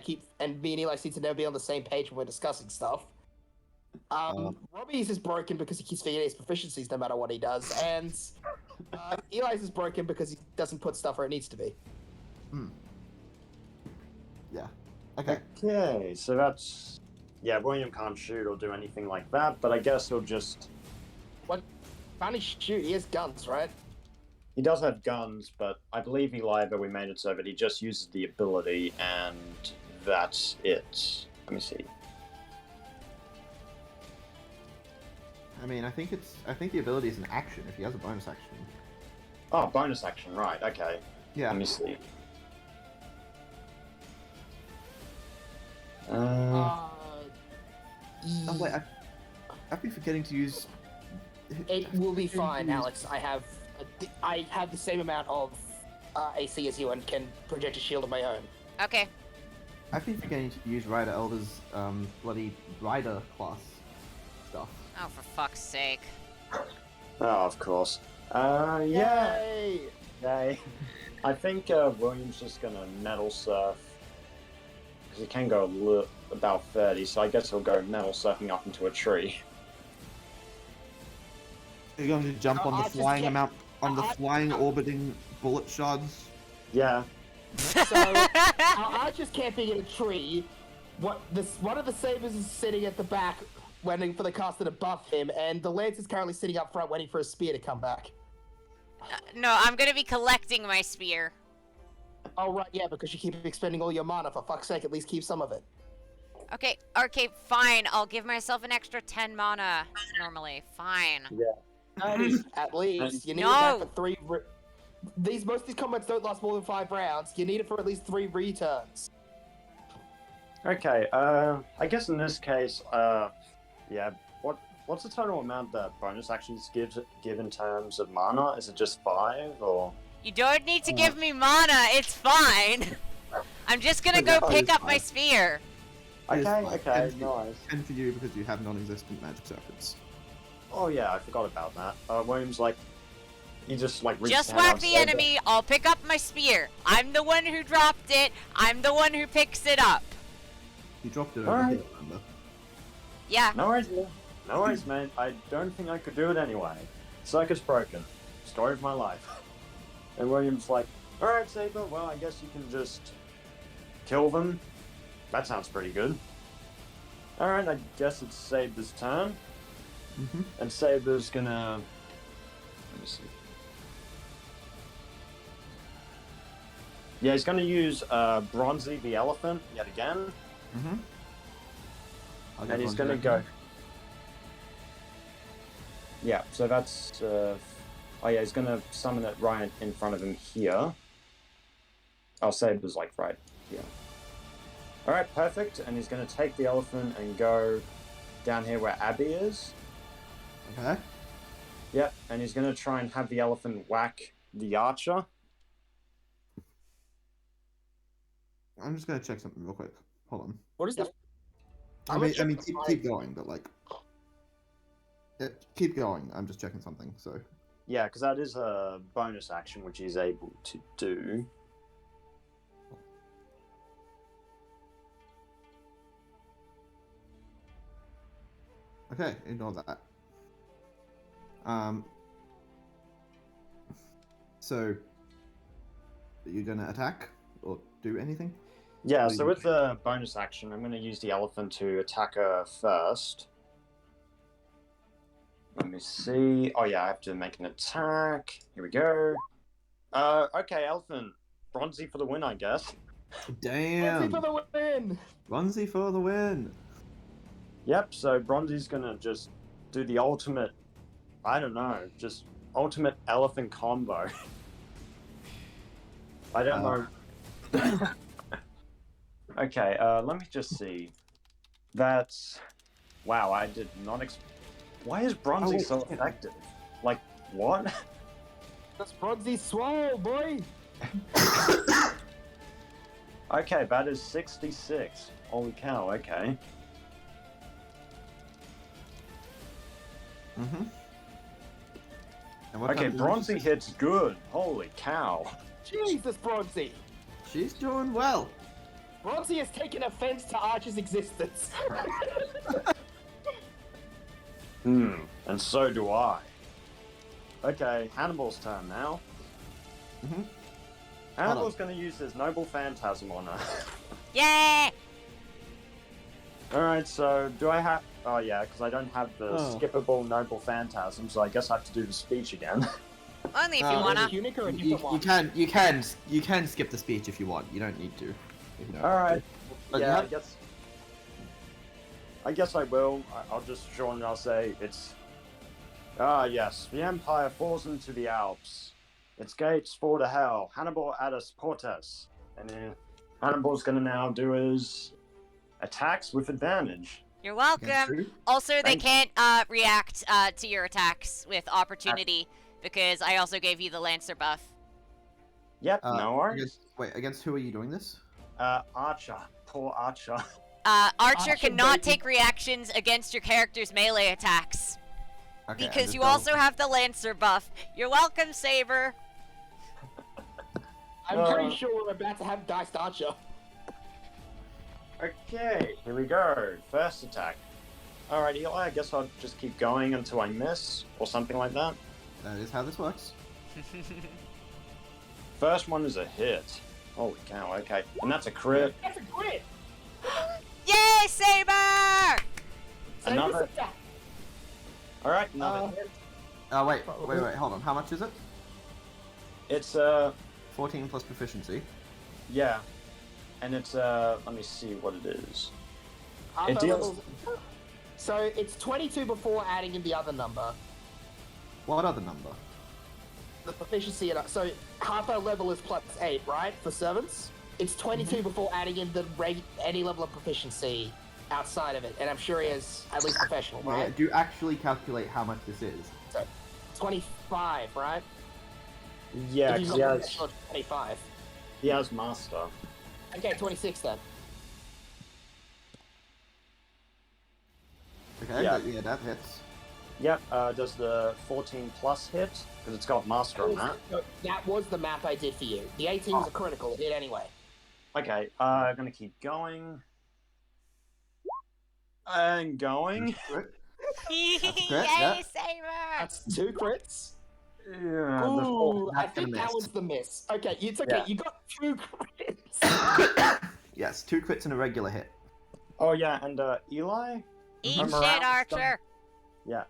me and Eli seem to never be on the same page when we're discussing stuff. Robbie's is broken because he keeps forgetting his proficiencies no matter what he does, and Eli's is broken because he doesn't put stuff where it needs to be. Yeah. Okay. Okay, so that's... Yeah, William can't shoot or do anything like that, but I guess he'll just... Can't he shoot? He has guns, right? He does have guns, but I believe Eli, but we made it so that he just uses the ability, and that's it. Let me see. I mean, I think the ability is an action if he has a bonus action. Oh, bonus action, right, okay. Yeah. Let me see. Oh wait, I've been forgetting to use. It will be fine, Alex. I have the same amount of AC as you and can project a shield of my own. Okay. I've been forgetting to use Rider Elder's bloody Rider class stuff. Oh, for fuck's sake. Oh, of course. Yeah. Yay! Okay. I think William's just gonna metal surf. Because he can go about 30, so I guess he'll go metal surfing up into a tree. You're going to jump on I the just flying can't- amount on the I- flying orbiting bullet shards. Yeah. So Archer's camping in a tree. One of the sabers is sitting at the back, waiting for the caster to buff him, and the lance is currently sitting up front, waiting for a spear to come back. No, I'm gonna be collecting my spear. Oh right, yeah, because you keep expending all your mana. For fuck's sake, at least keep some of it. Okay, fine. I'll give myself an extra 10 mana normally. Fine. At least you need No. that for 3. Most of these combats don't last more than 5 rounds. You need it for at least 3 returns. Okay, I guess in this case, yeah, what's the total amount that bonus actions give in terms of mana? Is it just 5, or? You don't need to give me mana. It's fine. I'm just gonna go No, pick it's up my fine. spear. It is Okay, fine. okay, And for- nice. And for you, because you have non-existent magic circuits. Oh yeah, I forgot about that. William's like, he just like reached Just his hand whack out the and said, enemy. I'll pick up my spear. I'm the one who dropped it. I'm the one who picks it up. You dropped it over Alright. here, remember? Yeah. No worries, man. No worries, man. I don't think I could do it anyway. Circus broken. Story of my life. And William's like, alright, Saber, well, I guess you can just kill them. That sounds pretty good. Alright, I guess it's Saber's turn. Mm-hmm. And Saber's gonna... Let me see. Yeah, he's gonna use Bronzy the Elephant yet again. Mm-hmm. And he's gonna go. Yeah, so that's. Oh yeah, he's gonna summon it right in front of him here. I'll say it was like right here. Alright, perfect. And he's gonna take the elephant and go down here where Abby is. Okay. Yep, and he's gonna try and have the elephant whack the archer. I'm just gonna check something real quick. Hold on. What is this? I mean, keep going, but like, keep going. I'm just checking something. So Yeah, because that is a bonus action which he's able to do. okay, ignore that. So, are you gonna attack or do anything? Yeah, so with the bonus action, I'm going to use the elephant to attack her first. Let me see. Oh yeah, I have to make an attack. Here we go. Okay, elephant. Bronzy for the win, I guess. Damn! For the win! Runzy for the win! Yep, so Bronzy's going to just do the ultimate, I don't know, just ultimate elephant combo. I don't know. Okay, let me just see. That's... Wow, I did not Why is Bronzy so effective? Like, what? That's Bronzy swole, boy! Okay, that is 66. Holy cow, okay. Mm-hmm. And what Okay, kind of- Bronzy hits good. Holy cow. Jesus, Bronzy! She's doing well. Bronzy has taken offense to Archer's existence. And so do I. Okay, Hannibal's turn now. Mm-hmm. Hannibal's going to use his Noble Phantasm on her. Yay! Alright, so do I have... Oh yeah, because I don't have the Oh. skippable Noble Phantasm, so I guess I have to do the speech again. Only if you Uh, wanna. Unique or a You different one? you can skip the speech if you want. You don't need to. If you don't Alright. want to. But you Yeah, have- I guess I will. I'll just show and I'll say it's... Ah, yes. The Empire falls into the Alps. Its gates fall to hell. Hannibal Addis Portes. And then Hannibal's gonna now do his attacks with advantage. You're Against welcome. who? Also, they Thank- can't react to your attacks with opportunity because I also gave you the Lancer buff. Yep, no worries. Against who are you doing this? Archer. Poor Archer. Archer Archer, cannot baby. take reactions against your character's melee attacks Okay, I'm because just you double- also have the Lancer buff. You're welcome, Saber. I'm pretty sure we're about to have Dice Archer. Okay, here we go. First attack. Alright, Eli, I guess I'll just keep going until I miss, or something like that. That is how this works. First one is a hit. Holy cow, okay. And that's a crit. That's a crit! Yay, Saber! Another. attack. Alright, another hit. Wait, hold on. How much is it? It's 14 plus proficiency. yeah. And it's let me see what it is. Half It our deals- levels- So it's 22 before adding in the other number. What other number? The proficiency, so half our level is +8, right? For servants? It's 22 before adding in the any level of proficiency outside of it. And I'm sure he is at least professional, right? Do you actually calculate how much this is? So 25, right? Yeah, If you've 'cause got he professional, has, it's 25. he has master. Okay, 26 then. Okay, Yeah. that hits. Yep, does the 14 plus hit? Because it's got master on that. No, that was the math I did for you. The 18 was a critical, it hit anyway. Okay, I'm gonna keep going. And going. Yay, yeah. Saber! That's 2 crits. Yeah, the Ooh, I that's think gonna that miss. was the miss. Okay, it's okay. Yeah. You got 2 crits. Yes, 2 crits and a regular hit. Oh yeah, and Eli? Eat I'm shit, around Archer! Yeah.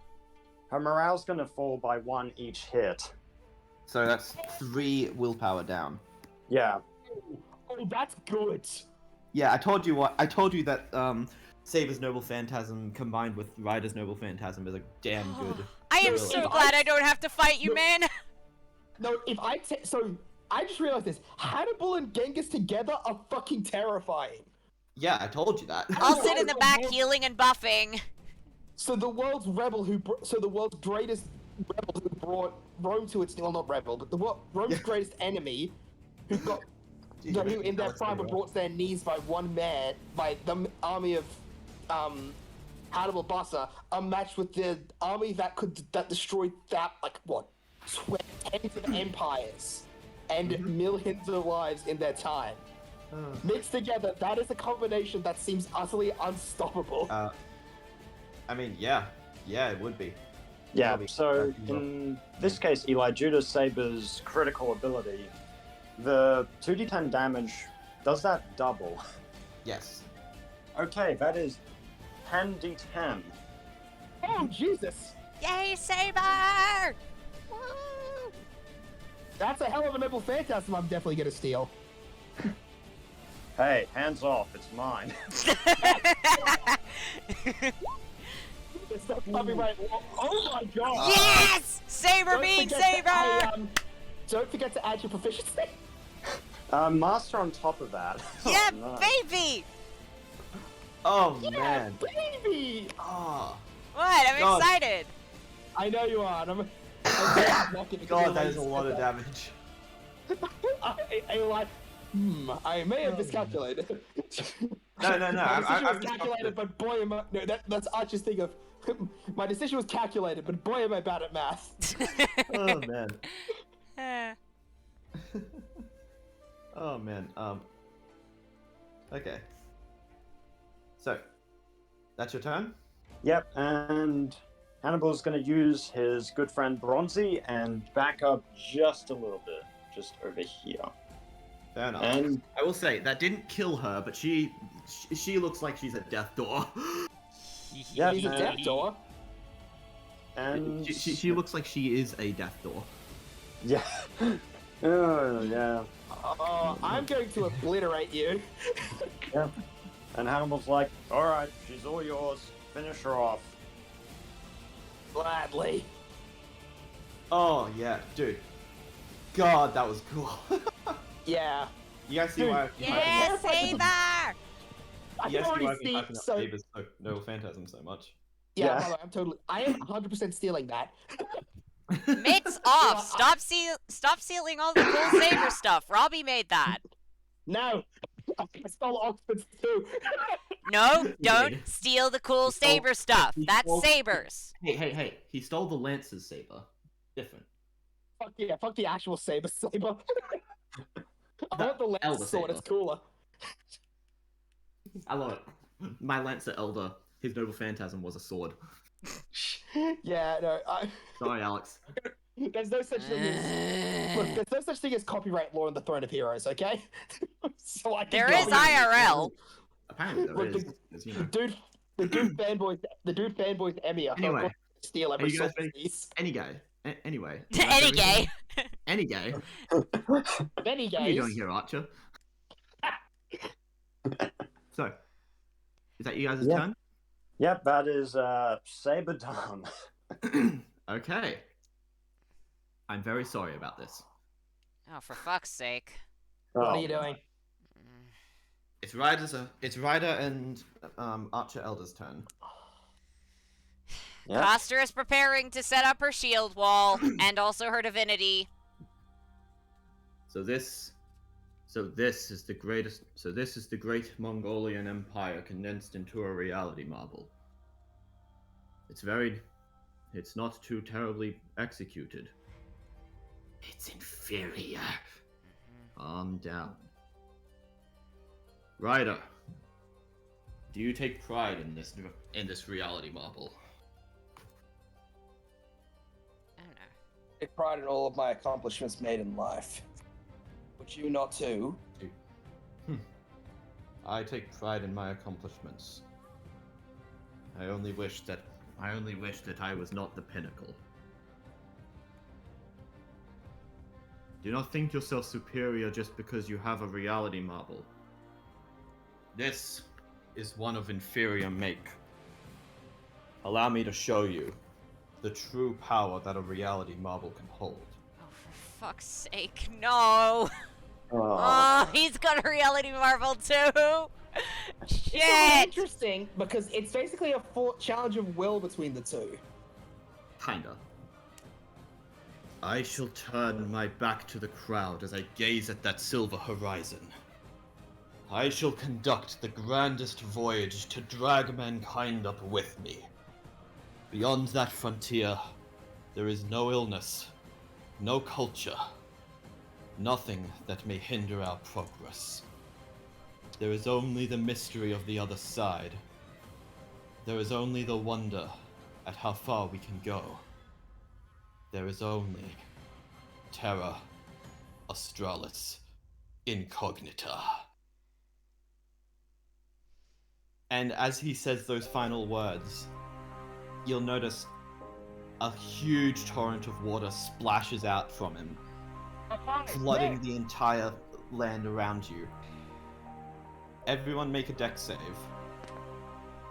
Her morale's gonna fall by 1 each hit. So that's 3 willpower down. Yeah. Oh, that's good. Yeah, I told you that Saber's Noble Phantasm combined with Ryder's Noble Phantasm is a damn good. I am No, so if glad I- I don't have to fight you, No. man! No, if I so I just realized this. Hannibal and Genghis together are fucking terrifying. Yeah, I told you that. I'll sit in the back healing and buffing. So the world's rebel so the world's greatest rebel who brought Rome to its not rebel, but Rome's greatest enemy, who got who in their prime were brought to their knees by one man, by the army of Hannibal Barca, are matched with the army that destroyed tens of empires and millions of lives in their time. Mixed together, that is a combination that seems utterly unstoppable. I mean, yeah, it would be. Yeah, Probably. so in this case, Eli, due to Saber's critical ability, the 2d10 damage, does that double? Yes. Okay, that is 10d10. Oh Jesus! Yay, Saber! Woo! That's a hell of a Noble Phantasm. I'm definitely gonna steal. Hey, hands off, it's mine. It's not coming right. Oh my god! Yes! Saber Don't being forget to- Saber! don't forget to add your proficiency. Master on top of that. Yeah, Oh, no. baby! Oh Yeah, man. baby! Oh. What? I'm God. excited. I know you are. And I'm not gonna God, that is a lot of damage. I may have miscalculated. No. My decision I'm was just calculated, but boy am I. No, that's Archer's thing of. My decision was calculated, but boy am I bad at math. Oh man. Uh, Oh man. Okay. So, that's your turn. Yep, and Hannibal's going to use his good friend Bronzy and back up just a little bit, just over here. Fair enough. And I will say that didn't kill her, but she looks like she's at death door. yeah, He's a death door. And she looks like she is a death door. yeah, oh yeah, I'm going to obliterate you. yeah. And Hannibal's like, "All right, she's all yours. Finish her off." Gladly. Oh yeah, dude. God, that was cool. Yeah. You guys see Dude, why I've been yeah, Yeah. Saber! I You can guys see why already I've been see. hyping up So Saber's no Phantasm so much. yeah, Yeah. by the way, I am 100% stealing that. Mitts off! Stop stealing all the cool Saber stuff. Robbie made that. No. I stole Oxford's too. No, don't did. steal the cool He stole- Saber stuff. he That's stole- Sabers. Hey! He stole the Lance's saber. Different. Fuck yeah, fuck the actual saber. I want the lance Elder sword. It's Saber. cooler. I love it. My Lancer Elder, his Noble Phantasm was a sword. Yeah, no. Sorry, Alex. There's no such thing as look. There's no such thing as copyright law in the Throne of Heroes. Okay. So I can There go is in- IRL. Apparently there Look, is. 'Cause, you know. the dude fanboys Emmy. Anyway, Steal are every you guys sword ready? piece. Any guy. Anyway. Any gay. Any gay. Many What are you doing gays. here, Archer? So, is that you guys' Yeah. Yep, that is Saber done. turn? Okay. I'm very sorry about this. Oh, for fuck's sake. What are you doing? It's Ryder and Archer Elder's turn. Yep. Coster is preparing to set up her shield wall and also her divinity. So this is the great Mongolian Empire condensed into a reality marble. It's not too terribly executed. It's inferior. Calm down. Ryder, do you take pride in this reality marble? I don't know. Take pride in all of my accomplishments made in life. Would you not too? I take pride in my accomplishments. I only wish that I was not the pinnacle. Do not think yourself superior just because you have a reality marble. This is one of inferior make. Allow me to show you the true power that a reality marble can hold. Oh, for fuck's sake, no! Oh, he's got a reality marble too! It's really Shit! interesting because it's basically a challenge of will between the two. Kinda. I shall turn my back to the crowd as I gaze at that silver horizon. I shall conduct the grandest voyage to drag mankind up with me. Beyond that frontier, there is no illness, no culture, nothing that may hinder our progress. There is only the mystery of the other side. There is only the wonder at how far we can go. There is only Terra Australis Incognita. And as he says those final words, you'll notice a huge torrent of water splashes out from him, flooding the entire land around you. Everyone make a dex save.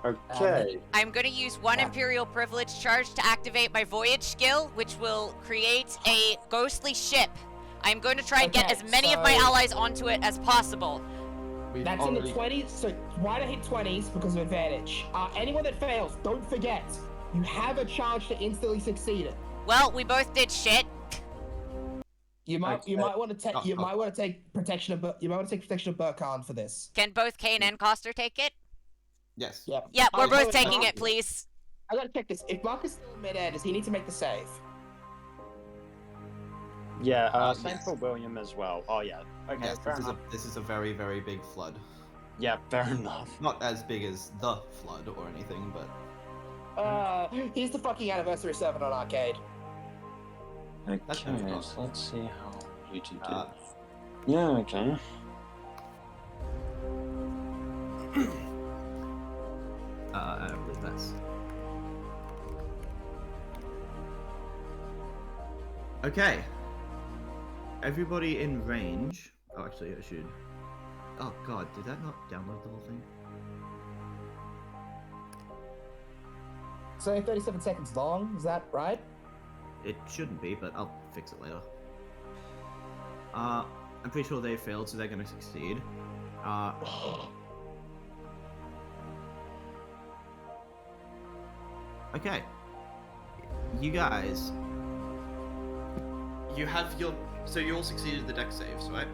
Okay. I'm gonna use one Imperial Privilege charge to activate my Voyage skill, which will create a ghostly ship. I'm going to try and get Okay, as many of my so- allies onto it as possible. That's in the 20s, so why to hit 20s because of advantage. Anyone that fails, don't forget, you have a charge to instantly succeed it. Well, we both did shit. You might Okay. want to take protection of Burkhan for this. Can both Kane and Coster take it? Yes. Yep. Yep, we're Oh, both so taking Mark- it, please. I gotta check this. If Mark is still in mid-air, does he need to make the save? Yeah, same for William as well. Oh yeah. Okay, Yes, fair enough. this is a very, very big flood. Yeah, fair enough. Not as big as the flood or anything, but Here's the fucking anniversary 7 on arcade. Okay, That's no problem. so let's see how you two do. Uh, Yeah, okay. I don't believe that's. Okay. Everybody in range. Oh, actually, I should. Oh god, did that not download the whole thing? It's only 37 seconds long, is that right? It shouldn't be, but I'll fix it later. I'm pretty sure they failed, so they're gonna succeed. Okay. You guys. You have your. So you all succeeded the deck saves, right?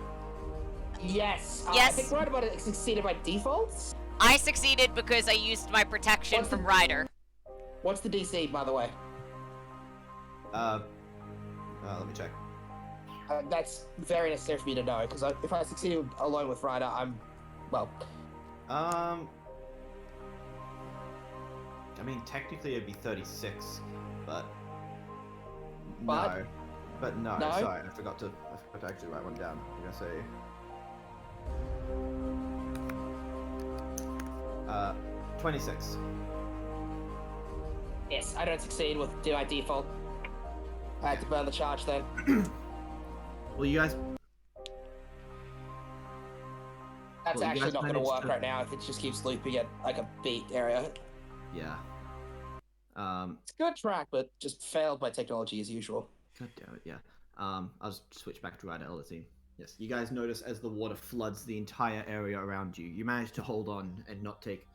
Yes. I Yes. think right about it succeeded by default. I succeeded because I used my protection What's the- from Ryder. What's the DC, by the way? Let me check. That's very necessary for me to know, because if I succeed alone with Ryder, well, I mean, technically it'd be 36, but But? no. But no, No? sorry, I forgot to actually write one down. I'm gonna say 26. yes, I don't succeed with my default. I had to burn the charge then. Well, you guys. That's Well, you actually guys not going to managed work to- right now if it just keeps looping at like a beat area. Yeah. It's a good track, but just failed by technology as usual. God damn it, yeah. I'll just switch back to Ryder Elderteam. Yes, you guys notice as the water floods the entire area around you, you manage to hold on and not take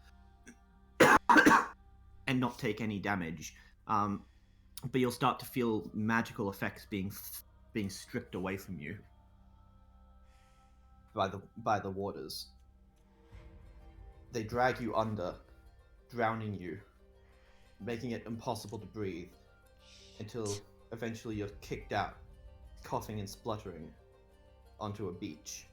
any damage. But you'll start to feel magical effects being stripped away from you by the waters. They drag you under, drowning you, making it impossible to breathe, until eventually you're kicked out, coughing and spluttering, onto a beach.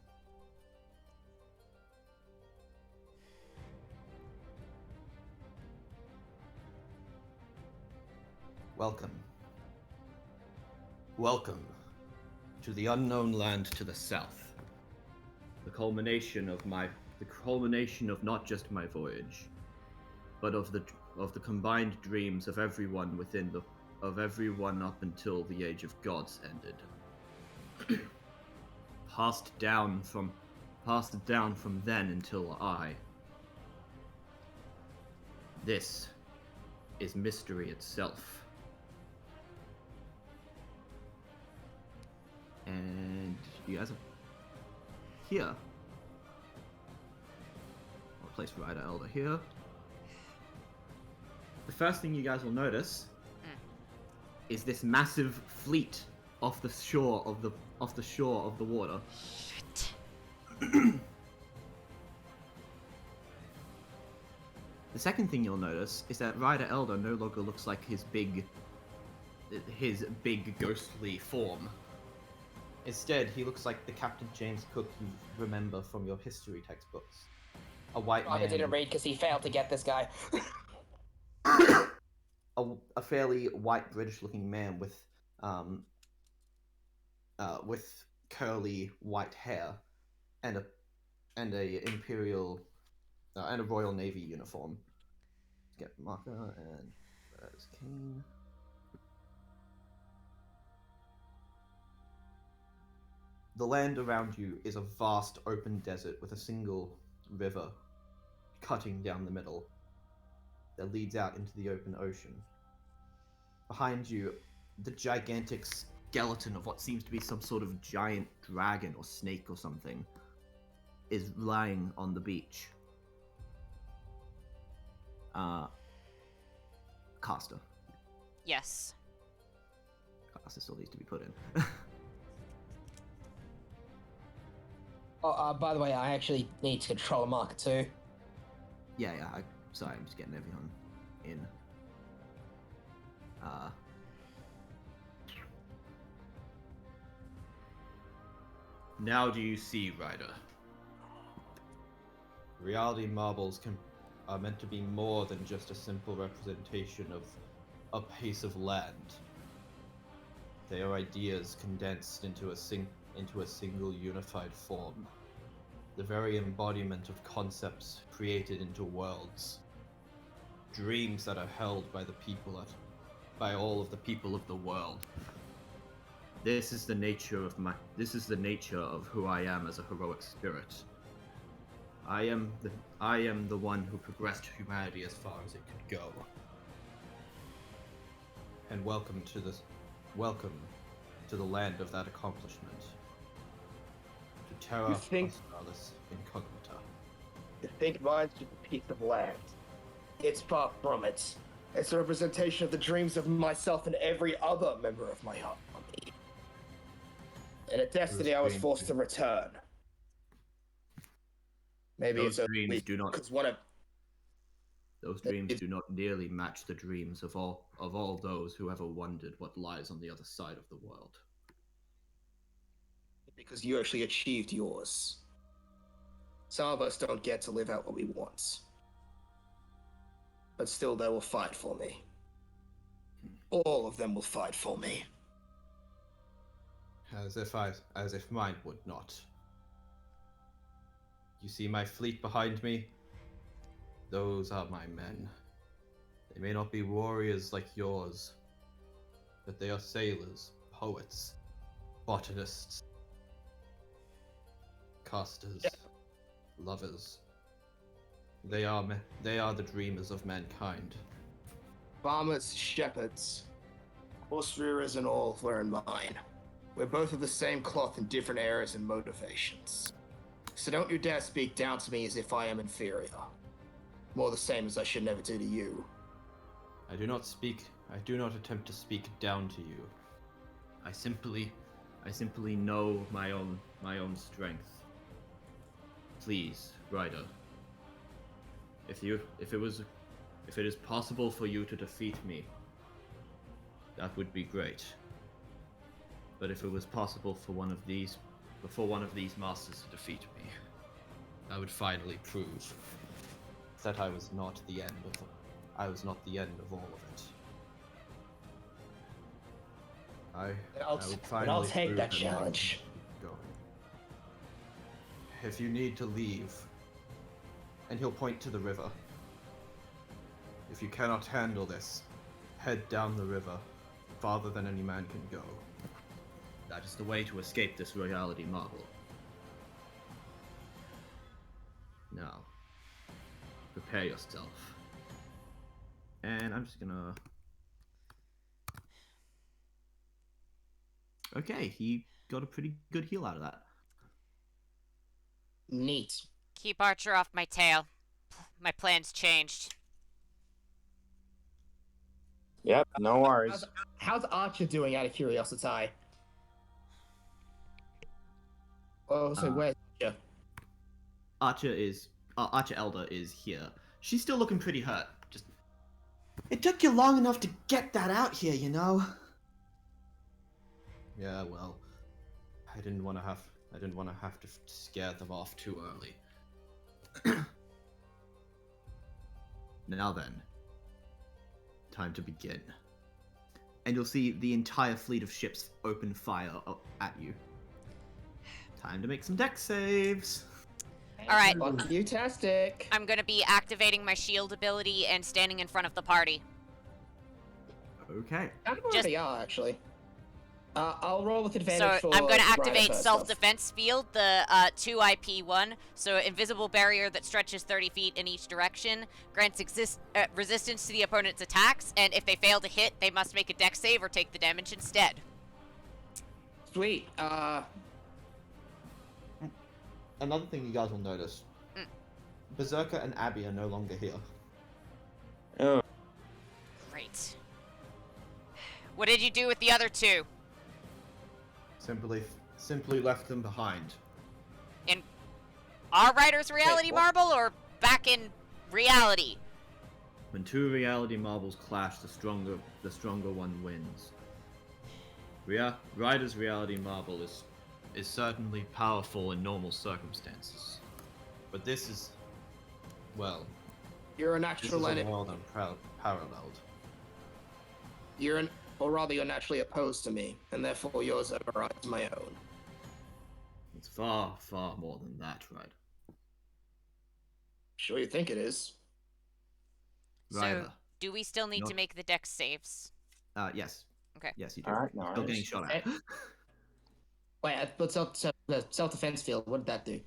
Welcome. Welcome to the unknown land to the south. The culmination of not just my voyage, but of the combined dreams of everyone of everyone up until the age of gods ended. passed down from then until I. This is mystery itself. And you guys are here. I'll place Ryder Elder here. The first thing you guys will notice is this massive fleet off the shore of the water. Shit. The second thing you'll notice is that Ryder Elder no longer looks like his big ghostly form. Instead, he looks like the Captain James Cook you remember from your history textbooks. A white I man. didn't read because he failed to get this guy. A fairly white British-looking man with curly white hair and a imperial and a Royal Navy uniform. Get marker and there's Kane. The land around you is a vast open desert with a single river cutting down the middle that leads out into the open ocean. Behind you, the gigantic skeleton of what seems to be some sort of giant dragon or snake or something is lying on the beach. Caster. Yes. Caster still needs to be put in. Oh, by the way, I actually need to control a marker too. Yeah, sorry, I'm just getting everyone in. Now do you see, Ryder? Reality marbles are meant to be more than just a simple representation of a piece of land. They are ideas condensed into a single unified form. The very embodiment of concepts created into worlds. Dreams that are held by by all of the people of the world. This is the nature of who I am as a heroic spirit. I am the one who progressed humanity as far as it could go. And welcome to the land of that accomplishment. To Terra You think- Australis Incognita. You think mine's just a piece of land? It's far from it. It's a representation of the dreams of myself and every other member of my army. And a destiny I was forced to return. Maybe Those it's dreams do not- because one of Those dreams do not nearly match the dreams of all those who ever wondered what lies on the other side of the world. because you actually achieved yours. Some of us don't get to live out what we want. But still, they will fight for me. All of them will fight for me. As if mine would not. You see my fleet behind me? Those are my men. They may not be warriors like yours, but they are sailors, poets, botanists, casters, lovers. They are the dreamers of mankind. Farmers, shepherds, horse rearers, and all were in mine. We're both of the same cloth in different eras and motivations. So don't you dare speak down to me as if I am inferior. More the same as I should never do to you. I do not attempt to speak down to you. I simply know my own strength. Please, Ryder. If it is possible for you to defeat me, that would be great. But if it was possible for one of these masters to defeat me, I would finally prove that I was not the end of all of it. I'll take that challenge. Going. If you need to leave, and he'll point to the river. If you cannot handle this, head down the river, farther than any man can go. That is the way to escape this reality marble. Now, prepare yourself. And I'm just gonna... Okay, he got a pretty good heal out of that. Neat. Keep Archer off my tail. My plan's changed. Yep, no worries. How's Archer doing, out of curiosity? Oh, so where's Archer? Archer Elder is here. She's still looking pretty hurt. Just... It took you long enough to get that out here, you know? Yeah, well, I didn't want to have to scare them off too early. Now then, time to begin. And you'll see the entire fleet of ships open fire at you. Time to make some deck saves. Alright. Fantastic. I'm gonna be activating my shield ability and standing in front of the party. Okay. I don't know Just- where they are, actually. I'll roll with advantage So for... I'm gonna Ryder activate first off. self-defense field, the 2 IP1. So invisible barrier that stretches 30 feet in each direction, grants resistance to the opponent's attacks, and if they fail to hit, they must make a dex save or take the damage instead. Sweet. Another thing you guys will notice. Berserker and Abby are no longer here. Oh, Great. What did you do with the other 2? Simply left them behind. In our writer's reality what? marble, or back in reality? When two reality marbles clash, the stronger one wins. Ryder's reality marble is certainly powerful in normal circumstances, but this is, well, You're a this is natural a enemy. world unparalleled. Or rather, you're naturally opposed to me, and therefore yours overrides my own. It's far, far more than that, Ryder. Sure you think it is? Ryder. So, do we still need to Not- make the dex saves? Yes. Okay. Yes, you do. alright, no Still worries. getting shot at. Wait, but self-defense field, what did that do?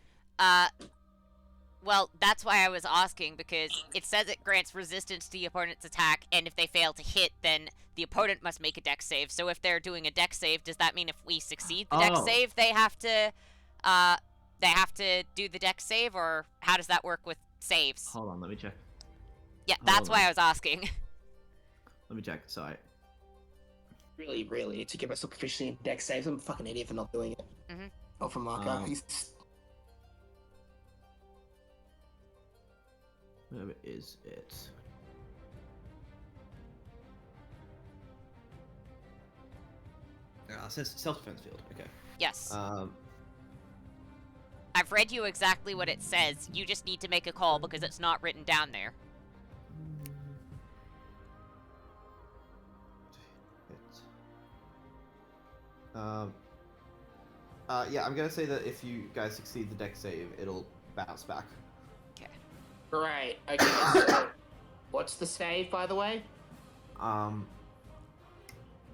Well, that's why I was asking, because it says it grants resistance to the opponent's attack, and if they fail to hit, then the opponent must make a dex save. So if they're doing a dex save, does that mean if we succeed the dex Oh. save, they have to do the dex save, or how does that work with saves? Hold on, let me check. Yeah, that's hold why on. I was asking. Let me check. Sorry. Really need to get myself proficiency in dex saves. I'm a fucking idiot for not doing it. Mhm. Oh, for Marco. He's... Where is it? It says self-defense field. Okay. Yes. I've read you exactly what it says. You just need to make a call because it's not written down there. Yeah, I'm gonna say that if you guys succeed the dex save, it'll bounce back. Great. Okay. So, what's the save, by the way?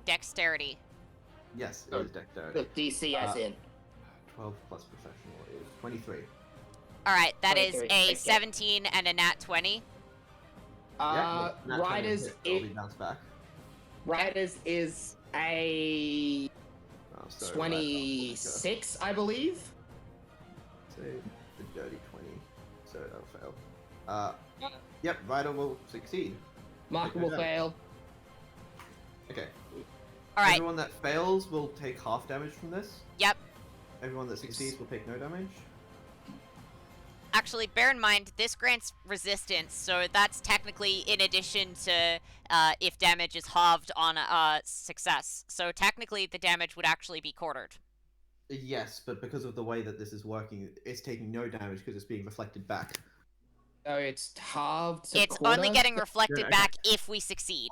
Dexterity. Yes, it Oh, is dexterity. The DC as in. 12 plus professional is 23. Alright, that is 23, a okay. 17 and a nat 20. Yeah, nat 20 Riders, hit, it'll be bounced back. Riders is a Oh, so, 26, I believe. Say the dirty 20, so that'll fail. Yep, Ryder will succeed. Marker Take will no damage. fail. Okay. Alright, Everyone that fails will take half damage from this. yep. Everyone that succeeds will take no damage. Actually, bear in mind, this grants resistance, so that's technically in addition to if damage is halved on a success. So technically, the damage would actually be quartered. Yes, but because of the way that this is working, it's taking no damage because it's being reflected back. So it's halved to It's quarter. only getting reflected okay. back if we succeed.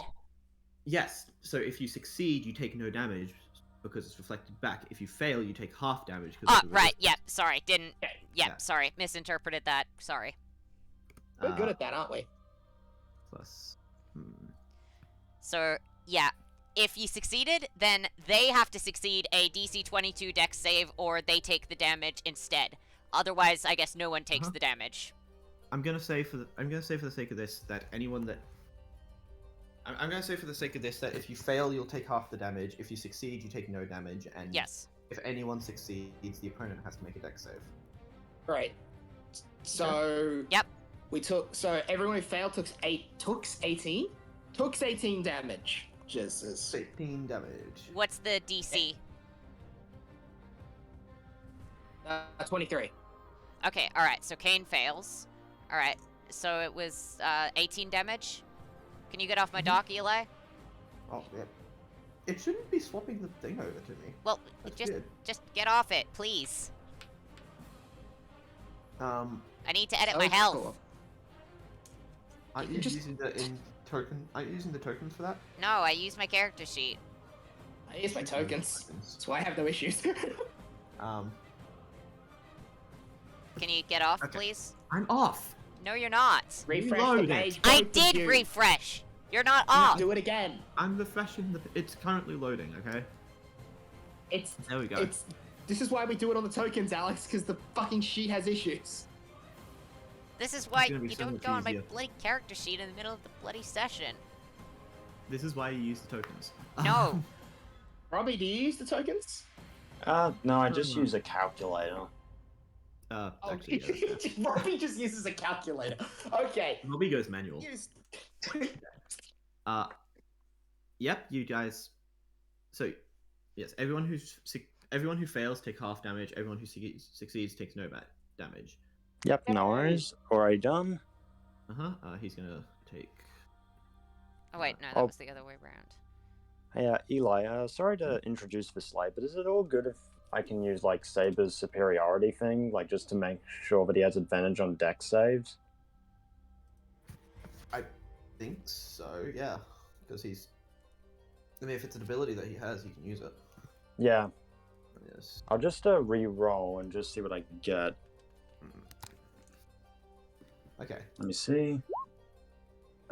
Yes, so if you succeed, you take no damage because it's reflected back. If you fail, you take half damage because Oh, right, yep, sorry, didn't... Okay. Yep, Yeah. sorry, misinterpreted that, sorry. We're good at that, aren't we? Plus. So, yeah, if you succeeded, then they have to succeed a DC 22 dex save, or they take the damage instead. Otherwise, I guess no one takes Uh-huh. the damage. I'm gonna say for the sake of this that anyone that I'm gonna say for the sake of this that if you fail, you'll take half the damage. If you succeed, you take no damage, and Yes. if anyone succeeds, the opponent has to make a dex save. Great. So Yep. So everyone who failed took 18? Took 18 damage. Jesus. 18 damage. What's the DC? 23. Okay, alright, so Kane fails. Alright, so it was 18 damage. Can you get off my dock, Eli? Oh, yeah. It shouldn't be swapping the thing over to me. Well, That's just weird. just get off it, please. I need to edit my Okay, health. cool. Aren't You you just- using the token? Aren't you using the tokens for that? No, I use my character sheet. I use my tokens. That's why I have no issues. Um, Can you get off, Okay. please? I'm off. No, you're not. Refresh Reload the it. page. I both of did you. refresh. You're not off. Do it again. I'm refreshing the. It's currently loading. Okay. It's There we go. it's. This is why we do it on the tokens, Alex, because the fucking sheet has issues. This is why gonna be you so don't much go on my easier. bloody character sheet in the middle of the bloody session. This is why you use the tokens. No. Robbie, do you use the tokens? No, I just use a calculator. Actually, yeah. Robbie just uses a calculator. Okay. Robbie goes manual. Use- Yep, you guys. So, yes, everyone who fails take half damage. Everyone who succeeds takes no damage. Yep, no worries. Already done. He's gonna take. Oh wait, no, that Oh. was the other way around. Hey, Eli, sorry to introduce this late, but is it all good if I can use, like, Saber's superiority thing, like, just to make sure that he has advantage on dex saves? I think so. Yeah, because he's. I mean, if it's an ability that he has, he can use it. Yeah, Yes. I'll just re-roll and just see what I get. Okay. Let me see.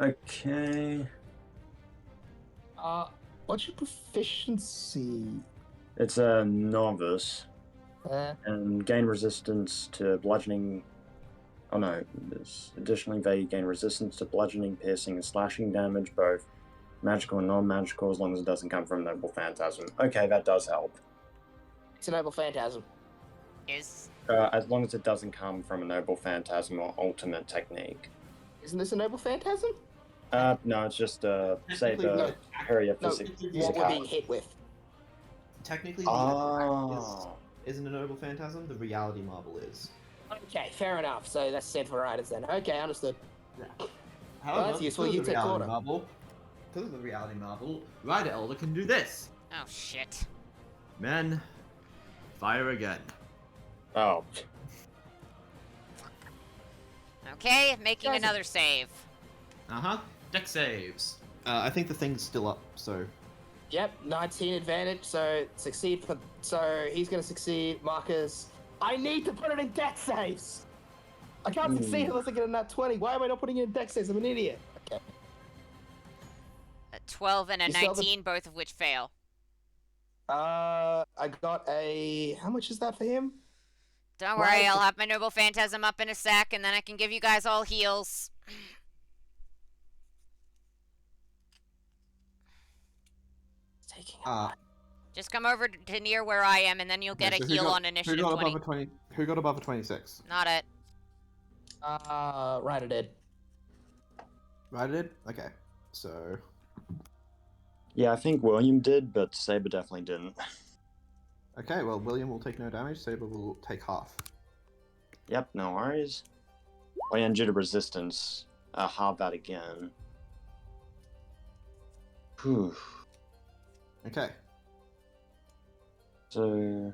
Okay. What's your proficiency? It's a novice. Uh, And gain resistance to bludgeoning. Oh no, there's additionally they gain resistance to bludgeoning, piercing, and slashing damage, both magical and non-magical, as long as it doesn't come from Noble Phantasm. Okay, that does help. it's a noble phantasm. Is As long as it doesn't come from a Noble Phantasm or Ultimate Technique. Isn't this a noble phantasm? No, it's just save Technically, the area No, physics. what we're being hit with. Technically, the Oh. isn't a noble phantasm. The reality marble is. Okay, fair enough. So that's said for riders then. Okay, understood. However, that's useful, because you of the take reality quarter. marble, because of the reality marble, Rider Elder can do this. oh shit. Men, fire again. Oh. Okay, making Guys- another save. Uh-huh. Deck saves. I think the thing's still up, so Yep, 19 advantage, so succeed for. So he's gonna succeed. Marcus, I need to put it in deck saves. I can't succeed unless I get a nat 20. Why am I not putting it in deck saves? I'm an idiot. Okay. A 12 and a You still have a- 19, both of which fail. I got a. How much is that for him? Don't Why worry, is I'll the- have my Noble Phantasm up in a sec, and then I can give you guys all heals. It's taking. Just come over to near where I am, and then you'll get okay, a so heal on who initiative got 20. above a 20? Who got above a 26? Not it. Right, I did. Right, I did. Okay, so Yeah, I think William did, but Saber definitely didn't. okay. Well, William will take no damage. Saber will take half. Yep, no worries. Oh yeah, and due to resistance, halve that again. Whew. Okay. So,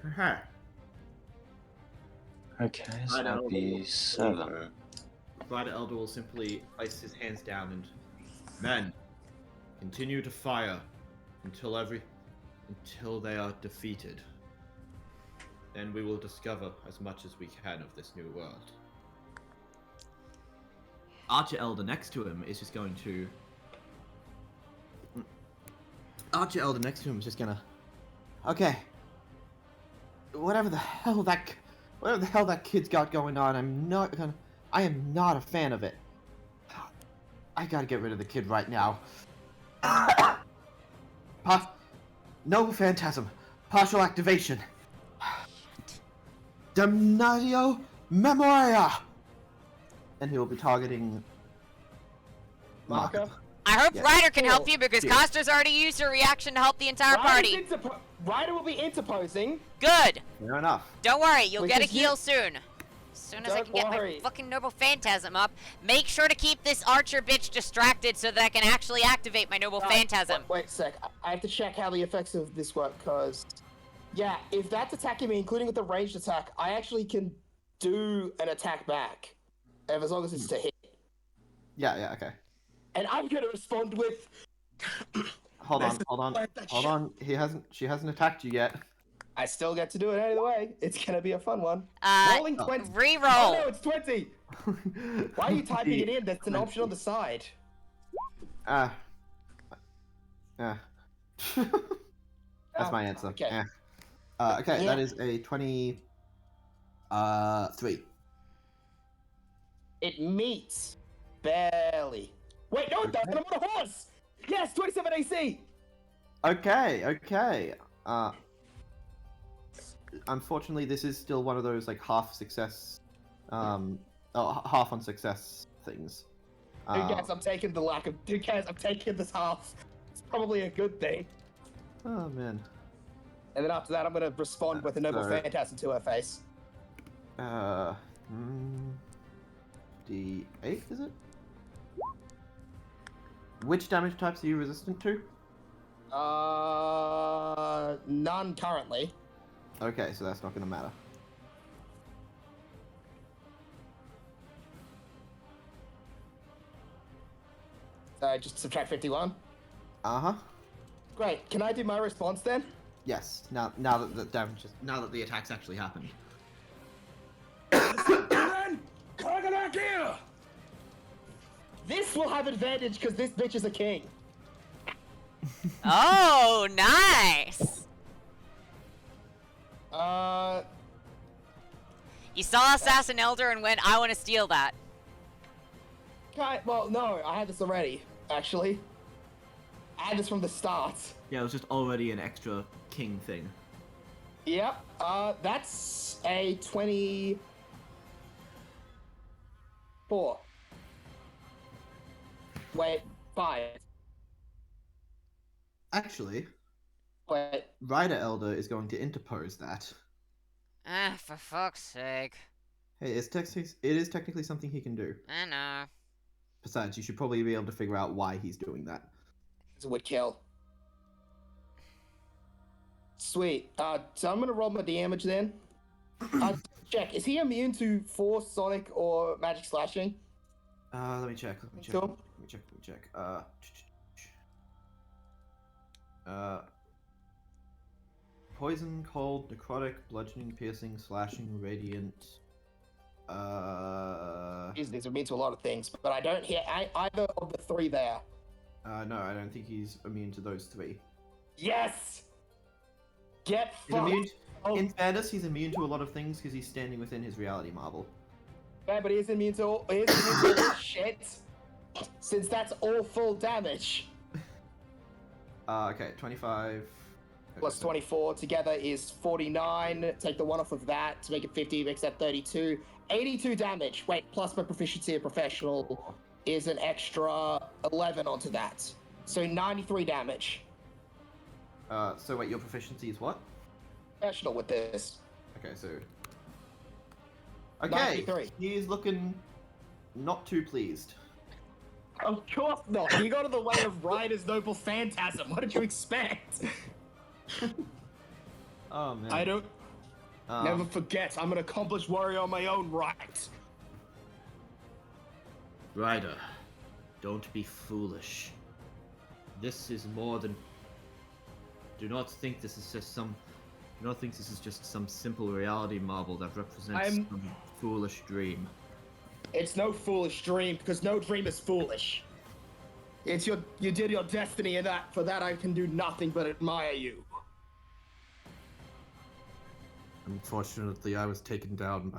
Haha. Okay, so I that'd know. be 7. Rider Elder will simply place his hands down and... Men, continue to fire until they are defeated. Then we will discover as much as we can of this new world. Archer Elder next to him is just going to... Archer Elder next to him is just gonna. Okay. Whatever the hell that kid's got going on, I am not a fan of it. I gotta get rid of the kid right now. Noble Phantasm. Partial activation. Damnatio Memoria! And he will be targeting Marker. I hope Yeah. Ryder can help Cool. you, because Yeah. Costa's already used her reaction to help the entire party. Ryder will be interposing. Good. Fair enough. Don't worry, you'll Which get a is you- heal soon. As soon as I Don't can get my worry. fucking Noble Phantasm up, make sure to keep this archer bitch distracted so that I can actually activate my Noble Phantasm. Wait a sec. I have to check how the effects of this work, because... Yeah, if that's attacking me, including with the ranged attack, I actually can do an attack back. As long as it's to hit. Yeah, okay. And I'm gonna respond with... Hold on. She hasn't attacked you yet. I still get to do it either way. It's gonna be a fun one. Rolling 20. Oh Reroll. no, it's 20! Why are you typing it in? That's an option on the side. That's my answer. Okay. Okay, Yeah. that is a 23. It meets. Barely. Wait, no, it doesn't. I'm on a horse! Yes, 27 AC! Okay. Unfortunately, this is still one of those like half success, half on success things. Who cares? I'm taking the lack of. Who cares? I'm taking this half. It's probably a good thing. Oh man. And then after that, I'm gonna respond with a Noble Sorry. Phantasm to her face. D8 is it? Which damage types are you resistant to? None currently. Okay, so that's not gonna matter. Just subtract 51. Uh-huh. Great. Can I do my response then? Yes. Now that the damage is, now that the attack's actually happened. This will have advantage because this bitch is a king. Oh, nice. You saw Assassin Elder and went, I want to steal that. Well, no, I had this already, actually. I had this from the start. Yeah, it was just already an extra king thing. Yep. That's a 24. Wait, 5. Actually, Wait. Rider Elder is going to interpose that. Ah, for fuck's sake. Hey, it is technically something he can do. I know. Besides, you should probably be able to figure out why he's doing that. It would kill. Sweet. So I'm gonna roll my damage then. Check. Is he immune to Force, Sonic, or Magic Slashing? Let me check. Let me check. Sure. Let me check. Let me check. Poison, cold, necrotic, bludgeoning, piercing, slashing, radiant. He's immune to a lot of things, but I don't hear either of the three there. No, I don't think he's immune to those three. Yes! Get He's fucked! immune. Oh. In fairness, he's immune to a lot of things because he's standing within his reality marble. Yeah, but he is immune to all this shit. Since that's all full damage. Okay, 25. Plus 24 together is 49. Take the one off of that to make it 50, makes that 32. 82 damage. Wait, plus my proficiency in professional is an extra 11 onto that. So 93 damage. So wait, your proficiency is what? Professional with this. Okay, so. Okay, 93. he's looking not too pleased. Of course not. You got in the way of Ryder's noble phantasm. What did you expect? Oh man. I don't Um, never forget. I'm an accomplished warrior on my own right. Ryder, don't be foolish. This is more than. Do not think this is just some. Do not think this is just some simple reality marble that represents some foolish dream. It's no foolish dream because no dream is foolish. It's you did your destiny, and for that I can do nothing but admire you. Unfortunately, I was taken down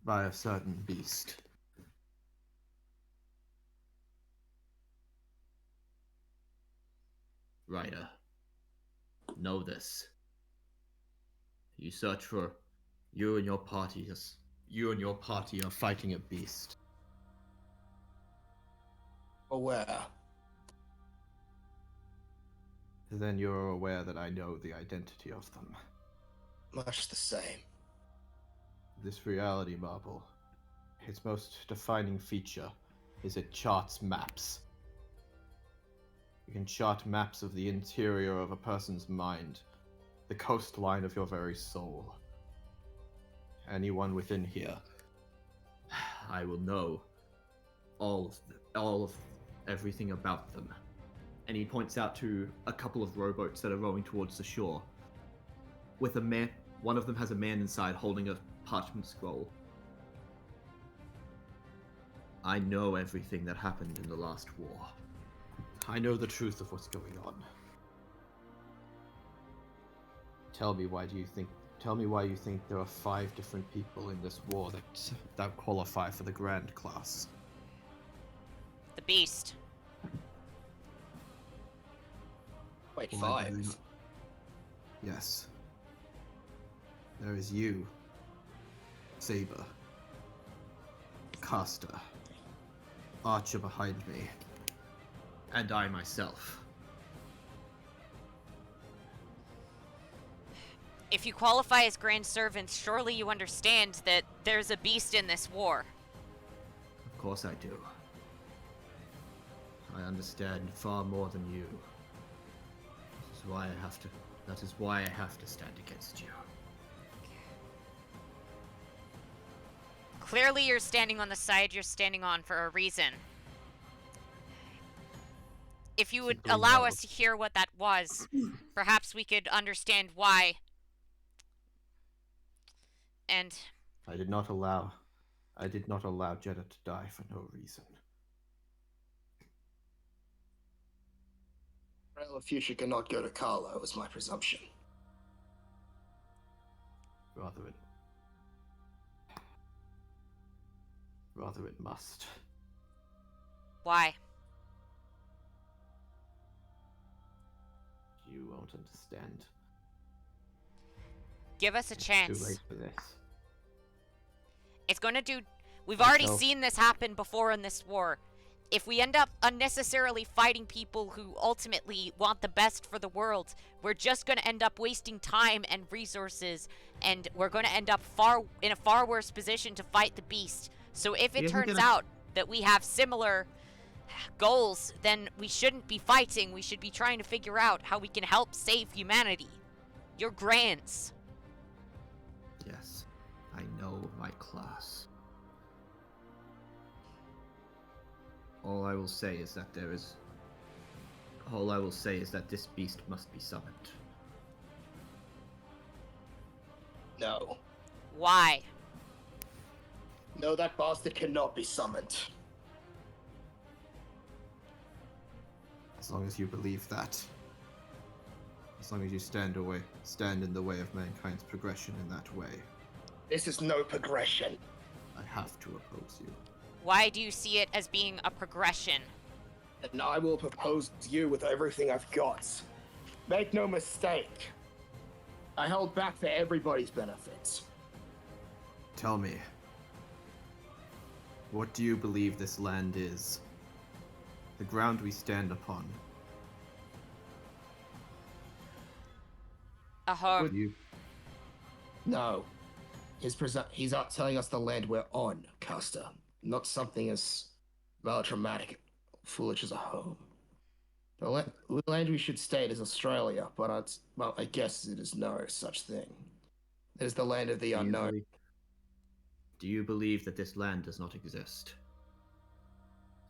by a certain beast. Ryder, know this. You search for. You and your party are fighting a beast. Aware. Then you're aware that I know the identity of them. Much the same. This reality marble, its most defining feature is it charts maps. You can chart maps of the interior of a person's mind, the coastline of your very soul. Anyone within here, I will know all of everything about them. and he points out to a couple of rowboats that are rowing towards the shore. With a man, one of them has a man inside holding a parchment scroll. I know everything that happened in the last war. I know the truth of what's going on. Tell me why you think there are 5 different people in this war that qualify for the Grand Class. The Beast. Wait, Why do 5? they not- Yes. There is you, Saber, Caster, Archer behind me, and I myself. If you qualify as Grand Servants, surely you understand that there's a beast in this war. Of course I do. I understand far more than you. That is why I have to stand against you. Clearly you're standing on the side you're standing on for a reason. If you would Simply allow no. us to hear what that was, perhaps we could understand why. And I did not allow Jeddah to die for no reason. Well, the future cannot go to Carlo, was my presumption. Rather it must. why? You won't understand. Give us a It's chance. too late for this. It's gonna do. We've already No. seen this happen before in this war. If we end up unnecessarily fighting people who ultimately want the best for the world, we're just gonna end up wasting time and resources, and we're gonna end up in a far worse position to fight the beast. So if it He isn't turns gonna- out that we have similar goals, then we shouldn't be fighting. We should be trying to figure out how we can help save humanity. You're Grands. Yes. my class. All I will say is that this beast must be summoned. No. Why? No, that bastard cannot be summoned. As long as you believe that. As long as you stand in the way of mankind's progression in that way, This is no progression. I have to oppose you. Why do you see it as being a progression? And I will propose to you with everything I've got. Make no mistake. I hold back for everybody's benefit. Tell me, what do you believe this land is? The ground we stand upon. A home. Would you? No. He's not telling us the land we're on, Caster. Not something as melodramatic, foolish as a home. The land we should state is Australia, but I guess it is no such thing. It is the land of the unknown. Do you believe that this land does not exist?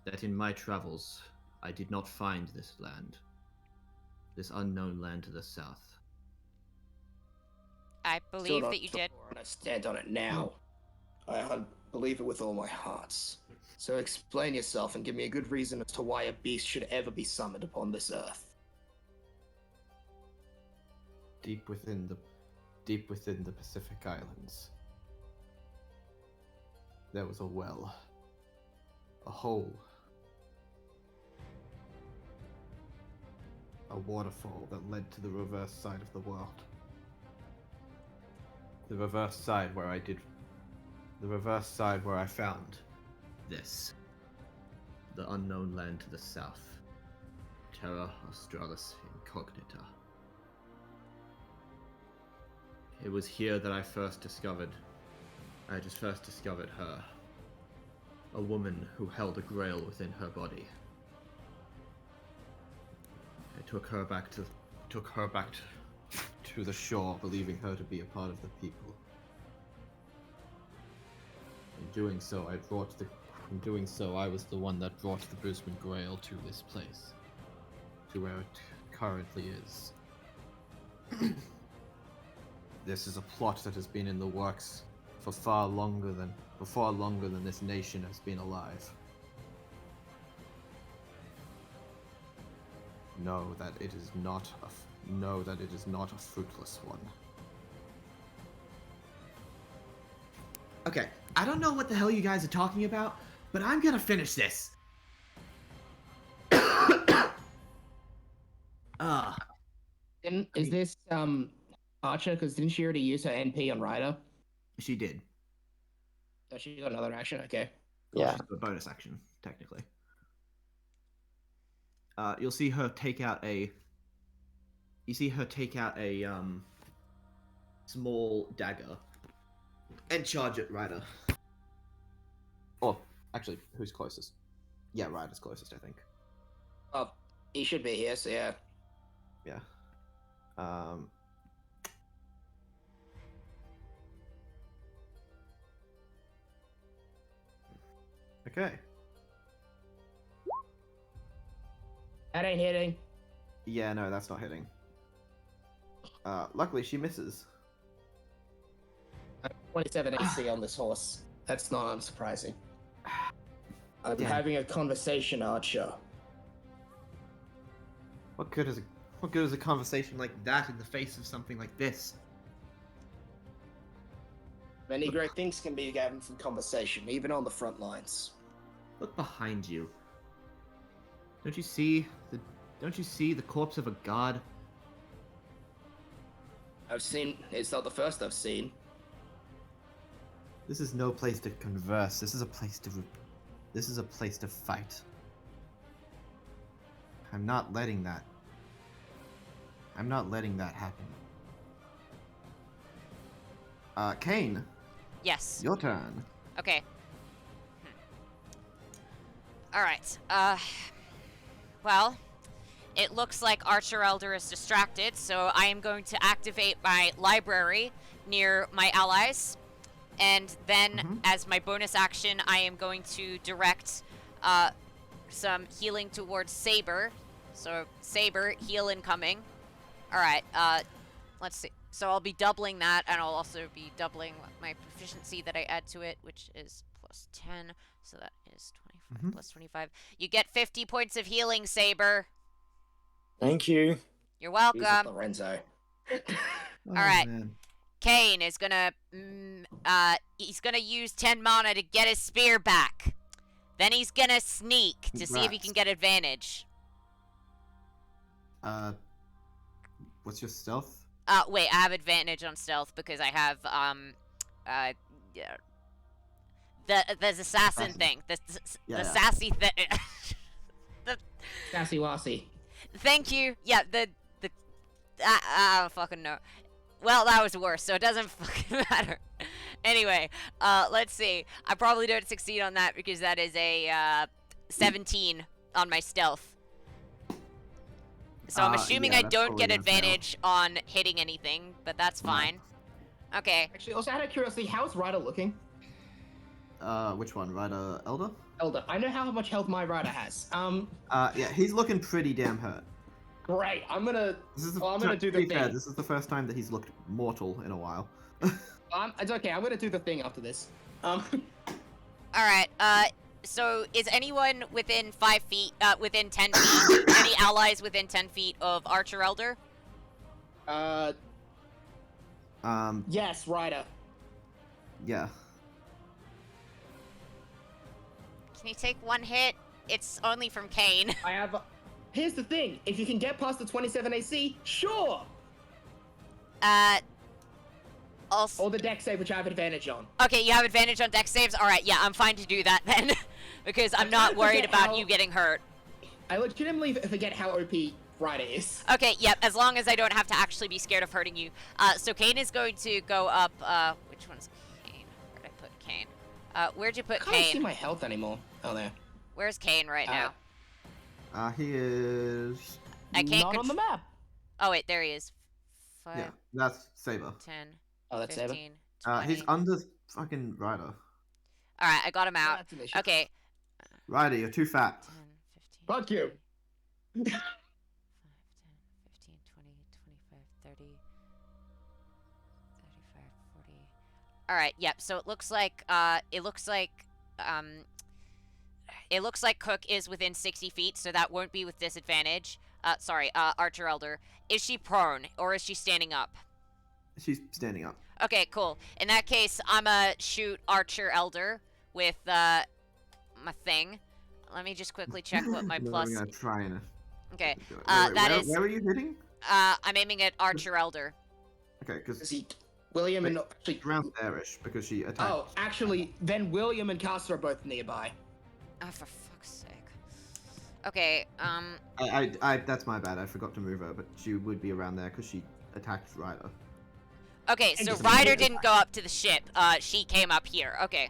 That in my travels, I did not find this land. This unknown land to the south. I Still believe not that you did. sure, and I stand on it now. I believe it with all my heart. So explain yourself and give me a good reason as to why a beast should ever be summoned upon this earth. Deep within the Pacific Islands, there was a well, a hole, a waterfall that led to the reverse side of the world. The reverse side where I found This. The unknown land to the south. Terra Australis Incognita. It was here that I first discovered her. A woman who held a grail within her body. I took her back to the shore, believing her to be a part of the people. In doing so, I was the one that brought the Brisbane Grail to this place, to where it currently is. This is a plot that has been in the works for far longer than this nation has been alive. Know that it is not a fruitless one. Okay, I don't know what the hell you guys are talking about, but I'm gonna finish this. Is this Archer? Because didn't she already use her NP on Ryder? She did. Oh, she got another action. Okay. Yeah. She's got a bonus action, technically. You'll see her take out a. Small dagger, and charge at Ryder. Oh, actually, who's closest? Yeah, Ryder's closest, I think. Oh, he should be here. So yeah. Yeah. Okay. That ain't hitting. Yeah, no, that's not hitting. Luckily, she misses. 27 AC on this horse. That's not unsurprising. I'm Damn. having a conversation, Archer. What good is a conversation like that in the face of something like this? Many great things can be gathered from conversation, even on the front lines. Look behind you. Don't you see the corpse of a god? It's not the first I've seen. This is no place to converse. This is a place to fight. I'm not letting that happen. Kane, Yes. your turn. Okay. Alright. Well, it looks like Archer Elder is distracted, so I am going to activate my library near my allies. and then Mhm. as my bonus action, I am going to direct some healing towards Saber. So Saber, heal incoming. All right. Let's see. So I'll be doubling that, and I'll also be doubling my proficiency that I add to it, which is plus 10. So that is 25 Mhm. plus 25. You get 50 points of healing, Saber. Thank you. You're Jesus, welcome. Lorenzo. Oh, Alright. man. Kane is gonna, he's gonna use 10 mana to get his spear back. Then he's gonna sneak to see if he Congrats. can get advantage. What's your stealth? Wait, I have advantage on stealth because I have, yeah. There's assassin Assassin. thing. The Yeah. sassy thing. Sassy Wassy. Thank you. Yeah, I don't fucking know. Well, that was worse, so it doesn't fucking matter. Anyway, let's see. I probably don't succeed on that because that is a 17 on my stealth. So I'm assuming yeah, I that's don't probably get gonna fail. advantage on hitting anything, but that's No. fine. Okay. Actually, also out of curiosity, how's Ryder looking? Which one? Rider Elder? Elder. I know how much health my Ryder has. Yeah, he's looking pretty damn hurt. Great. I'm gonna do To the be fair, thing. this is the first time that he's looked mortal in a while. It's okay. I'm gonna do the thing after this. All right. So is anyone within 5 feet? Within 10 feet? Any allies within 10 feet of Archer Elder? Yes, Ryder. Yeah. Can you take one hit? It's only from Kane. I have. Here's the thing. If you can get past the 27 AC, sure. Also. Or the deck save, which I have advantage on. Okay, you have advantage on deck saves. All right, yeah, I'm fine to do that then, because I'm not worried about you getting hurt. I legitimately forget how OP Ryder is. Okay, yep. As long as I don't have to actually be scared of hurting you. So Kane is going to go up. Which one's Kane? Where'd I put Kane? Where'd you I put can't see Kane? my health anymore. Oh, there. Where's Kane right now? He is. I can't. Not on the map. Oh wait, there he is. 5, Yeah, that's Saber. 10, Oh, that's Saber. 15, 20. He's under fucking Ryder. All right, I got him out. That's an issue. Okay. Ryder, you're too fat. 10, 15. Fuck you. 5, 10, 15, 20, 25, 30, 35, 40. All right, yep. So it looks like Cook is within 60 feet, so that won't be with disadvantage. Archer Elder. Is she prone or is she standing up? She's standing up. Okay, cool. In that case, I'ma shoot Archer Elder with my thing. Let me just quickly check what my No, plus. I'm gonna try and. Okay. do it. That where, is- Where are you hitting? I'm aiming at Archer Elder. Okay, because See, William and actually. around there-ish, because she attacked. Oh, actually, then William and Castor are both nearby. Oh, for fuck's sake. Okay. That's my bad. I forgot to move her, but she would be around there because she attacked Ryder. Okay, And so just Ryder move it. didn't go up to the ship. She came up here. Okay.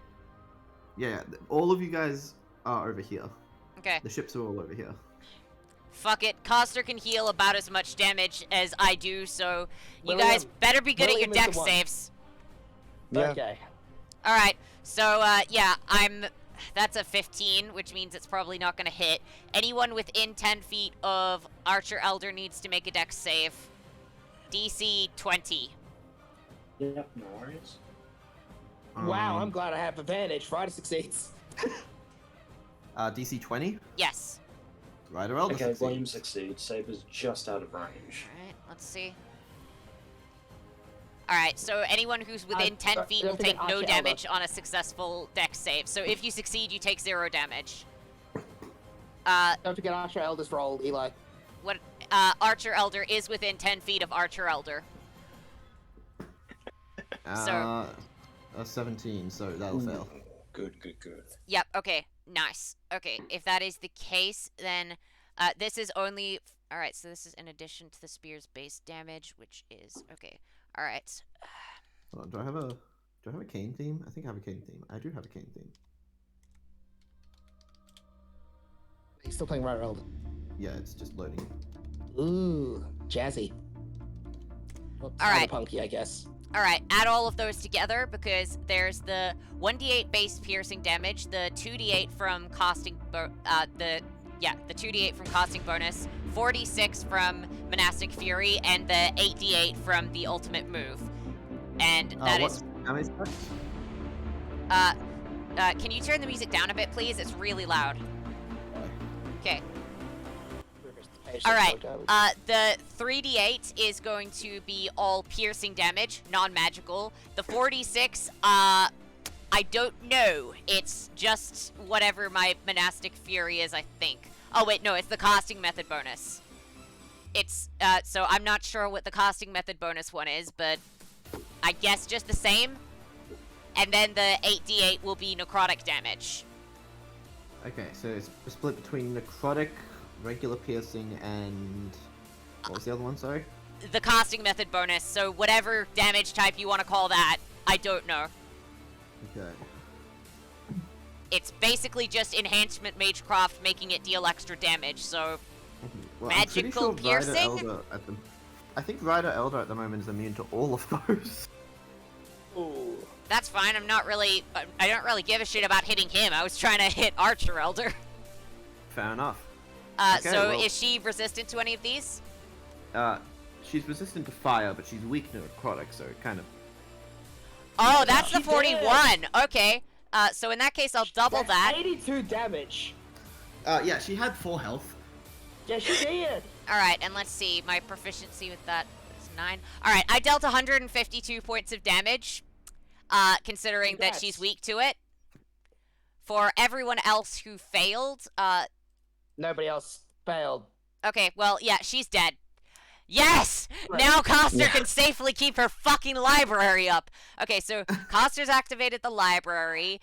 Yeah, all of you guys are over here. Okay. The ships are all over here. Fuck it. Coster can heal about as much damage as I do, so you William. guys better be good at your William is deck the one. saves. Yeah. Okay. All right. So yeah, that's a 15, which means it's probably not going to hit. Anyone within 10 feet of Archer Elder needs to make a dex save. DC 20. Yep, no worries. Wow, Um, I'm glad I have advantage. Ryder succeeds. DC 20. Yes. Ryder Elder Okay, succeeds. William succeeds. Saber's just out of range. Alright, let's see. Alright, so anyone who's within 10 feet will don't forget take no Archer damage on a successful dex save. So if you succeed, you take 0 damage. Don't forget Archer Elder's roll, Eli. Archer Elder is within 10 feet of Archer Elder. So- A 17, so that'll fail. Good. Yep, okay, nice. Okay, if that is the case, then this is only... Alright, so this is in addition to the spear's base damage, which is... Okay, alright. Hold on, do I have a cane theme? I think I have a cane theme. I do have a cane theme. He's still playing Ryder Elder. Yeah, it's just loading. Ooh, jazzy. Well, All right. Punky, I guess. Alright, add all of those together because there's the 1d8 base piercing damage, the 2d8 from casting the 2d8 from casting bonus, 4d6 from Monastic Fury, and the 8d8 from the ultimate move. And that is How many stacks? can you turn the music down a bit, please? It's really loud. Okay. Alright, the 3d8 is going to be all piercing damage, non-magical. The 4d6, I don't know. It's just whatever my Monastic Fury is, I think. Oh wait, no, it's the casting method bonus. It's, so I'm not sure what the casting method bonus one is, but I guess just the same. And then the 8d8 will be necrotic damage. Okay, so it's split between necrotic, regular piercing, and what was the other one? Sorry. The casting method bonus, so whatever damage type you want to call that, I don't know. Okay. It's basically just enhancement magecraft making it deal extra damage, so Well, I'm pretty magical sure Ryder piercing? Elder I think Ryder Elder at the moment is immune to all of those. Ooh. that's fine. I don't really give a shit about hitting him. I was trying to hit Archer Elder. Fair enough. Okay, So well- is she resistant to any of these? She's resistant to fire, but she's weak to necrotic, so it kind of. Oh, that's the She 41. Okay. So in that case, I'll double that. 82 damage. Yeah, she had 4 health. Yeah, she did. Alright, and let's see. My proficiency with that is 9. Alright, I dealt 152 points of damage, considering that she's Congrats. weak to it. For everyone else who failed, Nobody else failed. okay, well, yeah, she's dead. Yes! Right. Now Coster can safely keep her fucking library up. Okay, so Coster's activated the library.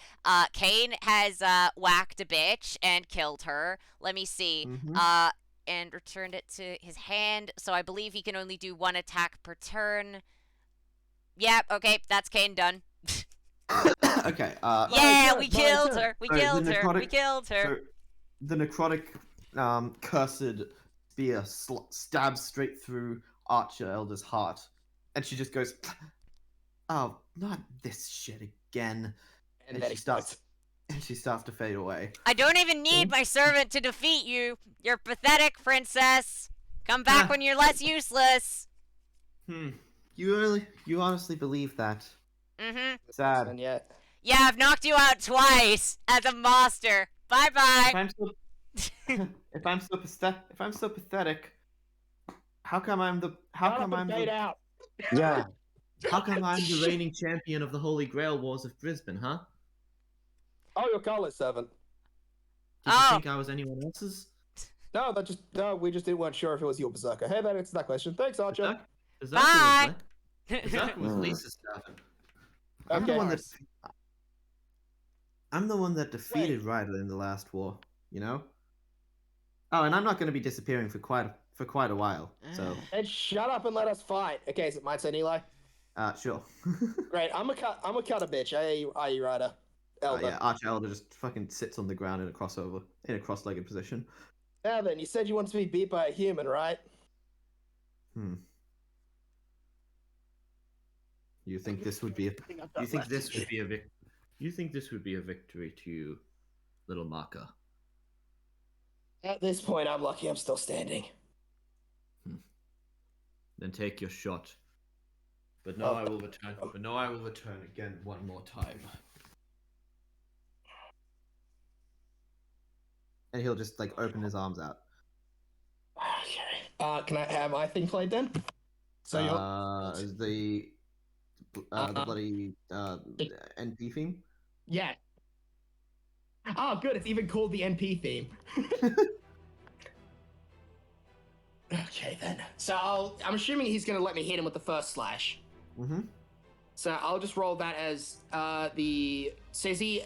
Kane has whacked a bitch and killed her. Let me see. Mhm. And returned it to his hand. So I believe he can only do 1 attack per turn. Yep, okay, that's Kane done. Okay. Yeah, good, we well killed done. her. We So killed the her. We necrotic- killed her. So the necrotic, cursed spear stabs straight through Archer Elder's heart, and she just goes, "Oh, not this shit again!" And then she he starts, and she starts to fade away. I don't even need my servant to defeat you. You're pathetic, princess. Come back Ah. when you're less useless. You honestly believe that? Mm-hmm. Sad. And yet. Yeah, I've knocked you out twice as a monster. If Bye-bye. I'm so, if I'm so pathetic, how come I'm the Yeah. how come I'm the reigning champion of the Holy Grail Wars of Brisbane, huh? Oh, your call is 7. Did you Oh. think I was anyone else's? No, we just weren't sure if it was your berserker. Hey, that answers that question. Thanks, Archer. Bye. Berserker was Lisa's servant. I'm Okay. the one that. I'm the one that defeated Ryder in the last war. You know. Oh, and I'm not going to be disappearing for quite a while. So, And shut up and let us fight. Okay, is it my turn, Eli? sure. Great. I'm a cut a bitch. Are you Ryder? Elder. Yeah, Archer Elder just fucking sits on the ground in a cross-legged position. Now then, you said you wanted to be beat by a human, right? You think this would be a victory to you, little Maka? At this point, I'm lucky I'm still standing. Then take your shot. But Oh. I will return. But no, I will return again one more time. And he'll just like open his arms out. Okay. Can I have my thing played then? So you're... Is the bloody NP theme? Yeah. Oh, good. It's even called the NP theme. Okay, then. So I'm assuming he's going to let me hit him with the first slash. Mm-hmm. So I'll just roll that as the... So is he...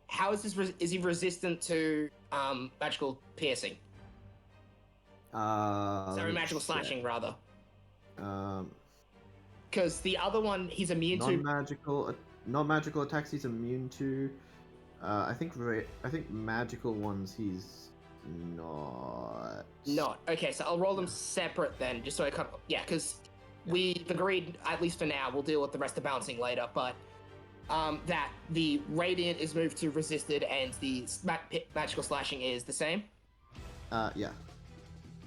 How is this... Is he resistant to magical piercing? Sorry, magical slashing, rather. Because the other one he's immune to... Non-magical attacks he's immune to. I think magical ones he's not. Not. Okay, so I'll roll them separate then, just so I can't... Yeah, because we've agreed, at least for now, we'll deal with the rest of the balancing later, but that the Radiant is moved to resisted and the magical slashing is the same. Yeah.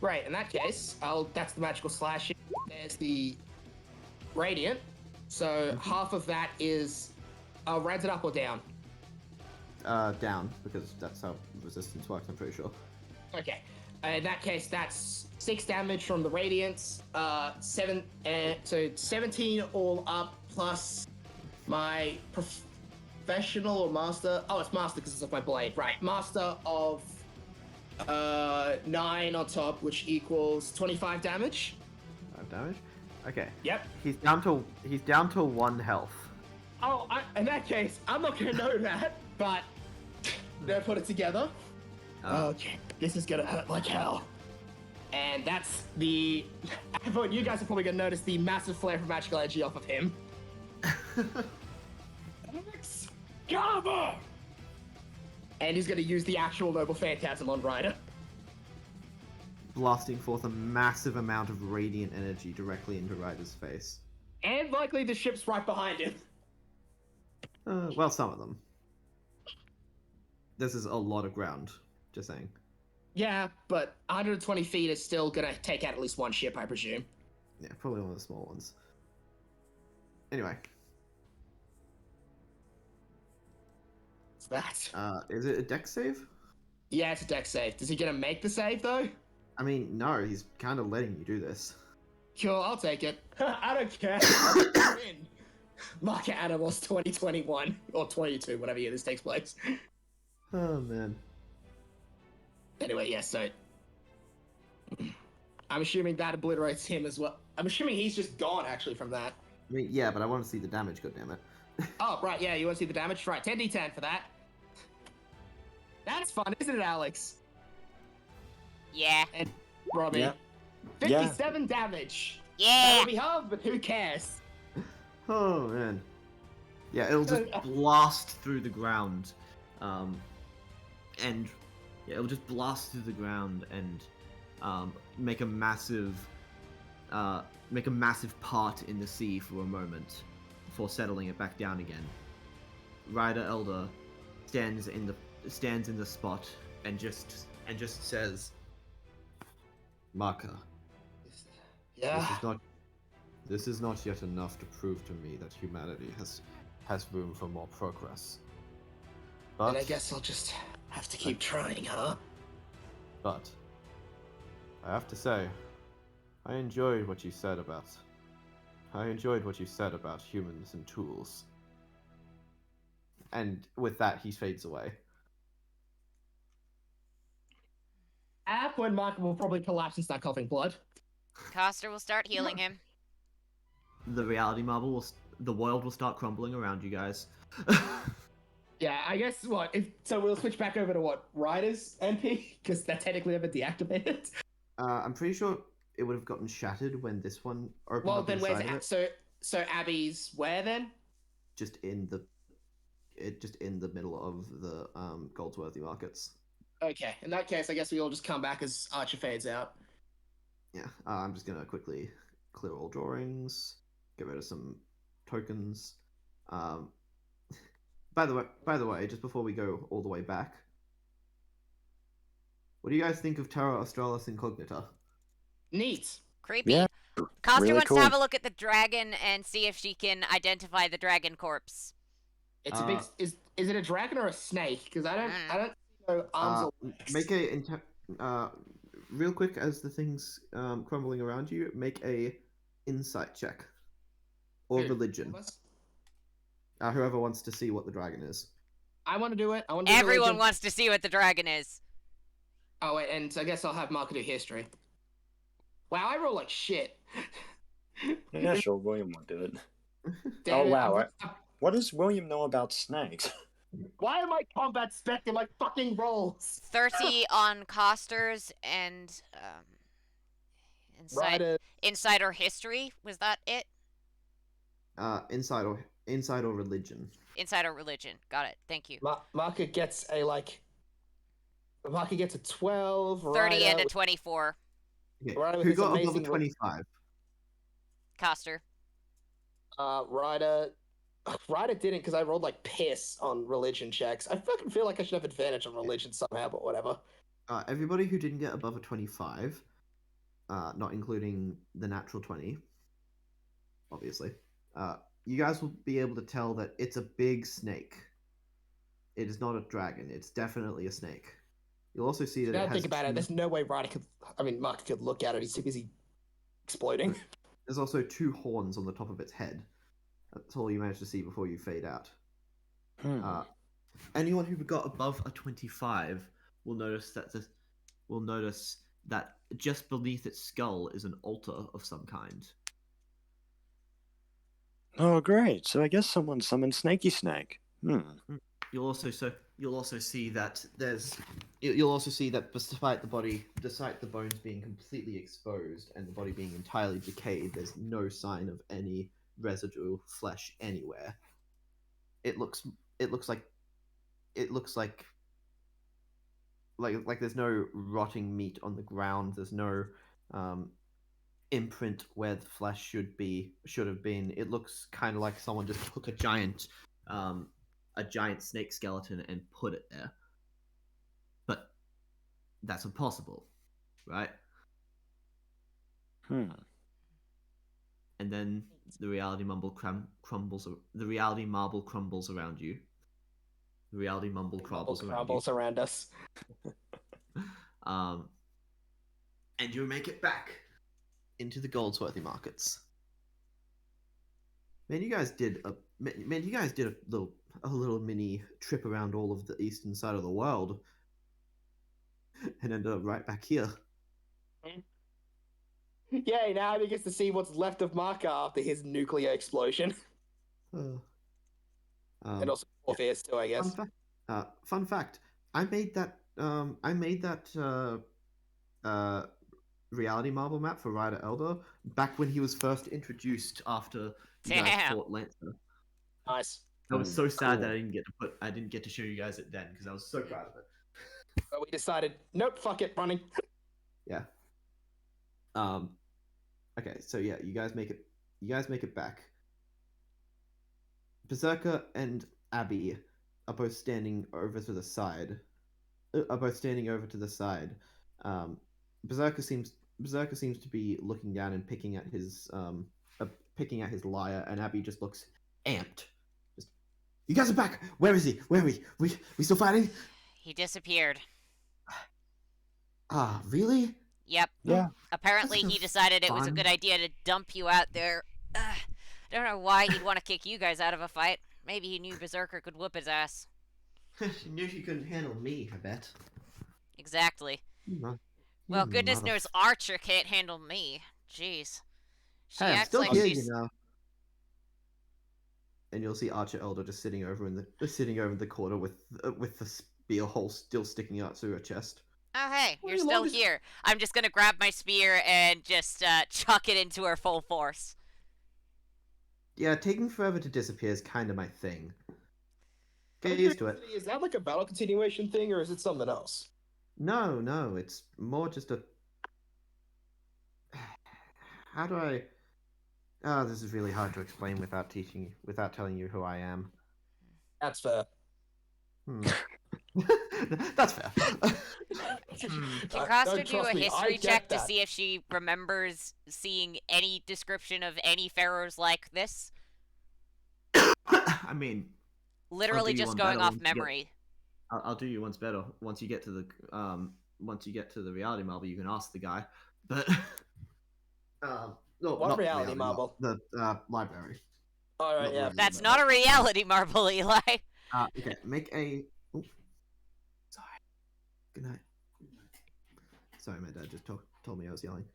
Right, in that case, that's the magical slashing. There's the Radiant. So half of that is rounds it up or down? Down, because that's how resistance works, I'm pretty sure. Okay. In that case, that's 6 damage from the Radiance. So 17 all up plus my professional or master. Oh, it's master because it's of my blade. Right. Master of 9 on top, which equals 25 damage. 5 damage. Okay. Yep. He's down to 1 health. Oh, in that case, I'm not gonna know that, but they'll put it together. Okay, this is gonna hurt like hell. And that's the. Everyone, you guys are probably gonna notice the massive flare from magical energy off of him. Excalibur! And he's gonna use the actual Noble Phantasm on Ryder. Blasting forth a massive amount of radiant energy directly into Ryder's face. And likely the ship's right behind him. Well, some of them. This is a lot of ground, just saying. Yeah, but 120 feet is still gonna take out at least one ship, I presume. Yeah, probably one of the small ones. Anyway. What's that? Is it a dex save? Yeah, it's a dex save. Is he gonna make the save, though? I mean, no, he's kind of letting you do this. Cool, I'll take it. I don't care. I'll win. Market Animals 2021 or 22, whatever year this takes place. Oh, man. Anyway, yes, so I'm assuming that obliterates him as well. I'm assuming he's just gone actually from that. I mean, yeah, but I want to see the damage, goddammit. Oh, right, yeah, you want to see the damage? Right, 10d10 for that. That's fun, isn't it, Alex? Yeah. And Robbie. Yeah. 57 damage. Yeah. That'll be hard, but who cares? Oh, man. Yeah, it'll just blast through the ground. And yeah, it'll just blast through the ground and make a massive part in the sea for a moment before settling it back down again. Ryder Elder stands in the spot and just says, Marka, Yeah. this is not yet enough to prove to me that humanity has room for more progress. But And I guess I'll just have to keep trying, huh? But I have to say, I enjoyed what you said about humans and tools. And with that, he fades away. At when Mark will probably collapse and start coughing blood. Coster will start healing him. The reality marble the world will start crumbling around you guys. Yeah, I guess so we'll switch back over to Ryder's MP? Because that's technically never deactivated. I'm pretty sure it would have gotten shattered when this one opened Well, up then where's inside of it. so Abby's where then? Just in the middle of the Goldsworthy markets. Okay, in that case, I guess we all just come back as Archer fades out. Yeah, I'm just gonna quickly clear all drawings, get rid of some tokens. By the way, just before we go all the way back, what do you guys think of Terra Australis Incognita? Neat. Creepy. Yeah, Coster really wants cool. to have a look at the dragon and see if she can identify the dragon corpse. It's a big. Is it a dragon or a snake? Because I don't know arms or legs. Make real quick as the things crumbling around you. Make a insight check or Who? religion. Whoever wants to see what the dragon is. I want to do it. I want to do Everyone religion. wants to see what the dragon is. Oh wait, and I guess I'll have Mark do history. Wow, I roll like shit. Yeah, sure, William will do it. Damn Oh, it, wow, I'm- What does William know about snakes? Why am I combat spec in my fucking rolls? 30 on Coster's and insider history. Was that it? Insight or religion. Insider religion. Got it. Thank you. Marka gets a 12. 30 and Ryder a 24. Okay. Right, with Who his got above a amazing 25? Coster. Ryder didn't because I rolled like piss on religion checks. I fucking feel like I should have advantage on religion somehow, but whatever. Everybody who didn't get above a 25, not including the natural 20, obviously, you guys will be able to tell that it's a big snake. It is not a dragon. It's definitely a snake. You'll also see that Now it I has think about it, there's no way Mark could look at it. He's too busy exploding. There's also 2 horns on the top of its head. That's all you manage to see before you fade out. Anyone who got above a 25 will notice that just beneath its skull is an altar of some kind. Oh, great. So I guess someone summoned Snaky Snake. You'll also see that despite the bones being completely exposed and the body being entirely decayed, there's no sign of any residual flesh anywhere. It looks like there's no rotting meat on the ground. There's no imprint where the flesh should have been. It looks kind of like someone just took a giant snake skeleton and put it there. But that's impossible, right? And then the reality marble crumbles. The reality marble crumbles around you. The reality mumble crumbles around us. And you make it back into the Goldsworthy markets. Man, you guys did a little mini trip around all of the eastern side of the world, and ended up right back here. Yay! Now he gets to see what's left of Marka after his nuclear explosion, and also Orpheus too, I guess. Fun fact: I made that reality marble map for Ryder Elder back when he was first introduced after you guys fought Lancer. Nice. I was so sad that I didn't get to show you guys it then because I was so proud of it. But we decided, nope, fuck it, running. Yeah. Okay, so yeah, you guys make it back. Berserker and Abby are both standing over to the side. Berserker seems to be looking down and picking at his lyre, and Abby just looks amped. Just, you guys are back. Where is he? Where are we? We still fighting? He disappeared. Ah, really? Yep. Yeah. Apparently That's he so decided it was a fun. good idea to dump you out there. I don't know why he'd want to kick you guys out of a fight. Maybe he knew Berserker could whoop his ass. She knew she couldn't handle me, I bet. Exactly. Well, goodness knows Archer can't handle me. Jeez. She Hey, I'm acts still like here, she's... you know. And you'll see Archer Elder just sitting over in the corner with the spear hole still sticking out through her chest. Oh, hey, What you're do you still want to- here. I'm just gonna grab my spear and just chuck it into her full force. Yeah, taking forever to disappear is kind of my thing. Get used to it. Is that like a battle continuation thing, or is it something else? No, it's more just a. How do I? Oh, this is really hard to explain without telling you who I am. That's fair. That's fair. Can Don't Costa do trust a me, I history get check to that. see if she remembers seeing any description of any pharaohs like this? I mean, Literally do you just one going better off once you get- memory. I'll do you once better. Once you get to the reality marble, you can ask the guy. But no, What not reality marble? The library. All right, Not yeah. really. That's not a reality marble, Eli. Okay, make a. Oh, sorry. Good night. Sorry, my dad just told me I was yelling.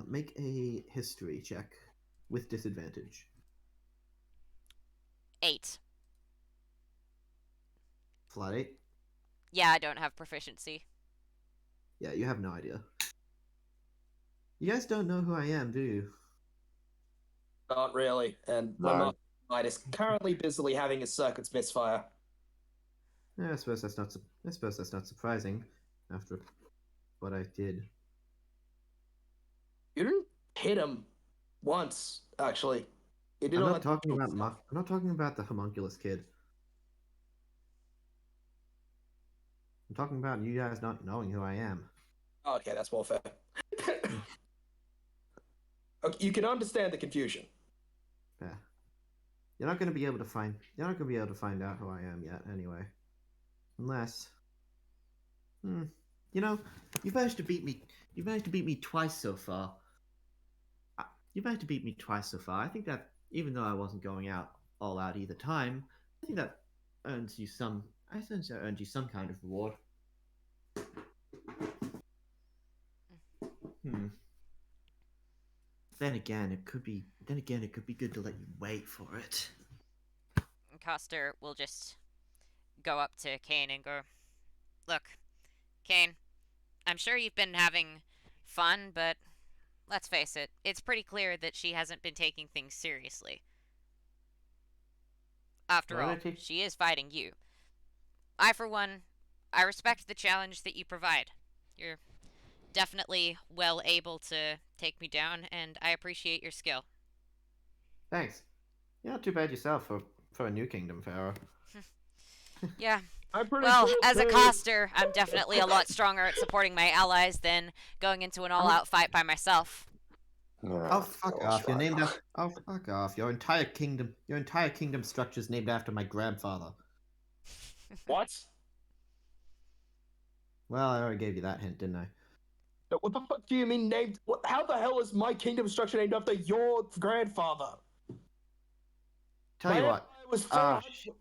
Make a history check with disadvantage. 8. Flat 8? Yeah, I don't have proficiency. Yeah, you have no idea. You guys don't know who I am, do you? Not really. And No. Lamar is currently busily having his circuits misfire. Yeah, I suppose that's not surprising after what I did. You didn't hit him Once, actually. He did I'm all not that talking difficult about stuff. I'm not talking about the homunculus kid. I'm talking about you guys not knowing who I am. Okay, that's more fair. Okay, you can understand the confusion. Yeah. You're not going to be able to find. You're not going to be able to find out who I am yet, anyway. Unless, you know, you've managed to beat me. You've managed to beat me twice so far. You've managed to beat me twice so far. I think that even though I wasn't going out all out either time, I think that earns you some. I think that earned you some kind of reward. Hmm. Then again, it could be. Then again, it could be good to let you wait for it. Coster will just go up to Kane and go, "Look, Kane, I'm sure you've been having fun, but let's face it, it's pretty clear that she hasn't been taking things seriously. After Why would all, I take- she is fighting you. I, for one, I respect the challenge that you provide. You're definitely well able to take me down, and I appreciate your skill." Thanks. You're not too bad yourself for a new kingdom, Pharaoh. Yeah. I'm pretty Well, sure as a too. Coster, I'm definitely a lot stronger at supporting my allies than going into an all-out fight by myself. Oh, fuck off! You're named after. Oh, fuck off! Your entire kingdom structure is named after my grandfather. What? Well, I already gave you that hint, didn't I? No, what the fuck do you mean named? What? How the hell is my kingdom structure named after your grandfather? Tell you what.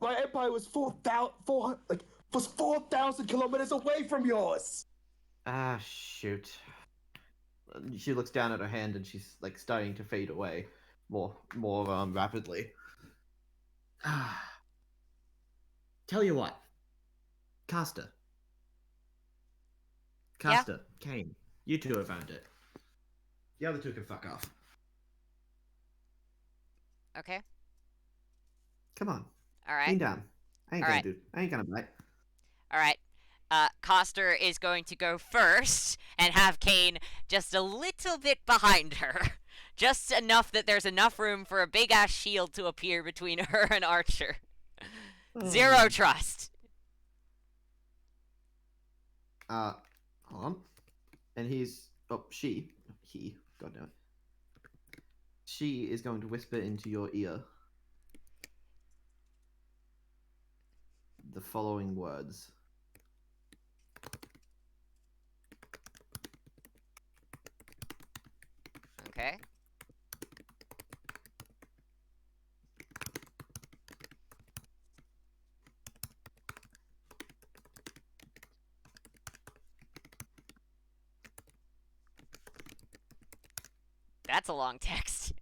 My empire was 4,000 kilometers away from yours. Ah, shoot. She looks down at her hand and she's like starting to fade away more rapidly. Tell you what. Caster. Yeah? Kane. You two have earned it. The other two can fuck off. Okay? Come on. Alright. Lean down. I ain't Alright. gonna bite. Alright. Coster is going to go first and have Kane just a little bit behind her. Just enough that there's enough room for a big ass shield to appear between her and Archer. Zero trust. Hold on. And he, goddamn it. She is going to whisper into your ear the following words. Okay. That's a long text.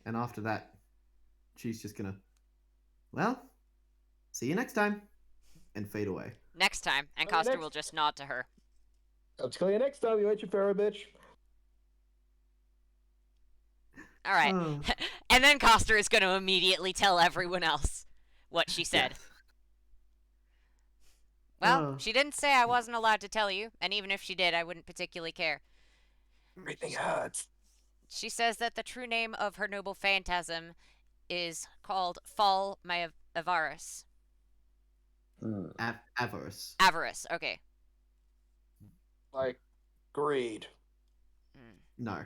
And after that, she's just gonna, well, see you next time, and fade away. Next time, and Okay, Coster next. will just nod to her. I'll tell you next time, you ain't your pharaoh bitch. Alright. Oh, And then Coster is going to immediately tell everyone else what she said. yes. Well, Oh. she didn't say I wasn't allowed to tell you, and even if she did, I wouldn't particularly care. Everything hurts. She says that the true name of her noble phantasm is called Fall My Avarice. Avarice. Avarice, okay. Like, greed. No.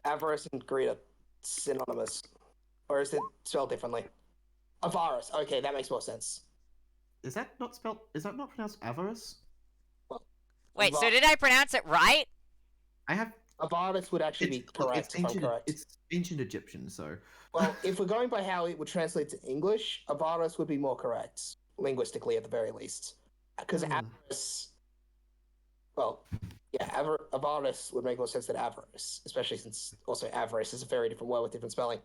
Avarice and greed are synonymous. Or is it spelled differently? Avarice. Okay, that makes more sense. Is that not pronounced avarice? Wait, so did I pronounce it right? I have. Avarice would actually be correct, if I'm correct. It's ancient Egyptian, so. Well, if we're going by how it would translate to English, avarice would be more correct, linguistically at the very least. Because avarice, well, yeah, avarice would make more sense than avarice, especially since also avarice is a very different word with different spelling.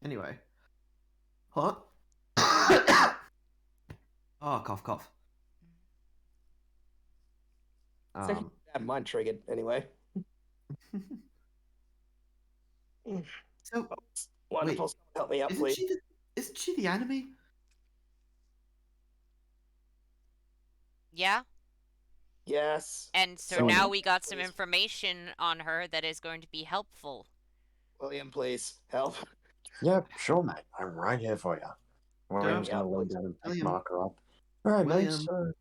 Anyway. Huh? Oh, cough, cough. Mine triggered anyway. So, Wonderful. Wait, Help me out, please. isn't she the enemy? Yeah? Yes. And so So- now we got some Please. information on her that is going to be helpful. William, please help. Yeah, sure, mate. I'm right here for you. William's Don't- gonna lay down and pick William. Marker up. All right, mate. William. So,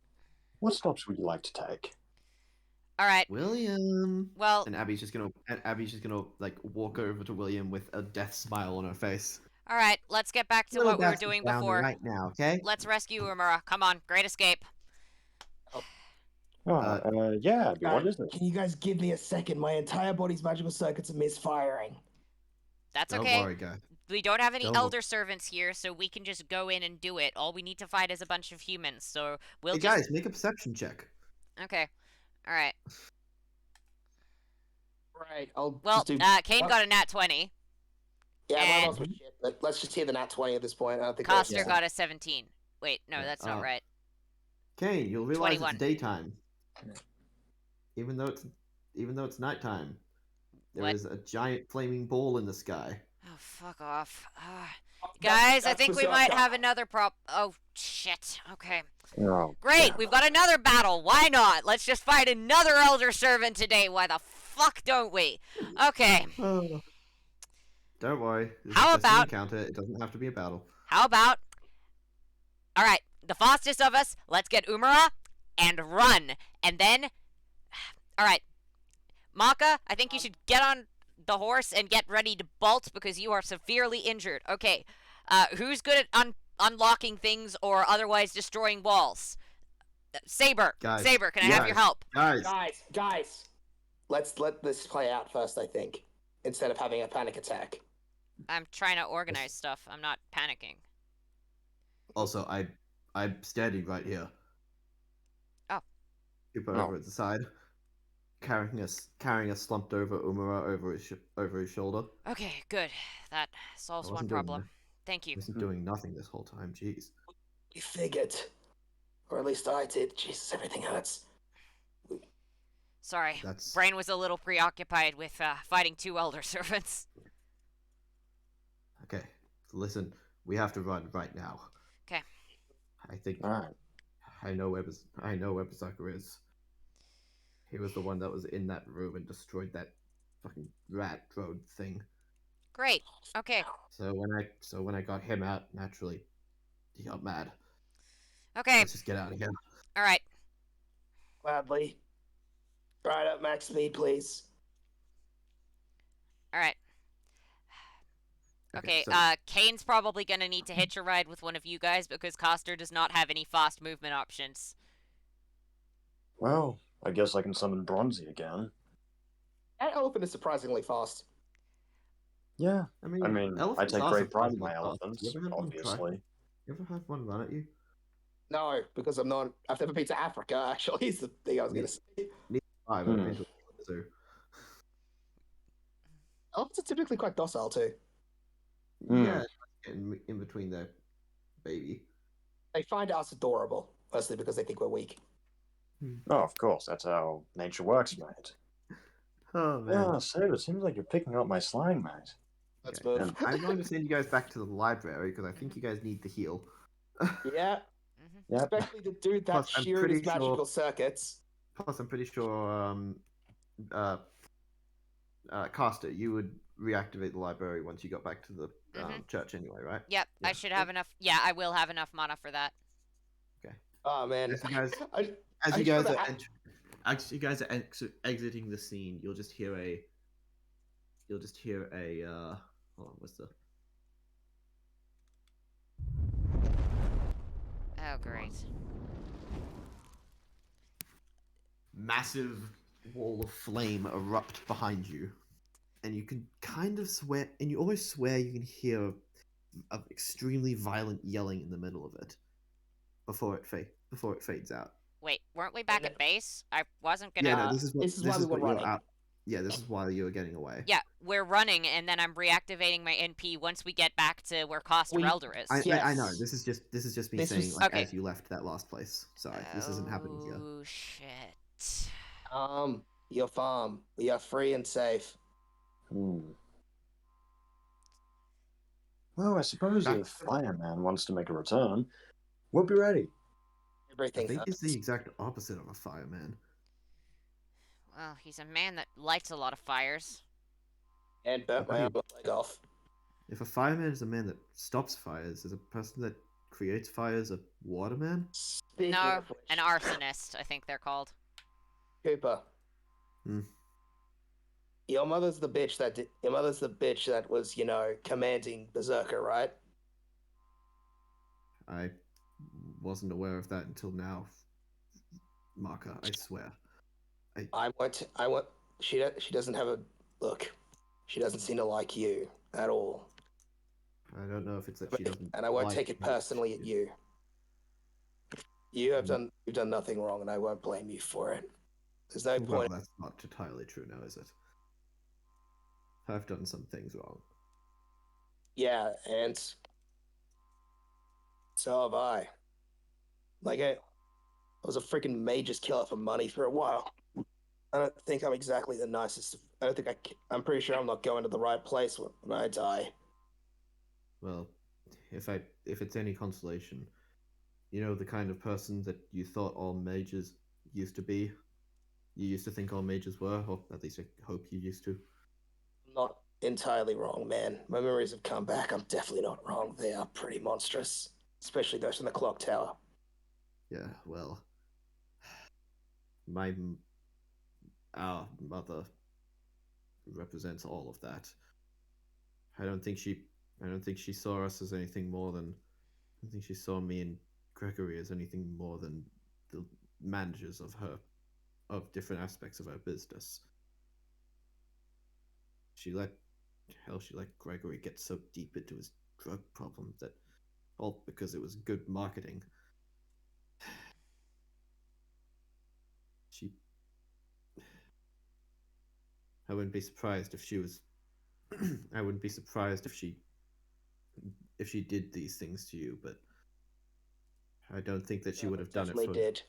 what steps would you like to take? All right. William. Well, And Abby's just gonna like walk over to William with a death smile on her face. all right. Let's get back to Little what we were bastard doing down before. right now, okay? Let's rescue Umura. Come on. Great escape. Yeah, Abby, what is it? Can you guys give me a second? My entire body's magical circuits are misfiring. That's Don't okay. worry, guy. We don't have any Don't wo- elder servants here, so we can just go in and do it. All we need to fight is a bunch of humans, so we'll Hey just... guys, make a perception check. Okay. All right. Right, I'll Well, just do... Kane got a nat 20. yeah, and- my was shit, but let's just hear the nat 20 at this point. I don't think Coster that's- got a 17. Wait, no, that's not Oh. right. Kane, you'll realize 21. it's daytime. Even though it's nighttime. There What? is a giant flaming ball in the sky. Oh, fuck off. Ah. Oh, Guys, I that's think we Berserker. might have another Oh, shit. Okay. Oh, Great, damn. we've got another battle. Why not? Let's just fight another elder servant today. Why the fuck don't we? Okay. Don't worry. This How is just an about- encounter. It doesn't have to be a battle. How about... Alright, the fastest of us, let's get Umara and run. And then... Alright. Maka, I think you should get on the horse and get ready to bolt because you are severely injured. Okay. Who's good at unlocking things or otherwise destroying walls? Saber. Guys. Saber, can I have your Guys. help? Guys, let's let this play out first, I think, instead of having a panic attack. I'm trying to organize stuff. I'm not panicking. Also, I'm standing right here. Oh. Super Oh. over at the side, carrying a slumped over Umara over his shoulder. Okay, good. That solves I one wasn't doing problem. that. Thank I you. wasn't doing nothing this whole time. Jeez. We figured. Or at least I did. Jesus, everything hurts. Sorry. That's Brain was a little preoccupied with fighting two elder servants. okay. Listen, we have to run right now. 'Kay. I think All right. I know where Berserker is. He was the one that was in that room and destroyed that fucking rat drone thing. Great. Okay. So when I got him out, naturally, he got mad. Okay. Let's just get out of here. All right. Gladly. Right up max speed, please. All right. Okay. so- Kane's probably gonna need to hitch a ride with one of you guys because Coster does not have any fast movement options. Well, I guess I can summon Bronzy again. That elephant is surprisingly fast. Yeah. I mean, I mean, I elephants take are great pride in surprisingly my fast. elephants, You ever had one try? obviously. You ever had one run at you? No, because I've never been to Africa, actually, is the thing I was going to say. I've Hmm. been to a zoo. Elephants are typically quite docile, too. Hmm. Yeah, in between their baby. They find us adorable, mostly because they think we're weak. Oh, of course, that's how nature works, mate. Oh Yeah, Saber, it seems like you're picking up my slang, mate. Let's Okay, move. I'm going to send you guys back to the library because I think you guys need to heal. Yeah, Hmm. Yep. especially the dude that Plus, I'm sheared his pretty sure- magical circuits. Plus, I'm pretty sure, Costa, you would reactivate the library once you got back to the church anyway, right? Yep. I Yeah. should have enough. Yeah, I will have enough mana for that. Oh, man. As you guys, I- as I you just guys wanna are exiting the scene, you'll just hear a. Hold on, what's the? Oh, great. Massive wall of flame erupt behind you, and you can kind of swear, and you almost swear you can hear a extremely violent yelling in the middle of it before it fades out. Wait, weren't we back at base? I wasn't gonna. Yeah, no, this is what, this is why we were what you're running. out. Yeah, this is why you were getting away. Yeah, we're running, and then I'm reactivating my NP once we get back to where Coster We- Elder is. I know. Yes. This is just me This saying was- like Okay. as you left that last place. Sorry, this isn't happening here. Oh shit. Your farm. We are free and safe. Hmm. Well, I suppose Back- if Fireman wants to make a return, we'll be ready. I Everything think he's hurts. the exact opposite of a fireman. Well, he's a man that lights a lot of fires. And burnt my Okay. arm and leg off. If a fireman is a man that stops fires, is a person that creates fires a waterman? Speaking No, of which, an arsonist, I think they're called. Cooper. Hmm. Your mother's the bitch that your mother's the bitch that was, commanding Berserker, right? I wasn't aware of that until now. Marka, I swear. I want. She doesn't have a look. She doesn't seem to like you at all, I don't know if it's that she doesn't. and I won't like take it me. personally at you. You've done nothing wrong, and I won't blame you for it. There's no Well, point. that's not entirely true now, is it? I've done some things wrong. Yeah, and so have I. Like I was a freaking mage's killer for money for a while. I don't think I'm exactly the nicest. I don't think I'm pretty sure I'm not going to the right place when I die. Well, if it's any consolation, you know the kind of person that you thought all mages used to be. You used to think all mages were, or at least I hope you used to. I'm not entirely wrong, man. My memories have come back. I'm definitely not wrong. They are pretty monstrous, especially those in the clock tower. Yeah, well, our mother represents all of that. I don't think she saw us as anything more than. I don't think she saw me and Gregory as anything more than the managers of different aspects of her business. She let Gregory get so deep into his drug problem that all because it was good marketing. She I wouldn't be surprised if she was I wouldn't be surprised if she did these things to you, but I don't think that she would have done it Definitely for did.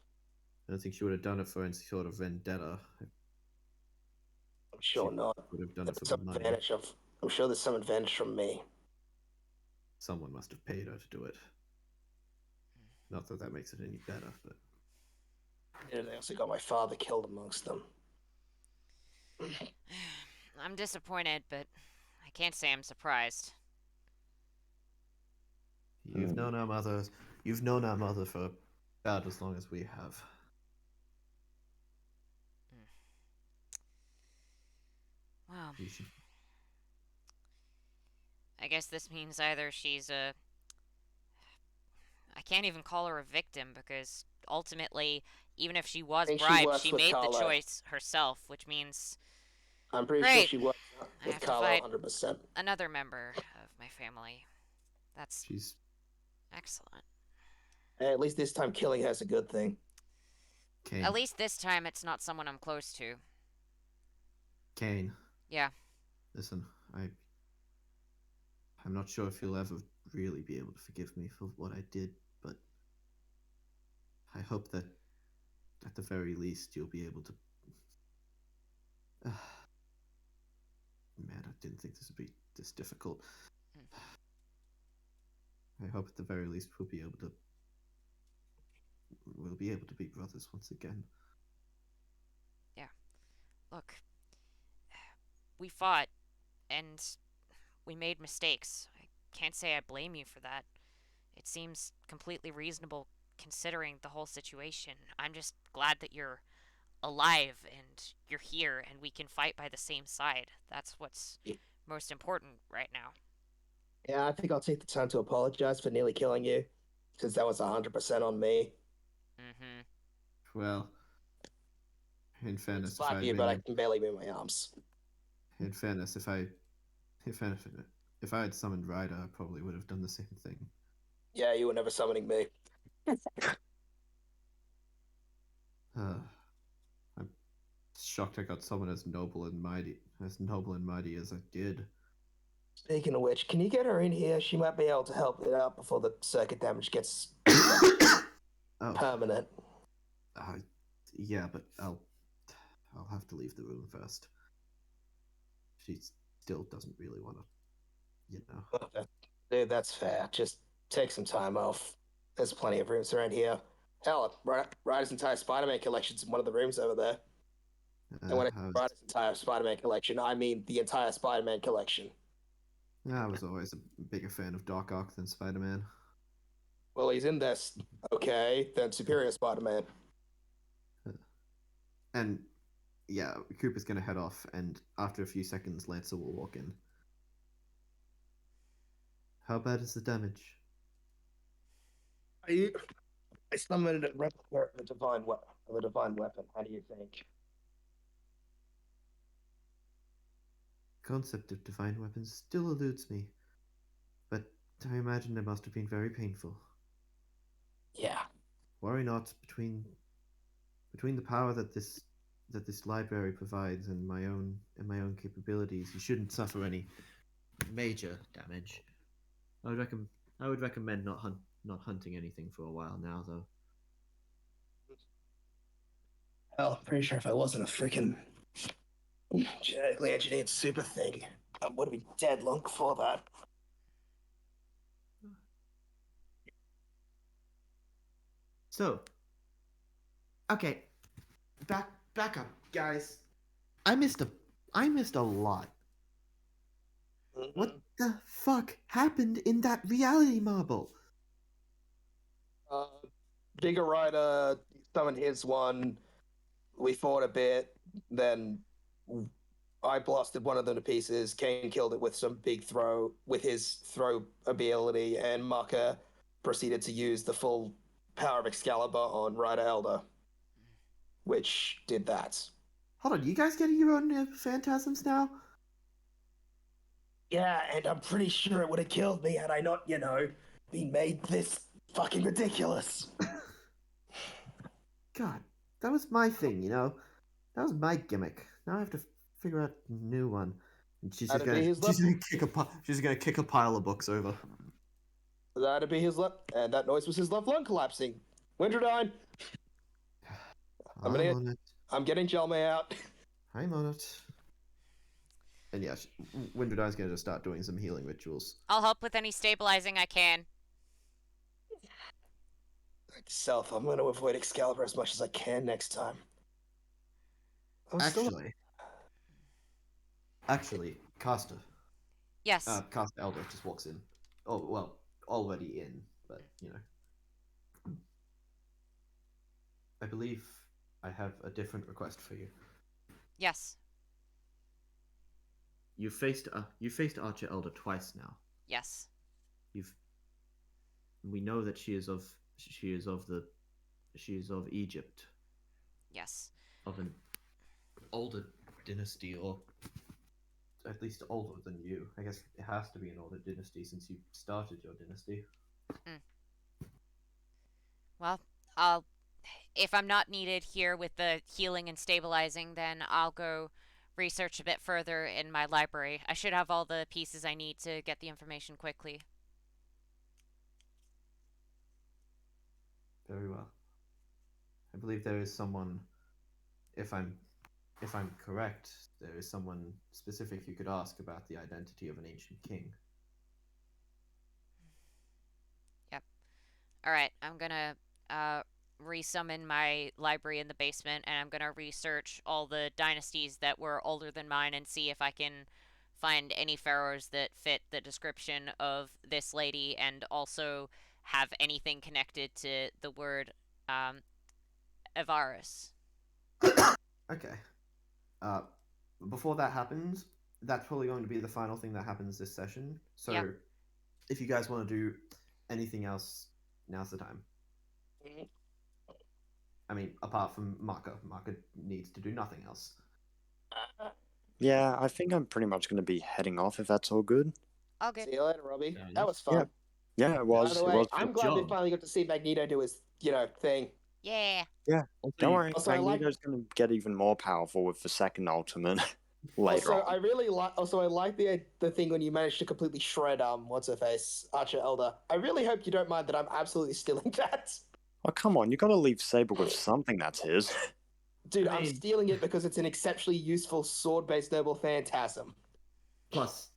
I don't think she would have done it for any sort of vendetta. I'm sure She not. would have done it for There's the some money. advantage of. I'm sure there's some advantage from me. Someone must have paid her to do it. Not that that makes it any better, but Yeah, they also got my father killed amongst them. I'm disappointed, but I can't say I'm surprised. you've known our mother. You've known our mother for about as long as we have. Well, You should. I guess this means either she's a. I can't even call her a victim because ultimately, even if she was think she bribed, works she with made the Carlo. choice herself, which means I'm pretty sure Great. she works I with have to Carlo fight 100%. another member of my family. That's She's excellent. Hey, at least this time killing her's a good thing. Kane. At least this time it's not someone I'm close to. Kane. Yeah. Listen, I'm not sure if you'll ever really be able to forgive me for what I did, but I hope that at the very least you'll be able to. Man, I didn't think this would be this difficult. I hope at the very least we'll be able to be brothers once again. Look, we fought and we made mistakes. I can't say I blame you for that. It seems completely reasonable considering the whole situation. I'm just glad that you're alive and you're here and we can fight by the same side. That's what's most important right now. Yeah, I think I'll take the time to apologize for nearly killing you, because that was 100% on me. Well, in fairness, if Slap I'd you, but I been, can barely move my arms. in fairness, if I had summoned Ryder, I probably would have done the same thing. Yeah, you were never summoning me. I'm shocked I got someone as noble and mighty as I did. Speaking of which, can you get her in here? She might be able to help it out before the circuit damage gets Oh, permanent. yeah, but I'll have to leave the room first. She still doesn't really want to, you know. Dude, that's fair. Just take some time off. There's plenty of rooms around here. Hell, Ryder's entire Spider-Man collection's in one of the rooms over there. And when I say I was, Ryder's entire Spider-Man collection, I mean the entire Spider-Man collection. I was always a bigger fan of Doc Ock than Spider-Man. Well, he's in this. Okay, then Superior Spider-Man. And yeah, Cooper's gonna head off, and after a few seconds, Lancer will walk in. How bad is the damage? I summoned a replica of a divine weapon. How do you think? Concept of divine weapons still eludes me, but I imagine it must have been very painful. Yeah. Worry not. Between the power that this library provides and my own capabilities, you shouldn't suffer any major damage. I would recommend not hunting anything for a while now, though. Well, I'm pretty sure if I wasn't a freaking genetically engineered super thing, I would have been dead long before that. So, okay, back up, guys. I missed a lot. What the fuck happened in that reality marble? Giga Rider summoned his one. We fought a bit. Then I blasted one of them to pieces. Kane killed it with some big throw with his throw ability, and Maka proceeded to use the full power of Excalibur on Rider Elder, which did that. Hold on, you guys getting your own phantasms now? Yeah, and I'm pretty sure it would have killed me had I not, been made this fucking ridiculous. God, that was my thing, That was my gimmick. Now I have to figure out a new one. And she's gonna kick a pile of books over. That'd be his left, and that noise was his left lung collapsing. Winterdyne, I'm getting Jelme out. I'm on it. And yeah, Winterdyne's gonna just start doing some healing rituals. I'll help with any stabilizing I can. Self, I'm going to avoid Excalibur as much as I can next time. Actually, Caster. Yes. Caster Elder just walks in. Oh, well, already in, but, I believe I have a different request for you. Yes. You faced Archer Elder twice now. Yes. We know that she is of Egypt. Yes. Of an older dynasty, or at least older than you. I guess it has to be an older dynasty since you started your dynasty. Well, if I'm not needed here with the healing and stabilizing, then I'll go research a bit further in my library. I should have all the pieces I need to get the information quickly. Very well. I believe there is someone, if I'm correct, there is someone specific you could ask about the identity of an ancient king. Yep. Alright, I'm gonna resummon my library in the basement, and I'm gonna research all the dynasties that were older than mine and see if I can find any pharaohs that fit the description of this lady, and also have anything connected to the word Avaris. Okay. Before that happens, that's probably going to be the final thing that happens this session. So, Yeah. If you guys want to do anything else, now's the time. I mean, apart from Maka needs to do nothing else. Yeah, I think I'm pretty much going to be heading off if that's all good. All good. See you later, Robbie. Fair That was fun. Yeah, it was. By the It way, was I'm good glad we job. finally got to see Magneto do his, thing. Yeah. Don't worry, Also, I like- Magneto's going to get even more powerful with the second ultimate later Also, on. I really like. Also, I like the thing when you managed to completely shred what's her face, Archer Elder. I really hope you don't mind that I'm absolutely stealing that. Oh, come on, you got to leave Saber with something that's his. Dude, I I'm mean- stealing it because it's an exceptionally useful sword-based noble phantasm. Plus,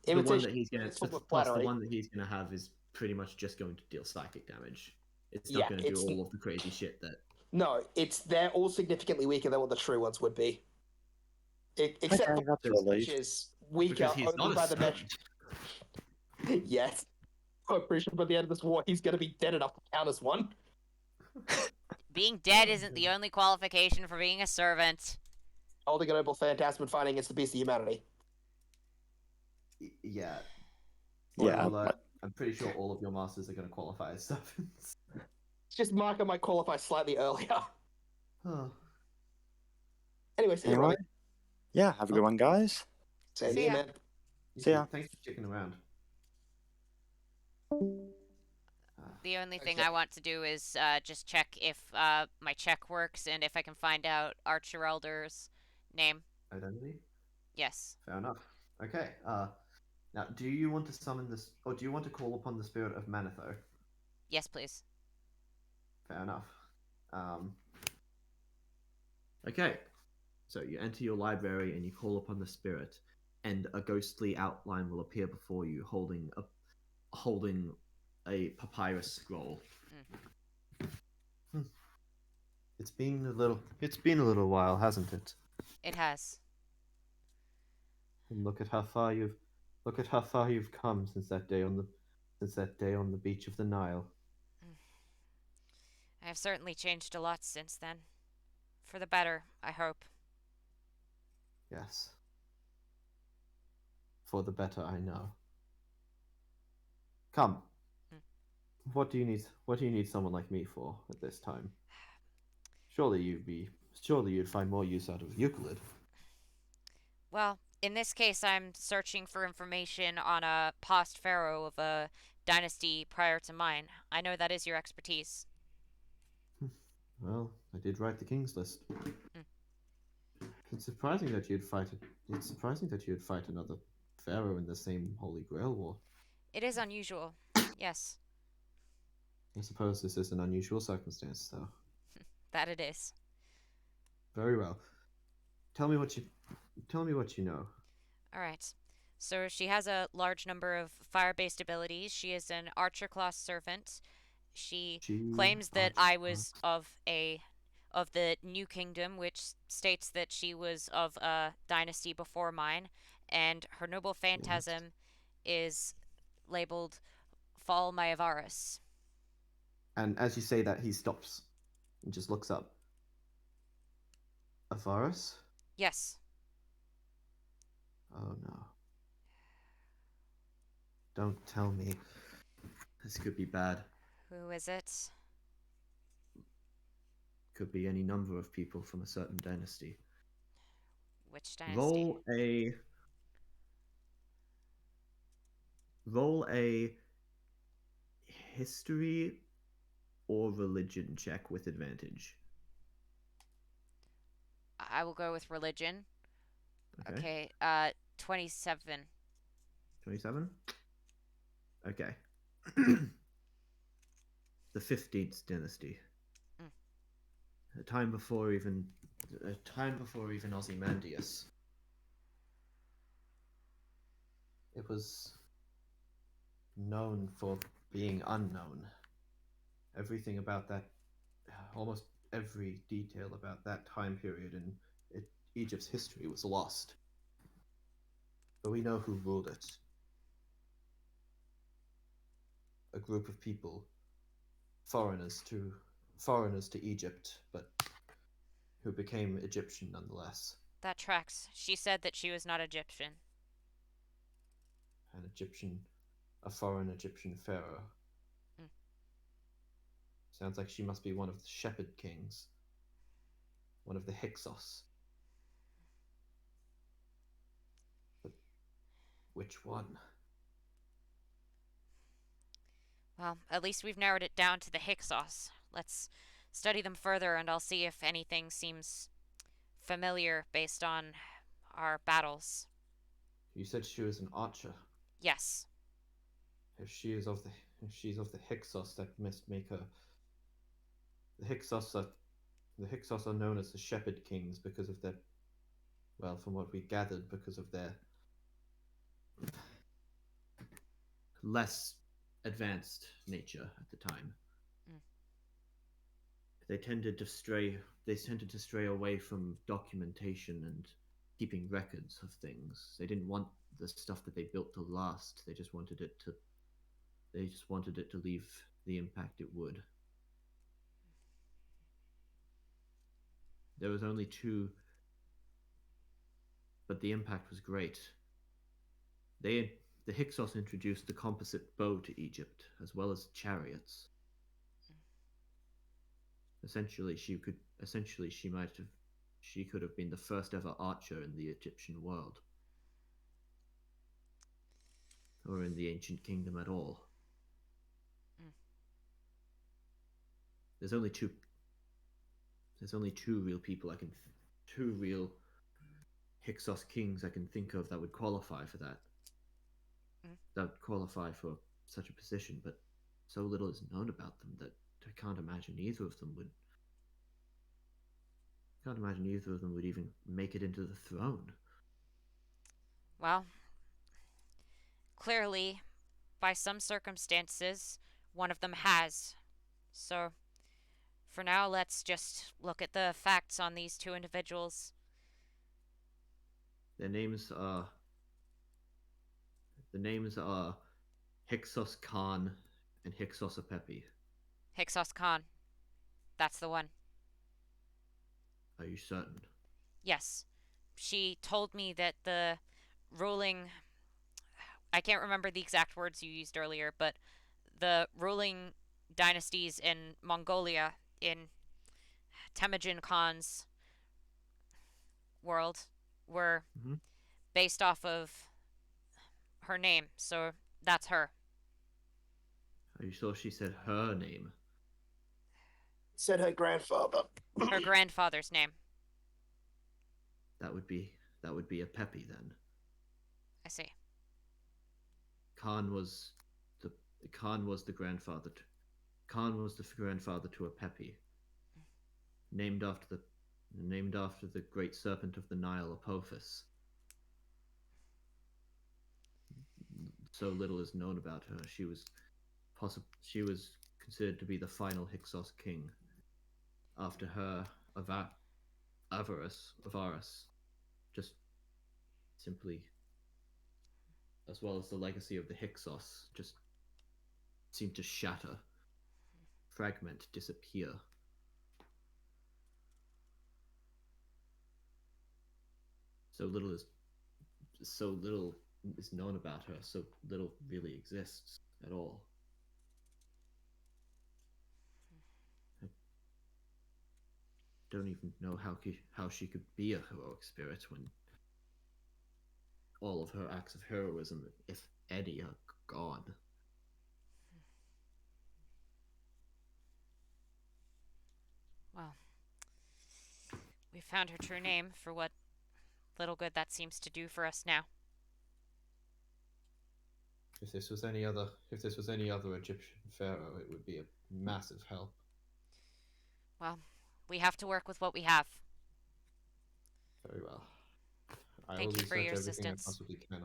the one Imitation that he's gonna is full of plus the flattery. one that he's gonna have is pretty much just going to deal psychic damage. It's not Yeah, going to do it's- all of the crazy shit that. No, they're all significantly weaker than what the true ones would be. Except Okay, for that's a Brutus, relief. which is weaker Because he's only not by a the measure. servant. Yes. I'm pretty sure by the end of this war, he's going to be dead enough to count as one. Being dead isn't the only qualification for being a servant. Holding a noble phantasm and fighting against the beast of humanity. Yeah. Yeah, Spoiler alert, I'm pretty sure all of your masters are going to qualify as servants. It's just Marco might qualify slightly earlier. Oh. Anyway, see you, Anyway, Robbie. yeah, have a good one, guys. Same See here, ya. man. See ya. Thanks for sticking around. The only thing Okay. I want to do is just check if my check works and if I can find out Archer Elder's name. Identity? Yes. Fair enough. Okay. Now, do you want to summon this, or do you want to call upon the spirit of Manetho? Yes, please. Fair enough. Okay. So you enter your library and you call upon the spirit, and a ghostly outline will appear before you, holding a papyrus scroll. It's been a little while, hasn't it? It has. And look at how far you've come since that day on the beach of the Nile. I have certainly changed a lot since then. For the better, I hope. Yes. For the better, I know. Come. What do you need someone like me for at this time? Surely you'd find more use out of Euclid. Well, in this case, I'm searching for information on a past pharaoh of a dynasty prior to mine. I know that is your expertise. Well, I did write the King's List. It's surprising that you'd fight another pharaoh in the same Holy Grail War. It is unusual. Yes, I suppose this is an unusual circumstance, though. that it is. Very well. Tell me what you know. All right. So she has a large number of fire-based abilities. She is an archer class servant. She claims that I was of the New Kingdom, which states that she was of a dynasty before mine, and her noble phantasm is labeled Fall Mayavarus. And as you say that, he stops and just looks up. Avaris? Yes. Oh no. Don't tell me. This could be bad. Who is it? Could be any number of people from a certain dynasty. Which dynasty? Roll a history or religion check with advantage. I will go with religion. Okay. 27. 27? Okay. The 15th dynasty. A time before even Ozymandias. It was known for being unknown. Everything about that, almost every detail about that time period in Egypt's history was lost. But we know who ruled it. A group of people, foreigners to Egypt, but who became Egyptian nonetheless. That tracks. She said that she was not Egyptian. A foreign Egyptian pharaoh. Sounds like she must be one of the shepherd kings. One of the Hyksos. But which one? Well, at least we've narrowed it down to the Hyksos. Let's study them further, and I'll see if anything seems familiar based on our battles. You said she was an archer. Yes. If she's of the Hyksos, that must make her. The Hyksos are known as the Shepherd Kings because of their. Well, from what we gathered, because of their less advanced nature at the time. they tended to stray. They tended to stray away from documentation and keeping records of things. They didn't want the stuff that they built to last. They just wanted it to. They just wanted it to leave the impact it would. There was only 2, but the impact was great. The Hyksos introduced the composite bow to Egypt, as well as chariots. Essentially, she could have been the first ever archer in the Egyptian world, or in the ancient kingdom at all. There's only two real people two real Hyksos kings I can think of that would qualify for that. That would qualify for such a position, but so little is known about them that I can't imagine either of them would. Even make it into the throne. Well, clearly, by some circumstances, one of them has. So, for now, let's just look at the facts on these 2 individuals. Their names are. The names are Hyksos Khan and Hyksos Apepi. Hyksos Khan. That's the one. Are you certain? Yes. She told me that the ruling. I can't remember the exact words you used earlier, but the ruling dynasties in Mongolia, in Temujin Khan's world, were based off of her name, so that's her. Are you sure she said her name? Said her grandfather. Her grandfather's name. That would be Apepi then. I see. Khan was the grandfather. Khan was the grandfather to Apepi, named after the great serpent of the Nile, Apophis. So little is known about her. She was considered to be the final Hyksos king. After her, Avaris, just simply, as well as the legacy of the Hyksos, just seemed to shatter, fragment, disappear. So little is known about her. So little really exists at all. I don't even know how she could be a heroic spirit when all of her acts of heroism, if any, are gone. Well, we found her true name, for what little good that seems to do for us now. If this was any other Egyptian pharaoh, it would be a massive help. Well, we have to work with what we have. Very well. Thank you for your everything assistance. I possibly can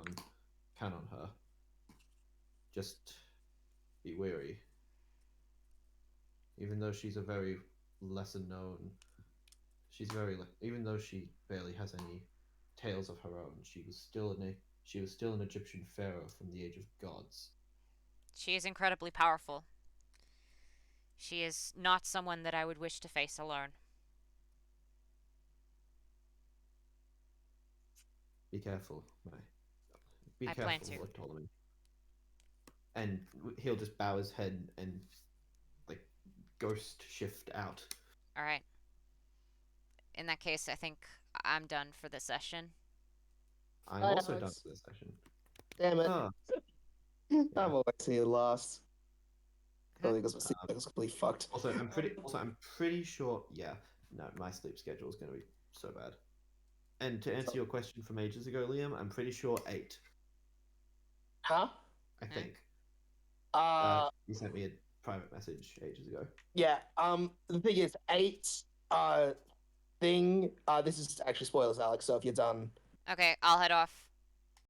on her. Just be wary. Even though she's a very lesser known, even though she barely has any tales of her own, she was still an Egyptian pharaoh from the age of gods. She is incredibly powerful. She is not someone that I would wish to face alone. Be careful, Mai. Be I careful, plan to. Lord Ptolemy. And he'll just bow his head and, ghost shift out. Alright. In that case, I think I'm done for this session. I'm Bye, also done Alex. for this session. Damn it. Ah, I'm always here last. Probably because my sleep was completely fucked. Also, I'm pretty sure. Yeah, no, my sleep schedule is going to be so bad. And to answer your question from ages ago, Liam, I'm pretty sure 8. Huh? I think. You sent me a private message ages ago. Yeah. The thing is, 8. Thing. This is actually spoilers, Alex. So if you're done, Okay, I'll head off.